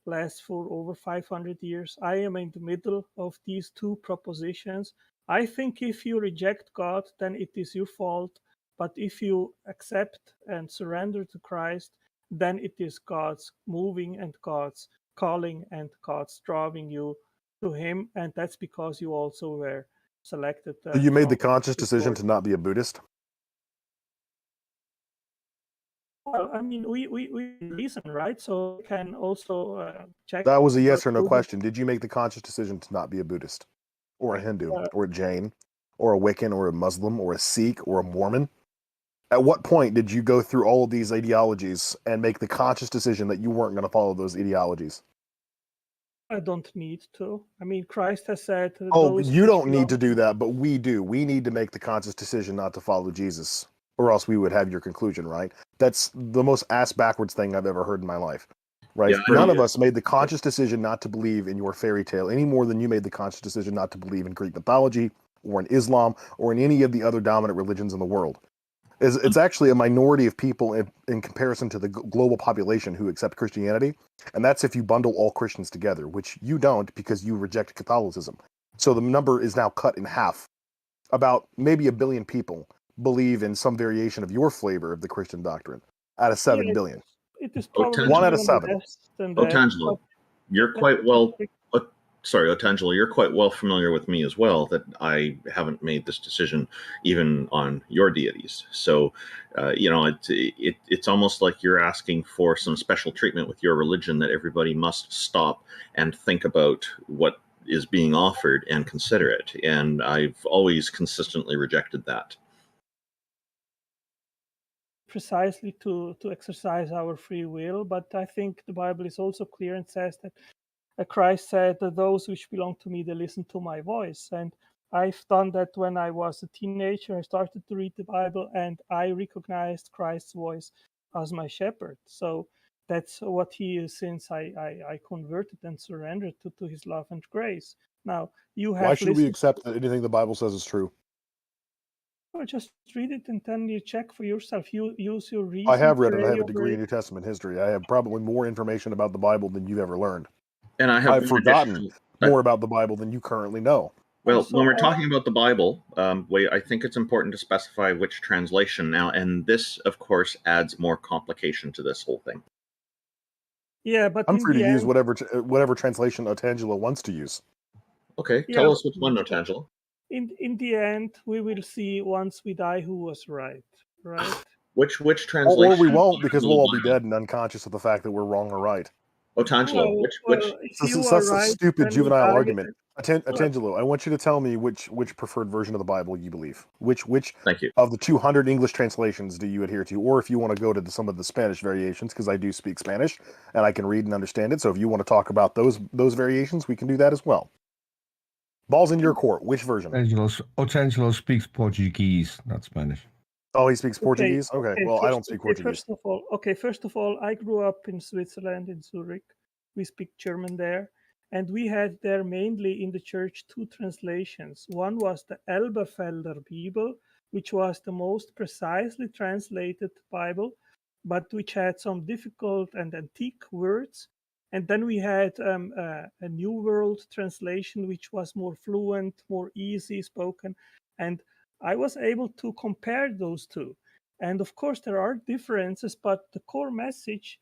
lasts for over 500 years. I am in the middle of these two propositions. I think if you reject God, then it is your fault. But if you accept and surrender to Christ, then it is God's moving and God's calling and God's drawing you to him, and that's because you also were selected. So you made the conscious decision to not be a Buddhist? Well, I mean, we reason, right? So we can also check. That was a yes or no question. Did you make the conscious decision to not be a Buddhist, or a Hindu, or a Jain, or a Wiccan, or a Muslim, or a Sikh, or a Mormon? At what point did you go through all of these ideologies and make the conscious decision that you weren't going to follow those ideologies? I don't need to. I mean, Christ has said. Oh, you don't need to do that, but we do. We need to make the conscious decision not to follow Jesus, or else we would have your conclusion, right? That's the most ass-backwards thing I've ever heard in my life, right? Yeah, None of us made the conscious decision not to believe in your fairy tale any more than you made the conscious decision not to believe in Greek mythology, or in Islam, or in any of the other dominant religions in the world. It's actually a minority of people in comparison to the global population who accept Christianity, and that's if you bundle all Christians together, which you don't because you reject Catholicism. So the number is now cut in half. About maybe 1 billion people believe in some variation of your flavor of the Christian doctrine out of 7 billion. It is probably 1 out of 7. Otangelo, you're quite well. Sorry, Otangelo, you're quite well familiar with me as well, that I haven't made this decision even on your deities. So, it's almost like you're asking for some special treatment with your religion, that everybody must stop and think about what is being offered and consider it. And I've always consistently rejected that. Precisely to exercise our free will, but I think the Bible is also clear and says that Christ said that those which belong to me, they listen to my voice. And I've done that when I was a teenager. I started to read the Bible and I recognized Christ's voice as my shepherd. So that's what he is since I converted and surrendered to his love and grace. Now, you have Why should we accept that anything the Bible says is true? Well, just read it and then you check for yourself. You use your reason. I have read it. I have a degree in New Testament history. I have probably more information about the Bible than you've ever learned. And I've forgotten more about the Bible than you currently know. Well, when we're talking about the Bible, I think it's important to specify which translation now, and this, of course, adds more complication to this whole thing. Yeah, but I'm free to use whatever translation Otangelo wants to use. Okay, tell us which one, Otangelo. In the end, we will see once we die who was right, right? Which translation? Or we won't, because we'll all be dead and unconscious of the fact that we're wrong or right. Otangelo, That's a stupid juvenile argument. Otangelo, I want you to tell me which preferred version of the Bible you believe. Which Thank you. Of the 200 English translations do you adhere to? Or if you want to go to some of the Spanish variations, because I do speak Spanish and I can read and understand it. So if you want to talk about those variations, we can do that as well. Ball's in your court. Which version? Otangelo speaks Portuguese, not Spanish. Oh, he speaks Portuguese? Okay, well, I don't speak Portuguese. First of all, I grew up in Switzerland, in Zurich. We speak German there. And we had there mainly in the church 2 translations. One was the Elberfelder Bible, which was the most precisely translated Bible, but which had some difficult and antique words. And then we had a New World translation, which was more fluent, more easy spoken. And I was able to compare those two. And of course, there are differences, but the core message,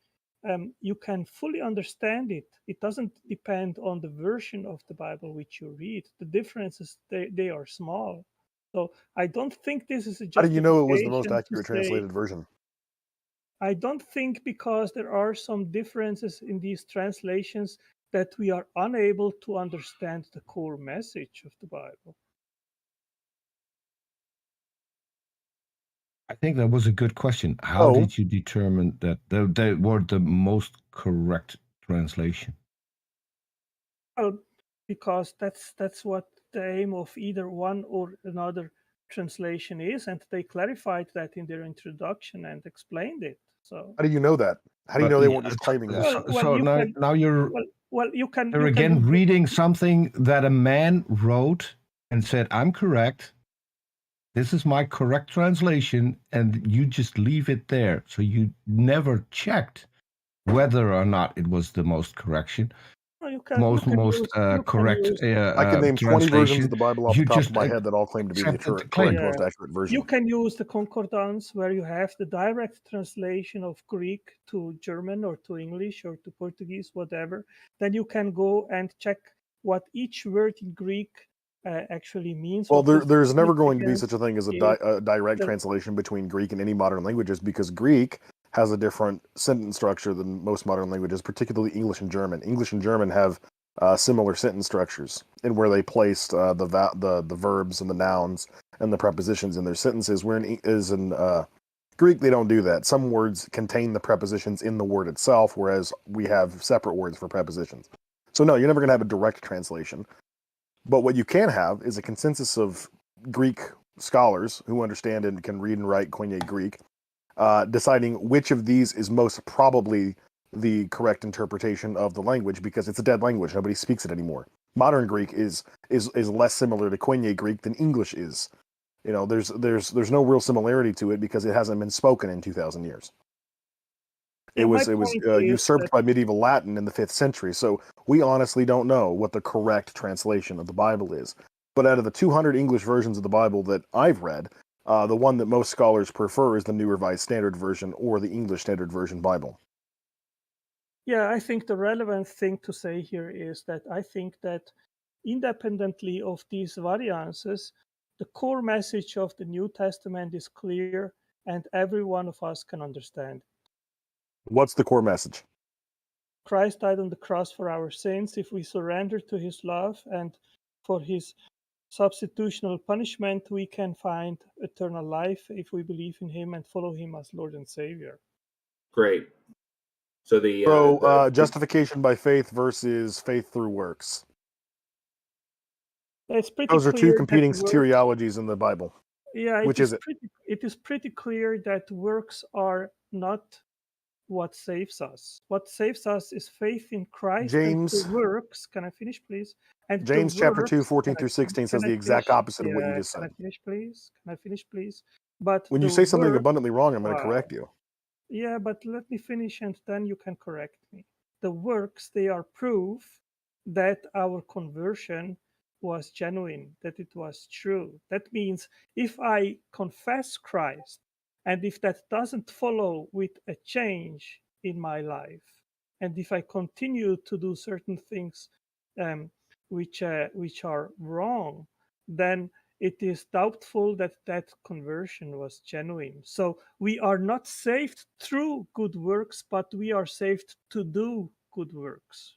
you can fully understand it. It doesn't depend on the version of the Bible which you read. The differences, they are small. So I don't think this is a justification. How do you know it was the most accurate translated version? I don't think because there are some differences in these translations that we are unable to understand the core message of the Bible. I think that was a good question. How did you determine that they were the most correct translation? Well, because that's what the aim of either one or another translation is, and they clarified that in their introduction and explained it. So how do you know that? How do you know they weren't just claiming that? Now you're you're again reading something that a man wrote and said, "I'm correct. This is my correct translation," and you just leave it there. So you never checked whether or not it was the most correction. Most correct. I can name 20 versions of the Bible off the top of my head that all claim to be the correct, most accurate version. You can use the concordance where you have the direct translation of Greek to German or to English or to Portuguese, whatever. Then you can go and check what each word in Greek actually means. Well, there's never going to be such a thing as a direct translation between Greek and any modern languages, because Greek has a different sentence structure than most modern languages, particularly English and German. English and German have similar sentence structures in where they placed the verbs and the nouns and the prepositions in their sentences. Where in Greek, they don't do that. Some words contain the prepositions in the word itself, whereas we have separate words for prepositions. So no, you're never going to have a direct translation. But what you can have is a consensus of Greek scholars who understand and can read and write Koine Greek, deciding which of these is most probably the correct interpretation of the language, because it's a dead language. Nobody speaks it anymore. Modern Greek is less similar to Koine Greek than English is. You know, there's no real similarity to it because it hasn't been spoken in 2,000 years. It was usurped by medieval Latin in the 5th century. So we honestly don't know what the correct translation of the Bible is. But out of the 200 English versions of the Bible that I've read, the one that most scholars prefer is the New Revised Standard Version or the English Standard Version Bible. Yeah, I think the relevant thing to say here is that I think that independently of these variances, the core message of the New Testament is clear and every one of us can understand. What's the core message? Christ died on the cross for our sins. If we surrender to his love and for his substitutional punishment, we can find eternal life if we believe in him and follow him as Lord and Savior. Great. So justification by faith versus faith through works. It's pretty Those are two clear competing that soteriologies in the Bible. Yeah, Which is it? It is pretty clear that works are not what saves us. What saves us is faith in Christ. James- and the works. Can I finish, please? And the James chapter 2, works- 14 can through I- 16 says can I the exact finish? opposite of what you just Can I said. finish, please? Can I finish, please? But When you the say something work- abundantly wrong, I'm going to Wow. correct you. Yeah, but let me finish and then you can correct me. The works, they are proof that our conversion was genuine, that it was true. That means if I confess Christ and if that doesn't follow with a change in my life, and if I continue to do certain things which are wrong, then it is doubtful that that conversion was genuine. So we are not saved through good works, but we are saved to do good works.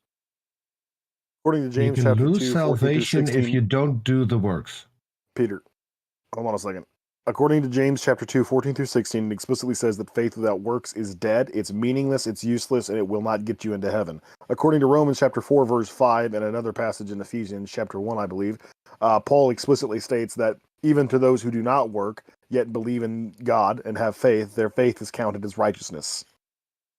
According to You James can chapter lose 2, 14 through salvation 16, if you don't do the works. Peter, hold on a second. According to James chapter 2, 14 through 16, it explicitly says that faith without works is dead, it's meaningless, it's useless, and it will not get you into heaven. According to Romans chapter 4, verse 5, and another passage in Ephesians chapter 1, I believe, Paul explicitly states that even to those who do not work, yet believe in God and have faith, their faith is counted as righteousness.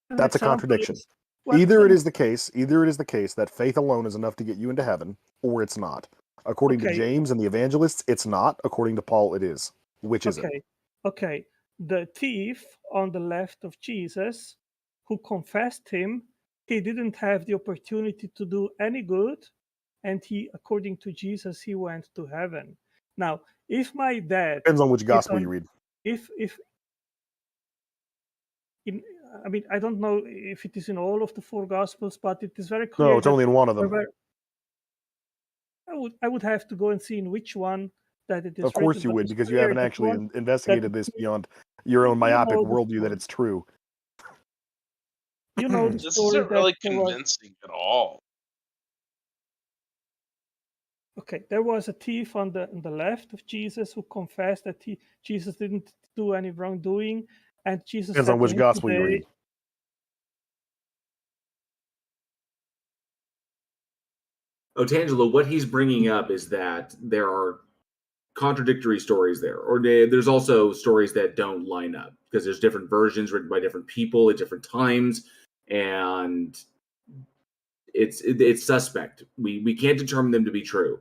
An That's a example contradiction. is- what- Either it is the case that faith alone is enough to get you into heaven, or it's not. According to Okay. James and the evangelists, it's not. According to Paul, it is. Which is it? Okay. The thief on the left of Jesus who confessed him, he didn't have the opportunity to do any good, and he, according to Jesus, he went to heaven. Now, if my dad Depends on which is gospel on- you read. I mean, I don't know if it is in all of the four gospels, but it is very clear. No, it's only in one of them. I would have to go and see in which one that it is. Of course written, you but would, it's because you clear haven't that actually one- investigated that- this beyond your own You myopic know the worldview that story. it's true. You know the This story isn't really that there was- convincing at all. Okay, there was a thief on the left of Jesus who confessed that Jesus didn't do any wrongdoing, and Jesus Depends said on to which him gospel you today- read. Otangelo, what he's bringing up is that there are contradictory stories there, or there's also stories that don't line up because there's different versions written by different people at different times, and it's suspect. We can't determine them to be true.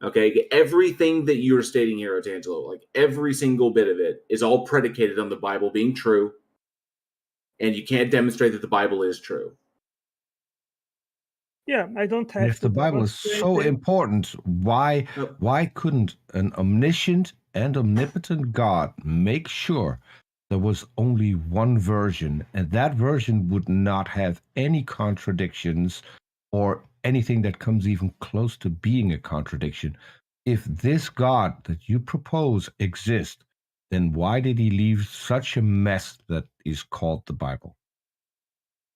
Okay, everything that you're stating here, Otangelo, like every single bit of it, is all predicated on the Bible being true, and you can't demonstrate that the Bible is true. Yeah, I don't have. And if the to Bible is so demonstrate it. important, why couldn't an omniscient and omnipotent God make sure there was only one version, and that version would not have any contradictions or anything that comes even close to being a contradiction? If this God that you propose exists, then why did he leave such a mess that is called the Bible?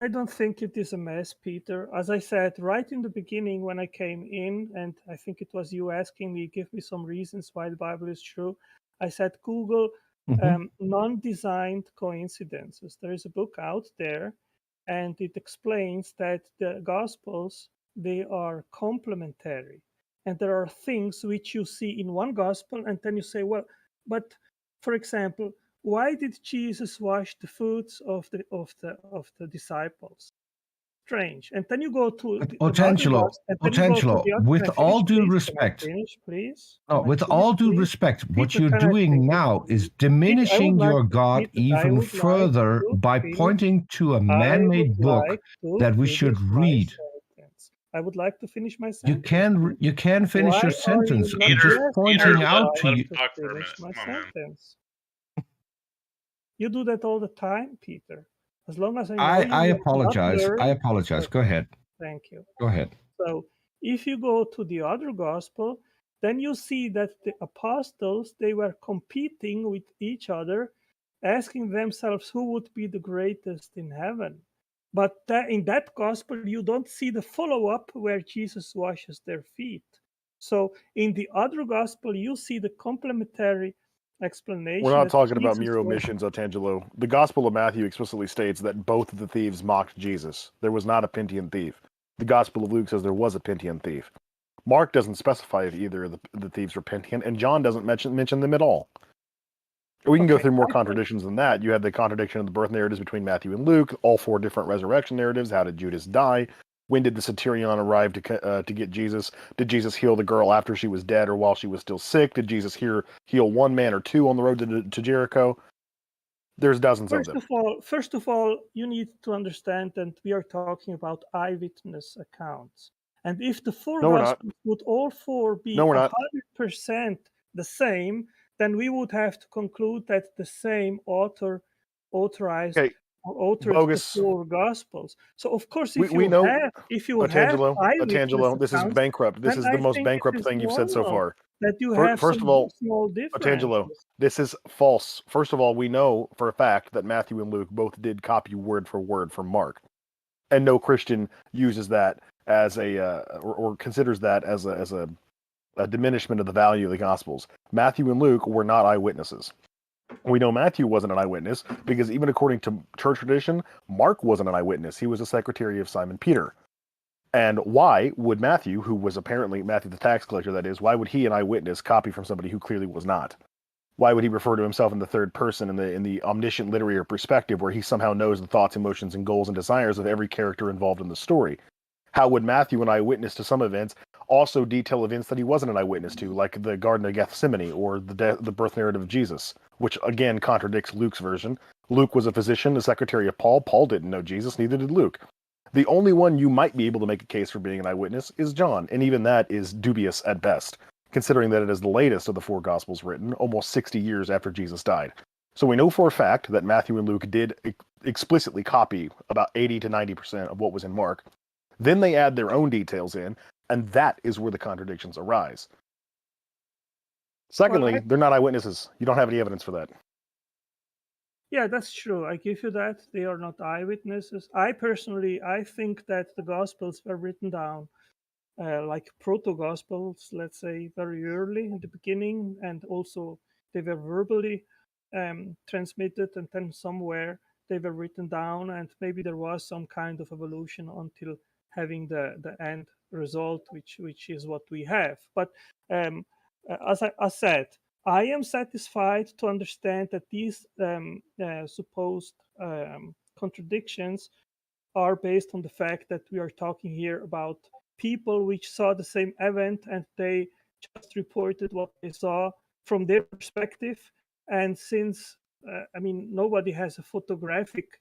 I don't think it is a mess, Peter. As I said right in the beginning when I came in, and I think it was you asking me, give me some reasons why the Bible is true. I said, Google non-designed coincidences. There is a book out there, and it explains that the Gospels, they are complementary. And there are things which you see in one Gospel, and then you say, well, but for example, why did Jesus wash the feet of the disciples? Strange. And then you go to Otangelo, with all due respect, please. with all due respect, what you're doing now is diminishing your God even further by pointing to a man-made book that we should read. I would like to finish my sentence. You can finish your sentence. I'm just pointing out to you. You do that all the time, Peter. As long as I know I apologize. I apologize. Go ahead. Thank you. Go ahead. So if you go to the other gospel, then you see that the apostles, they were competing with each other, asking themselves who would be the greatest in heaven. But in that gospel, you don't see the follow-up where Jesus washes their feet. So in the other gospel, you see the complementary explanation. We're not talking about mere omissions, Otangelo. The Gospel of Matthew explicitly states that both of the thieves mocked Jesus. There was not a Pintian thief. The Gospel of Luke says there was a Pintian thief. Mark doesn't specify if either of the thieves were Pintian, and John doesn't mention them at all. We can go through more contradictions than that. You have the contradiction of the birth narratives between Matthew and Luke, all 4 different resurrection narratives. How did Judas die? When did the centurion arrive to get Jesus? Did Jesus heal the girl after she was dead or while she was still sick? Did Jesus heal 1 man or 2 on the road to Jericho? There's dozens of them. First of all, you need to understand that we are talking about eyewitness accounts. And if the 4 Gospels would all 4 be 100% the same, then we would have to conclude that the same author authorized or authored the 4 Gospels. So of course, if you have Otangelo, this is bankrupt. This is the most bankrupt thing you've said so far. That you have first of all, small differences. Otangelo, this is false. First of all, we know for a fact that Matthew and Luke both did copy word for word from Mark, and no Christian uses that as or considers that as a diminishment of the value of the Gospels. Matthew and Luke were not eyewitnesses. We know Matthew wasn't an eyewitness because even according to church tradition, Mark wasn't an eyewitness. He was a secretary of Simon Peter. And why would Matthew, who was apparently Matthew the tax collector, that is, why would he, an eyewitness, copy from somebody who clearly was not? Why would he refer to himself in the third person in the omniscient literary perspective where he somehow knows the thoughts, emotions, and goals and desires of every character involved in the story? How would Matthew, an eyewitness to some events, also detail events that he wasn't an eyewitness to, like the Garden of Gethsemane or the birth narrative of Jesus, which again contradicts Luke's version? Luke was a physician, the secretary of Paul. Paul didn't know Jesus, neither did Luke. The only one you might be able to make a case for being an eyewitness is John, and even that is dubious at best, considering that it is the latest of the 4 Gospels written, almost 60 years after Jesus died. So we know for a fact that Matthew and Luke did explicitly copy about 80 to 90% of what was in Mark. Then they add their own details in, and that is where the contradictions arise. Secondly, they're not eyewitnesses. You don't have any evidence for that. Yeah, that's true. I give you that. They are not eyewitnesses. I think that the Gospels were written down like proto-Gospels, let's say, very early in the beginning, and also they were verbally transmitted, and then somewhere they were written down, and maybe there was some kind of evolution until having the end result, which is what we have. But as I said, I am satisfied to understand that these supposed contradictions are based on the fact that we are talking here about people which saw the same event and they just reported what they saw from their perspective. And since, nobody has a photographic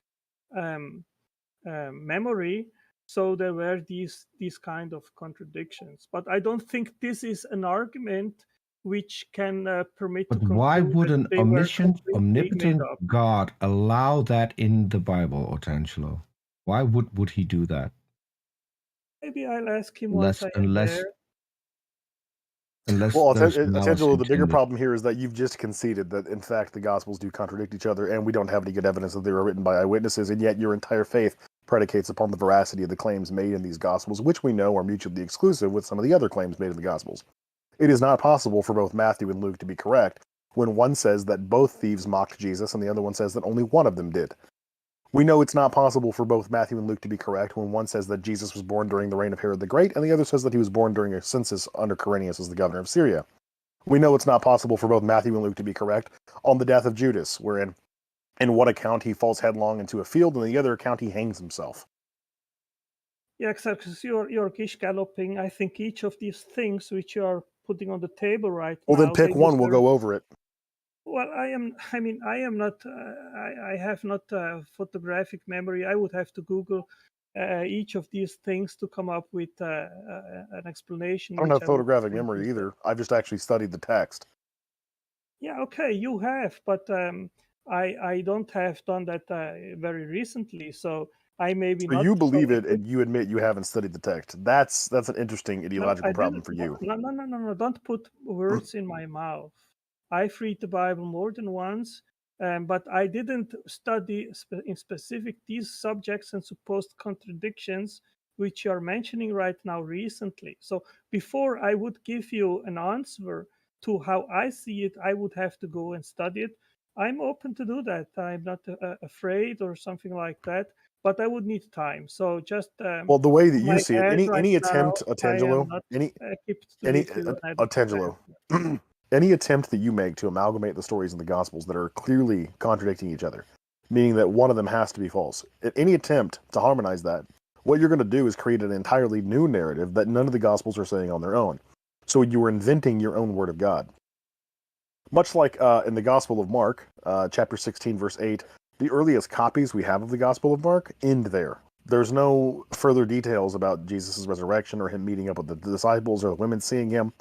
memory, so there were these kind of contradictions. But I don't think this is an argument which can permit. But why would an omnipotent God allow that in the Bible, Otangelo? Why would he do that? Maybe I'll ask him once I am there. Unless Well, there's malice Angelo, the bigger intended. problem here is that you've just conceded that, in fact, the Gospels do contradict each other, and we don't have any good evidence that they were written by eyewitnesses, and yet your entire faith predicates upon the veracity of the claims made in these Gospels, which we know are mutually exclusive with some of the other claims made in the Gospels. It is not possible for both Matthew and Luke to be correct when one says that both thieves mocked Jesus and the other one says that only one of them did. We know it's not possible for both Matthew and Luke to be correct when one says that Jesus was born during the reign of Herod the Great and the other says that he was born during a census under Quirinius as the governor of Syria. We know it's not possible for both Matthew and Luke to be correct on the death of Judas, wherein in one account he falls headlong into a field and in the other account he hangs himself. Yeah, exactly. So you're gish galloping. I think each of these things which you are putting on the table right Well, now. then pick one, we'll go over it. Well, I am not. I have not photographic memory. I would have to Google each of these things to come up with an explanation. I don't which have I would photographic think memory is either. I've just actually studied the text. Yeah, okay, you have, but I don't have done that very recently, so I maybe So not. you believe so it and you admit you haven't studied the text. That's an interesting No, ideological I problem didn't. for you. No, don't put words in my mouth. I've read the Bible more than once, but I didn't study in specific these subjects and supposed contradictions which you are mentioning right now recently. So before I would give you an answer to how I see it, I would have to go and study it. I'm open to do that. I'm not afraid or something like that, but I would need time. So just Well, the way that in you my see it, head any right now, attempt, I am Atangelo, not any equipped to any give you an adequate Atangelo, answer. any attempt that you make to amalgamate the stories in the Gospels that are clearly contradicting each other, meaning that one of them has to be false, any attempt to harmonize that, what you're going to do is create an entirely new narrative that none of the Gospels are saying on their own. So you are inventing your own word of God. Much like in the Gospel of Mark, chapter 16, verse 8, the earliest copies we have of the Gospel of Mark end there. There's no further details about Jesus' resurrection or him meeting up with the disciples or the women seeing him.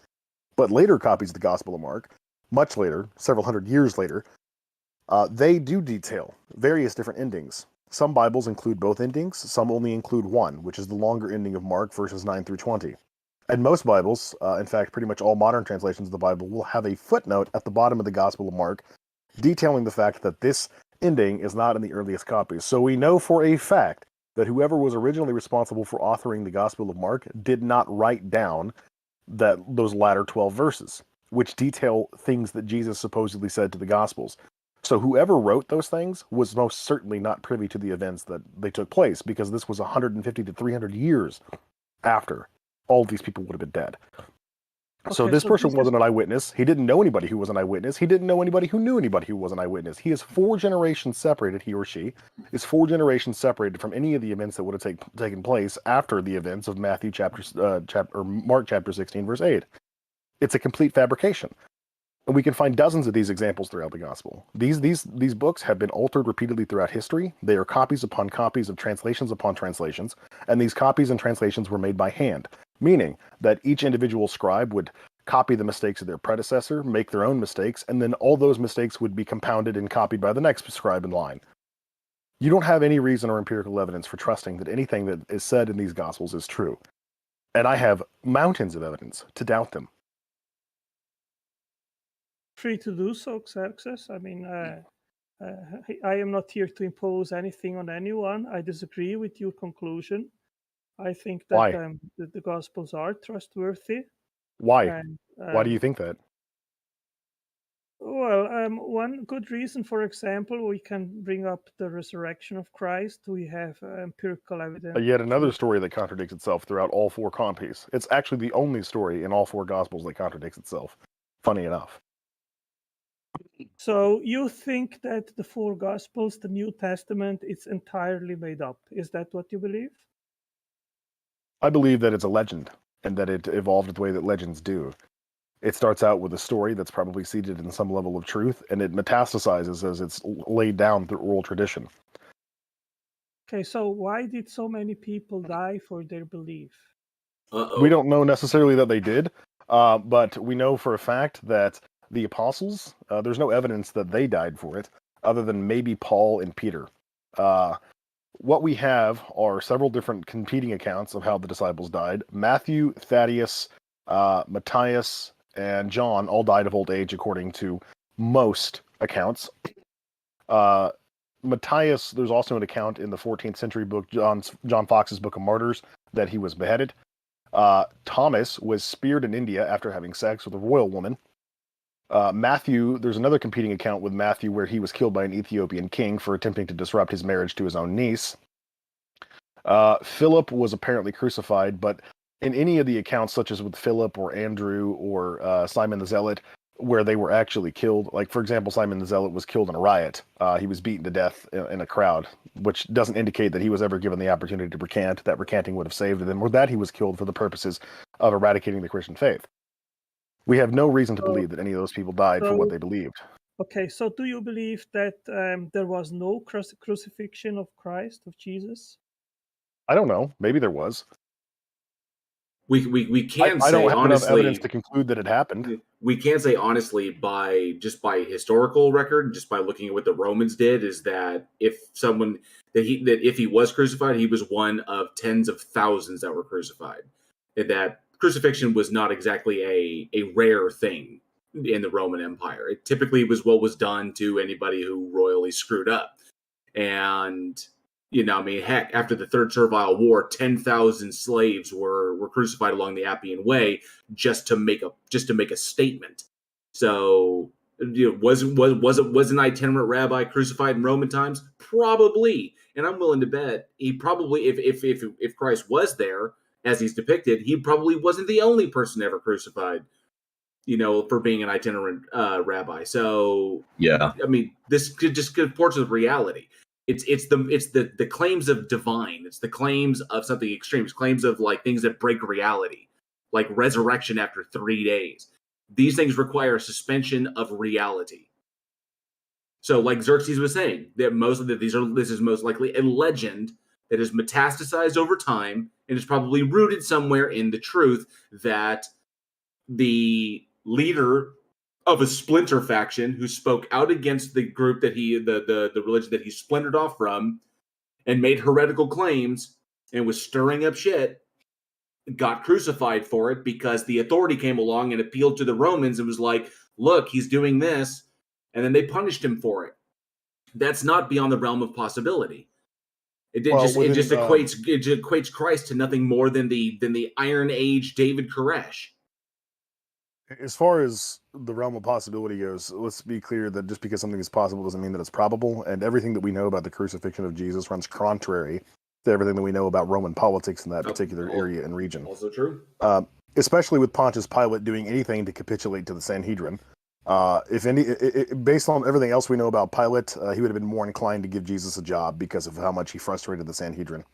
But later copies of the Gospel of Mark, much later, several hundred years later, they do detail various different endings. Some Bibles include both endings, some only include one, which is the longer ending of Mark, verses 9 through 20. And most Bibles, in fact, pretty much all modern translations of the Bible, will have a footnote at the bottom of the Gospel of Mark detailing the fact that this ending is not in the earliest copies. So we know for a fact that whoever was originally responsible for authoring the Gospel of Mark did not write down those latter 12 verses, which detail things that Jesus supposedly said to the Gospels. So whoever wrote those things was most certainly not privy to the events that they took place, because this was 150 to 300 years after all these people would have been dead. So Okay, this so person this wasn't is an eyewitness. He didn't know anybody who was an eyewitness. He didn't know anybody who knew anybody who was an eyewitness. He is 4 generations separated, he or she is 4 generations separated from any of the events that would have taken place after the events of Mark chapter 16, verse 8. It's a complete fabrication. And we can find dozens of these examples throughout the gospel. These books have been altered repeatedly throughout history. They are copies upon copies of translations upon translations, and these copies and translations were made by hand, meaning that each individual scribe would copy the mistakes of their predecessor, make their own mistakes, and then all those mistakes would be compounded and copied by the next scribe in line. You don't have any reason or empirical evidence for trusting that anything that is said in these gospels is true. And I have mountains of evidence to doubt them. free to do so, Xerxes. I mean, I am not here to impose anything on anyone. I disagree with your conclusion. I think that Why? the Gospels are trustworthy. Why? And, Why do you think that? Well, one good reason, for example, we can bring up the resurrection of Christ. We have empirical evidence. Yet another story that contradicts itself throughout all 4 copies. It's actually the only story in all 4 Gospels that contradicts itself. Funny enough. So you think that the 4 Gospels, the New Testament, it's entirely made up? Is that what you believe? I believe that it's a legend, and that it evolved the way that legends do. It starts out with a story that's probably seated in some level of truth, and it metastasizes as it's laid down through oral tradition. Okay, so why did so many people die for their belief? We don't know necessarily that they did, but we know for a fact that the apostles, there's no evidence that they died for it, other than maybe Paul and Peter. What we have are several different competing accounts of how the disciples died. Matthew, Thaddeus, Matthias, and John all died of old age, according to most accounts. Matthias, there's also an account in the 14th century book, John Fox's Book of Martyrs, that he was beheaded. Thomas was speared in India after having sex with a royal woman. Matthew, there's another competing account with Matthew where he was killed by an Ethiopian king for attempting to disrupt his marriage to his own niece. Philip was apparently crucified, but in any of the accounts, such as with Philip or Andrew or Simon the Zealot, where they were actually killed, like, for example, Simon the Zealot was killed in a riot. He was beaten to death in a crowd, which doesn't indicate that he was ever given the opportunity to recant, that recanting would have saved him, or that he was killed for the purposes of eradicating the Christian faith. We have no reason to believe that any of those people died for what they believed. Okay, so do you believe that there was no crucifixion of Christ, of Jesus? I don't know. Maybe there was. We can say I don't have enough honestly evidence to conclude that it happened. We can say honestly by historical record, just by looking at what the Romans did, is that if he was crucified, he was one of tens of thousands that were crucified. And that crucifixion was not exactly a rare thing in the Roman Empire. It typically was what was done to anybody who royally screwed up. And heck, after the Third Servile War, 10,000 slaves were crucified along the Appian Way just to make a statement. So, was an itinerant rabbi crucified in Roman times? Probably, and I'm willing to bet he probably, if Christ was there as he's depicted, he probably wasn't the only person ever crucified. For being an itinerant rabbi. So, yeah, this just comports with reality. It's the claims of divine. It's the claims of something extreme. It's claims of like things that break reality, like resurrection after 3 days. These things require a suspension of reality. So, like Xerxes was saying, that this is most likely a legend that is metastasized over time and is probably rooted somewhere in the truth that the leader of a splinter faction who spoke out against the group that the religion that he splintered off from and made heretical claims and was stirring up shit, got crucified for it because the authority came along and appealed to the Romans and was like, look, he's doing this, and then they punished him for it. That's not beyond the realm of possibility. It just equates Christ to nothing more than the Iron Age David Koresh. As far as the realm of possibility goes, let's be clear that just because something is possible doesn't mean that it's probable, and everything that we know about the crucifixion of Jesus runs contrary to everything that we know about Roman politics in that particular area and region. Also true. Especially with Pontius Pilate doing anything to capitulate to the Sanhedrin. Based on everything else we know about Pilate, he would have been more inclined to give Jesus a job because of how much he frustrated the Sanhedrin.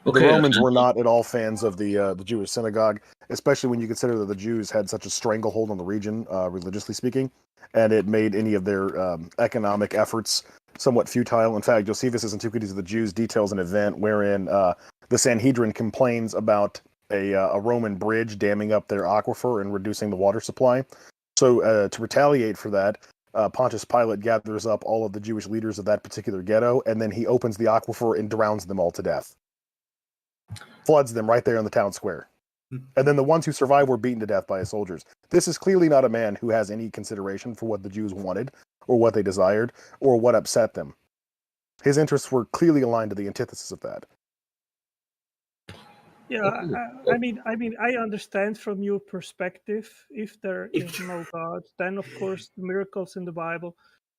Okay, the Romans were not at all fans of the Jewish synagogue, especially when you consider that the Jews had such a stranglehold on the region, religiously speaking, and it made any of their economic efforts somewhat futile. In fact, Josephus' Antiquities of the Jews details an event wherein the Sanhedrin complains about a Roman bridge damming up their aquifer and reducing the water supply. So to retaliate for that, Pontius Pilate gathers up all of the Jewish leaders of that particular ghetto, and then he opens the aquifer and drowns them all to death. Floods them right there in the town square. And then the ones who survived were beaten to death by his soldiers. This is clearly not a man who has any consideration for what the Jews wanted, or what they desired, or what upset them. His interests were clearly aligned to the antithesis of that. Yeah, I understand from your perspective. If there is no God, then of course the miracles in the Bible,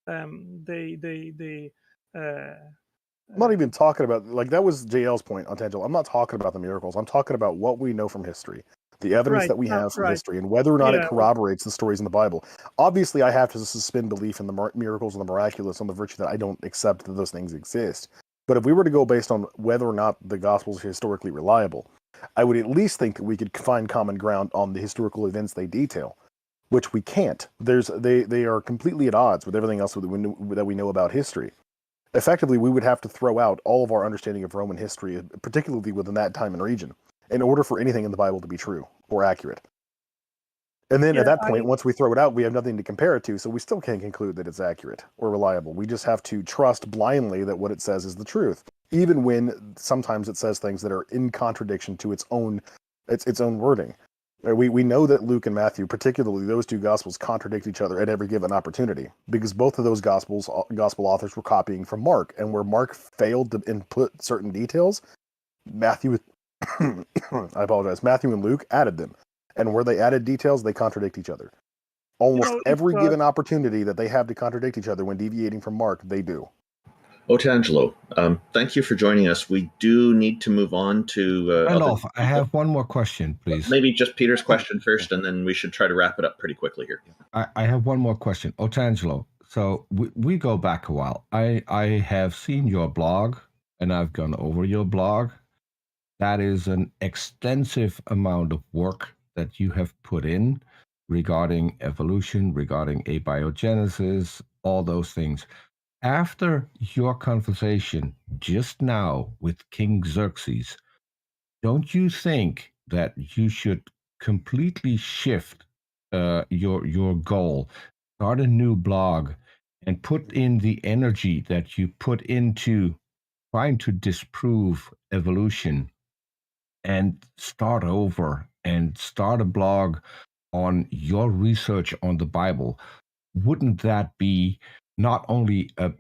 I'm not even talking about, like, that was JL's point on Tangelo. I'm not talking about the miracles. I'm talking about what we know from history, the evidence that we have from history, and whether or not it corroborates the stories in the Bible. Obviously, I have to suspend belief in the miracles and the miraculous on the virtue that I don't accept that those things exist. But if we were to go based on whether or not the Gospels are historically reliable, I would at least think that we could find common ground on the historical events they detail, which we can't. They are completely at odds with everything else that we know about history. Effectively, we would have to throw out all of our understanding of Roman history, particularly within that time and region, in order for anything in the Bible to be true or accurate. And then at that point, once we throw it out, we have nothing to compare it to, so we still can't conclude that it's accurate or reliable. We just have to trust blindly that what it says is the truth, even when sometimes it says things that are in contradiction to its own wording. We know that Luke and Matthew, particularly those two gospels, contradict each other at every given opportunity because both of those gospel authors were copying from Mark, and where Mark failed to input certain details, Matthew, I apologize, Matthew and Luke added them, and where they added details, they contradict each other. Almost every given opportunity that they have to contradict each other when deviating from Mark, they do. Otangelo, thank you for joining us. We do need to move on to... Randolph, I have one more question, please. Maybe just Peter's question first, and then we should try to wrap it up pretty quickly here. I have one more question. Otangelo, so we go back a while. I have seen your blog, and I've gone over your blog. That is an extensive amount of work that you have put in regarding evolution, regarding abiogenesis, all those things. After your conversation just now with King Xerxes, don't you think that you should completely shift your goal, start a new blog, and put in the energy that you put into trying to disprove evolution and start over and start a blog on your research on the Bible? Wouldn't that be not only a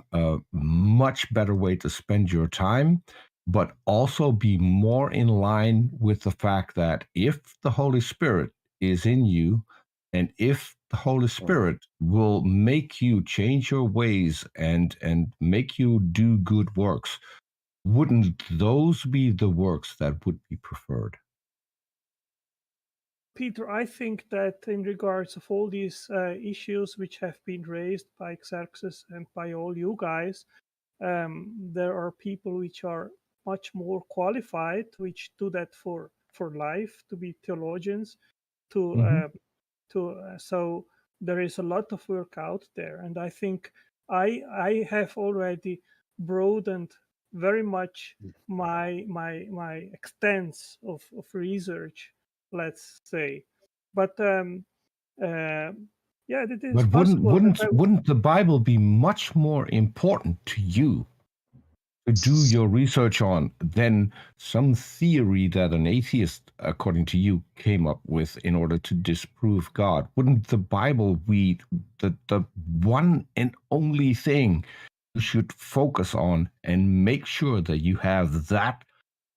much better way to spend your time, but also be more in line with the fact that if the Holy Spirit is in you, and if the Holy Spirit will make you change your ways and make you do good works, wouldn't those be the works that would be preferred? Peter, I think that in regards of all these issues which have been raised by Xerxes and by all you guys, there are people which are much more qualified, which do that for life, to be theologians, so there is a lot of work out there, and I think I have already broadened very much my extents of research, let's say, but yeah, it is But possible. wouldn't the Bible be much more important to you to do your research on than some theory that an atheist, according to you, came up with in order to disprove God? Wouldn't the Bible be the one and only thing you should focus on and make sure that you have that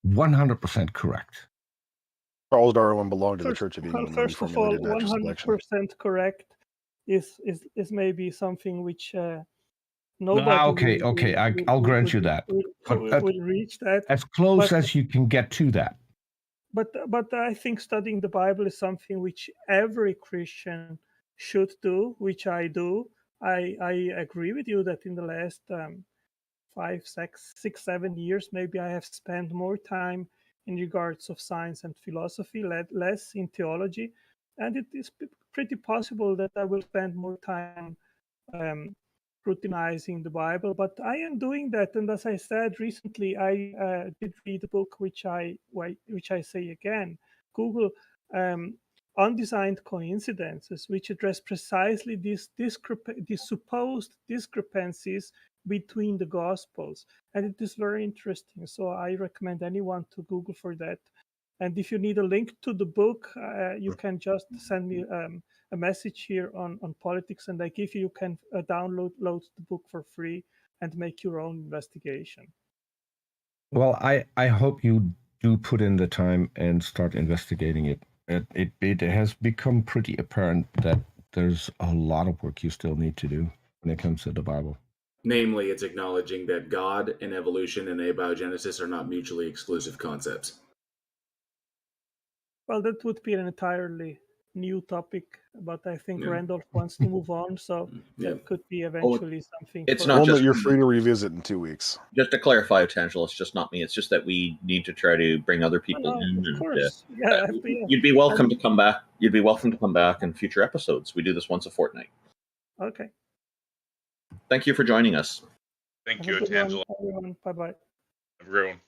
100% correct? Charles Darwin belonged to the Church of England. First of all, 100% correct is maybe something which nobody I'll grant you that. Will reach that. As close as you can get to that. But I think studying the Bible is something which every Christian should do, which I do. I agree with you that in the last 5, 6, 7 years, maybe I have spent more time in regards of science and philosophy, less in theology, and it is pretty possible that I will spend more time scrutinizing the Bible, but I am doing that. And as I said recently, I did read a book which I say again, Google Undesigned Coincidences, which address precisely these supposed discrepancies between the Gospels, and it is very interesting. So I recommend anyone to Google for that. And if you need a link to the book, you can just send me a message here on Politics, and you can download the book for free and make your own investigation. Well, I hope you do put in the time and start investigating it. It has become pretty apparent that there's a lot of work you still need to do when it comes to the Bible. Namely, it's acknowledging that God and evolution and abiogenesis are not mutually exclusive concepts. Well, that would be an entirely new topic, but I think Randolph wants to move on, so that could be eventually something. It's not just you're free to revisit in 2 weeks. Just to clarify, Otangelo, it's just not me. It's just that we need to try to bring other people in. Of course, yeah. You'd be welcome to come back. You'd be welcome to come back in future episodes. We do this once a fortnight. Okay. Thank you for joining us. Thank you, Otangelo. Bye bye. Everyone.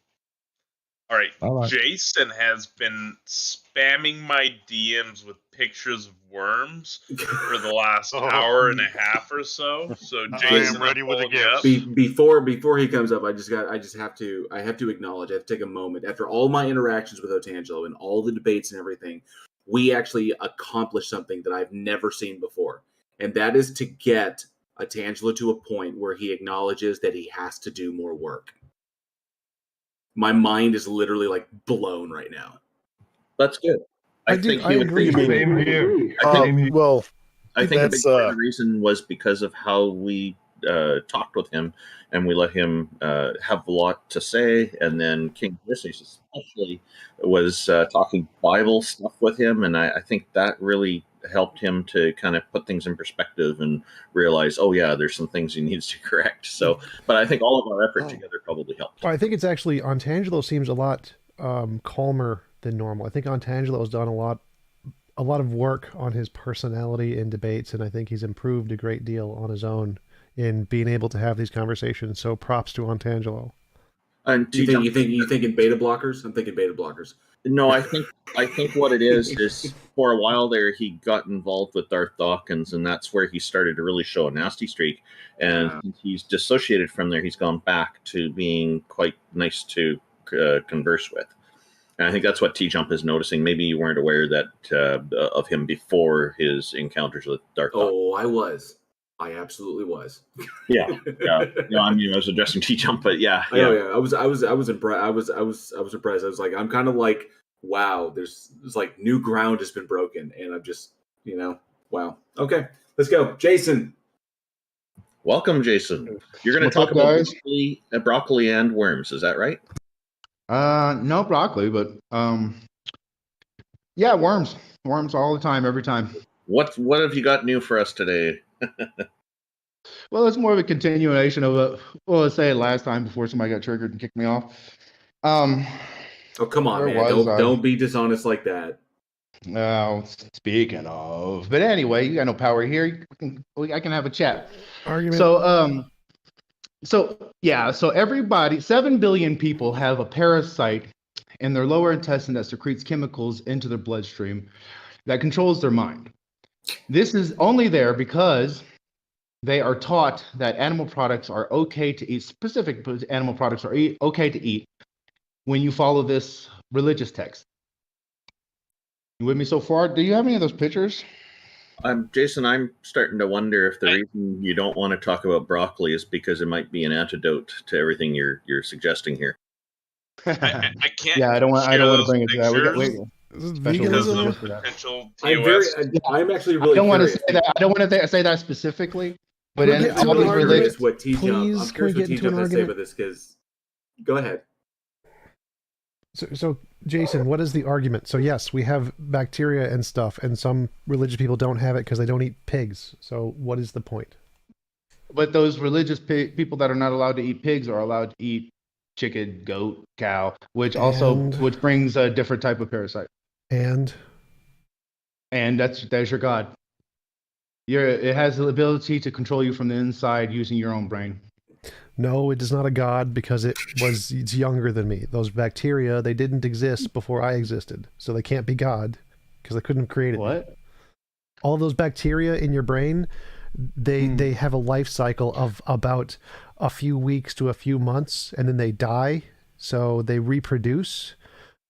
All right. Jason has been spamming my DMs with pictures of worms for the last hour and a half or so. So Jason, I am ready with a gift. Before he comes up, I have to acknowledge. I have to take a moment after all my interactions with Otangelo and all the debates and everything. we actually accomplished something that I've never seen before. And that is to get a Tangela to a point where he acknowledges that he has to do more work. My mind is literally like blown right now. That's good. I agree. Same here. Well, I think a big that's part of the reason was because of how we talked with him, and we let him have a lot to say. And then King Ulysses especially was talking Bible stuff with him, and I think that really helped him to kind of put things in perspective and realize, oh yeah, there's some things he needs to correct. So, but I think all of our effort together probably helped. Well, I think it's actually Ontangelo seems a lot calmer than normal. I think Ontangelo has done a lot of work on his personality in debates, and I think he's improved a great deal on his own in being able to have these conversations. So props to Ontangelo. And you think in beta blockers? I'm thinking beta blockers. No, I think what it is for a while there he got involved with Darth Dawkins, and that's where he started to really show a nasty streak. And he's dissociated from there. He's gone back to being quite nice to converse with. And I think that's what TJump is noticing. Maybe you weren't aware that of him before his encounters with Darth Dawkins. Oh, I was. I absolutely was. Yeah. No, I mean, I was addressing TJump, but yeah. I was impressed. I was impressed. I was like, I'm kind of like, wow, there's like new ground has been broken, and I'm just, wow. Okay, let's go, Jason. Welcome, Jason. You're going to talk about broccoli and worms. Is that right? No broccoli, but yeah, worms all the time, every time. What have you got new for us today? Well, it's more of a continuation of let's say last time before somebody got triggered and kicked me off. Oh, come on, man. Don't be dishonest like that. No, speaking of. But anyway, you got no power here. I can have a chat. Argument. So everybody, 7 billion people have a parasite in their lower intestine that secretes chemicals into their bloodstream that controls their mind. This is only there because they are taught that animal products are okay to eat. Specific animal products are okay to eat when you follow this religious text. You with me so far? Do you have any of those pictures? Jason, I'm starting to wonder if the reason you don't want to talk about broccoli is because it might be an antidote to everything you're suggesting here. I can't. Yeah, I don't want to bring it to that. Because of potential I'm actually really. I don't want to say that. I don't want to say that specifically. But I'm curious what TJump has to say about this. Because go ahead. So, Jason, what is the argument? So, yes, we have bacteria and stuff, and some religious people don't have it because they don't eat pigs. So, what is the point? But those religious people that are not allowed to eat pigs are allowed to eat chicken, goat, cow, which brings a different type of parasite. And there's your God. It has the ability to control you from the inside using your own brain. No, it is not a god because it's younger than me. Those bacteria, they didn't exist before I existed. So they can't be God because I couldn't have created what? Them. All those bacteria in your brain, they have a life cycle of about a few weeks to a few months, and then they die. So they reproduce.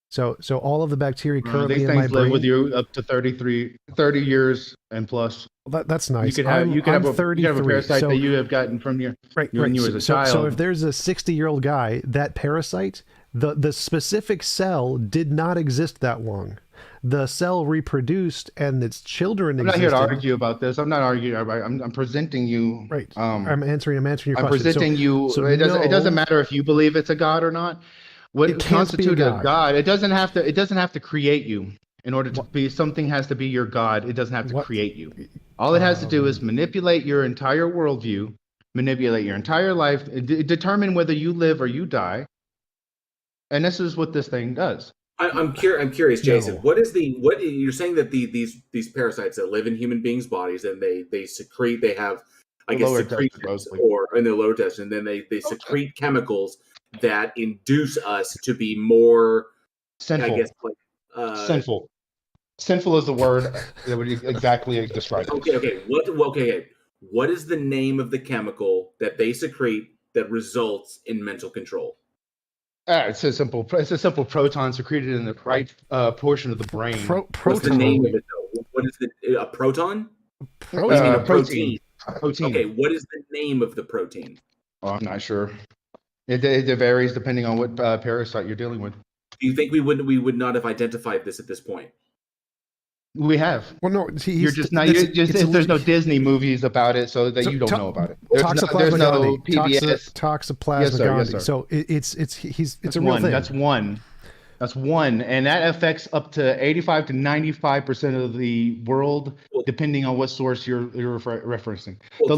So all of the bacteria currently in my brain live with you up to 30 years and plus. That's nice. You could have a parasite that you have gotten from your when you were a child. So if there's a 60-year-old guy, that parasite, the specific cell did not exist that long. The cell reproduced and its children existed. I'm not here to argue about this. I'm not arguing. I'm presenting you. Right. I'm answering your question. I'm presenting you. So it doesn't matter if you believe it's a god or not. What constitutes a god? It doesn't have to create you. In order to be something has to be your god. It doesn't have to create you. All it has to do is manipulate your entire worldview, manipulate your entire life, determine whether you live or you die. And this is what this thing does. I'm curious, Jason. What you're saying that these parasites that live in human beings' bodies and they secrete, they have secretions or in their lower intestine, and then they secrete chemicals that induce us to be more sinful. I guess sinful. Sinful is the word that would exactly describe it. Okay. What is the name of the chemical that they secrete that results in mental control? It's a simple proton secreted in the right portion of the brain. What's the name of it though? What is a proton? What do you mean a protein? Protein. Okay, what is the name of the protein? Oh, I'm not sure. It varies depending on what parasite you're dealing with. Do you think we would not have identified this at this point? We have. Well, no, you're just not. There's no Disney movies about it, so that you don't know about it. There's no PBS. Toxoplasma Yes, sir, yes, gondii. sir. So it's a one. real thing. That's one, and that affects up to 85 to 95% of the world, depending on what source you're referencing. The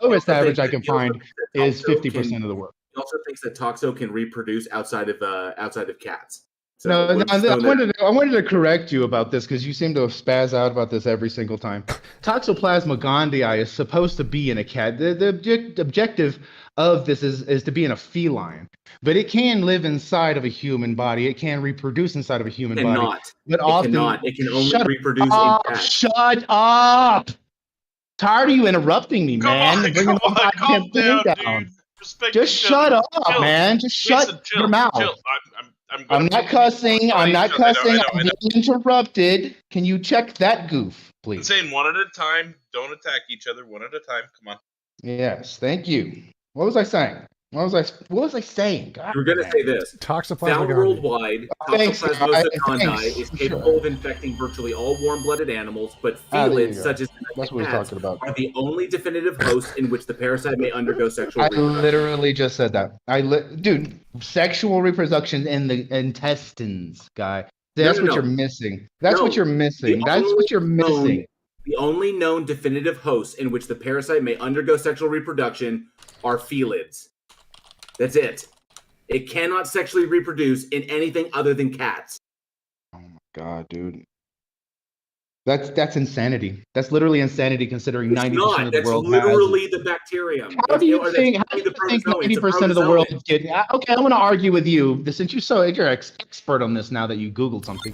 lowest average I can find is 50% of the world. He also thinks that Toxo can reproduce outside of cats. So No, I wanted to correct you about this because you seem to spaz out about this every single time. Toxoplasma gondii is supposed to be in a cat. The objective of this is to be in a feline, but it can live inside of a human body. It can reproduce inside of a human body. But It can only reproduce in cats. Shut up! Tired of you interrupting me, man. Calm down, dude. Just shut up, man. Just shut your mouth. I'm not cussing. I'm not cussing. I'm being interrupted. Can you check that goof, I'm please? saying one at a time. Don't attack each other. One at a time. Come on. Yes, thank you. What was I saying? What was I saying? God, We're going to say this. Toxoplasma Found gondii. worldwide, Thanks, Toxoplasma guys. gondii is capable of infecting virtually all warm-blooded animals, but there you felids, go. such as That's what we're cats, talking about. are the only definitive hosts in which the parasite may undergo sexual I reproduction. literally just said that. Dude, sexual reproduction in the intestines, guy. That's what you're missing. That's what you're missing. That's what you're missing. The only known definitive hosts in which the parasite may undergo sexual reproduction are felids. That's it. It cannot sexually reproduce in anything other than cats. Oh my god, dude. That's insanity. That's literally insanity considering 90% of the world That's literally the bacterium. How do you think 90% of the world is getting? Okay, I'm going to argue with you. Since you're expert on this now that you Googled something.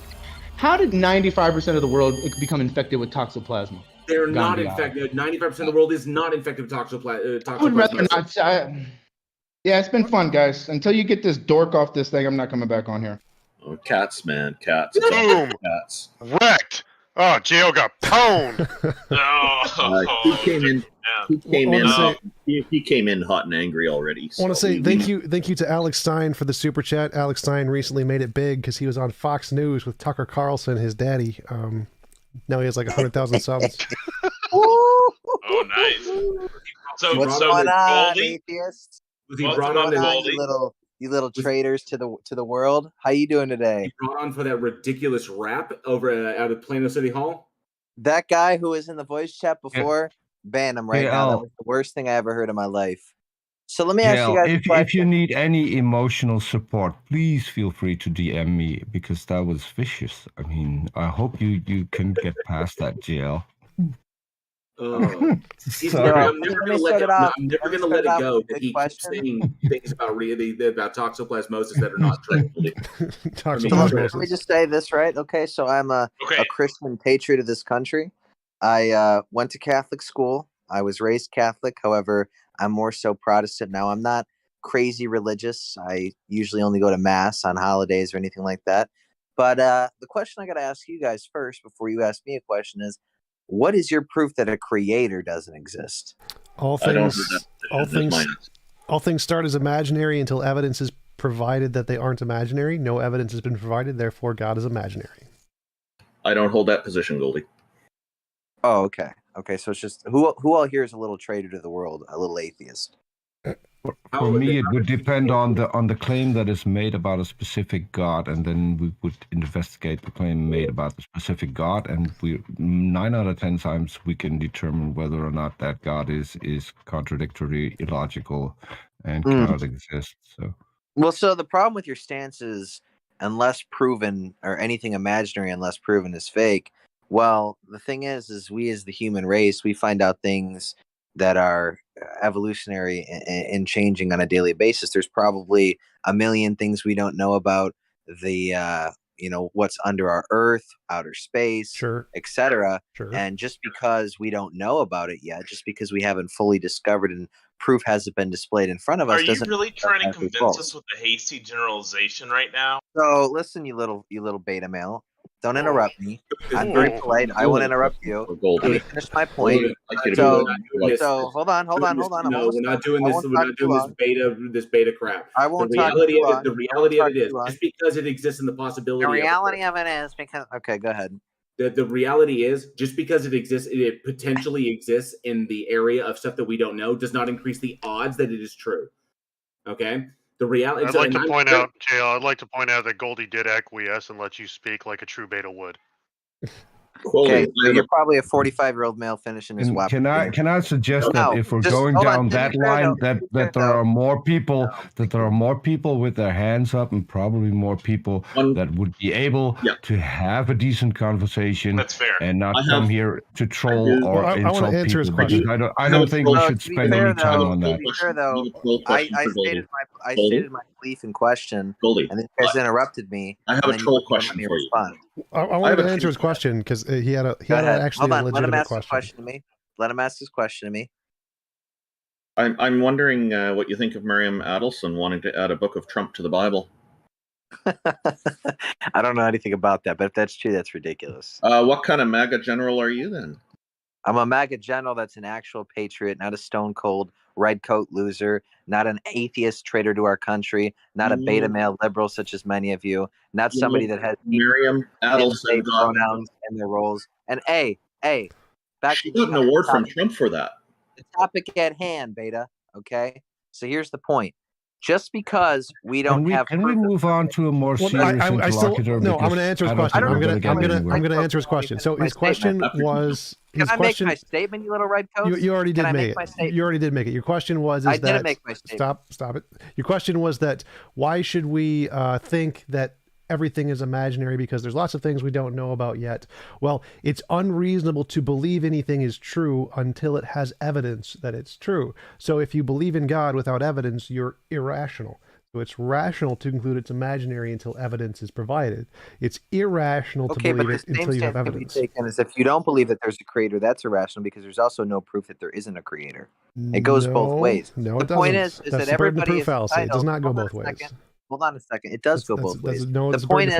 How did 95% of the world become infected with toxoplasma? They're not infected. 95% of the world is not infected with toxoplasma. I would rather not. Yeah, it's been fun, guys. Until you get this dork off this thing, I'm not coming back on here. Oh, cats, man, cats. Boom. Cats. Wrecked. Oh, Gio got pwned. Oh, He came in hot and angry already. I want to say thank you to Alex Stein for the super chat. Alex Stein recently made it big because he was on Fox News with Tucker Carlson, his daddy. Now he has like 100,000 subs. Oh, nice. So, What's so going on, Goldie? atheists? Was he What's brought going on on, you little traitors to the world? How you doing today? He brought on for that ridiculous rap over out of Plano City Hall? That guy who was in the voice chat before, ban him right now. That was the worst thing I ever heard in my life. So let me ask you guys a question. If you need any emotional support, please feel free to DM me because that was vicious. I mean, I hope you can get past that, JL. I'm never going to let it go that he keeps saying things about toxoplasmosis that are not true. Let me just say this, right? Okay, so I'm a Christian patriot of this country. I went to Catholic school. I was raised Catholic. However, I'm more so Protestant now. I'm not crazy religious. I usually only go to mass on holidays or anything like that. But the question I got to ask you guys first before you ask me a question is, what is your proof that a creator doesn't exist? All things start as imaginary until evidence is provided that they aren't imaginary. No evidence has been provided, therefore God is imaginary. I don't hold that position, Goldie. Oh, okay. Okay, so it's just who all here is a little traitor to the world, a little atheist. For me, it would depend on the claim that is made about a specific God, and then we would investigate the claim made about the specific God, and 9 out of 10 times we can determine whether or not that God is contradictory, illogical, and cannot exist. So the problem with your stance is, unless proven, or anything imaginary unless proven is fake. Well, the thing is we as the human race, we find out things that are evolutionary and changing on a daily basis. There's probably a million things we don't know about the what's under our Earth, outer space, sure, etc. Sure. And just because we don't know about it yet, just because we haven't fully discovered and proof hasn't been displayed in front of us, Are you doesn't really mean trying to that's convince false. us with a hasty generalization right now? So listen, you little beta male. Don't Oh. interrupt me. I'm very polite. I won't interrupt you. Let me finish my point. So hold on. No, I'm we're almost not done. doing I this. won't We're talk not too doing long. this beta crap. I won't talk too long. The reality of it is, just because it exists in the possibility. The reality of it is because. Okay, go ahead. The reality is, just because it exists, it potentially exists in the area of stuff that we don't know, does not increase the odds that it is true. Okay. The reality. I'd like to point out, JL, I'd like to point out that Goldie did acquiesce and let you speak like a true beta would. Okay, so you're probably a 45-year-old male finishing his And WAP. can I suggest that if we're just going hold on, down to be that fair, line, though, that there are more people with their hands up, and probably more people that would be able to have a decent conversation. That's fair. And not come here to troll or I insult want to answer his people, because question. I don't think we should to be spend fair, any time though, on that. To be fair, though, I stated my belief in question, Goldie, and then you guys interrupted me. I have and a then you troll wouldn't question let me for you. respond. I wanted to answer his question because he had Go actually ahead. a Hold on. Let him legitimate ask his question. question to me. Let him ask his question to me. I'm wondering what you think of Miriam Adelson wanting to add a book of Trump to the Bible. I don't know anything about that, but if that's true, that's ridiculous. What kind of MAGA general are you then? I'm a MAGA general that's an actual patriot, not a stone cold red coat loser, not an atheist traitor to our country, not a beta male liberal such as many of you, not somebody that has Miriam Adelson pronouns in their roles. And back she to got an award from Trump for that. The topic at hand, beta. Okay, so here's the point. Just because we don't have, can we move on to a more serious interlocutor? I'm going to answer his question. I'm going to answer his question. So his question was. Can I make my statement, you little red coats? You already did make it. You already did make it. Your question was, I didn't make my statement. Stop it. Your question was that why should we think that everything is imaginary, because there's lots of things we don't know about yet. Well, it's unreasonable to believe anything is true until it has evidence that it's true. So if you believe in God without evidence, you're irrational. So it's rational to conclude it's imaginary until evidence is provided. It's irrational to believe it until you have evidence. Taken as if you don't believe that there's a creator, that's irrational, because there's also no proof that there isn't a creator. It goes both ways. No, the it doesn't. point is That's that the burden of everybody proof is fallacy. It does entitled. not go both ways. Hold on a second. It does go both ways. No, the point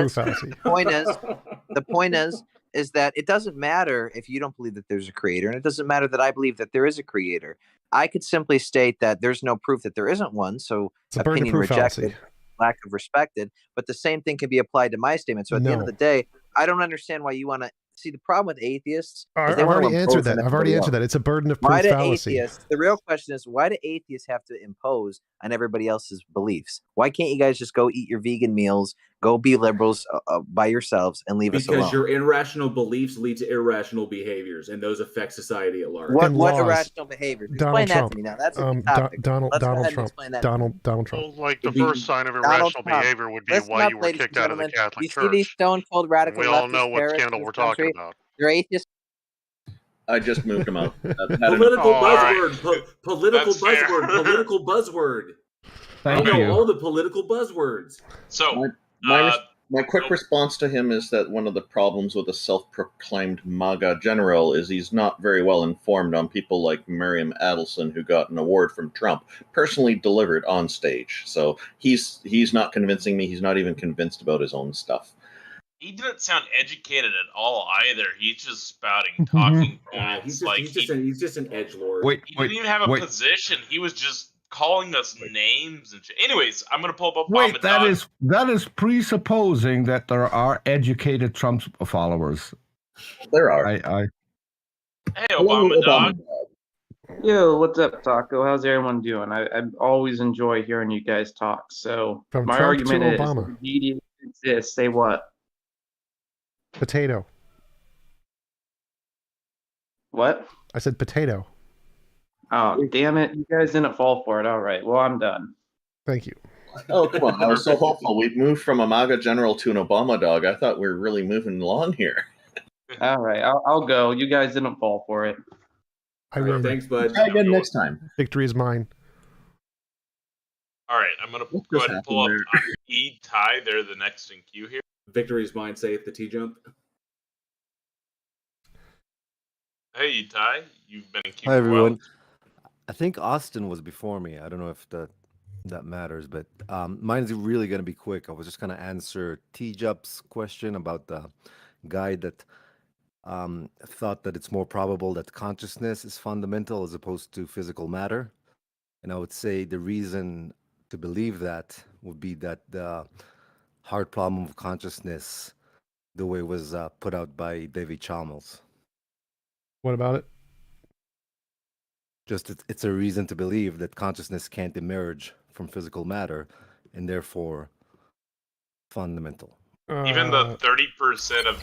is that it doesn't matter if you don't believe that there's a creator, and it doesn't matter that I believe that there is a creator. I could simply state that there's no proof that there isn't one, so opinion rejected, lack of respected. But the same thing can be applied to my statement. So at the end of the day, I don't understand why you want to see the problem with atheists. I've already answered that. It's a burden of proof fallacy. The real question is, why do atheists have to impose on everybody else's beliefs? Why can't you guys just go eat your vegan meals, go be liberals by yourselves, and leave us alone? Because your irrational beliefs lead to irrational behaviors, and those affect society at large. What irrational behaviors? Explain that to me now. That's a topic. Donald Trump. Donald Trump. Well, like the first sign of irrational behavior would be why you were kicked out of the Catholic Church. You see these stone-cold radical we all know what scandal we're talking about. They're atheists. I just moved him out. Political buzzword. Political buzzword. Political buzzword. Thank you. You. All the political buzzwords. So my quick response to him is that one of the problems with a self-proclaimed MAGA general is he's not very well informed on people like Miriam Adelson, who got an award from Trump, personally delivered on stage. So he's not convincing me. He's not even convinced about his own stuff. He didn't sound educated at all either. He's just spouting talking points. He's just an edgelord. He didn't even have a position. He was just calling us names and shit. Anyways, I'm gonna pull up Obama. That is presupposing that there are educated Trump followers. There are. Hey, Obama dog. Yo, what's up, Taco? How's everyone doing? I always enjoy hearing you guys talk. So From my Trump argument to is, Obama. if media exists, say what? Potato. What? I said potato. Oh, damn it. You guys didn't fall for it. All right. Well, I'm done. Thank you. Oh, come on. I was so hopeful. We've moved from a MAGA general to an Obama dog. I thought we were really moving along here. All right. I'll go. You guys didn't fall for it. I win. Thanks, bud. Try again next time. Victory is mine. All right, I'm gonna go ahead and pull up E. Ty. They're the next in queue here. Victory's mine, saith the TJump. Hey, Ty, you've been keeping Hi everyone. well. I think Austin was before me. I don't know if that matters, but mine's really going to be quick. I was just going to answer TJump's question about the guy that thought that it's more probable that consciousness is fundamental as opposed to physical matter. And I would say the reason to believe that would be that the hard problem of consciousness, the way it was put out by David Chalmers. What about it? Just it's a reason to believe that consciousness can't emerge from physical matter and therefore fundamental. Even the 30% of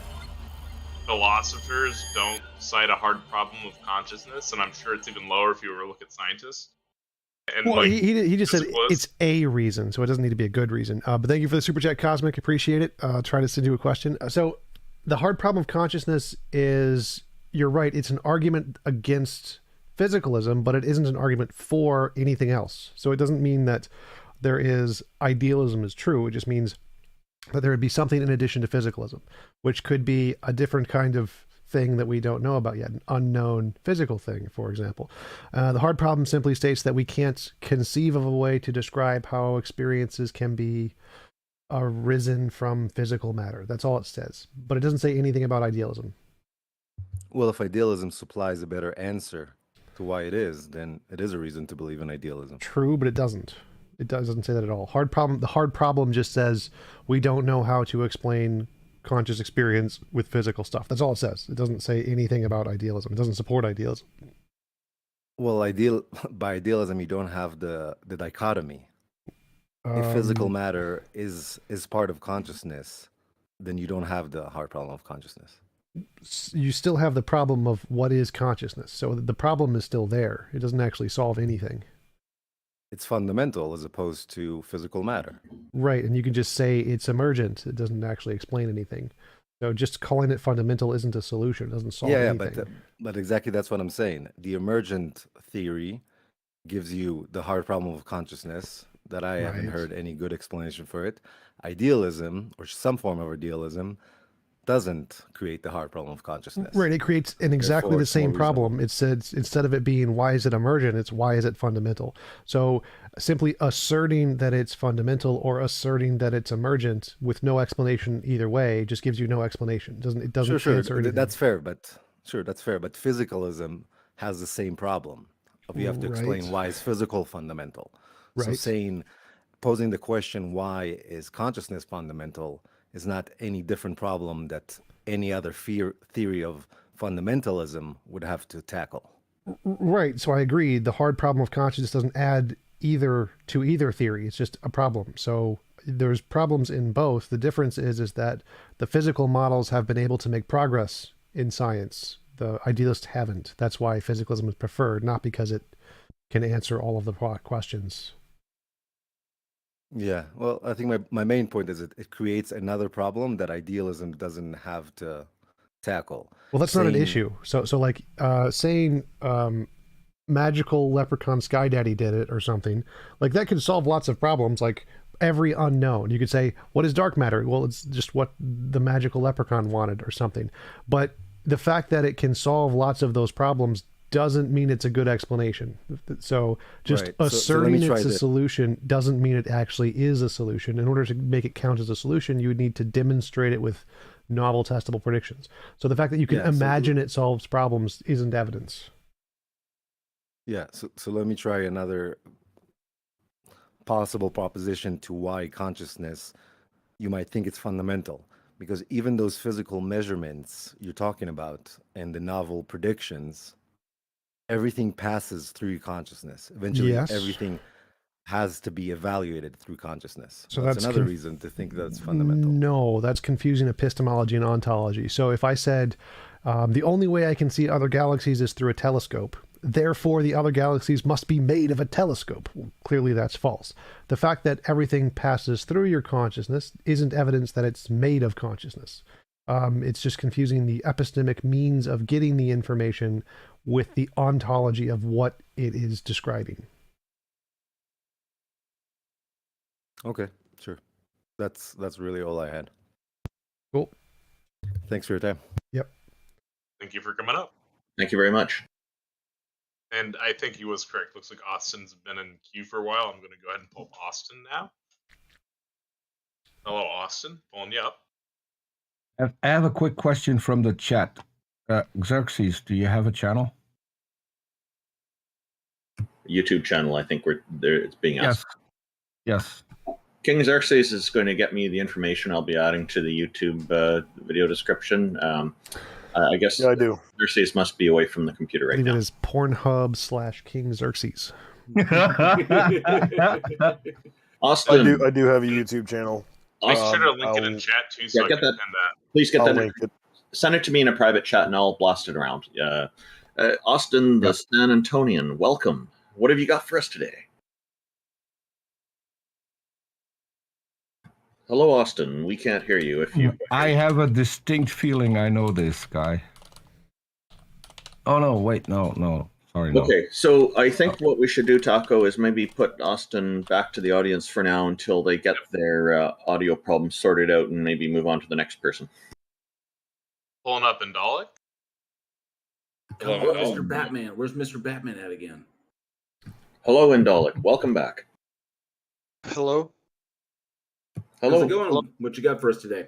philosophers don't cite a hard problem of consciousness, and I'm sure it's even lower if you were to look at scientists. And Well, like, he just said physicalists. it's a reason, so it doesn't need to be a good reason. But thank you for the super chat, Cosmic. Appreciate it. Try to send you a question. So the hard problem of consciousness is, you're right, it's an argument against physicalism, but it isn't an argument for anything else. So it doesn't mean that there is idealism is true. It just means that there would be something in addition to physicalism, which could be a different kind of thing that we don't know about yet, an unknown physical thing, for example. The hard problem simply states that we can't conceive of a way to describe how experiences can be arisen from physical matter. That's all it says, but it doesn't say anything about idealism. Well, if idealism supplies a better answer to why it is, then it is a reason to believe in idealism. True, but it doesn't. It doesn't say that at all. The hard problem just says we don't know how to explain conscious experience with physical stuff. That's all it says. It doesn't say anything about idealism. It doesn't support idealism. Well, by idealism, you don't have the dichotomy. If physical matter is part of consciousness, then you don't have the hard problem of consciousness. You still have the problem of what is consciousness. So the problem is still there. It doesn't actually solve anything. It's fundamental as opposed to physical matter. Right, and you can just say it's emergent. It doesn't actually explain anything. So just calling it fundamental isn't a solution. It doesn't solve anything. But exactly that's what I'm saying. The emergent theory gives you the hard problem of consciousness that I haven't heard any good explanation for it. Idealism, or some form of idealism, doesn't create the hard problem of consciousness. Right, it creates exactly the same problem. It says, instead of it being why is it emergent, it's why is it fundamental. So simply asserting that it's fundamental or asserting that it's emergent with no explanation either way just gives you no explanation. It doesn't Sure, answer anything. that's fair, but physicalism has the same problem. You have to explain why is physical fundamental. So posing the question why is consciousness fundamental is not any different problem that any other theory of fundamentalism would have to tackle. Right. So I agree. The hard problem of consciousness doesn't add either to either theory. It's just a problem. So there's problems in both. The difference is that the physical models have been able to make progress in science. The idealists haven't. That's why physicalism is preferred, not because it can answer all of the questions. Yeah, well, I think my main point is it creates another problem that idealism doesn't have to tackle. Well, that's not an issue. So like saying magical leprechaun sky daddy did it or something, like that could solve lots of problems, like every unknown. You could say, what is dark matter? Well, it's just what the magical leprechaun wanted or something. But the fact that it can solve lots of those problems doesn't mean it's a good explanation. So just asserting it's a solution doesn't mean it actually is a solution. In order to make it count as a solution, you would need to demonstrate it with novel testable predictions. So the fact that you can imagine it solves problems isn't evidence. Yeah, so let me try another possible proposition to why consciousness, you might think it's fundamental. Because even those physical measurements you're talking about and the novel predictions, everything passes through consciousness. Eventually, everything has to be evaluated through consciousness. So that's another reason to think that's fundamental. No, that's confusing epistemology and ontology. So if I said the only way I can see other galaxies is through a telescope, therefore the other galaxies must be made of a telescope. Well, clearly that's false. The fact that everything passes through your consciousness isn't evidence that it's made of consciousness. It's just confusing the epistemic means of getting the information with the ontology of what it is describing. Okay, sure. That's really all I had. Cool. Thanks for your time. Yep. Thank you for coming up. Thank you very much. And I think he was correct. Looks like Austin's been in queue for a while. I'm going to go ahead and pull up Austin now. Hello, Austin. Pulling you up. I have a quick question from the chat. Xerxes, do you have a channel? YouTube channel, I think we're there. It's being asked. Yes. King Xerxes is going to get me the information I'll be adding to the YouTube video description. I guess I do. Xerxes must be away from the computer I right believe now. it is Pornhub/King Xerxes. Austin, I do have a YouTube channel. Make sure to link it in chat too, so I can get that. pin that. Please get I'll that. link it. Send it to me in a private chat, and I'll blast it around. Austin, the San Antonian, welcome. What have you got for us today? Hello, Austin. We can't hear you. If you, I have a distinct feeling I know this guy. Oh no! Wait, no. Sorry, no. Okay, so I think what we should do, Taco, is maybe put Austin back to the audience for now until they get their audio problems sorted out, and maybe move on to the next person. Pulling up Indalik. Come on, Mr. Batman. Where's Mr. Batman at again? Hello, Indalik. Welcome back. Hello. Hello. How's it going? What you got for us today?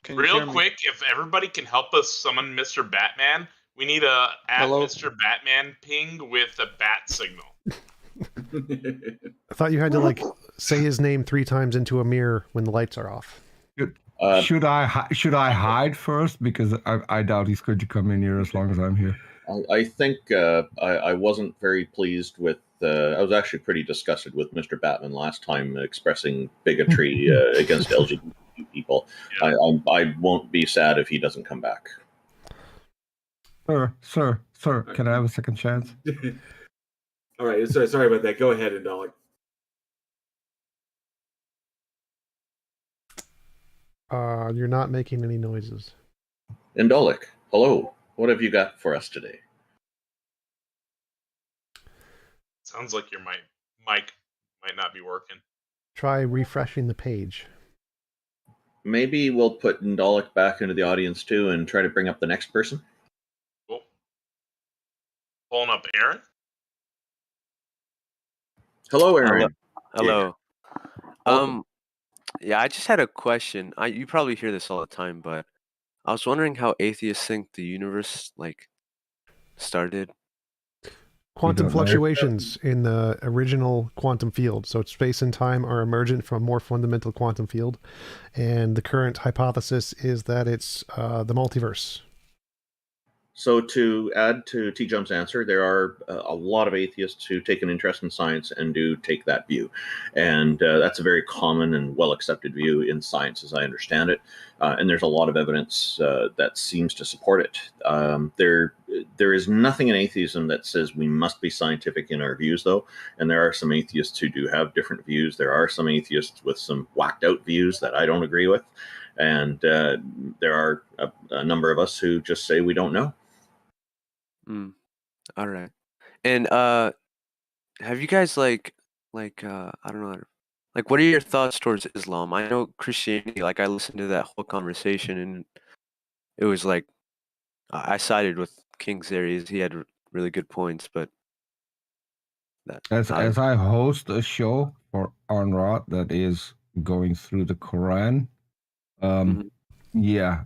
Real quick, if everybody can help us summon Mr. Batman, we need a Mr. Batman ping with a bat signal. I thought you had to like say his name 3 times into a mirror when the lights are off. Should I hide first, because I doubt he's going to come in here as long as I'm here. I think I wasn't very pleased with. I was actually pretty disgusted with Mr. Batman last time expressing bigotry against LGBT people. Yeah. I won't be sad if he doesn't come back. Sir, can I have a second chance? All right, sorry about that. Go ahead, Indalik. You're not making any noises. Indalik, hello. What have you got for us today? Sounds like your mic might not be working. Try refreshing the page. Maybe we'll put Indalik back into the audience too and try to bring up the next person. Cool. Pulling up Aaron. Hello, Aaron. Hello. Yeah, I just had a question. You probably hear this all the time, but I was wondering how atheists think the universe started. Quantum fluctuations in the original quantum field. So space and time are emergent from a more fundamental quantum field. And the current hypothesis is that it's the multiverse. So to add to TJump's answer, there are a lot of atheists who take an interest in science and do take that view. And that's a very common and well-accepted view in science, as I understand it. And there's a lot of evidence that seems to support it. There is nothing in atheism that says we must be scientific in our views, though. And there are some atheists who do have different views. There are some atheists with some whacked-out views that I don't agree with. And there are a number of us who just say we don't know. All right. And have you guys I don't know, what are your thoughts towards Islam? I know Christianity, I listened to that whole conversation and it was I sided with King Xerxes. He had really good points, but as I host a show for Onrod that is going through the Quran, yeah,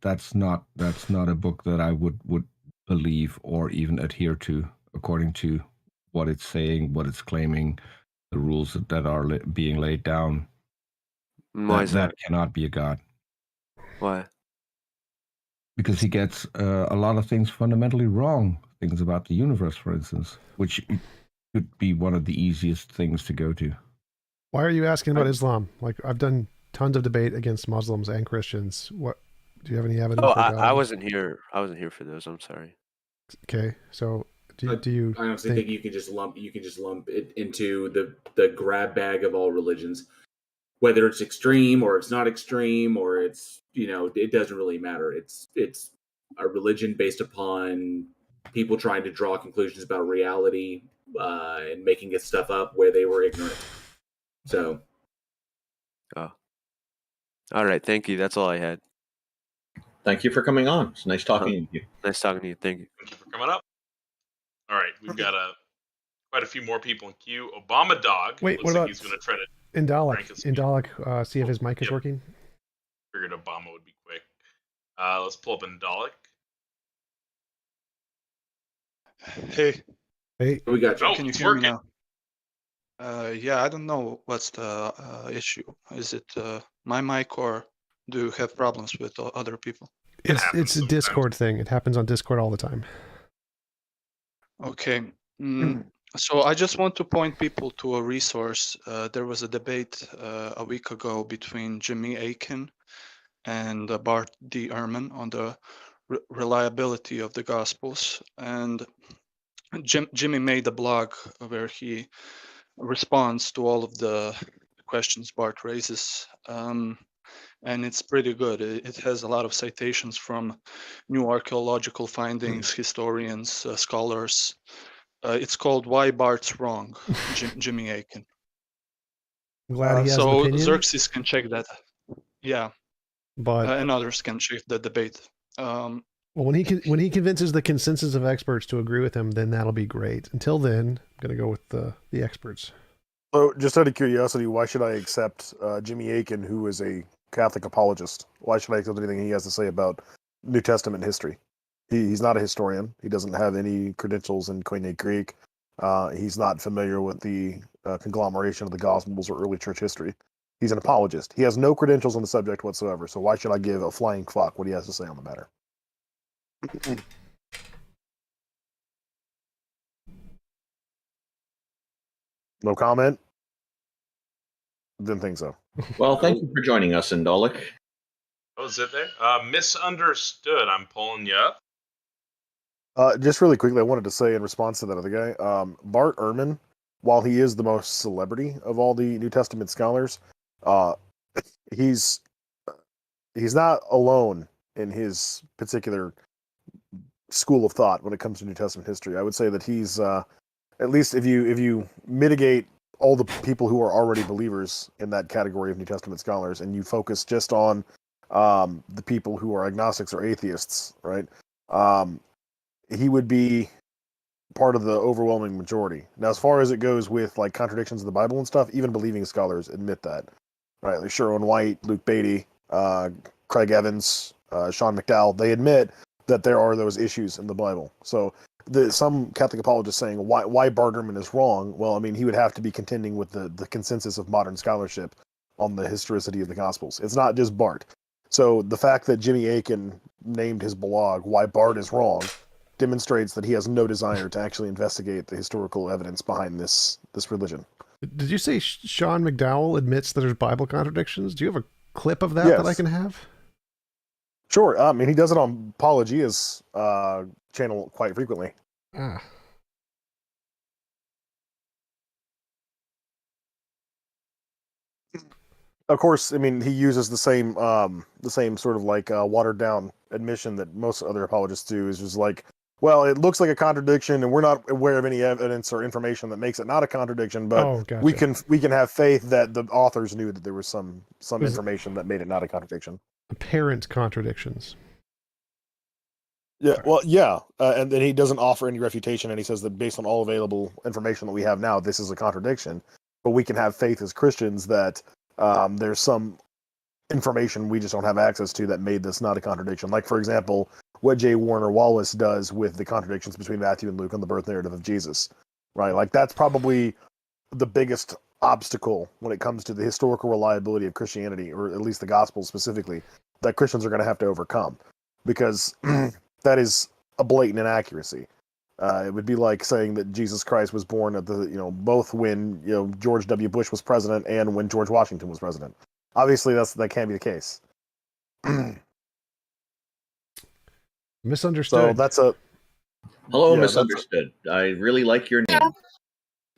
that's not a book that I would believe or even adhere to according to what it's saying, what it's claiming, the rules that are being laid down. Why is that? Cannot be a god. Why? Because he gets a lot of things fundamentally wrong. Things about the universe, for instance, which could be one of the easiest things to go to. Why are you asking about Islam? I've done tons of debate against Muslims and Christians. What do you have any evidence? Oh, I wasn't here. I wasn't here for those. I'm sorry. Okay, so do you? I honestly think you can just lump it into the grab bag of all religions, whether it's extreme or it's not extreme or it's it doesn't really matter. It's a religion based upon people trying to draw conclusions about reality and making it stuff up where they were ignorant. So. All right, thank you. That's all I had. Thank you for coming on. It's nice talking to you. Nice talking to you. Thank you. Thank you for coming up. All right, we've got quite a few more people in queue. Obama Dog. Wait, looks what like about he's going to try to Indalik? See if his mic is working. Figured Obama would be quick. Let's pull up Indalik. Hey. Hey. We got you. Oh, Can you it's hear me working. now? Yeah, I don't know what's the issue. Is it my mic or do you have problems with other people? It's a Discord thing. It happens on Discord all the time. Okay. So I just want to point people to a resource. There was a debate a week ago between Jimmy Akin and Bart D. Ehrman on the reliability of the Gospels. And Jimmy made a blog where he responds to all of the questions Bart raises. And it's pretty good. It has a lot of citations from new archaeological findings, historians, scholars. It's called "Why Bart's Wrong," Jimmy Akin. I'm glad he has an So opinion. Xerxes can check that. Yeah, but and others can check the debate. Well, when he convinces the consensus of experts to agree with him, then that'll be great. Until then, I'm gonna go with the experts. So, just out of curiosity, why should I accept Jimmy Akin, who is a Catholic apologist? Why should I accept anything he has to say about New Testament history? He's not a historian. He doesn't have any credentials in Koine Greek. He's not familiar with the conglomeration of the Gospels or early church history. He's an apologist. He has no credentials on the subject whatsoever. So why should I give a flying fuck what he has to say on the matter? No comment? Didn't think so. Well, thank you for joining us, Indalik. That was it there. Misunderstood. I'm pulling you up. Just really quickly, I wanted to say in response to that other guy, Bart Ehrman, while he is the most celebrity of all the New Testament scholars, he's not alone in his particular school of thought when it comes to New Testament history. I would say that he's at least if you mitigate all the people who are already believers in that category of New Testament scholars, and you focus just on the people who are agnostics or atheists, right? He would be part of the overwhelming majority. Now, as far as it goes with like contradictions in the Bible and stuff, even believing scholars admit that, right? Like Sherwin White, Luke Beatty, Craig Evans, Sean McDowell, they admit that there are those issues in the Bible. So some Catholic apologists saying why Bart Ehrman is wrong. Well, I mean, he would have to be contending with the consensus of modern scholarship on the historicity of the Gospels. It's not just Bart. So the fact that Jimmy Akin named his blog "Why Bart is Wrong" demonstrates that he has no desire to actually investigate the historical evidence behind this religion. Did you say Sean McDowell admits that there's Bible contradictions? Do you have a clip of that Yes. that I can have? Sure. I mean, he does it on Apologia's channel quite frequently. Ah. Of course, I mean, he uses the same sort of like watered down admission that most other apologists do, is just like, well, it looks like a contradiction, and we're not aware of any evidence or information that makes it not a contradiction, but we can have faith that the authors knew that there was some information that made it not a contradiction. Apparent contradictions. Yeah, well, yeah, and then he doesn't offer any refutation, and he says that based on all available information that we have now, this is a contradiction. But we can have faith as Christians that there's some information we just don't have access to that made this not a contradiction. Like, for example, what J. Warner Wallace does with the contradictions between Matthew and Luke on the birth narrative of Jesus, right? Like, that's probably the biggest obstacle when it comes to the historical reliability of Christianity, or at least the gospel specifically, that Christians are going to have to overcome, because that is a blatant inaccuracy. It would be like saying that Jesus Christ was born at both when George W. Bush was president and when George Washington was president. Obviously, that can't be the case. Misunderstood. So that's a Hello, Yeah, Misunderstood. I really like your name.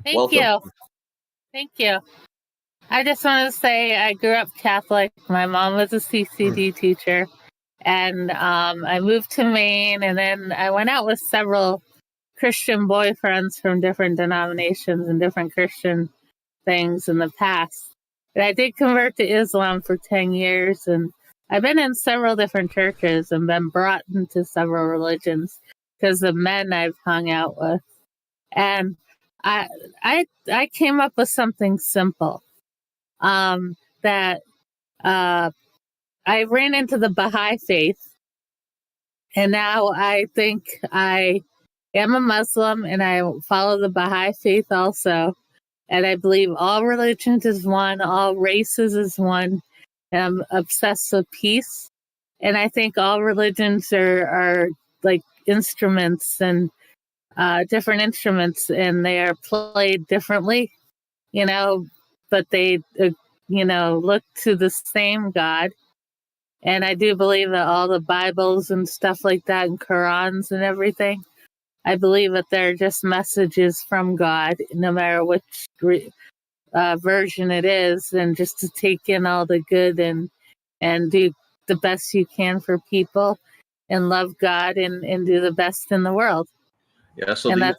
Thank Welcome. you. Thank you. I just want to say I grew up Catholic. My mom was a CCD teacher. And I moved to Maine, and then I went out with several Christian boyfriends from different denominations and different Christian things in the past. And I did convert to Islam for 10 years, and I've been in several different churches and been brought into several religions because of men I've hung out with. And I came up with something simple, that I ran into the Baha'i faith, and now I think I am a Muslim, and I follow the Baha'i faith also. And I believe all religions is one, all races is one. And I'm obsessed with peace. And I think all religions are like instruments and different instruments, and they are played differently, but they, look to the same God. And I do believe that all the Bibles and stuff like that, and Qurans and everything, I believe that they're just messages from God, no matter which version it is, and just to take in all the good and do the best you can for people and love God and do the best in the world. Yeah, so And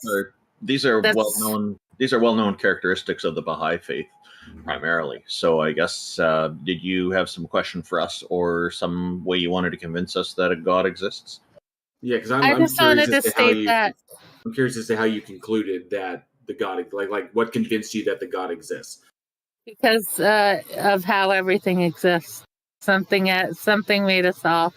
these are well known characteristics of the Baha'i faith primarily. So I guess did you have some question for us or some way you wanted to convince us that a God exists? Yeah, because I just wanted to state that. I'm curious as to how you concluded that the God, like what convinced you that the God exists? Because of how everything exists. Something made us all.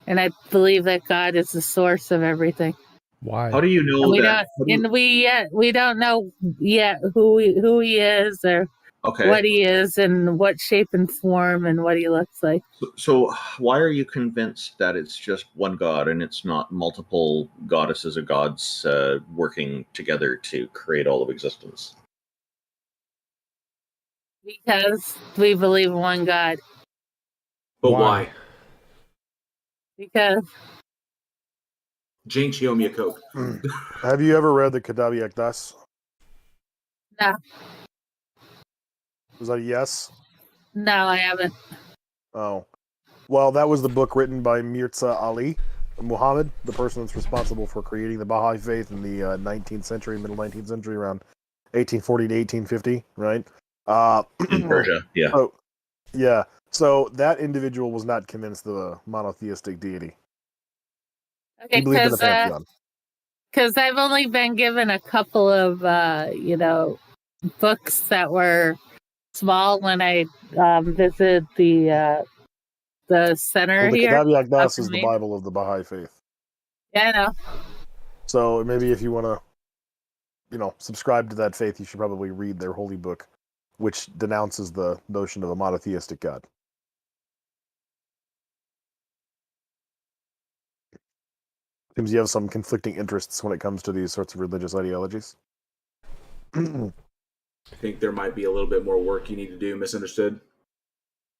And I believe that God is the source of everything. Why? How do you know that? We don't know yet who he is or what he is and what shape and form and what he looks like. So why are you convinced that it's just one God and it's not multiple goddesses or gods working together to create all of existence? Because we believe in one God. But why? Because Jinx, you owe me a Coke. Have you ever read the Kitabi Akdas? no. Was that a yes? No, I haven't. Oh. Well, that was the book written by Mirza Ali Muhammad, the person that's responsible for creating the Baha'i faith in the 19th century, middle 19th century, around 1840 to 1850, right? In Persia, yeah. Oh, yeah. So that individual was not convinced of a monotheistic deity. Okay, He believed in the pantheon. Because I've only been given a couple of, books that were small when I visited the center Well, the here. Kitabi Akdas is the Bible of the Baha'i faith. Yeah, I know. So maybe if you want to, subscribe to that faith, you should probably read their holy book, which denounces the notion of a monotheistic God. Seems you have some conflicting interests when it comes to these sorts of religious ideologies. I think there might be a little bit more work you need to do. Misunderstood?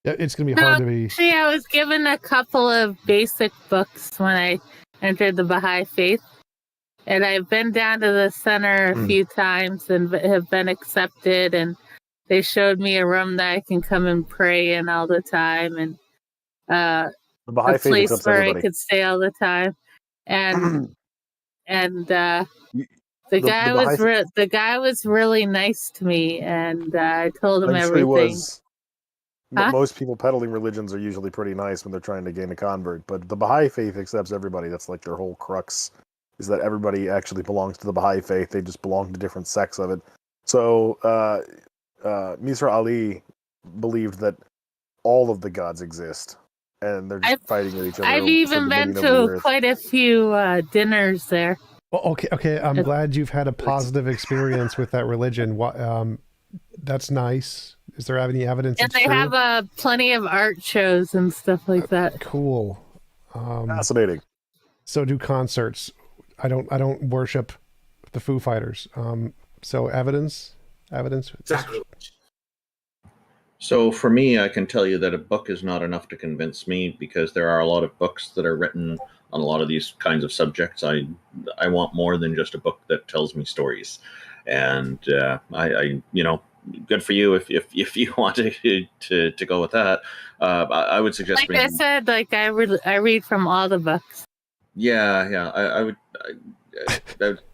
Yeah, it's going to be hard to be... Actually, I was given a couple of basic books when I entered the Baha'i faith. And I've been down to the center a few times and have been accepted. And they showed me a room that I can come and pray in all the time. And the Baha'i a faith place accepts where everybody. I could stay all the time. And the guy was really nice to me, and I told him I'm everything. sure he was. Huh? Most people peddling religions are usually pretty nice when they're trying to gain a convert, but the Baha'i faith accepts everybody. That's like their whole crux, is that everybody actually belongs to the Baha'i faith. They just belong to different sects of it. So Mirza Ali believed that all of the gods exist, and they're just fighting with each other. I've even been to quite a few dinners there. Well, okay. I'm glad you've had a positive experience with that religion. That's nice. Is there any evidence? And they have plenty of art shows and stuff like that. Cool. Fascinating. So do concerts. I don't worship the Foo Fighters. So evidence. Exactly. So for me, I can tell you that a book is not enough to convince me, because there are a lot of books that are written on a lot of these kinds of subjects. I want more than just a book that tells me stories. And I good for you if you want to go with that. I would suggest. Like I said, I read from all the books. Yeah. I would.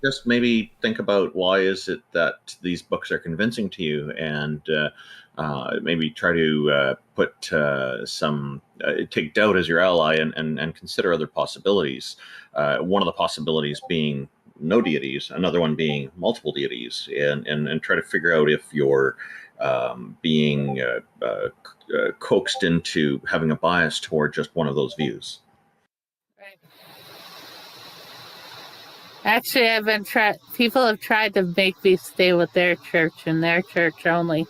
just maybe think about why is it that these books are convincing to you, and maybe try to put take doubt as your ally, and consider other possibilities. One of the possibilities being no deities, another one being multiple deities, and try to figure out if you're being coaxed into having a bias toward just one of those views. Actually, I've been people have tried to make me stay with their church and their church only,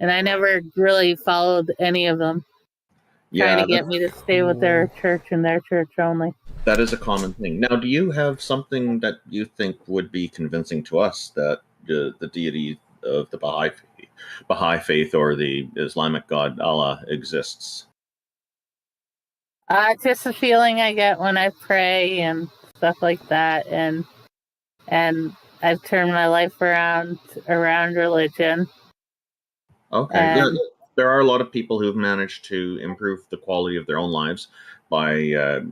and I never really followed any of them. Trying to get me to stay with their church and their church only. That is a common thing. Now, do you have something that you think would be convincing to us that the deity of the Baha'i faith or the Islamic god Allah exists? Just a feeling I get when I pray and stuff like that, and I've turned my life around religion. Okay. There are a lot of people who've managed to improve the quality of their own lives by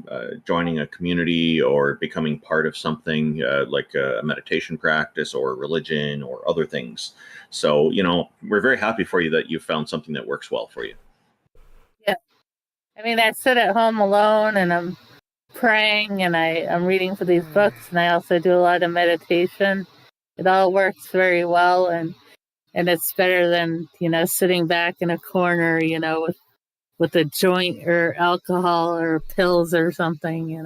joining a community or becoming part of something like a meditation practice or religion or other things. So, we're very happy for you that you found something that works well for you. Yeah. I mean, I sit at home alone and I'm praying and I'm reading for these books, and I also do a lot of meditation. It all works very well, and it's better than, sitting back in a corner, with a joint or alcohol or pills or something,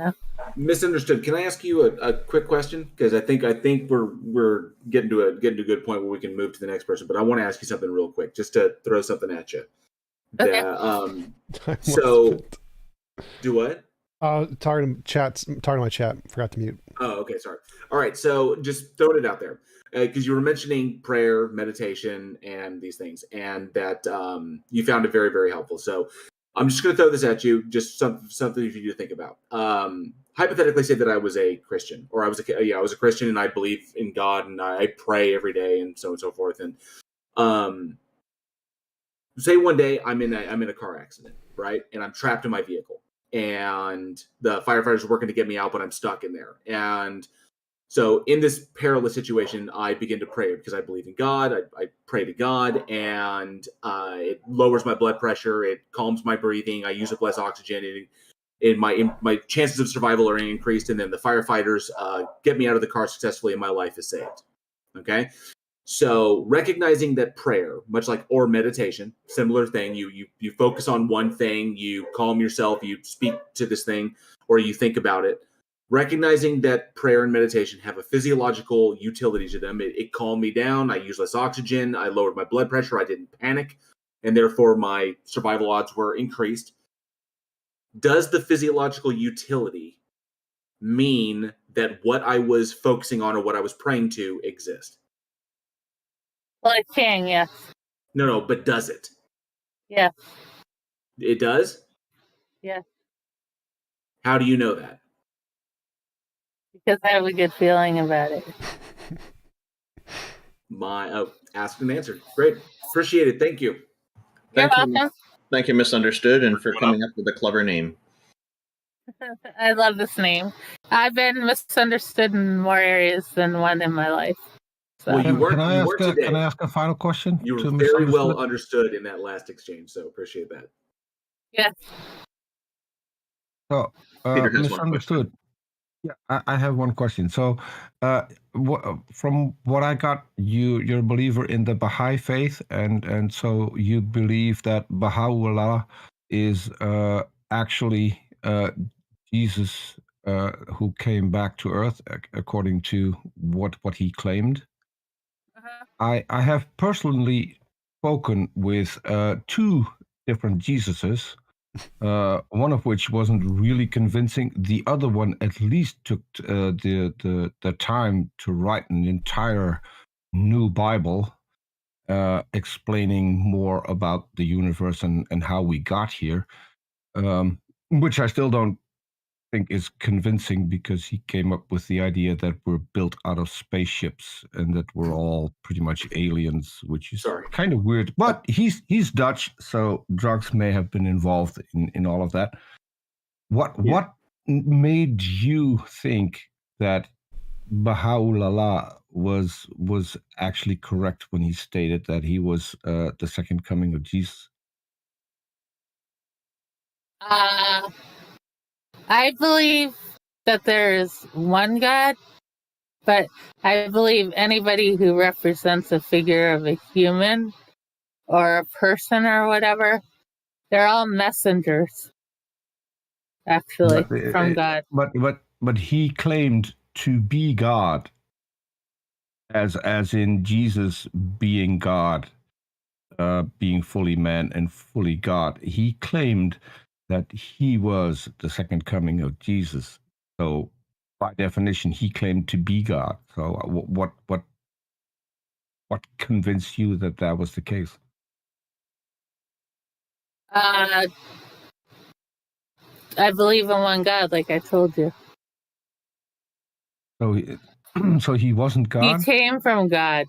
Misunderstood. Can I ask you a quick question? Because I think we're getting to a good point where we can move to the next person. But I want to ask you something real quick, just to throw something at you. Okay. So, do what? Talking to my chat. Forgot to mute. Oh, okay. Sorry. All right. So just throwing it out there, because you were mentioning prayer, meditation, and these things, and that you found it very, very helpful. So I'm just going to throw this at you, just something for you to think about. Hypothetically, say that I was a Christian, or I was a Christian, and I believe in God, and I pray every day, and so on and so forth. And say one day I'm in a car accident, right, and I'm trapped in my vehicle, and the firefighters are working to get me out, but I'm stuck in there. And so in this perilous situation, I begin to pray because I believe in God. I pray to God, and it lowers my blood pressure. It calms my breathing. I use up less oxygen. My chances of survival are increased. And then the firefighters get me out of the car successfully, and my life is saved. Okay. So recognizing that prayer, much like or meditation, similar thing, you focus on one thing, you calm yourself, you speak to this thing, or you think about it. Recognizing that prayer and meditation have a physiological utility to them. It calmed me down. I used less oxygen. I lowered my blood pressure. I didn't panic. And therefore, my survival odds were increased. Does the physiological utility mean that what I was focusing on or what I was praying to exist? Well, it can, yes. No, but does it? Yes. It does? Yes. How do you know that? Because I have a good feeling about it. Asked and answered. Great. Appreciate it. Thank you. You're welcome. Thank you, Misunderstood, and for coming up with a clever name. I love this name. I've been misunderstood in more areas than one in my life. So. Well, you weren't today. Can I ask a final question? You were very well understood in that last exchange, so appreciate that. Yes. So, Misunderstood. Yeah, I have one question. So, from what I got, you're a believer in the Baha'i faith, and so you believe that Baha'u'llah is actually Jesus who came back to Earth, according to what he claimed. I have personally spoken with two different Jesuses. One of which wasn't really convincing. The other one at least took the time to write an entire new Bible, explaining more about the universe and how we got here, which I still don't think is convincing, because he came up with the idea that we're built out of spaceships and that we're all pretty much aliens, which is kind of weird. But he's Dutch, so drugs may have been involved in all of that. What made you think that Baha'u'llah was actually correct when he stated that he was the second coming of Jesus? I believe that there is one God, but I believe anybody who represents a figure of a human or a person or whatever, they're all messengers, actually, from God. But he claimed to be God, as in Jesus being God, being fully man and fully God. He claimed that he was the second coming of Jesus. So, by definition, he claimed to be God. So, what convinced you that that was the case? I believe in one God, like I told you. So, so he wasn't God. He came from God.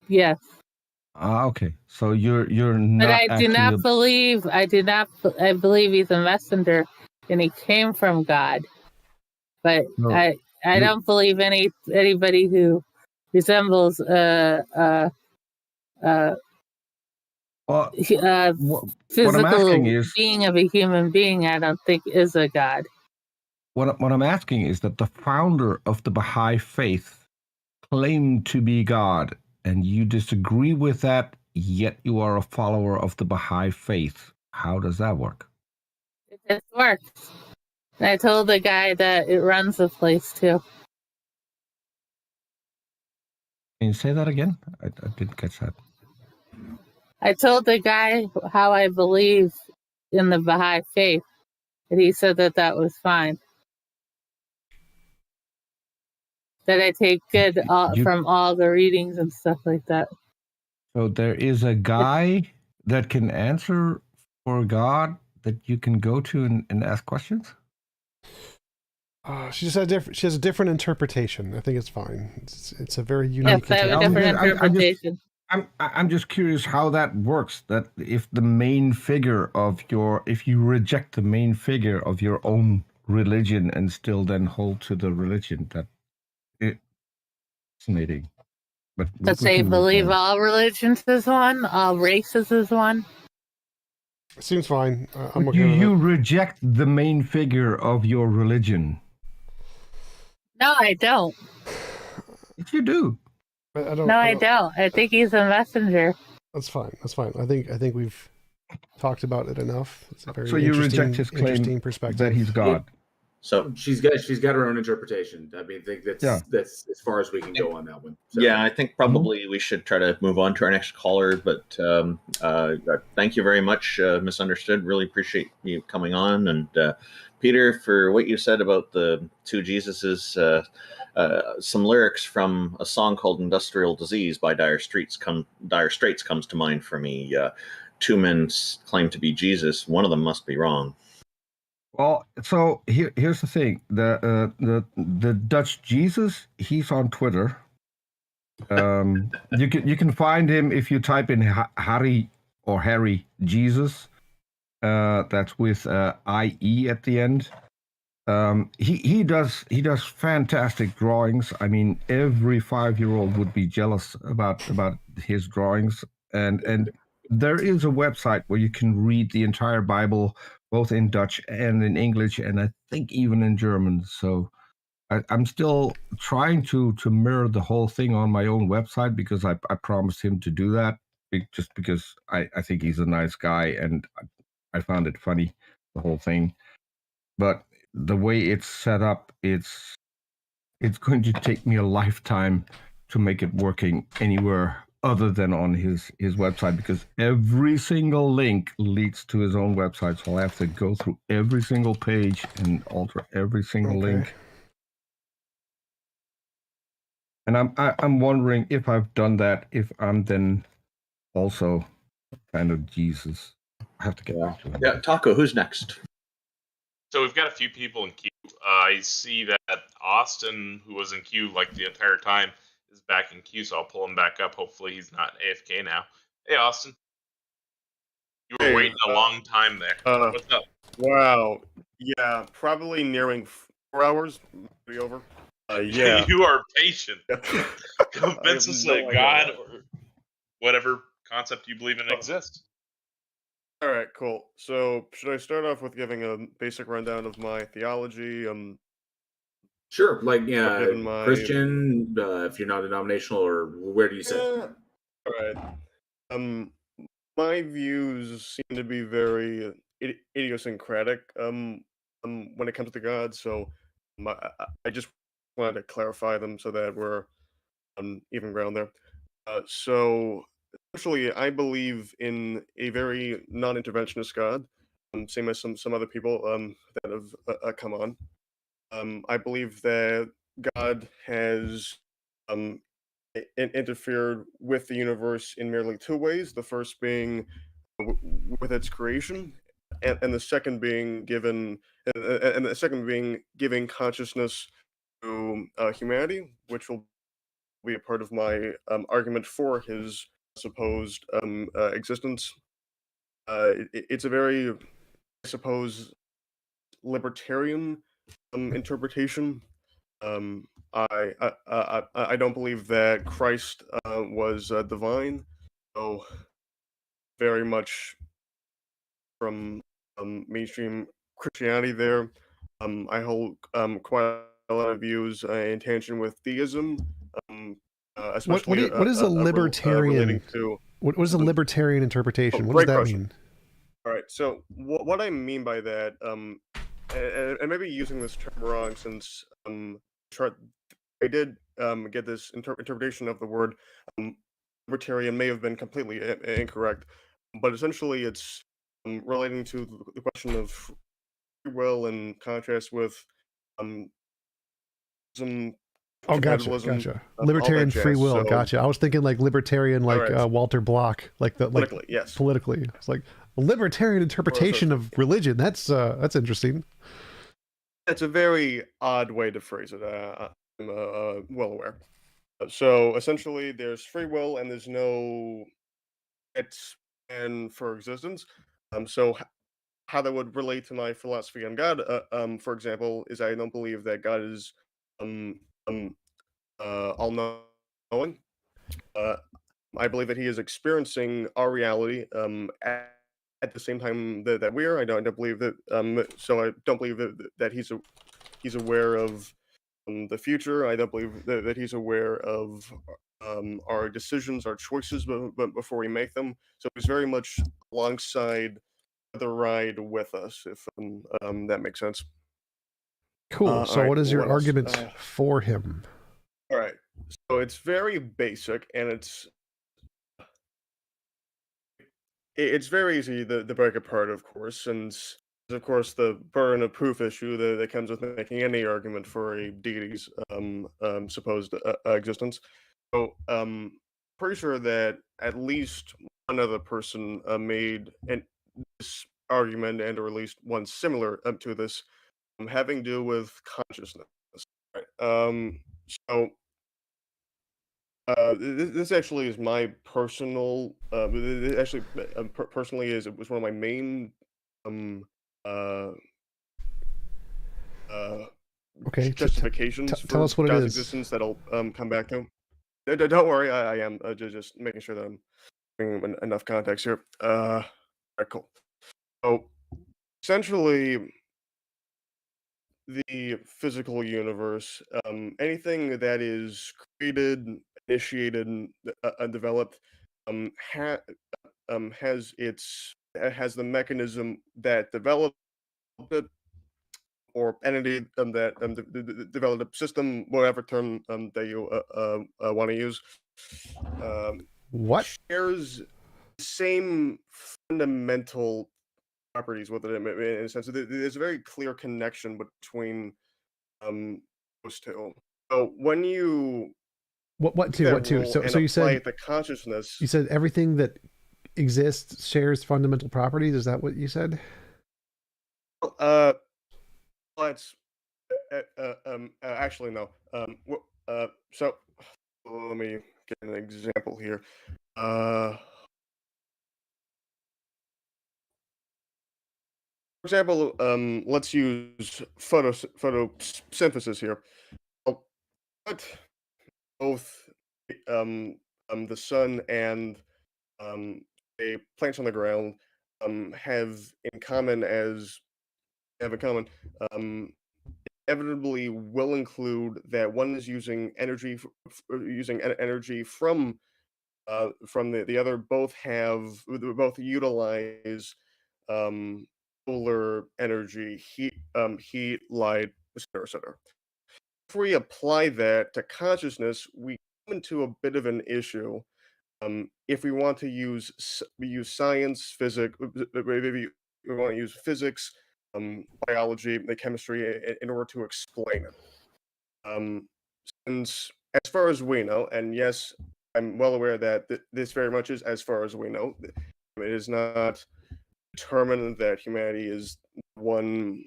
Yes. Okay. So you're But not I do actually. not believe. I believe he's a messenger, and he came from God. But No, I don't believe anybody who resembles what I'm asking physical is being of a human being. I don't think is a God. what I'm asking is that the founder of the Baha'i faith claimed to be God, and you disagree with that, yet you are a follower of the Baha'i faith. How does that work? It just works. And I told the guy that it runs the place too. Can you say that again? I didn't catch that. I told the guy how I believe in the Baha'i faith, and he said that that was fine. That I take good from all the readings and stuff like that. So there is a guy that can answer for God that you can go to and ask questions? She has a different interpretation. I think it's fine. It's a very unique. Yes, I have a different interpretation. I'm just curious how that works. That if the main figure of if you reject the main figure of your own religion and still then hold to the religion, that it's fascinating. But they believe all religions is one, all races is one. Seems fine. I'm okay do with you it. reject the main figure of your religion? No, I don't. If you do. I don't. I think he's a messenger. That's fine. That's fine. I think we've talked about it enough. It's a very So you reject his claim interesting perspective. that he's God. So she's got her own interpretation. I mean, I think that's as far as we can go on that one. So. Yeah, I think probably we should try to move on to our next caller. But thank you very much, Misunderstood. Really appreciate you coming on. And Peter, for what you said about the two Jesuses, some lyrics from a song called "Industrial Disease" by Dire Straits comes to mind for me. Two men claim to be Jesus. One of them must be wrong. Well, so here's the thing: the Dutch Jesus, he's on Twitter. You can find him if you type in Harry Jesus. That's with IE at the end. He does fantastic drawings. I mean, every 5-year-old would be jealous about his drawings. And there is a website where you can read the entire Bible, both in Dutch and in English, and I think even in German. So I'm still trying to mirror the whole thing on my own website because I promised him to do that, just because I think he's a nice guy and I found it funny, the whole thing. But the way it's set up, it's going to take me a lifetime to make it working anywhere other than on his website, because every single link leads to his own website. So I'll have to go through every single page and alter every single link. And I'm wondering if I've done that, if I'm then also kind of Jesus. I have to get back to him. Yeah, Taco, who's next? So we've got a few people in queue. I see that Austin, who was in queue like the entire time, is back in queue, so I'll pull him back up. Hopefully he's not AFK now. Hey, Austin. You were waiting a long time there. What's up? Wow. Yeah, probably nearing 4 hours. Be over. Yeah. You are patient. Convince us that God or whatever concept you believe in exists. All right, cool. So, should I start off with giving a basic rundown of my theology? Sure, like given my Christian, if you're not denominational, or where do you sit? all right. My views seem to be very idiosyncratic. When it comes to God, so I just wanted to clarify them so that we're on even ground there. So essentially, I believe in a very non-interventionist God, same as some other people that have come on. I believe that God has interfered with the universe in merely two ways. The first being with its creation, and the second being giving consciousness to humanity, which will be a part of my argument for his supposed existence. It's a very, I suppose, libertarian interpretation. I don't believe that Christ was divine, so very much from mainstream Christianity there. I hold quite a lot of views in tangent with theism, especially What is a libertarian? relating to What is a libertarian interpretation? What does great that question. mean? All right, so what I mean by that, and maybe using this term wrong, since I did get this interpretation of the word libertarian may have been completely incorrect, but essentially it's relating to the question of free will in contrast with some Oh, gotcha, compatibilism, gotcha. all that Libertarian free jazz, will, so- gotcha. I was thinking like libertarian, like Alright. Walter Block, like the like Politically, yes. politically. It's like a libertarian interpretation of religion. That's interesting. It's a very odd way to phrase it. I'm well aware. So essentially, there's free will and there's no and for existence. So how that would relate to my philosophy on God, for example, is I don't believe that God is all knowing. I believe that He is experiencing our reality at the same time that we are. I don't believe that. So I don't believe that He's aware of the future. I don't believe that He's aware of our decisions, our choices, but before we make them. So He's very much alongside the ride with us, if that makes sense. Cool. all So right, what is your what else? argument for him? All right. So it's very basic, and it's very easy to break apart, of course, since of course the burden of proof issue that comes with making any argument for a deity's supposed existence. So pretty sure that at least one other person made this argument, and or at least one similar to this, having to do with consciousness. Right? So this actually is my personal. Actually, personally, it was one of my main uh, Okay, justifications tell for us what it God's is. existence that I'll come back to. Don't worry, I am just making sure that I'm bringing enough context here. All right, cool. So essentially, the physical universe, anything that is created, initiated, and developed, has has the mechanism that developed it, or entity that developed a system, whatever term that you want to use. What shares the same fundamental properties with it in a sense. There's a very clear connection between those two. So when you What take that two? rule So and you apply said it to consciousness, you said everything that exists shares fundamental properties. Is that what you said? let's actually no. So let me get an example here. For example, let's use photosynthesis here. But both the sun and the plants on the ground have in common inevitably will include that one is using energy energy from the other. Both utilize solar energy, heat, light, etc. If we apply that to consciousness, we come into a bit of an issue. If we want to use science, physics, maybe we want to use physics, biology, the chemistry in order to explain it. Since, as far as we know, and yes, I'm well aware that this very much is as far as we know. It is not determined that humanity is one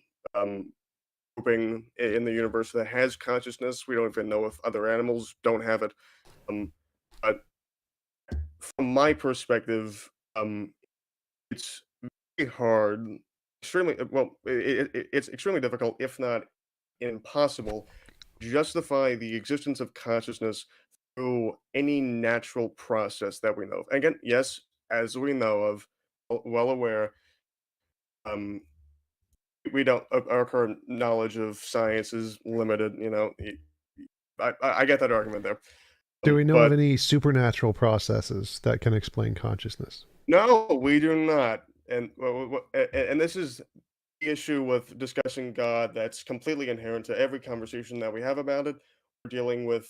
grouping in the universe that has consciousness. We don't even know if other animals don't have it. But from my perspective, it's very hard, it's extremely difficult, if not impossible, to justify the existence of consciousness through any natural process that we know of. Again, yes, as we know of, well aware, we don't. Our current knowledge of science is limited. I get that argument there. Do we know of But any supernatural processes that can explain consciousness? no, we do not. And this is the issue with discussing God that's completely inherent to every conversation that we have about it. We're dealing with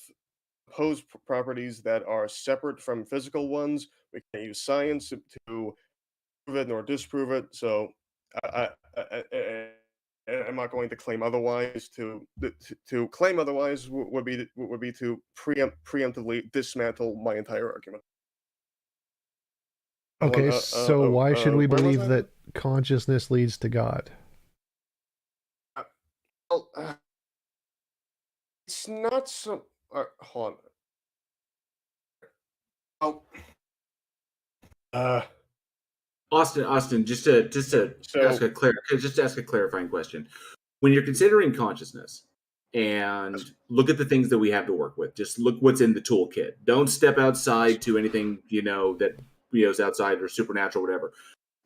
opposed properties that are separate from physical ones. We can't use science to prove it nor disprove it. So I'm not going to claim otherwise. To claim otherwise would be to preemptively dismantle my entire argument. Okay, so why should we where was believe I? that consciousness leads to God? Well, it's not so. Hold on. Austin, just to ask a clarifying question. When you're considering consciousness and look at the things that we have to work with, just look what's in the toolkit. Don't step outside to anything that is outside or supernatural, whatever.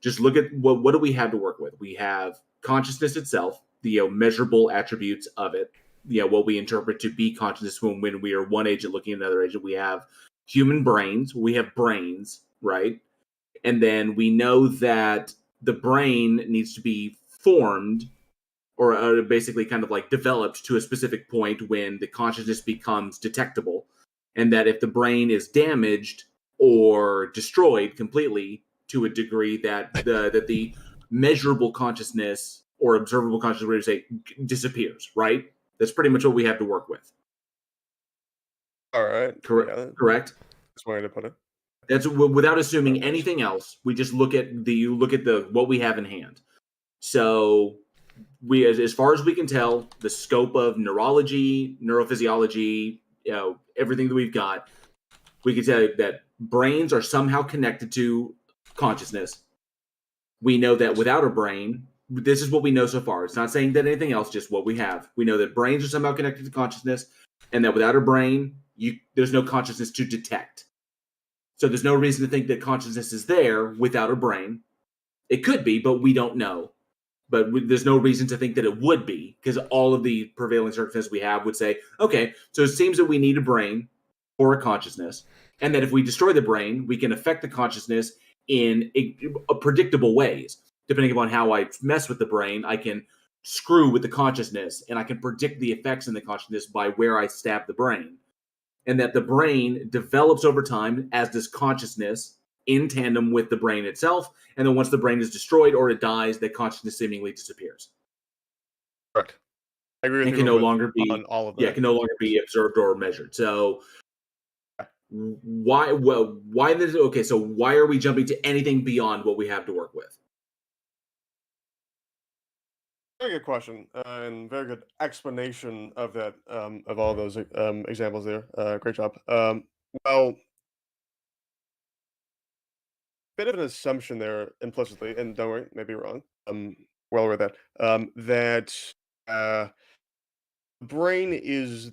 Just look at what do we have to work with. We have consciousness itself, the measurable attributes of it. What we interpret to be consciousness when we are one agent looking at another agent. We have human brains. We have brains, right? And then we know that the brain needs to be formed or basically kind of like developed to a specific point when the consciousness becomes detectable. And that if the brain is damaged or destroyed completely to a degree that the measurable consciousness or observable consciousness, whatever you say, disappears, right? That's pretty much what we have to work with. All right. Correct? That's one way to put it. That's without assuming anything else. We just look at the what we have in hand. So we, as far as we can tell, the scope of neurology, neurophysiology, everything that we've got, we can tell you that brains are somehow connected to consciousness. We know that without a brain, this is what we know so far. It's not saying that anything else, just what we have. We know that brains are somehow connected to consciousness, and that without a brain, there's no consciousness to detect. So there's no reason to think that consciousness is there without a brain. It could be, but we don't know. But there's no reason to think that it would be, because all of the prevailing circumstances we have would say, okay, so it seems that we need a brain for a consciousness, and that if we destroy the brain, we can affect the consciousness in predictable ways. Depending upon how I mess with the brain, I can screw with the consciousness, and I can predict the effects in the consciousness by where I stab the brain. And that the brain develops over time, as does consciousness, in tandem with the brain itself. And then once the brain is destroyed or it dies, the consciousness seemingly disappears. Correct. I agree with you. Can no longer be on all of that. Yeah, can no longer be observed or measured. So why? Well, why this? Okay, so why are we jumping to anything beyond what we have to work with? Very good question, and very good explanation of that, of all those examples there. Great job. Well, bit of an assumption there implicitly, and don't worry, maybe wrong. Well aware of that. That brain is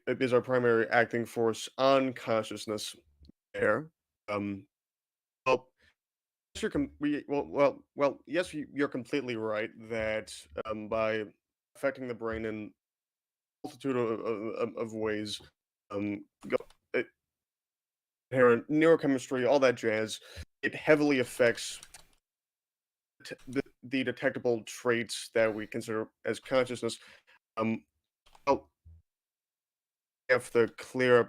is our primary acting force on consciousness there. Well, yes, yes, you're completely right that by affecting the brain in a multitude of ways, inherent neurochemistry, all that jazz, it heavily affects the detectable traits that we consider as consciousness. Well, have the clear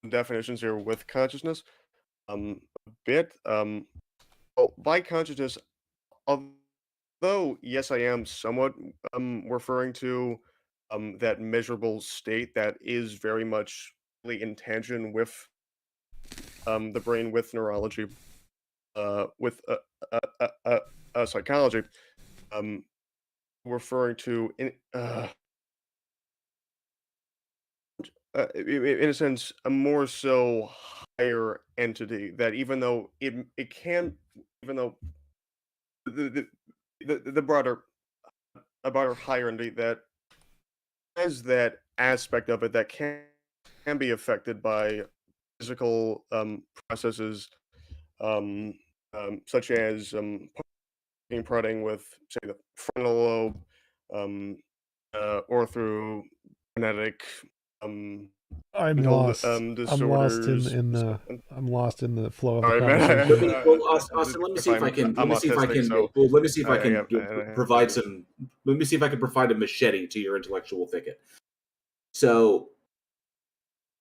definitions here with consciousness, a bit. Well, by consciousness, although yes, I am somewhat referring to that measurable state that is very much in tension with the brain, with neurology, with psychology, referring to in a sense a more so higher entity that even though it can, even though the broader a broader higher entity that has that aspect of it that can be affected by physical processes, um, such as prodding with, say, the frontal lobe, um, or through genetic I'm mental lost. disorders. I'm lost in the flow of the Sorry, man. conversation. Austin, let me see if I can. Let I'm me see if I autistic, can. so Well, let me see if I I can have provide some. Let me see if I can provide a machete to your intellectual thicket. So,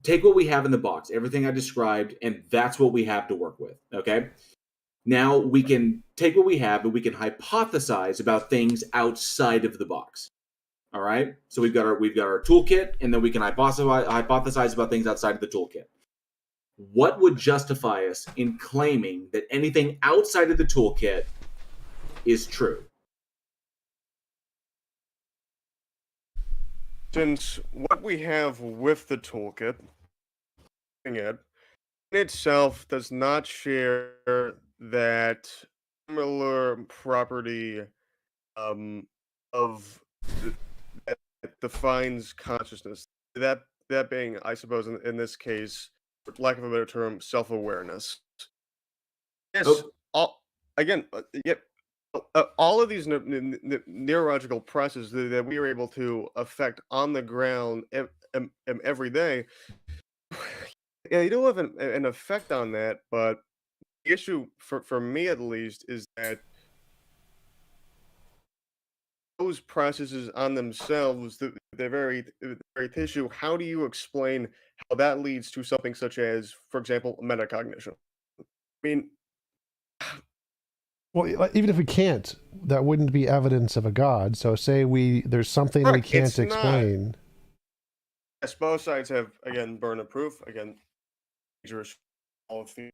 take what we have in the box, everything I described, and that's what we have to work with. Okay. Now we can take what we have and we can hypothesize about things outside of the box. All right. So we've got our toolkit, and then we can hypothesize about things outside of the toolkit. What would justify us in claiming that anything outside of the toolkit is true? Since what we have with the toolkit, it in itself does not share that similar property of that defines consciousness. That being, I suppose, in this case, for lack of a better term, self-awareness. Yes, all again, yep. All of these neurological processes that we are able to affect on the ground every day, yeah, you do have an effect on that. But the issue, for me at least, is that those processes on themselves, the very tissue, how do you explain how that leads to something such as, for example, metacognition? I mean, Well, even if we can't, that wouldn't be evidence of a god. So say there's something we correct, can't it's not. explain. Yes, both sides have, again, burden of proof. Again, all of the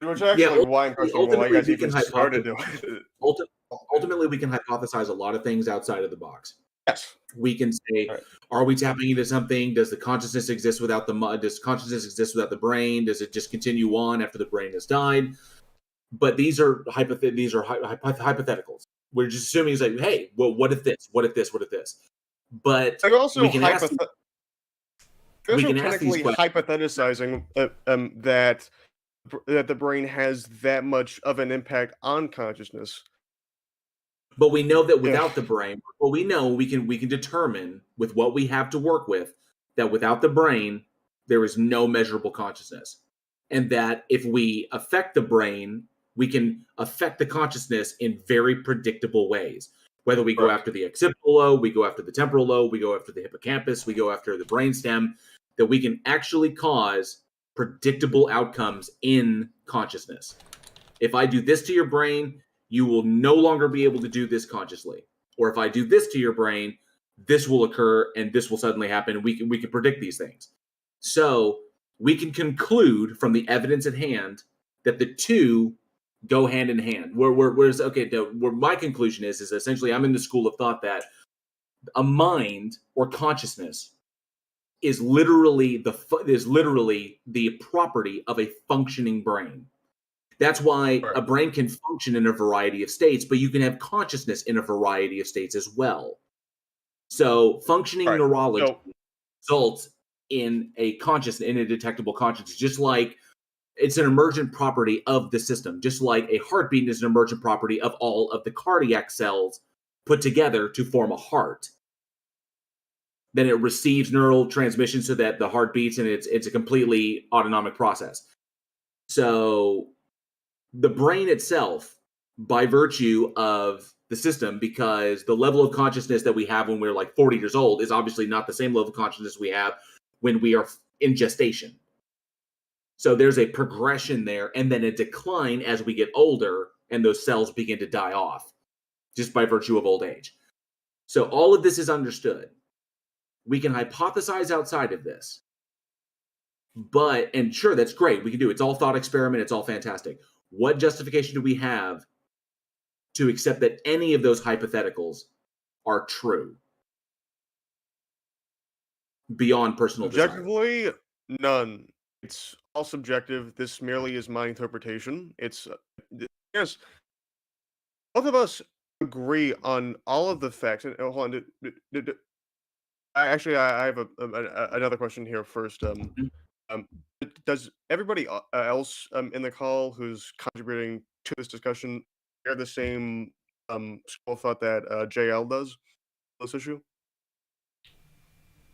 which actually why I'm questioning why you guys even started doing it. Ultimately, we can hypothesize a lot of things outside of the box. Yes. We can say, are we tapping into something? Does the consciousness exist without does consciousness exist without the brain? Does it just continue on after the brain has died? But these are hypotheticals. We're just assuming it's like, hey, well, what if this? What if this? What if this? But They're also we can ask technically these questions. hypothesizing that the brain has that much of an impact on consciousness. But we know that without the brain, well, we know we can determine with what we have to work with that without the brain, there is no measurable consciousness. And that if we affect the brain, we can affect the consciousness in very predictable ways. Whether we go after the occipital lobe, we go after the temporal lobe, we go after the hippocampus, we go after the brainstem, that we can actually cause predictable outcomes in consciousness. If I do this to your brain, you will no longer be able to do this consciously. Or if I do this to your brain, this will occur and this will suddenly happen. We can predict these things. So we can conclude from the evidence at hand that the two go hand in hand. Where my conclusion is essentially I'm in the school of thought that a mind or consciousness is literally the property of a functioning brain. That's why a brain can function in a variety of states, but you can have consciousness in a variety of states as well. So functioning neurology results in a detectable consciousness, just like it's an emergent property of the system, just like a heartbeat is an emergent property of all of the cardiac cells put together to form a heart. Then it receives neural transmission so that the heart beats, and it's a completely autonomic process. So the brain itself, by virtue of the system, because the level of consciousness that we have when we're like 40 years old is obviously not the same level of consciousness we have when we are in gestation. So there's a progression there, and then a decline as we get older, and those cells begin to die off, just by virtue of old age. So all of this is understood. We can hypothesize outside of this. And sure, that's great. We can do it. It's all thought experiment. It's all fantastic. What justification do we have to accept that any of those hypotheticals are true beyond personal desire? Objectively, none. It's all subjective. This merely is my interpretation. It's yes. Both of us agree on all of the facts. And hold on. I have another question here first. Does everybody else in the call who's contributing to this discussion share the same school of thought that JL does on this issue?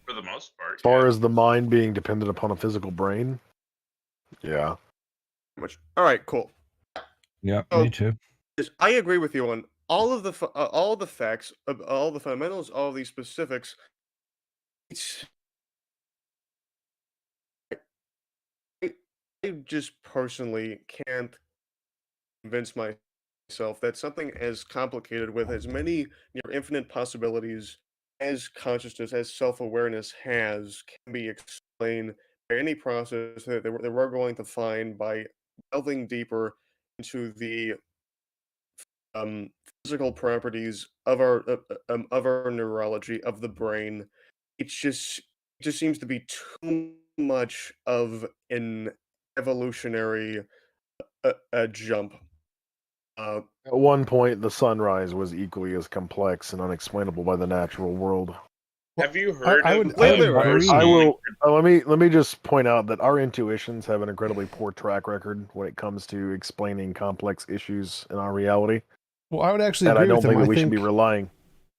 For the most part. As far as the mind being dependent upon a physical brain, yeah. Much. All right, cool. Yeah, So, me too. I agree with you on all of the facts, all the fundamentals, all of these specifics. I just personally can't convince myself that something as complicated with as many near infinite possibilities as consciousness, as self-awareness has, can be explained by any process that we're going to find by delving deeper into the physical properties of our neurology of the brain. It just seems to be too much of an evolutionary jump. At one point, the sunrise was equally as complex and unexplainable by the natural world. Have you heard I of would agree. I will. Let me just point out that our intuitions have an incredibly poor track record when it comes to explaining complex issues in our reality. Well, I would actually and agree I don't with him. think that I we should think be relying.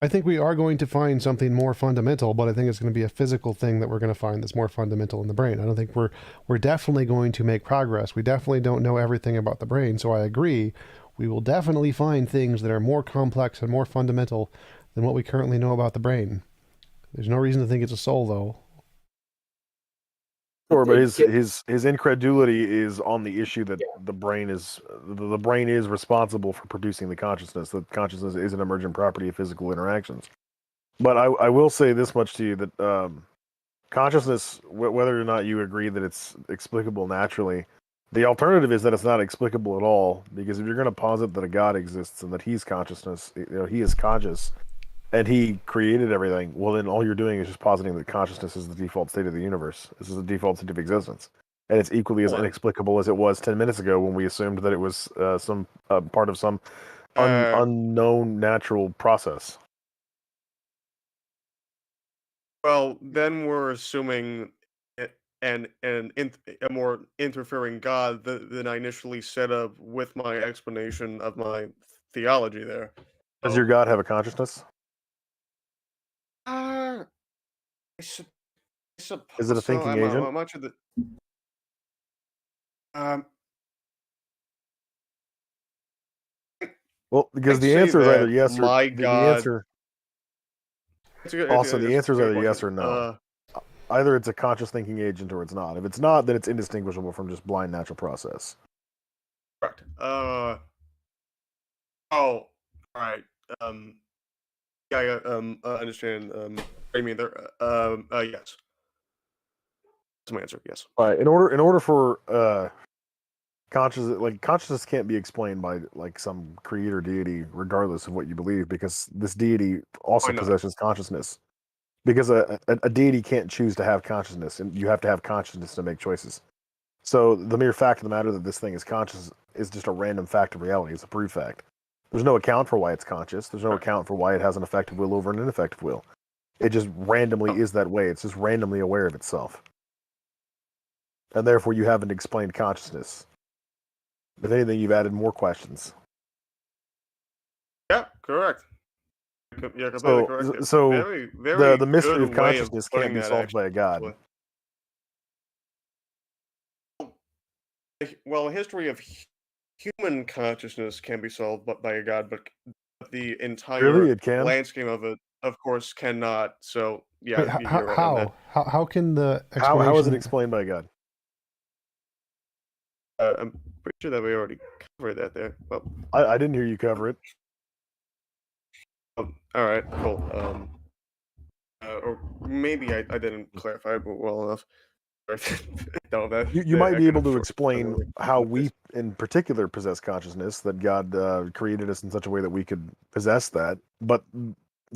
I think we are going to find something more fundamental, but I think it's going to be a physical thing that we're going to find that's more fundamental in the brain. I don't think we're definitely going to make progress. We definitely don't know everything about the brain, so I agree. We will definitely find things that are more complex and more fundamental than what we currently know about the brain. There's no reason to think it's a soul, though. Sure, but his incredulity is on the issue that the brain is responsible for producing the consciousness. That consciousness is an emergent property of physical interactions. But I will say this much to you that consciousness, whether or not you agree that it's explicable naturally, the alternative is that it's not explicable at all. Because if you're going to posit that a God exists and that he's consciousness, he is conscious, and he created everything, well, then all you're doing is just positing that consciousness is the default state of the universe. This is the default state of existence. And it's equally as inexplicable as it was 10 minutes ago when we assumed that it was some part of some unknown natural process. Well, then we're assuming a more interfering God than I initially set up with my explanation of my theology there. Does your God have a consciousness? I suppose Is it a so. thinking agent? Much of the Well, because I'd the say answer is either that yes or my the God. answer. It's Also, the answer is a either good yes question. or no. Either it's a conscious thinking agent or it's not. If it's not, then it's indistinguishable from just blind natural process. Correct. All right. Yeah, I understand. What you mean there? Yes. That's my answer. Yes. All right. In order for consciousness can't be explained by like some creator deity, regardless of what you believe, because this deity also possesses consciousness. Because a deity can't choose to have consciousness, and you have to have consciousness to make choices. So the mere fact of the matter that this thing is conscious is just a random fact of reality. It's a proved fact. There's no account for why it's conscious. There's no account for why it has an effective will over an ineffective will. It just randomly is that way. It's just randomly aware of itself. And therefore you haven't explained consciousness. If anything, you've added more questions. Yeah, correct. Yeah, completely correct. So Very, very the mystery good of way consciousness putting can't be that, solved by a god. Well, a history of human consciousness can be solved by a god, but the entire Really, it can? landscape of it, of course, cannot. So yeah, Wait, you're right on that. how can the How is it explanation? explained by God? I'm pretty sure that we already covered that there. Well, I didn't hear you cover it. all right, cool. Or maybe I didn't clarify it well enough. No, You might I be could able have to explain how we, in particular, possess consciousness. That God created us in such a way that we could possess that. But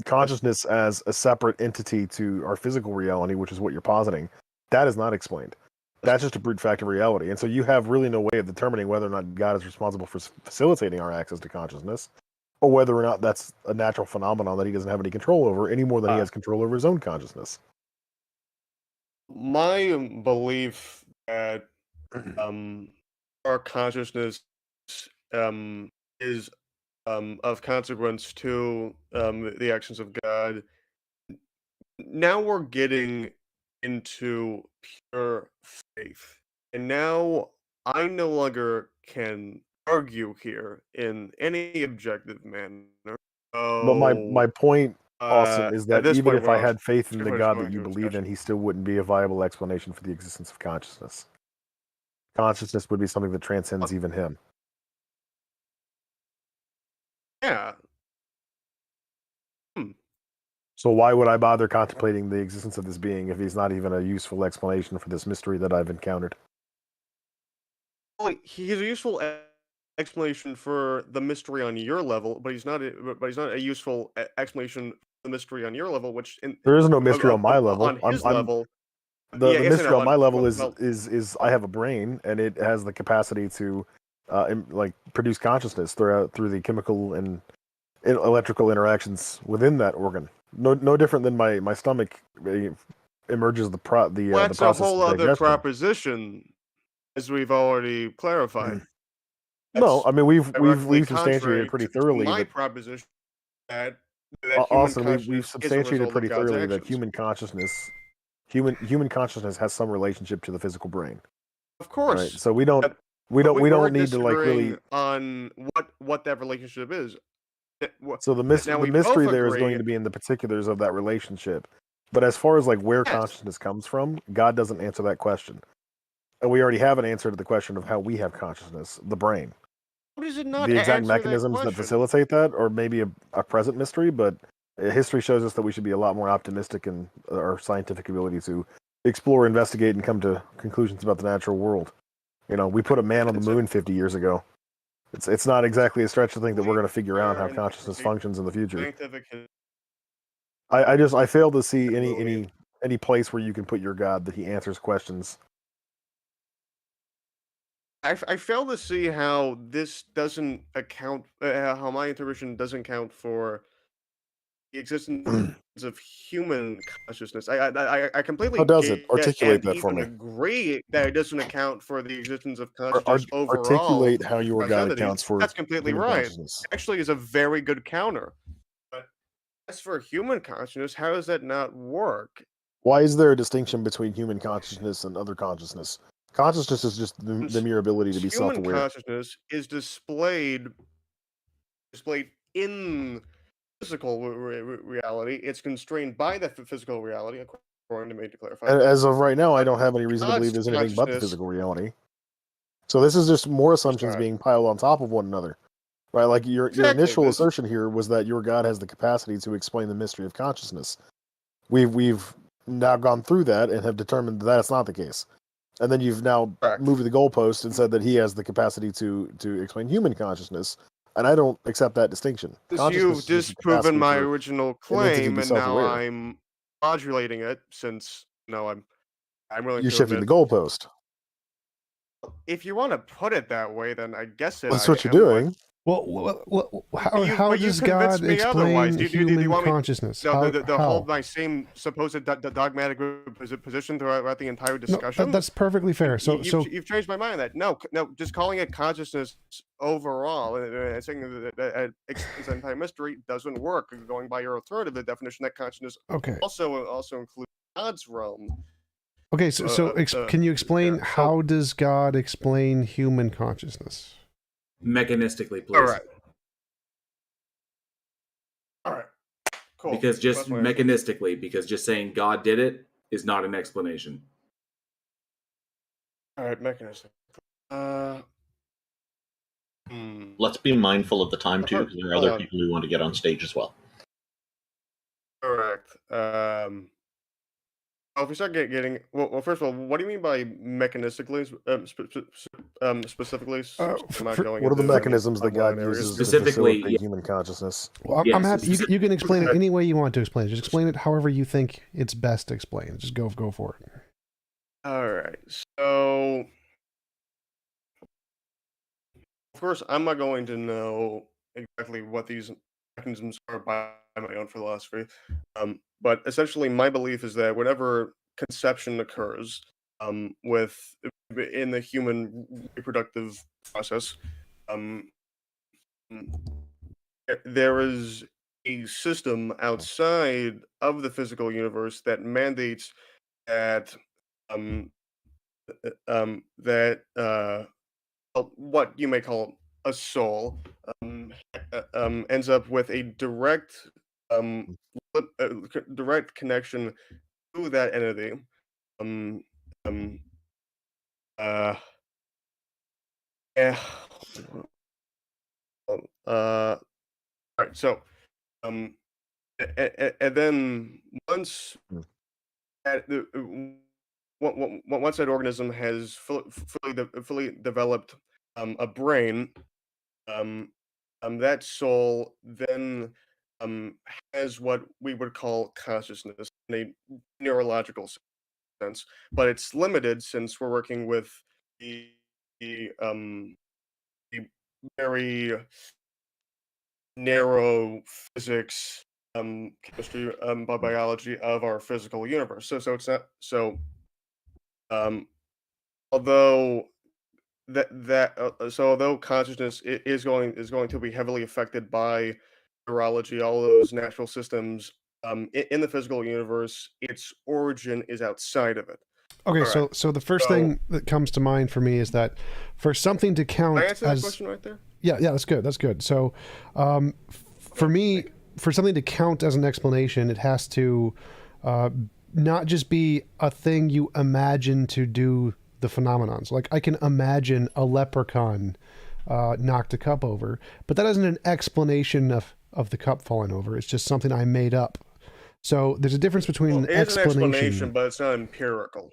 consciousness as a separate entity to our physical reality, which is what you're positing, that is not explained. That's just a brute fact of reality. And so you have really no way of determining whether or not God is responsible for facilitating our access to consciousness, or whether or not that's a natural phenomenon that he doesn't have any control over, any more than he has control over his own consciousness. My belief that our consciousness is of consequence to the actions of God. Now we're getting into pure faith, and now I no longer can argue here in any objective manner. But my point, Austin, is at that this even point, if I we're had faith in the pretty much God going that you to a believe in, discussion. he still wouldn't be a viable explanation for the existence of consciousness. Consciousness would be something that transcends even him. Yeah. So why would I bother contemplating the existence of this being if he's not even a useful explanation for this mystery that I've encountered? Well, he's a useful explanation for the mystery on your level, but he's not. But he's not a useful explanation for the mystery on your level. Which There is no mystery on my level. On his level, The yes, I mystery know, on my level well, is I have a brain and it has the capacity to like produce consciousness through the chemical and electrical interactions within that organ. No different than my stomach emerges the that's a process whole of other digestion. proposition, as we've already clarified. No, I mean we've Directly substantiated contrary pretty to thoroughly my that proposition that human Austin, we've consciousness is a substantiated result pretty of God's thoroughly that actions. human consciousness has some relationship to the physical brain. Of course. Right. So we don't we're need to like really. disagreeing on what that relationship is. So the Now we mystery both there is agree. going to be in the particulars of that relationship. But as far as like where consciousness comes from, God doesn't answer that question. And we already have an answer to the question of how we have consciousness, the brain. How does it not The exact answer that mechanisms that question? facilitate that, or maybe a present mystery, but history shows us that we should be a lot more optimistic in our scientific ability to explore, investigate, and come to conclusions about the natural world. You know, we put a man on the moon 50 years ago. It's not exactly a stretch to think that we're going to figure out how consciousness functions in the future. Scientific. I fail to see any place where you can put your God that he answers questions. I fail to see how this doesn't account. How my interpretation doesn't count for the existence of human consciousness. I completely How does it? get Articulate and that for even me. agree that it doesn't account for the existence of consciousness overall. Articulate how your as God entities. accounts for That's completely human right. consciousness. Actually, is a very good counter. But as for human consciousness, how does that not work? Why is there a distinction between human consciousness and other consciousness? Consciousness is just the mere ability to be Human self-aware. consciousness is displayed in physical reality. It's constrained by the physical reality, according to me, to clarify. And as of right now, I don't have any reason to God's believe there's anything but the consciousness- physical reality. So this is just more assumptions being piled on top of one another. Right? Like your initial assertion here was that your God has the capacity to explain the mystery of consciousness. We've now gone through that and have determined that that's not the case. And then you've now moved the goalpost and said that he has the capacity to explain human consciousness. And I don't accept that distinction. You've disproven my original claim, and now I'm modulating it. Since I'm willing You're to shifting the admit. goalpost. If you want to put it that way, then I guess That's what you're doing. Well, how But you does convinced God me otherwise. explain Do you human want me consciousness? no, the How? hold my same supposed dogmatic position throughout the entire No, discussion? that's perfectly fair. So, You've changed my mind on that. No, just calling it consciousness overall and saying that explains the entire mystery doesn't work. Going by your alternative definition, that consciousness okay. also includes God's realm. Okay, can you explain how does God explain human consciousness? Mechanistically, please. All right. Cool. Because just That's my answer. mechanistically, because just saying God did it is not an explanation. All right, mechanistic. Let's be mindful of the time too, because there are other people who want to get on stage as well. Correct. If we start getting well, first of all, what do you mean by mechanistically? Specifically, what are the mechanisms that God uses to facilitate human consciously? Well, I'm happy. You can explain it any way you want to explain it. Just explain it however you think it's best to explain. Just go for it. All right. So, of course, I'm not going to know exactly what these mechanisms are by my own philosophy. But essentially, my belief is that whenever conception occurs in the human reproductive process, there is a system outside of the physical universe that mandates that what you may call a soul ends up with a direct direct connection to that entity. Yeah. All right. So, and then once once that organism has fully developed a brain, that soul then has what we would call consciousness in a neurological sense, but it's limited since we're working with the very narrow physics, chemistry, biology of our physical universe. So it's not so. Although although consciousness is going to be heavily affected by neurology, all those natural systems in the physical universe, its origin is outside of it. Okay, so the first thing that comes to mind for me is that for something to count Can I answer that question right there? Yeah, that's good. So, for me, for something to count as an explanation, it has to not just be a thing you imagine to do the phenomenons. Like I can imagine a leprechaun knocked a cup over, but that isn't an explanation of the cup falling over. It's just something I made up. So there's a difference between an explanation, but it's not empirical.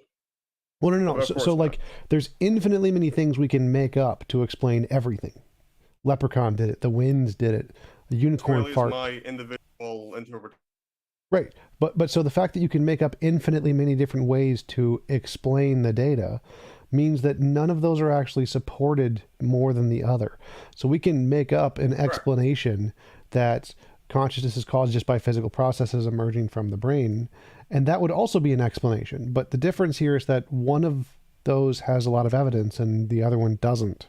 Well, no. So like, there's infinitely many things we can make up to explain everything. Leprechaun did it. The winds did it. A unicorn fart. My individual interpretation. Right, but so the fact that you can make up infinitely many different ways to explain the data means that none of those are actually supported more than the other. So we can make up an explanation that consciousness is caused just by physical processes emerging from the brain, and that would also be an explanation. But the difference here is that one of those has a lot of evidence and the other one doesn't.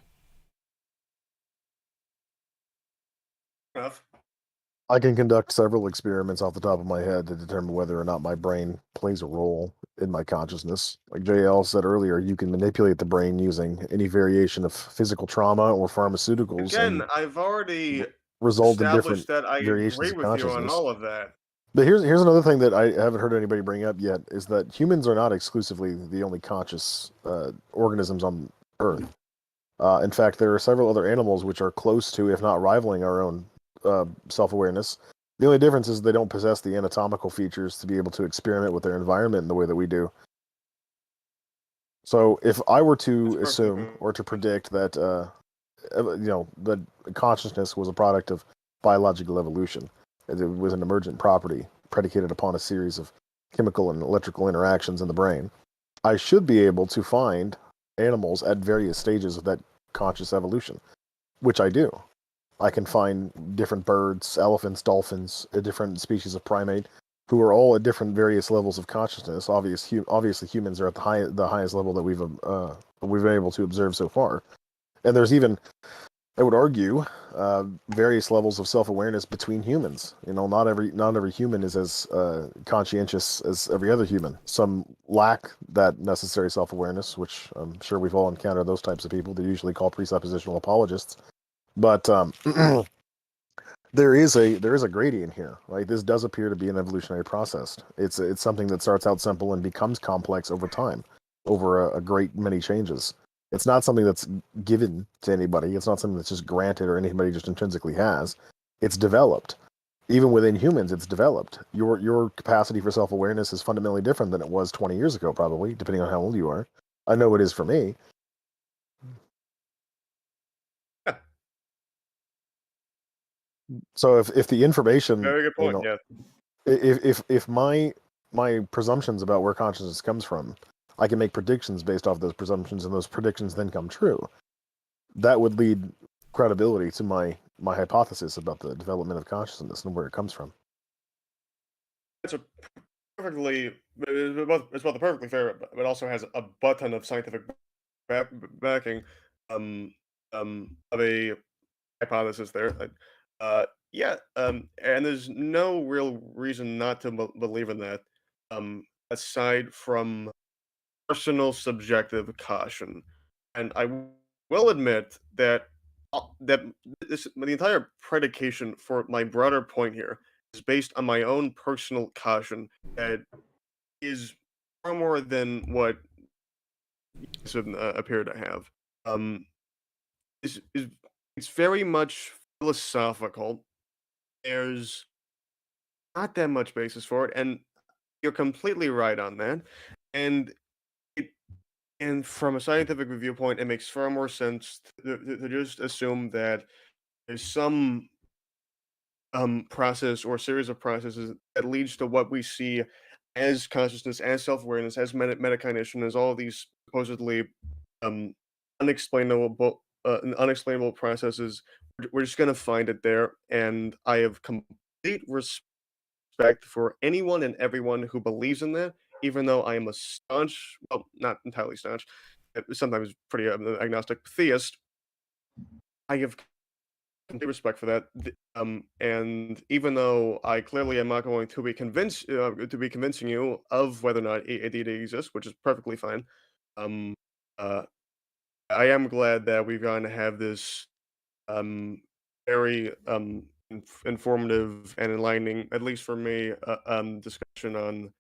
I can conduct several experiments off the top of my head to determine whether or not my brain plays a role in my consciousness. Like JL said earlier, you can manipulate the brain using any variation of physical trauma or pharmaceuticals. Again, I've already result in established different that I variations agree of with you on consciousness. all of that. But here's another thing that I haven't heard anybody bring up yet, is that humans are not exclusively the only conscious organisms on Earth. In fact, there are several other animals which are close to, if not rivaling, our own self-awareness. The only difference is they don't possess the anatomical features to be able to experiment with their environment in the way that we do. So if I were to assume or to predict that that consciousness was a product of biological evolution, it was an emergent property predicated upon a series of chemical and electrical interactions in the brain, I should be able to find animals at various stages of that conscious evolution, which I do. I can find different birds, elephants, dolphins, a different species of primate, who are all at different various levels of consciousness. Obviously, humans are at the highest level that we've been able to observe so far. And there's even, I would argue, various levels of self-awareness between humans. Not every human is as conscientious as every other human. Some lack that necessary self-awareness, which I'm sure we've all encountered those types of people. They're usually called presuppositional apologists. But there is a gradient here, right? This does appear to be an evolutionary process. It's something that starts out simple and becomes complex over time, over a great many changes. It's not something that's given to anybody. It's not something that's just granted or anybody just intrinsically has. It's developed. Even within humans, it's developed. Your capacity for self-awareness is fundamentally different than it was 20 years ago, probably, depending on how old you are. I know it is for me. So if the information, Very good point. Yeah. if my presumptions about where consciousness comes from, I can make predictions based off those presumptions, and those predictions then come true. That would lead credibility to my hypothesis about the development of consciousness and where it comes from. It's both perfectly fair, but also has a button of scientific backing of a hypothesis there. And there's no real reason not to believe in that, aside from personal subjective caution. And I will admit that the entire predication for my broader point here is based on my own personal caution that is far more than what you appear to have. It's very much philosophical. There's not that much basis for it, and you're completely right on that. And from a scientific viewpoint, it makes far more sense to just assume that there's some process or series of processes that leads to what we see as consciousness, as self-awareness, as metacognition, as all of these supposedly unexplainable processes. We're just going to find it there, and I have complete respect for anyone and everyone who believes in that, even though I am a staunch, well, not entirely staunch, sometimes pretty agnostic theist. I have complete respect for that. And even though I clearly am not going to be convincing you of whether or not a deity exists, which is perfectly fine, I am glad that we've gotten to have this very informative and enlightening, at least for me, discussion on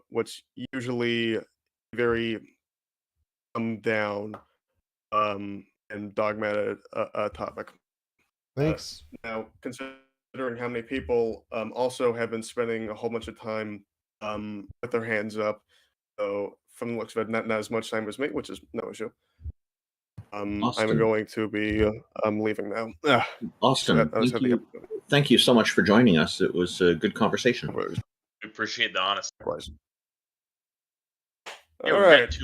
what's usually very down and dogmatic topic. Thanks. Now, considering how many people also have been spending a whole bunch of time with their hands up, so from the looks of it, not as much time as me, which is no issue. I'm going to be leaving now. Austin, thank you so much for joining us. It was a good conversation. We appreciate the honesty. All right.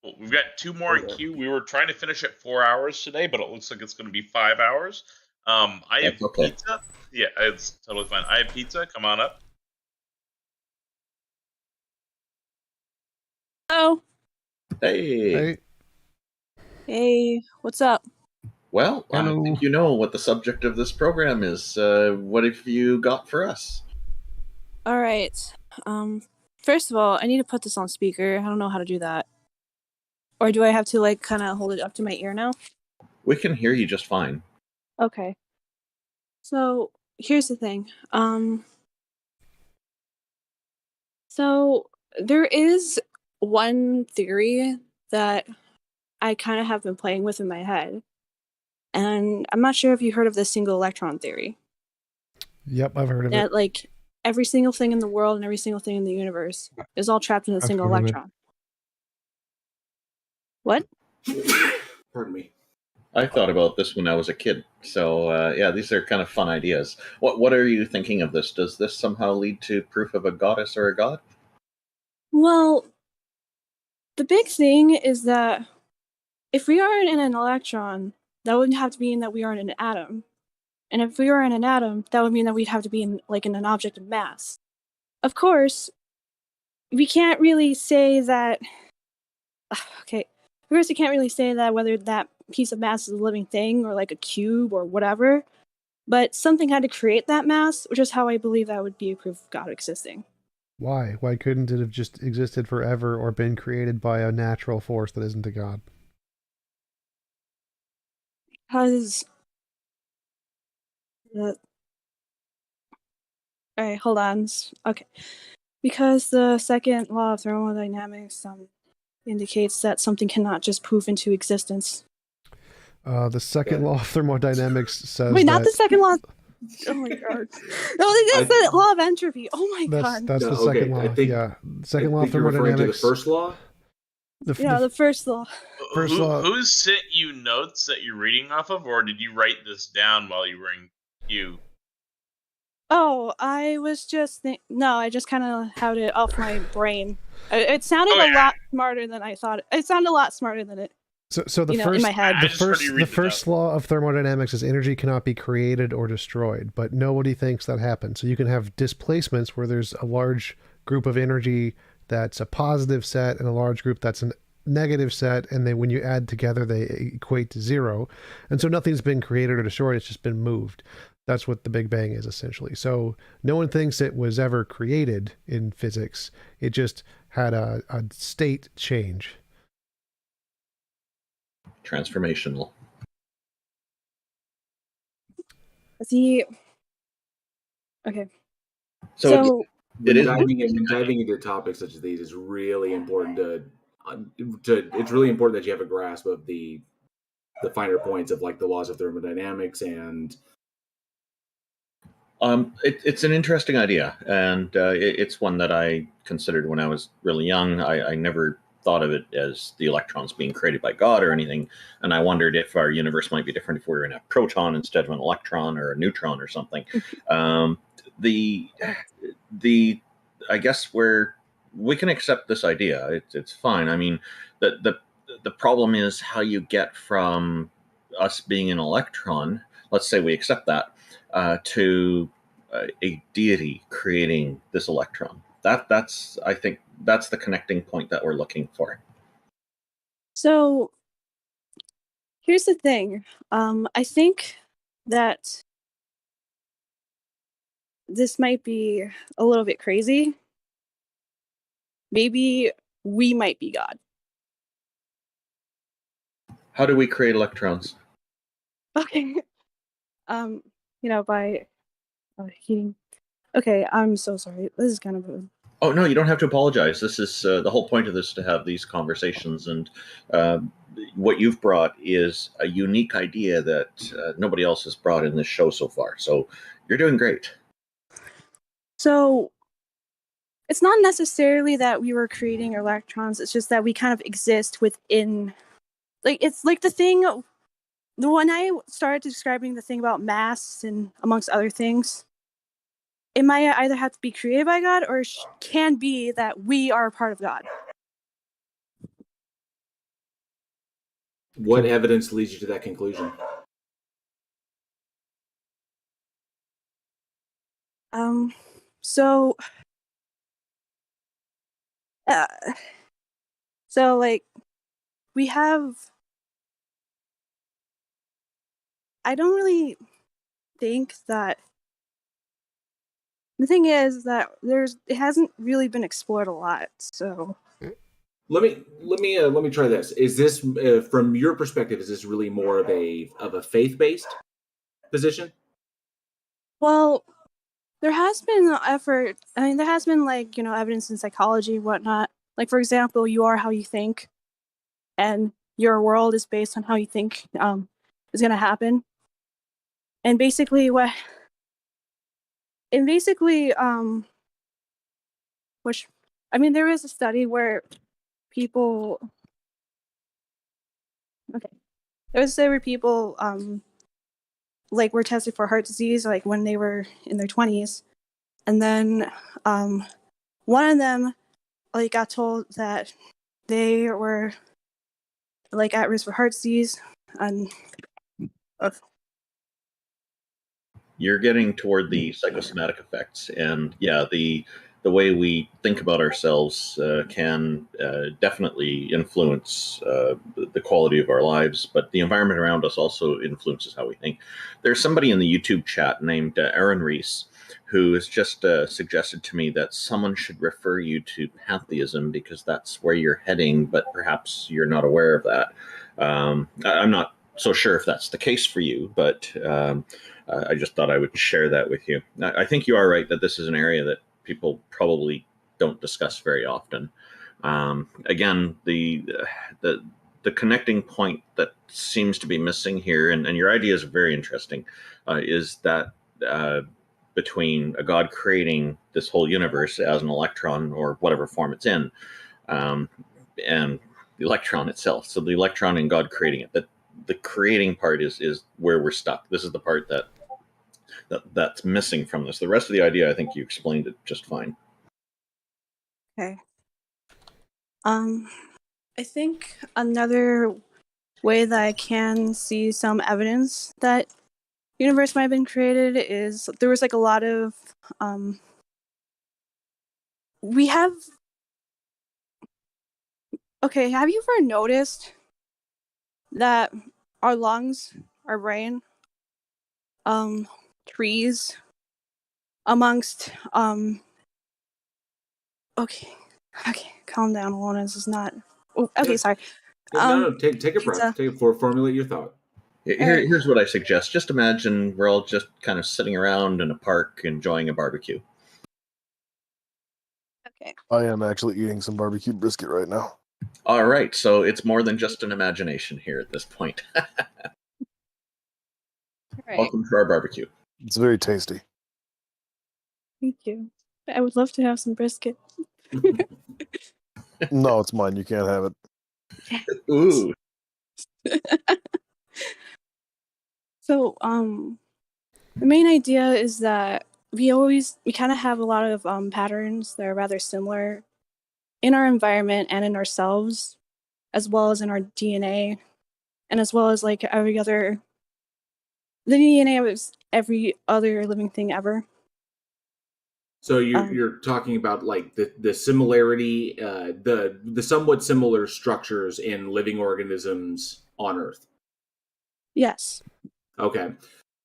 Well, we've got 2 more in queue. We were trying to finish at 4 hours today, but it looks like it's going to be 5 hours. I have pizza. Yeah, it's totally fine. I have pizza. Come on up. Hello. Hey. Hey, what's up? Well, I think you know what the subject of this program is. What have you got for us? All right. First of all, I need to put this on speaker. I don't know how to do that. Or do I have to kind of hold it up to my ear now? We can hear you just fine. Okay. So here's the thing. So there is one theory that I kind of have been playing with in my head. And I'm not sure if you heard of the single electron theory. Yep, I've heard of it. That every single thing in the world and every single thing in the universe is all trapped in a single electron. What? Pardon me. I thought about this when I was a kid. So, yeah, these are kind of fun ideas. What are you thinking of this? Does this somehow lead to proof of a goddess or a god? Well, the big thing is that if we are in an electron, that would have to mean that we are in an atom. And if we are in an atom, that would mean that we'd have to be in an object of mass. Of course, we can't really say that. Okay, of course, we can't really say that whether that piece of mass is a living thing or like a cube or whatever. But something had to create that mass, which is how I believe that would be a proof of God existing. Why? Why couldn't it have just existed forever or been created by a natural force that isn't a god? Because alright, hold on. Okay. Because the second law of thermodynamics indicates that something cannot just poof into existence. The second law of thermodynamics says Wait, not that the second law. Oh my god. No, that's the law of entropy. Oh my god. that's the second law. Yeah. Second law of You're referring to the thermodynamics. first law? The first law. First law. Who sent you notes that you're reading off of, or did you write this down while you were in queue? Oh, I was just no, I just kind of had it off my brain. It sounded a lot smarter than I thought. It sounded a lot smarter than it. So the in my head. the first law of thermodynamics is energy cannot be created or destroyed, but nobody thinks that happens. So you can have displacements where there's a large group of energy that's a positive set and a large group that's a negative set, and when you add together, they equate to zero. And so nothing's been created or destroyed, it's just been moved. That's what the Big Bang is, essentially. So no one thinks it was ever created in physics. It just had a state change. Transformational. Okay. So it is diving into topics such as these is really important to it's really important that you have a grasp of the finer points of like the laws of thermodynamics and it's an interesting idea, and it's one that I considered when I was really young. I never thought of it as the electrons being created by God or anything, and I wondered if our universe might be different if we were in a proton instead of an electron or a neutron or something. I guess where we can accept this idea, it's fine. I mean, the problem is how you get from us being an electron. Let's say we accept that. To a deity creating this electron. That's I think that's the connecting point that we're looking for. So here's the thing. I think that this might be a little bit crazy. Maybe we might be God. How do we create electrons? Okay. By heating. Okay, I'm so sorry. This is kind of a... Oh no, you don't have to apologize. This is the whole point of this is to have these conversations, and what you've brought is a unique idea that nobody else has brought in this show so far. So you're doing great. So it's not necessarily that we were creating electrons. It's just that we kind of exist within. Like it's like the thing. When I started describing the thing about mass and amongst other things, it might either have to be created by God or can be that we are a part of God. What evidence leads you to that conclusion? So like we have. I don't really think that. The thing is that it hasn't really been explored a lot. So let me try this. Is this from your perspective? Is this really more of a faith-based position? Well, there has been effort. I mean, there has been evidence in psychology and whatnot. Like for example, you are how you think, and your world is based on how you think is going to happen. And basically, there is a study where people. Okay, there was a study where people were tested for heart disease when they were in their 20s, and then one of them got told that they were like at risk for heart disease, and You're getting toward the psychosomatic effects, and yeah, the way we think about ourselves can definitely influence the quality of our lives, but the environment around us also influences how we think. There's somebody in the YouTube chat named Aaron Reese who has just suggested to me that someone should refer you to pantheism because that's where you're heading, but perhaps you're not aware of that. I'm not so sure if that's the case for you, but I just thought I would share that with you. I think you are right that this is an area that people probably don't discuss very often. Again, the connecting point that seems to be missing here, and your idea is very interesting, is that between a God creating this whole universe as an electron or whatever form it's in, and the electron itself. So the electron and God creating it. The creating part is where we're stuck. This is the part that's missing from this. The rest of the idea, I think you explained it just fine. Okay. I think another way that I can see some evidence that universe might have been created is there was like a lot of we have okay, have you ever noticed that our lungs, our brain, trees amongst okay, calm down, Alona. This is not okay, sorry. No, take a breath. Formulate your thought. Here's what I suggest. Just imagine we're all just kind of sitting around in a park enjoying a barbecue. Okay. I am actually eating some barbecue brisket right now. All right, so it's more than just an imagination here at this point. Right. Welcome to our barbecue. It's very tasty. Thank you. I would love to have some brisket. No, it's mine. You can't have it. Ooh. So, the main idea is that we kind of have a lot of patterns that are rather similar in our environment and in ourselves, as well as in our DNA, and as well as like the DNA of every other living thing ever. So you're talking about like the similarity, the somewhat similar structures in living organisms on Earth. Yes. Okay.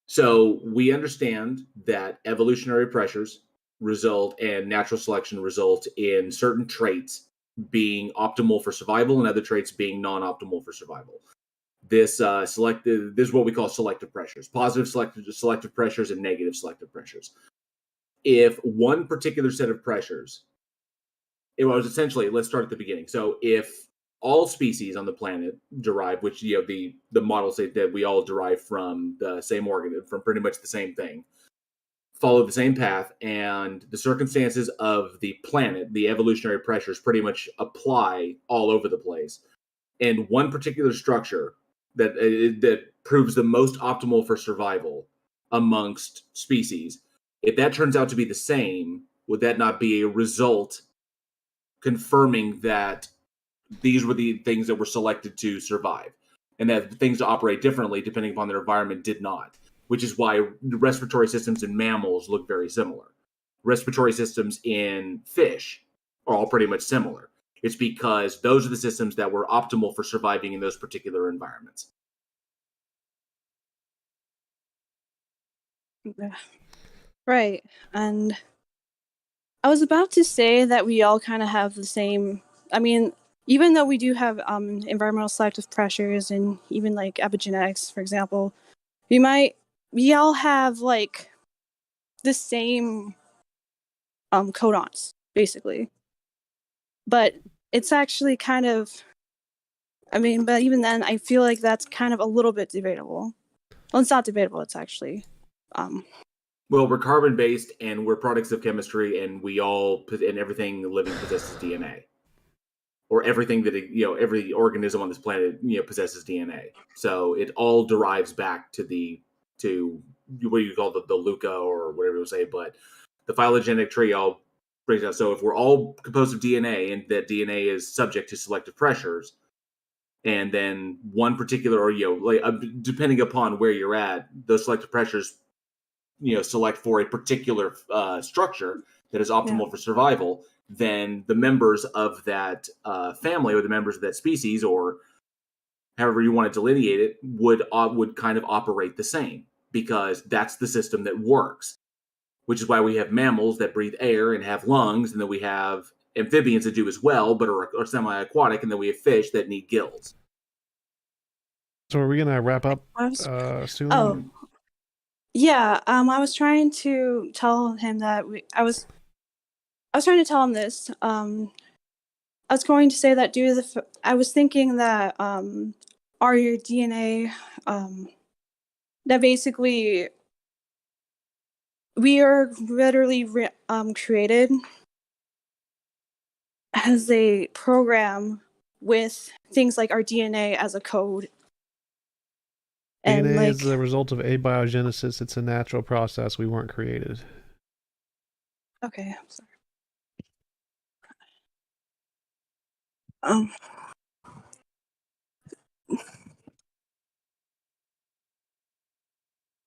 So we understand that evolutionary pressures result and natural selection result in certain traits being optimal for survival and other traits being non-optimal for survival. This this is what we call selective pressures: positive selective pressures and negative selective pressures. If one particular set of pressures, it was essentially, let's start at the beginning. So if all species on the planet derive, which the models say that we all derive from the same organ, from pretty much the same thing, follow the same path, and the circumstances of the planet, the evolutionary pressures pretty much apply all over the place. And one particular structure that proves the most optimal for survival amongst species, if that turns out to be the same, would that not be a result confirming that these were the things that were selected to survive, and that things to operate differently depending upon their environment did not? Which is why respiratory systems in mammals look very similar. Respiratory systems in fish are all pretty much similar. It's because those are the systems that were optimal for surviving in those particular environments. Right. And I was about to say that we all kind of have the same, I mean, even though we do have environmental selective pressures and even like epigenetics, for example, we all have like the same codons, basically. But it's actually kind of, but even then, I feel like that's kind of a little bit debatable. Well, it's not debatable, it's actually Well, we're carbon-based, and we're products of chemistry, and and everything living possesses DNA, or everything that every organism on this planet possesses DNA. So it all derives back to what you call the Luca or whatever you say, but the phylogenetic tree all brings out. So if we're all composed of DNA, and that DNA is subject to selective pressures, and then one particular, or like depending upon where you're at, those selective pressures, select for a particular structure that is optimal for survival. Then the members of that family, or the members of that species, or however you want to delineate it, would kind of operate the same, because that's the system that works. Which is why we have mammals that breathe air and have lungs, and then we have amphibians that do as well, but are semi-aquatic, and then we have fish that need gills. So are we gonna wrap up soon? Oh, yeah. I was trying to tell him that I was trying to tell him this. I was going to say that I was thinking that our DNA, that basically we are literally created as a program with things like our DNA as a code. And DNA is the result of abiogenesis. It's a natural process. We weren't created. Okay, I'm sorry.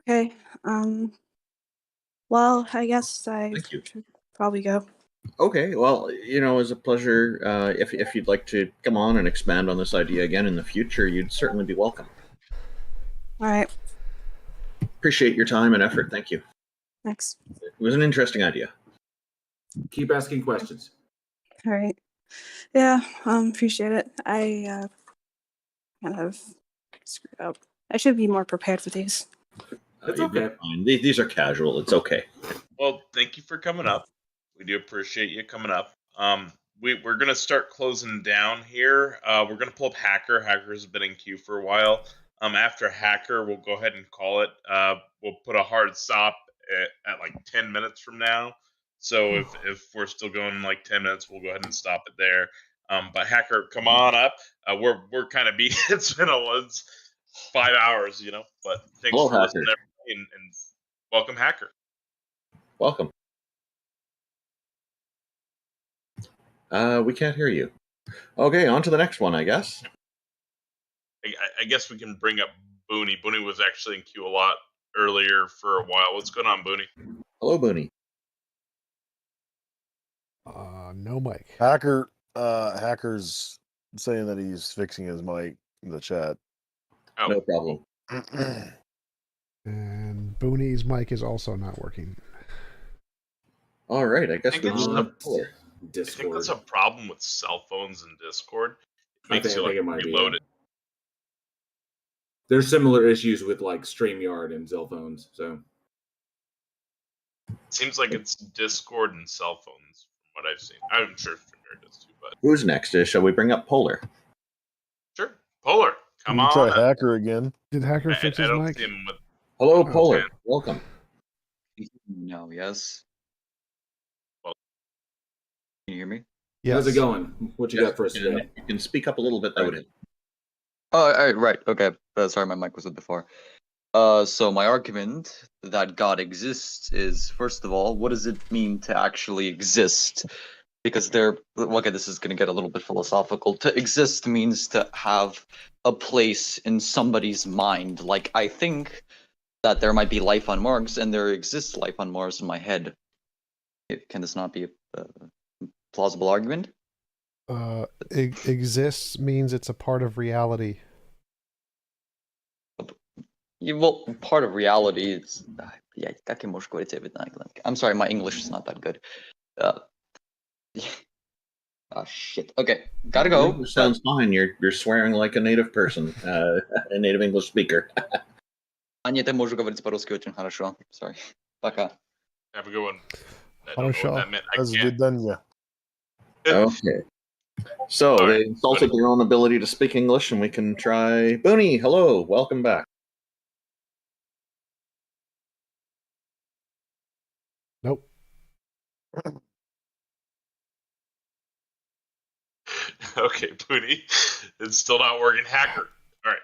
Okay. Well, I guess I should probably go. Okay, well, it was a pleasure. If you'd like to come on and expand on this idea again in the future, you'd certainly be welcome. All right. Appreciate your time and effort. Thank you. Thanks. It was an interesting idea. Keep asking questions. All right. Yeah, appreciate it. I kind of screwed up. I should be more prepared for these. It's okay. Fine. These are casual. It's okay. Well, thank you for coming up. We do appreciate you coming up. We're gonna start closing down here. We're gonna pull up Hacker. Hacker's been in queue for a while. After Hacker, we'll go ahead and call it. We'll put a hard stop at like 10 minutes from now. So if we're still going like 10 minutes, we'll go ahead and stop it there. But Hacker, come on up. We're kind of beat. It's been 5 hours, But thanks Hello, for Hacker. listening, everybody, and welcome, Hacker. Welcome. We can't hear you. Okay, on to the next one, I guess. I guess we can bring up Booney. Booney was actually in queue a lot earlier for a while. What's going on, Booney? Hello, Booney. No mic. Hacker's saying that he's fixing his mic in the chat. Oh. No problem. And Booney's mic is also not working. All right, I guess we it's have I think that's a problem with cell phones and Discord. It makes you I think it might be, reload it. There's similar issues with like StreamYard and cell phones, so. Seems like it's Discord and cell phones from what I've seen. I'm sure StreamYard does too, but Who's next? Shall we bring up Polar? sure. Polar, come Can we on. try Hacker again? Did Hacker fix his don't mic? see him with... Hello, Polar. Welcome. No, yes. Can you hear me? Yes. How's it going? What you got for us today? You can speak up a little bit, that would help. Oh, all right, okay. Sorry, my mic was up before. So my argument that God exists is, first of all, what does it mean to actually exist? Because this is going to get a little bit philosophical. To exist means to have a place in somebody's mind. Like, I think that there might be life on Mars, and there exists life on Mars in my head. Can this not be a plausible argument? Exists means it's a part of reality. Well, part of reality is... I'm sorry, my English is not that good. Shit. Okay, gotta go. Sounds fine. You're swearing like a native person, a native English speaker. Нет, я могу говорить по-русски очень хорошо. Sorry. Пока. Have a good one. Хорошо. Okay. So they insulted their own ability to speak English, and we can try. Booney, hello, welcome back. Nope. Okay, Booney. It's still not working. Hacker. All right.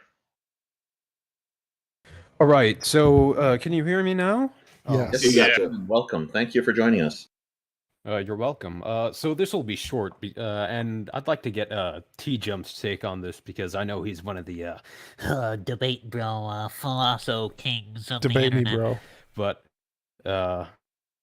All right. So, can you hear me now? Yes. Yes, you got you. Welcome. Thank you for joining us. You're welcome. So this will be short, and I'd like to get TJump's take on this because I know he's one of the debate bro, philosopho kings of Debate the me, internet. bro. But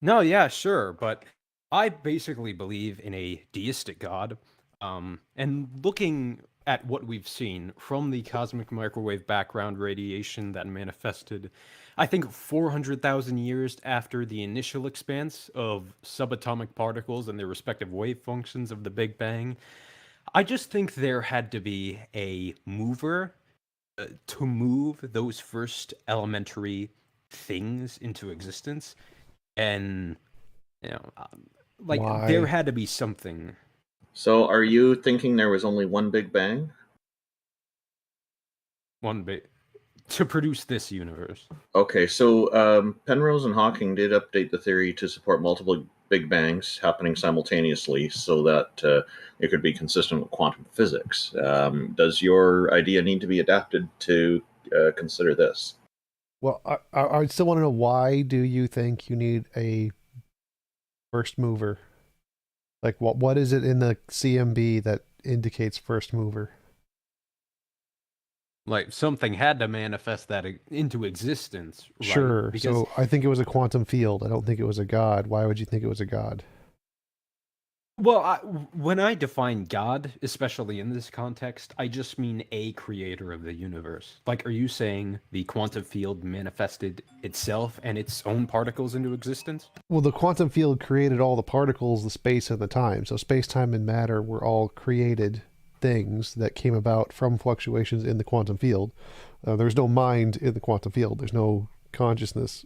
no, yeah, sure. But I basically believe in a deistic God. And looking at what we've seen from the cosmic microwave background radiation that manifested, I think 400,000 years after the initial expanse of subatomic particles and their respective wave functions of the Big Bang, I just think there had to be a mover to move those first elementary things into existence. And, you know, there Why? had to be something. So, are you thinking there was only one Big Bang? One bit to produce this universe. Okay, so Penrose and Hawking did update the theory to support multiple Big Bangs happening simultaneously so that it could be consistent with quantum physics. Does your idea need to be adapted to consider this? Well, I still want to know, why do you think you need a first mover? Like, what is it in the CMB that indicates first mover? Like, something had to manifest that into existence, right? Sure. Because, So I think it was a quantum field. I don't think it was a god. Why would you think it was a god? well, when I define God, especially in this context, I just mean a creator of the universe. Like, are you saying the quantum field manifested itself and its own particles into existence? Well, the quantum field created all the particles, the space, and the time. So space, time, and matter were all created things that came about from fluctuations in the quantum field. There's no mind in the quantum field. There's no consciousness.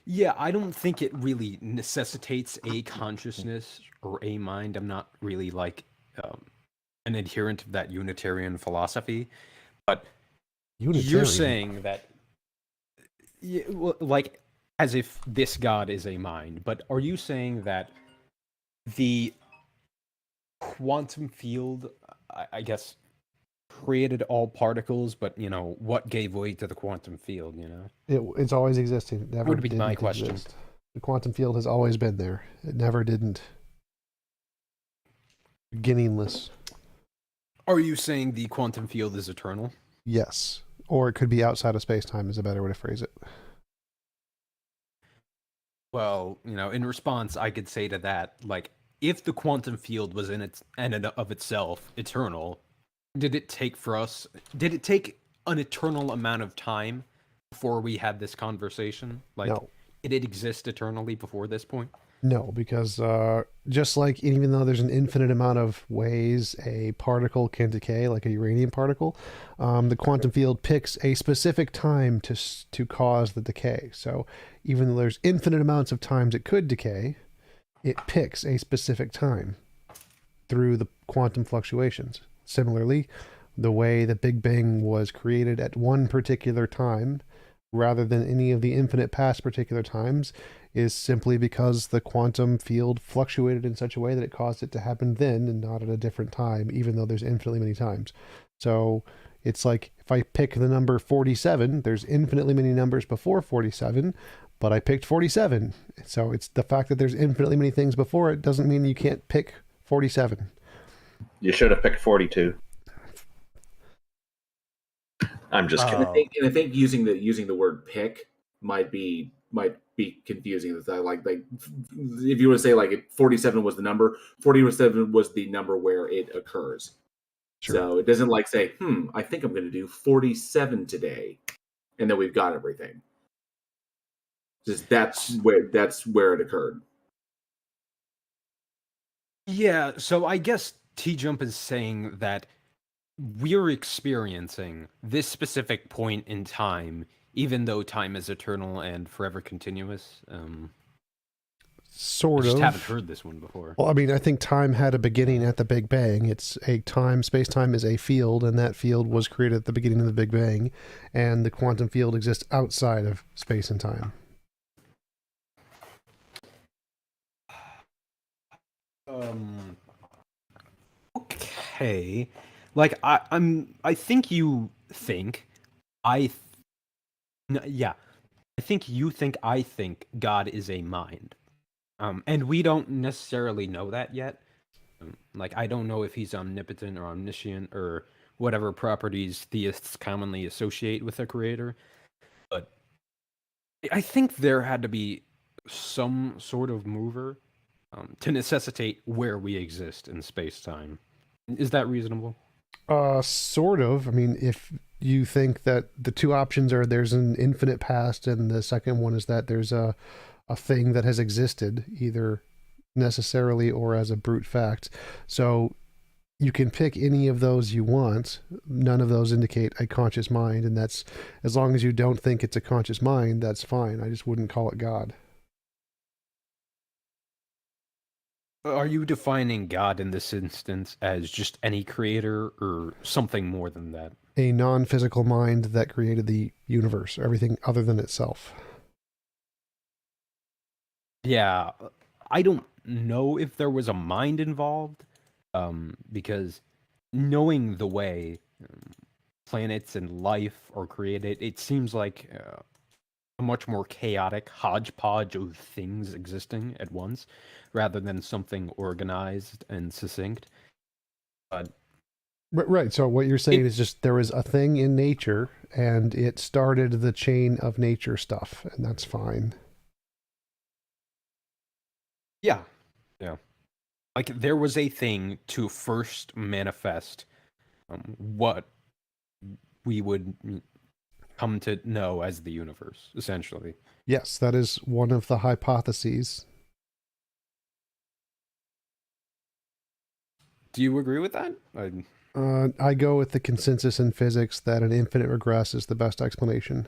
Yeah, I don't think it really necessitates a consciousness or a mind. I'm not really like an adherent of that Unitarian philosophy, but you're Unitarian. saying that, like, as if this God is a mind. But are you saying that the quantum field, I guess, created all particles, but what gave way to the quantum field? It's always existing. It never Would be my didn't question. exist. The quantum field has always been there. It never didn't. Beginningless. Are you saying the quantum field is eternal? Yes. Or it could be outside of space-time is a better way to phrase it. Well, in response, I could say to that, like, if the quantum field was in and of itself eternal, did it take an eternal amount of time before we had this conversation? Like, No. Did it exist eternally before this point? No, because just like, even though there's an infinite amount of ways a particle can decay, like a uranium particle, the quantum field picks a specific time to cause the decay. So even though there's infinite amounts of times it could decay, it picks a specific time through the quantum fluctuations. Similarly, the way the Big Bang was created at one particular time, rather than any of the infinite past particular times, is simply because the quantum field fluctuated in such a way that it caused it to happen then and not at a different time, even though there's infinitely many times. So it's like, if I pick the number 47, there's infinitely many numbers before 47, but I picked 47. So it's the fact that there's infinitely many things before it doesn't mean you can't pick 47. You should have picked 42. I'm just kidding. And I think using the word "pick" might be confusing. Like if you were to say, like, 47 was the number, 47 was the number where it occurs. Sure. So it doesn't like say, I think I'm going to do 47 today, and then we've got everything. Just that's where it occurred. Yeah, so I guess TJump is saying that we're experiencing this specific point in time, even though time is eternal and forever continuous. Sort I just of. haven't heard this one before. Well, I mean, I think time had a beginning at the Big Bang. It's a time, space-time is a field, and that field was created at the beginning of the Big Bang, and the quantum field exists outside of space and time. Okay. Like, I think you think yeah. I think God is a mind. And we don't necessarily know that yet. Like, I don't know if he's omnipotent or omniscient or whatever properties theists commonly associate with a creator. But I think there had to be some sort of mover to necessitate where we exist in space-time. Is that reasonable? Sort of. I mean, if you think that the two options are there's an infinite past, and the second one is that there's a thing that has existed, either necessarily or as a brute fact. So you can pick any of those you want. None of those indicate a conscious mind, and that's, as long as you don't think it's a conscious mind, that's fine. I just wouldn't call it God. Are you defining God in this instance as just any creator or something more than that? A non-physical mind that created the universe, everything other than itself. Yeah, I don't know if there was a mind involved, because knowing the way planets and life are created, it seems like a much more chaotic hodgepodge of things existing at once, rather than something organized and succinct. But Right. So what you're saying is just there was a thing in nature, and it started the chain of nature stuff, and that's fine. Yeah. Like, there was a thing to first manifest what we would come to know as the universe, essentially. Yes, that is one of the hypotheses. Do you agree with that? I go with the consensus in physics that an infinite regress is the best explanation.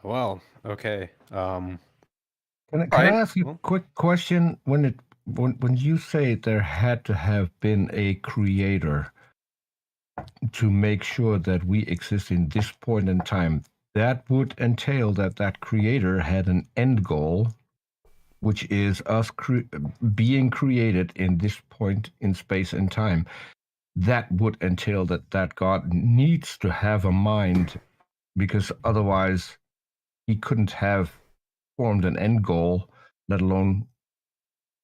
Well, okay. Can I ask you a quick question? When you say there had to have been a creator to make sure that we exist in this point in time, that would entail that that creator had an end goal, which is us being created in this point in space and time. That would entail that that God needs to have a mind, because otherwise he couldn't have formed an end goal, let alone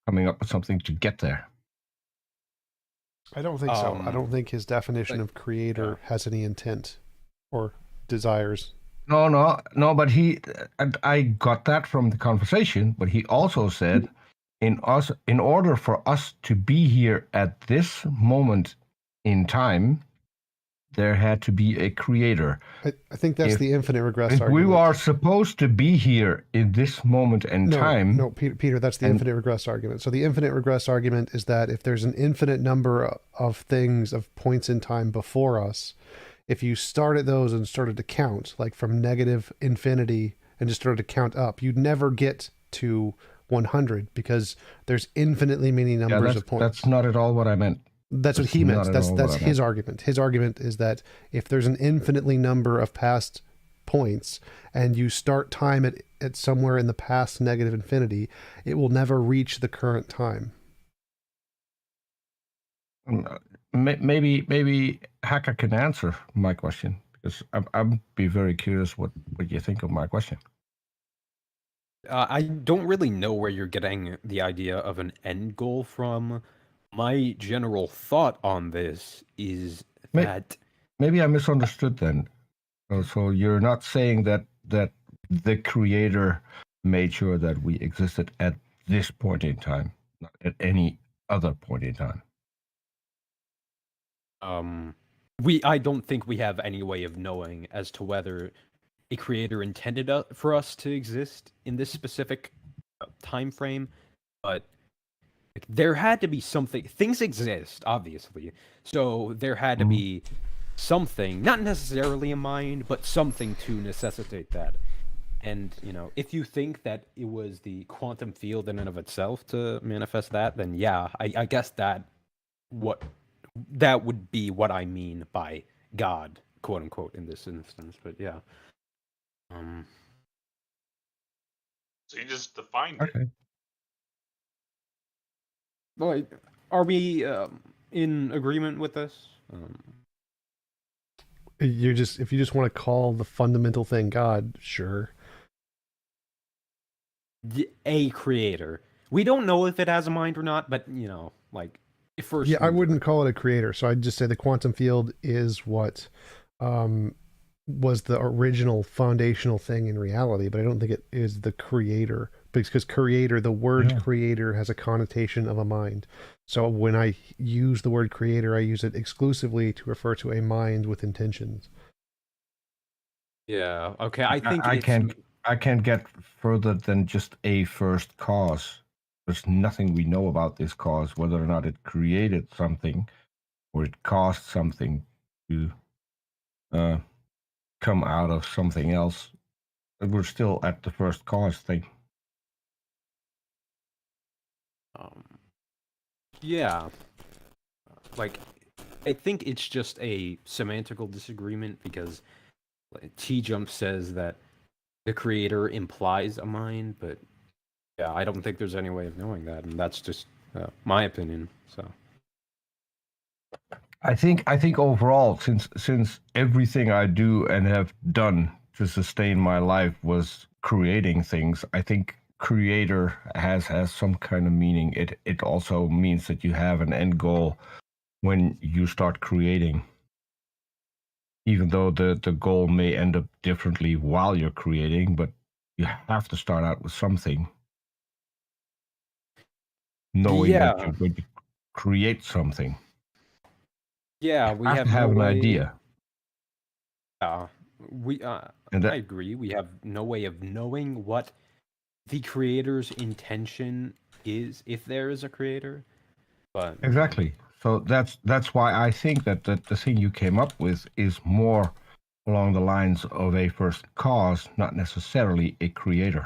coming up with something to get there. I don't think so. I don't think his definition of creator has any intent or desires. No, but I got that from the conversation, but he also said, in order for us to be here at this moment in time, there had to be a creator. I think that's the infinite regress if argument. we are supposed to be here in this moment in time. No, Peter, that's the infinite regress argument. So the infinite regress argument is that if there's an infinite number of things, of points in time before us, if you started those and started to count, like from negative infinity, and just started to count up, you'd never get to 100, because there's infinitely many numbers of points. That's not at all what I meant. That's what he meant. That's his argument. His argument is that if there's an infinitely number of past points and you start time at somewhere in the past negative infinity, it will never reach the current time. Maybe Hacker can answer my question, because I'd be very curious what you think of my question. I don't really know where you're getting the idea of an end goal from. My general thought on this is that maybe I misunderstood then. So you're not saying that the creator made sure that we existed at this point in time, not at any other point in time. I don't think we have any way of knowing as to whether a creator intended for us to exist in this specific time frame, but there had to be something. Things exist, obviously, so there had to be something, not necessarily a mind, but something to necessitate that. And, if you think that it was the quantum field in and of itself to manifest that, then yeah, I guess that would be what I mean by God, quote unquote, in this instance. But yeah. So you just defined it. Well, are we in agreement with this? if you just want to call the fundamental thing God, sure. A creator. We don't know if it has a mind or not, but like first. Yeah, I wouldn't call it a creator. So I'd just say the quantum field is what was the original foundational thing in reality, but I don't think it is the creator, because creator, the word creator has a connotation of a mind. So when I use the word creator, I use it exclusively to refer to a mind with intentions. Yeah. Okay. I think I can't get further than just a first cause. There's nothing we know about this cause, whether or not it created something or it caused something to come out of something else. We're still at the first cause thing. Yeah. Like, I think it's just a semantical disagreement because TJump says that the creator implies a mind, but yeah, I don't think there's any way of knowing that, and that's just my opinion. So I think overall, since everything I do and have done to sustain my life was creating things, I think creator has some kind of meaning. It also means that you have an end goal when you start creating, even though the goal may end up differently while you're creating, but you have to start out with something, knowing that you're going to create something. Yeah, we have to have no an way... idea. Yeah, I agree. We have no way of knowing what the creator's intention is, if there is a creator. But Exactly. So that's why I think that the thing you came up with is more along the lines of a first cause, not necessarily a creator.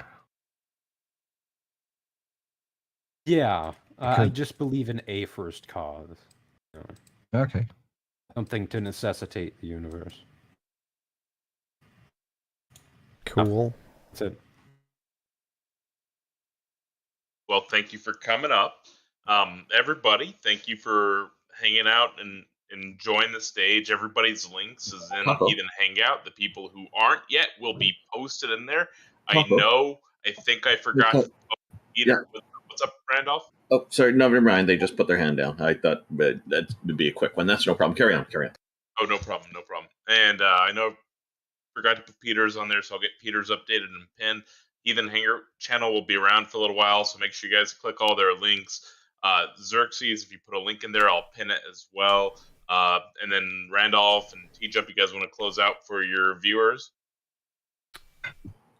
Yeah, I just believe in a first cause. Okay. Something to necessitate the universe. Cool. That's it. Well, thank you for coming up. Everybody, thank you for hanging out and enjoying the stage. Everybody's links is in Heathen Hangout. The people who aren't yet will be posted in there. I think I forgot. Peter, what's up, Randolph? Oh, sorry. No, never mind. They just put their hand down. I thought that would be a quick one. That's no problem. Carry on. Oh, no problem. And I know forgot to put Peter's on there, so I'll get Peter's updated and pinned. Heathen Hanger channel will be around for a little while, so make sure you guys click all their links. Xerxes, if you put a link in there, I'll pin it as well. And then Randolph and TJump, you guys want to close out for your viewers?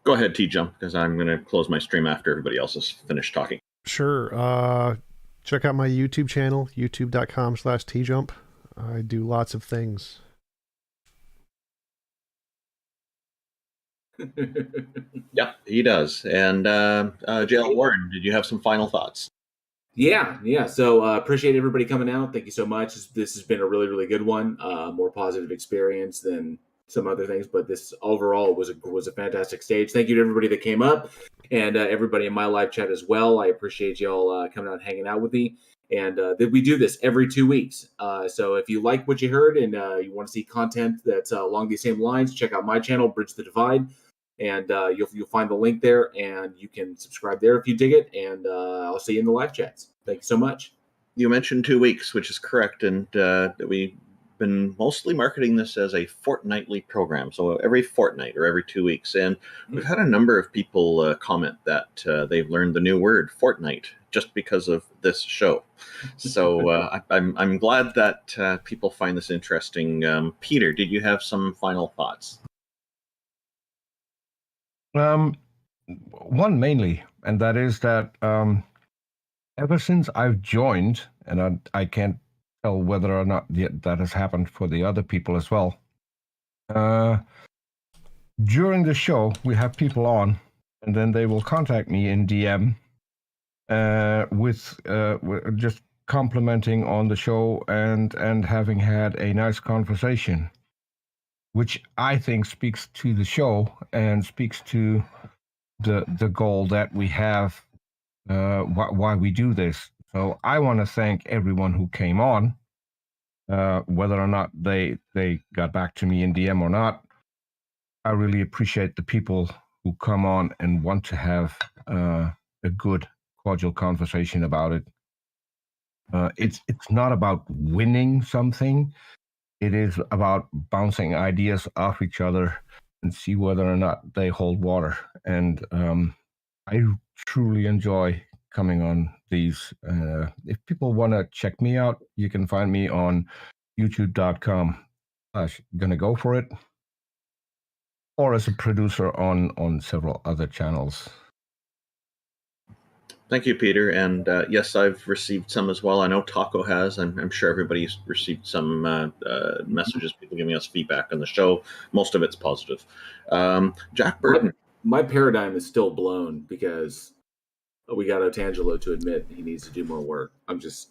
Go ahead, TJump, because I'm going to close my stream after everybody else has finished talking. Sure. Check out my YouTube channel, youtube.com/TJump. I do lots of things. Yeah, he does. And Jail Warren, did you have some final thoughts? Yeah. So appreciate everybody coming out. Thank you so much. This has been a really, really good one. More positive experience than some other things, but this overall was a fantastic stage. Thank you to everybody that came up and everybody in my live chat as well. I appreciate y'all coming out and hanging out with me. And we do this every 2 weeks. So if you like what you heard and you want to see content that's along these same lines, check out my channel, Bridge the Divide. And you'll find the link there, and you can subscribe there if you dig it. And I'll see you in the live chats. Thank you so much. You mentioned 2 weeks, which is correct, and we've been mostly marketing this as a fortnightly program, so every fortnight or every 2 weeks. And we've had a number of people comment that they've learned the new word, fortnight, just because of this show. So I'm glad that people find this interesting. Peter, did you have some final thoughts? One mainly, and that is that ever since I've joined, and I can't tell whether or not that has happened for the other people as well. During the show, we have people on, and then they will contact me in DM with just complimenting on the show and having had a nice conversation, which I think speaks to the show and speaks to the goal that we have, why we do this. So I want to thank everyone who came on whether or not they got back to me in DM or not. I really appreciate the people who come on and want to have a good, cordial conversation about it. It's not about winning something. It is about bouncing ideas off each other and see whether or not they hold water. And I truly enjoy coming on these. If people want to check me out, you can find me on youtube.com/gonna go for it, or as a producer on several other channels. Thank you, Peter. And yes, I've received some as well. I know Taco has. I'm sure everybody's received some messages, people giving us feedback on the show. Most of it's positive. Jack Burton. My paradigm is still blown because we got Otangelo to admit he needs to do more work. I'm just...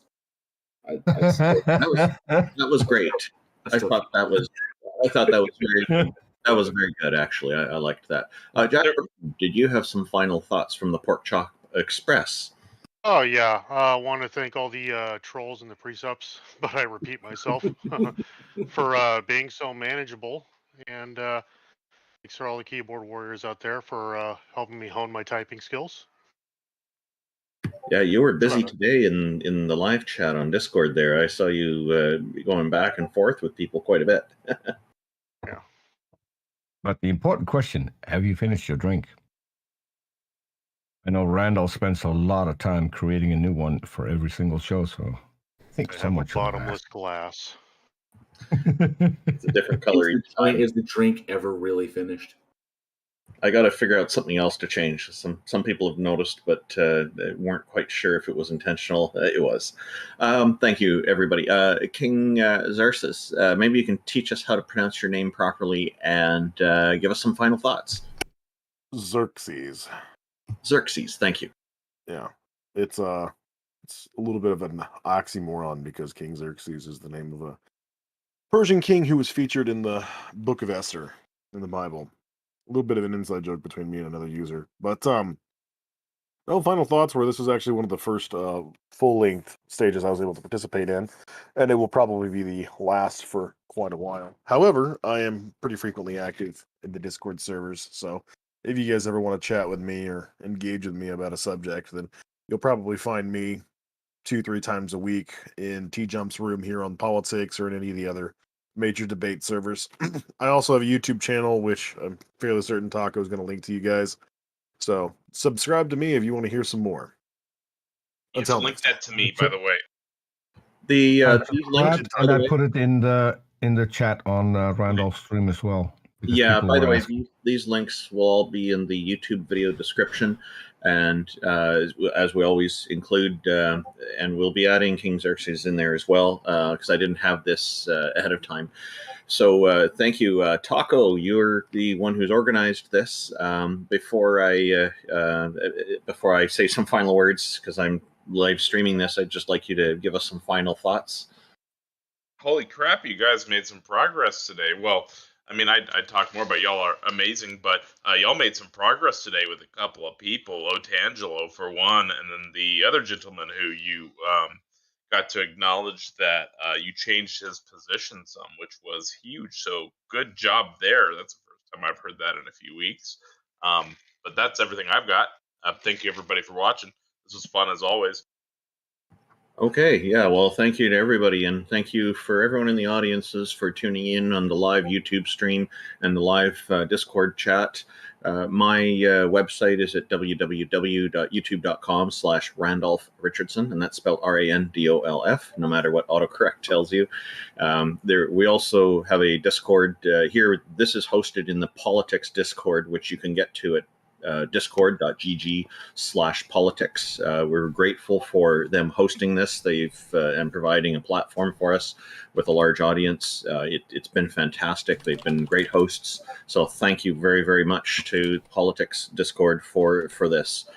that was great. I thought that was very good, actually. I liked that. Jack, did you have some final thoughts from the Pork Chop Express? Oh yeah, I want to thank all the trolls and the pre-subs, but I repeat myself for being so manageable, and thanks for all the keyboard warriors out there for helping me hone my typing skills. Yeah, you were busy today in the live chat on Discord there. I saw you going back and forth with people quite a bit. Yeah. But the important question, have you finished your drink? I know Randall spends a lot of time creating a new one for every single show, so I think someone should Bottomless glass. It's a different color each time. Is the drink ever really finished? I got to figure out something else to change. Some people have noticed, but they weren't quite sure if it was intentional. It was. Thank you, everybody. King Xerxes, maybe you can teach us how to pronounce your name properly and give us some final thoughts. Xerxes. Xerxes, thank you. Yeah, it's a little bit of an oxymoron because King Xerxes is the name of a Persian king who was featured in the Book of Esther in the Bible. A little bit of an inside joke between me and another user, but no final thoughts were this was actually one of the first full-length stages I was able to participate in, and it will probably be the last for quite a while. However, I am pretty frequently active in the Discord servers, so if you guys ever want to chat with me or engage with me about a subject, then you'll probably find me 2-3 times a week in TJump's room here on politics or in any of the other major debate servers. I also have a YouTube channel, which I'm fairly certain Taco is going to link to you guys. So subscribe to me if you want to hear some more. You can link that to me, by the way. And I put it in the chat on Randolph's stream as well. Yeah, by the way, these links will all be in the YouTube video description. And as we always include, and we'll be adding King Xerxes in there as well, because I didn't have this ahead of time. So thank you. Taco, you're the one who's organized this. Before I say some final words, because I'm live streaming this, I'd just like you to give us some final thoughts. Holy crap, you guys made some progress today. Well, I mean, I'd talk more, but y'all are amazing. But y'all made some progress today with a couple of people, Otangelo for one, and then the other gentleman who you got to acknowledge that you changed his position some, which was huge. So good job there. That's the first time I've heard that in a few weeks. But that's everything I've got. Thank you, everybody, for watching. This was fun as always. Okay, yeah, well, thank you to everybody, and thank you for everyone in the audiences for tuning in on the live YouTube stream and the live Discord chat. My website is at www.youtube.com/Randolph Richardson, and that's spelled RANDOLF, no matter what autocorrect tells you. We also have a Discord here. This is hosted in the Politics Discord, which you can get to at discord.gg/politics. We're grateful for them hosting this. And providing a platform for us with a large audience. It's been fantastic. They've been great hosts. So thank you very, very much to Politics Discord for this.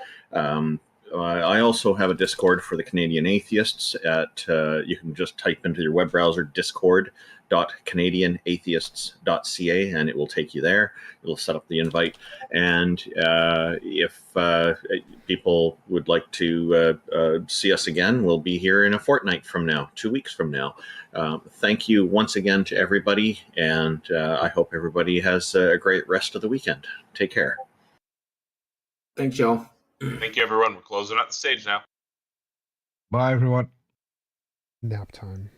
I also have a Discord for the Canadian Atheists. You can just type into your web browser discord.canadianatheists.ca and it will take you there. It'll set up the invite. And if people would like to see us again, we'll be here in a fortnight from now, 2 weeks from now. Thank you once again to everybody, and I hope everybody has a great rest of the weekend. Take care. Thanks, y'all. Thank you, everyone. We're closing out the stage now. Bye, everyone. Nap time.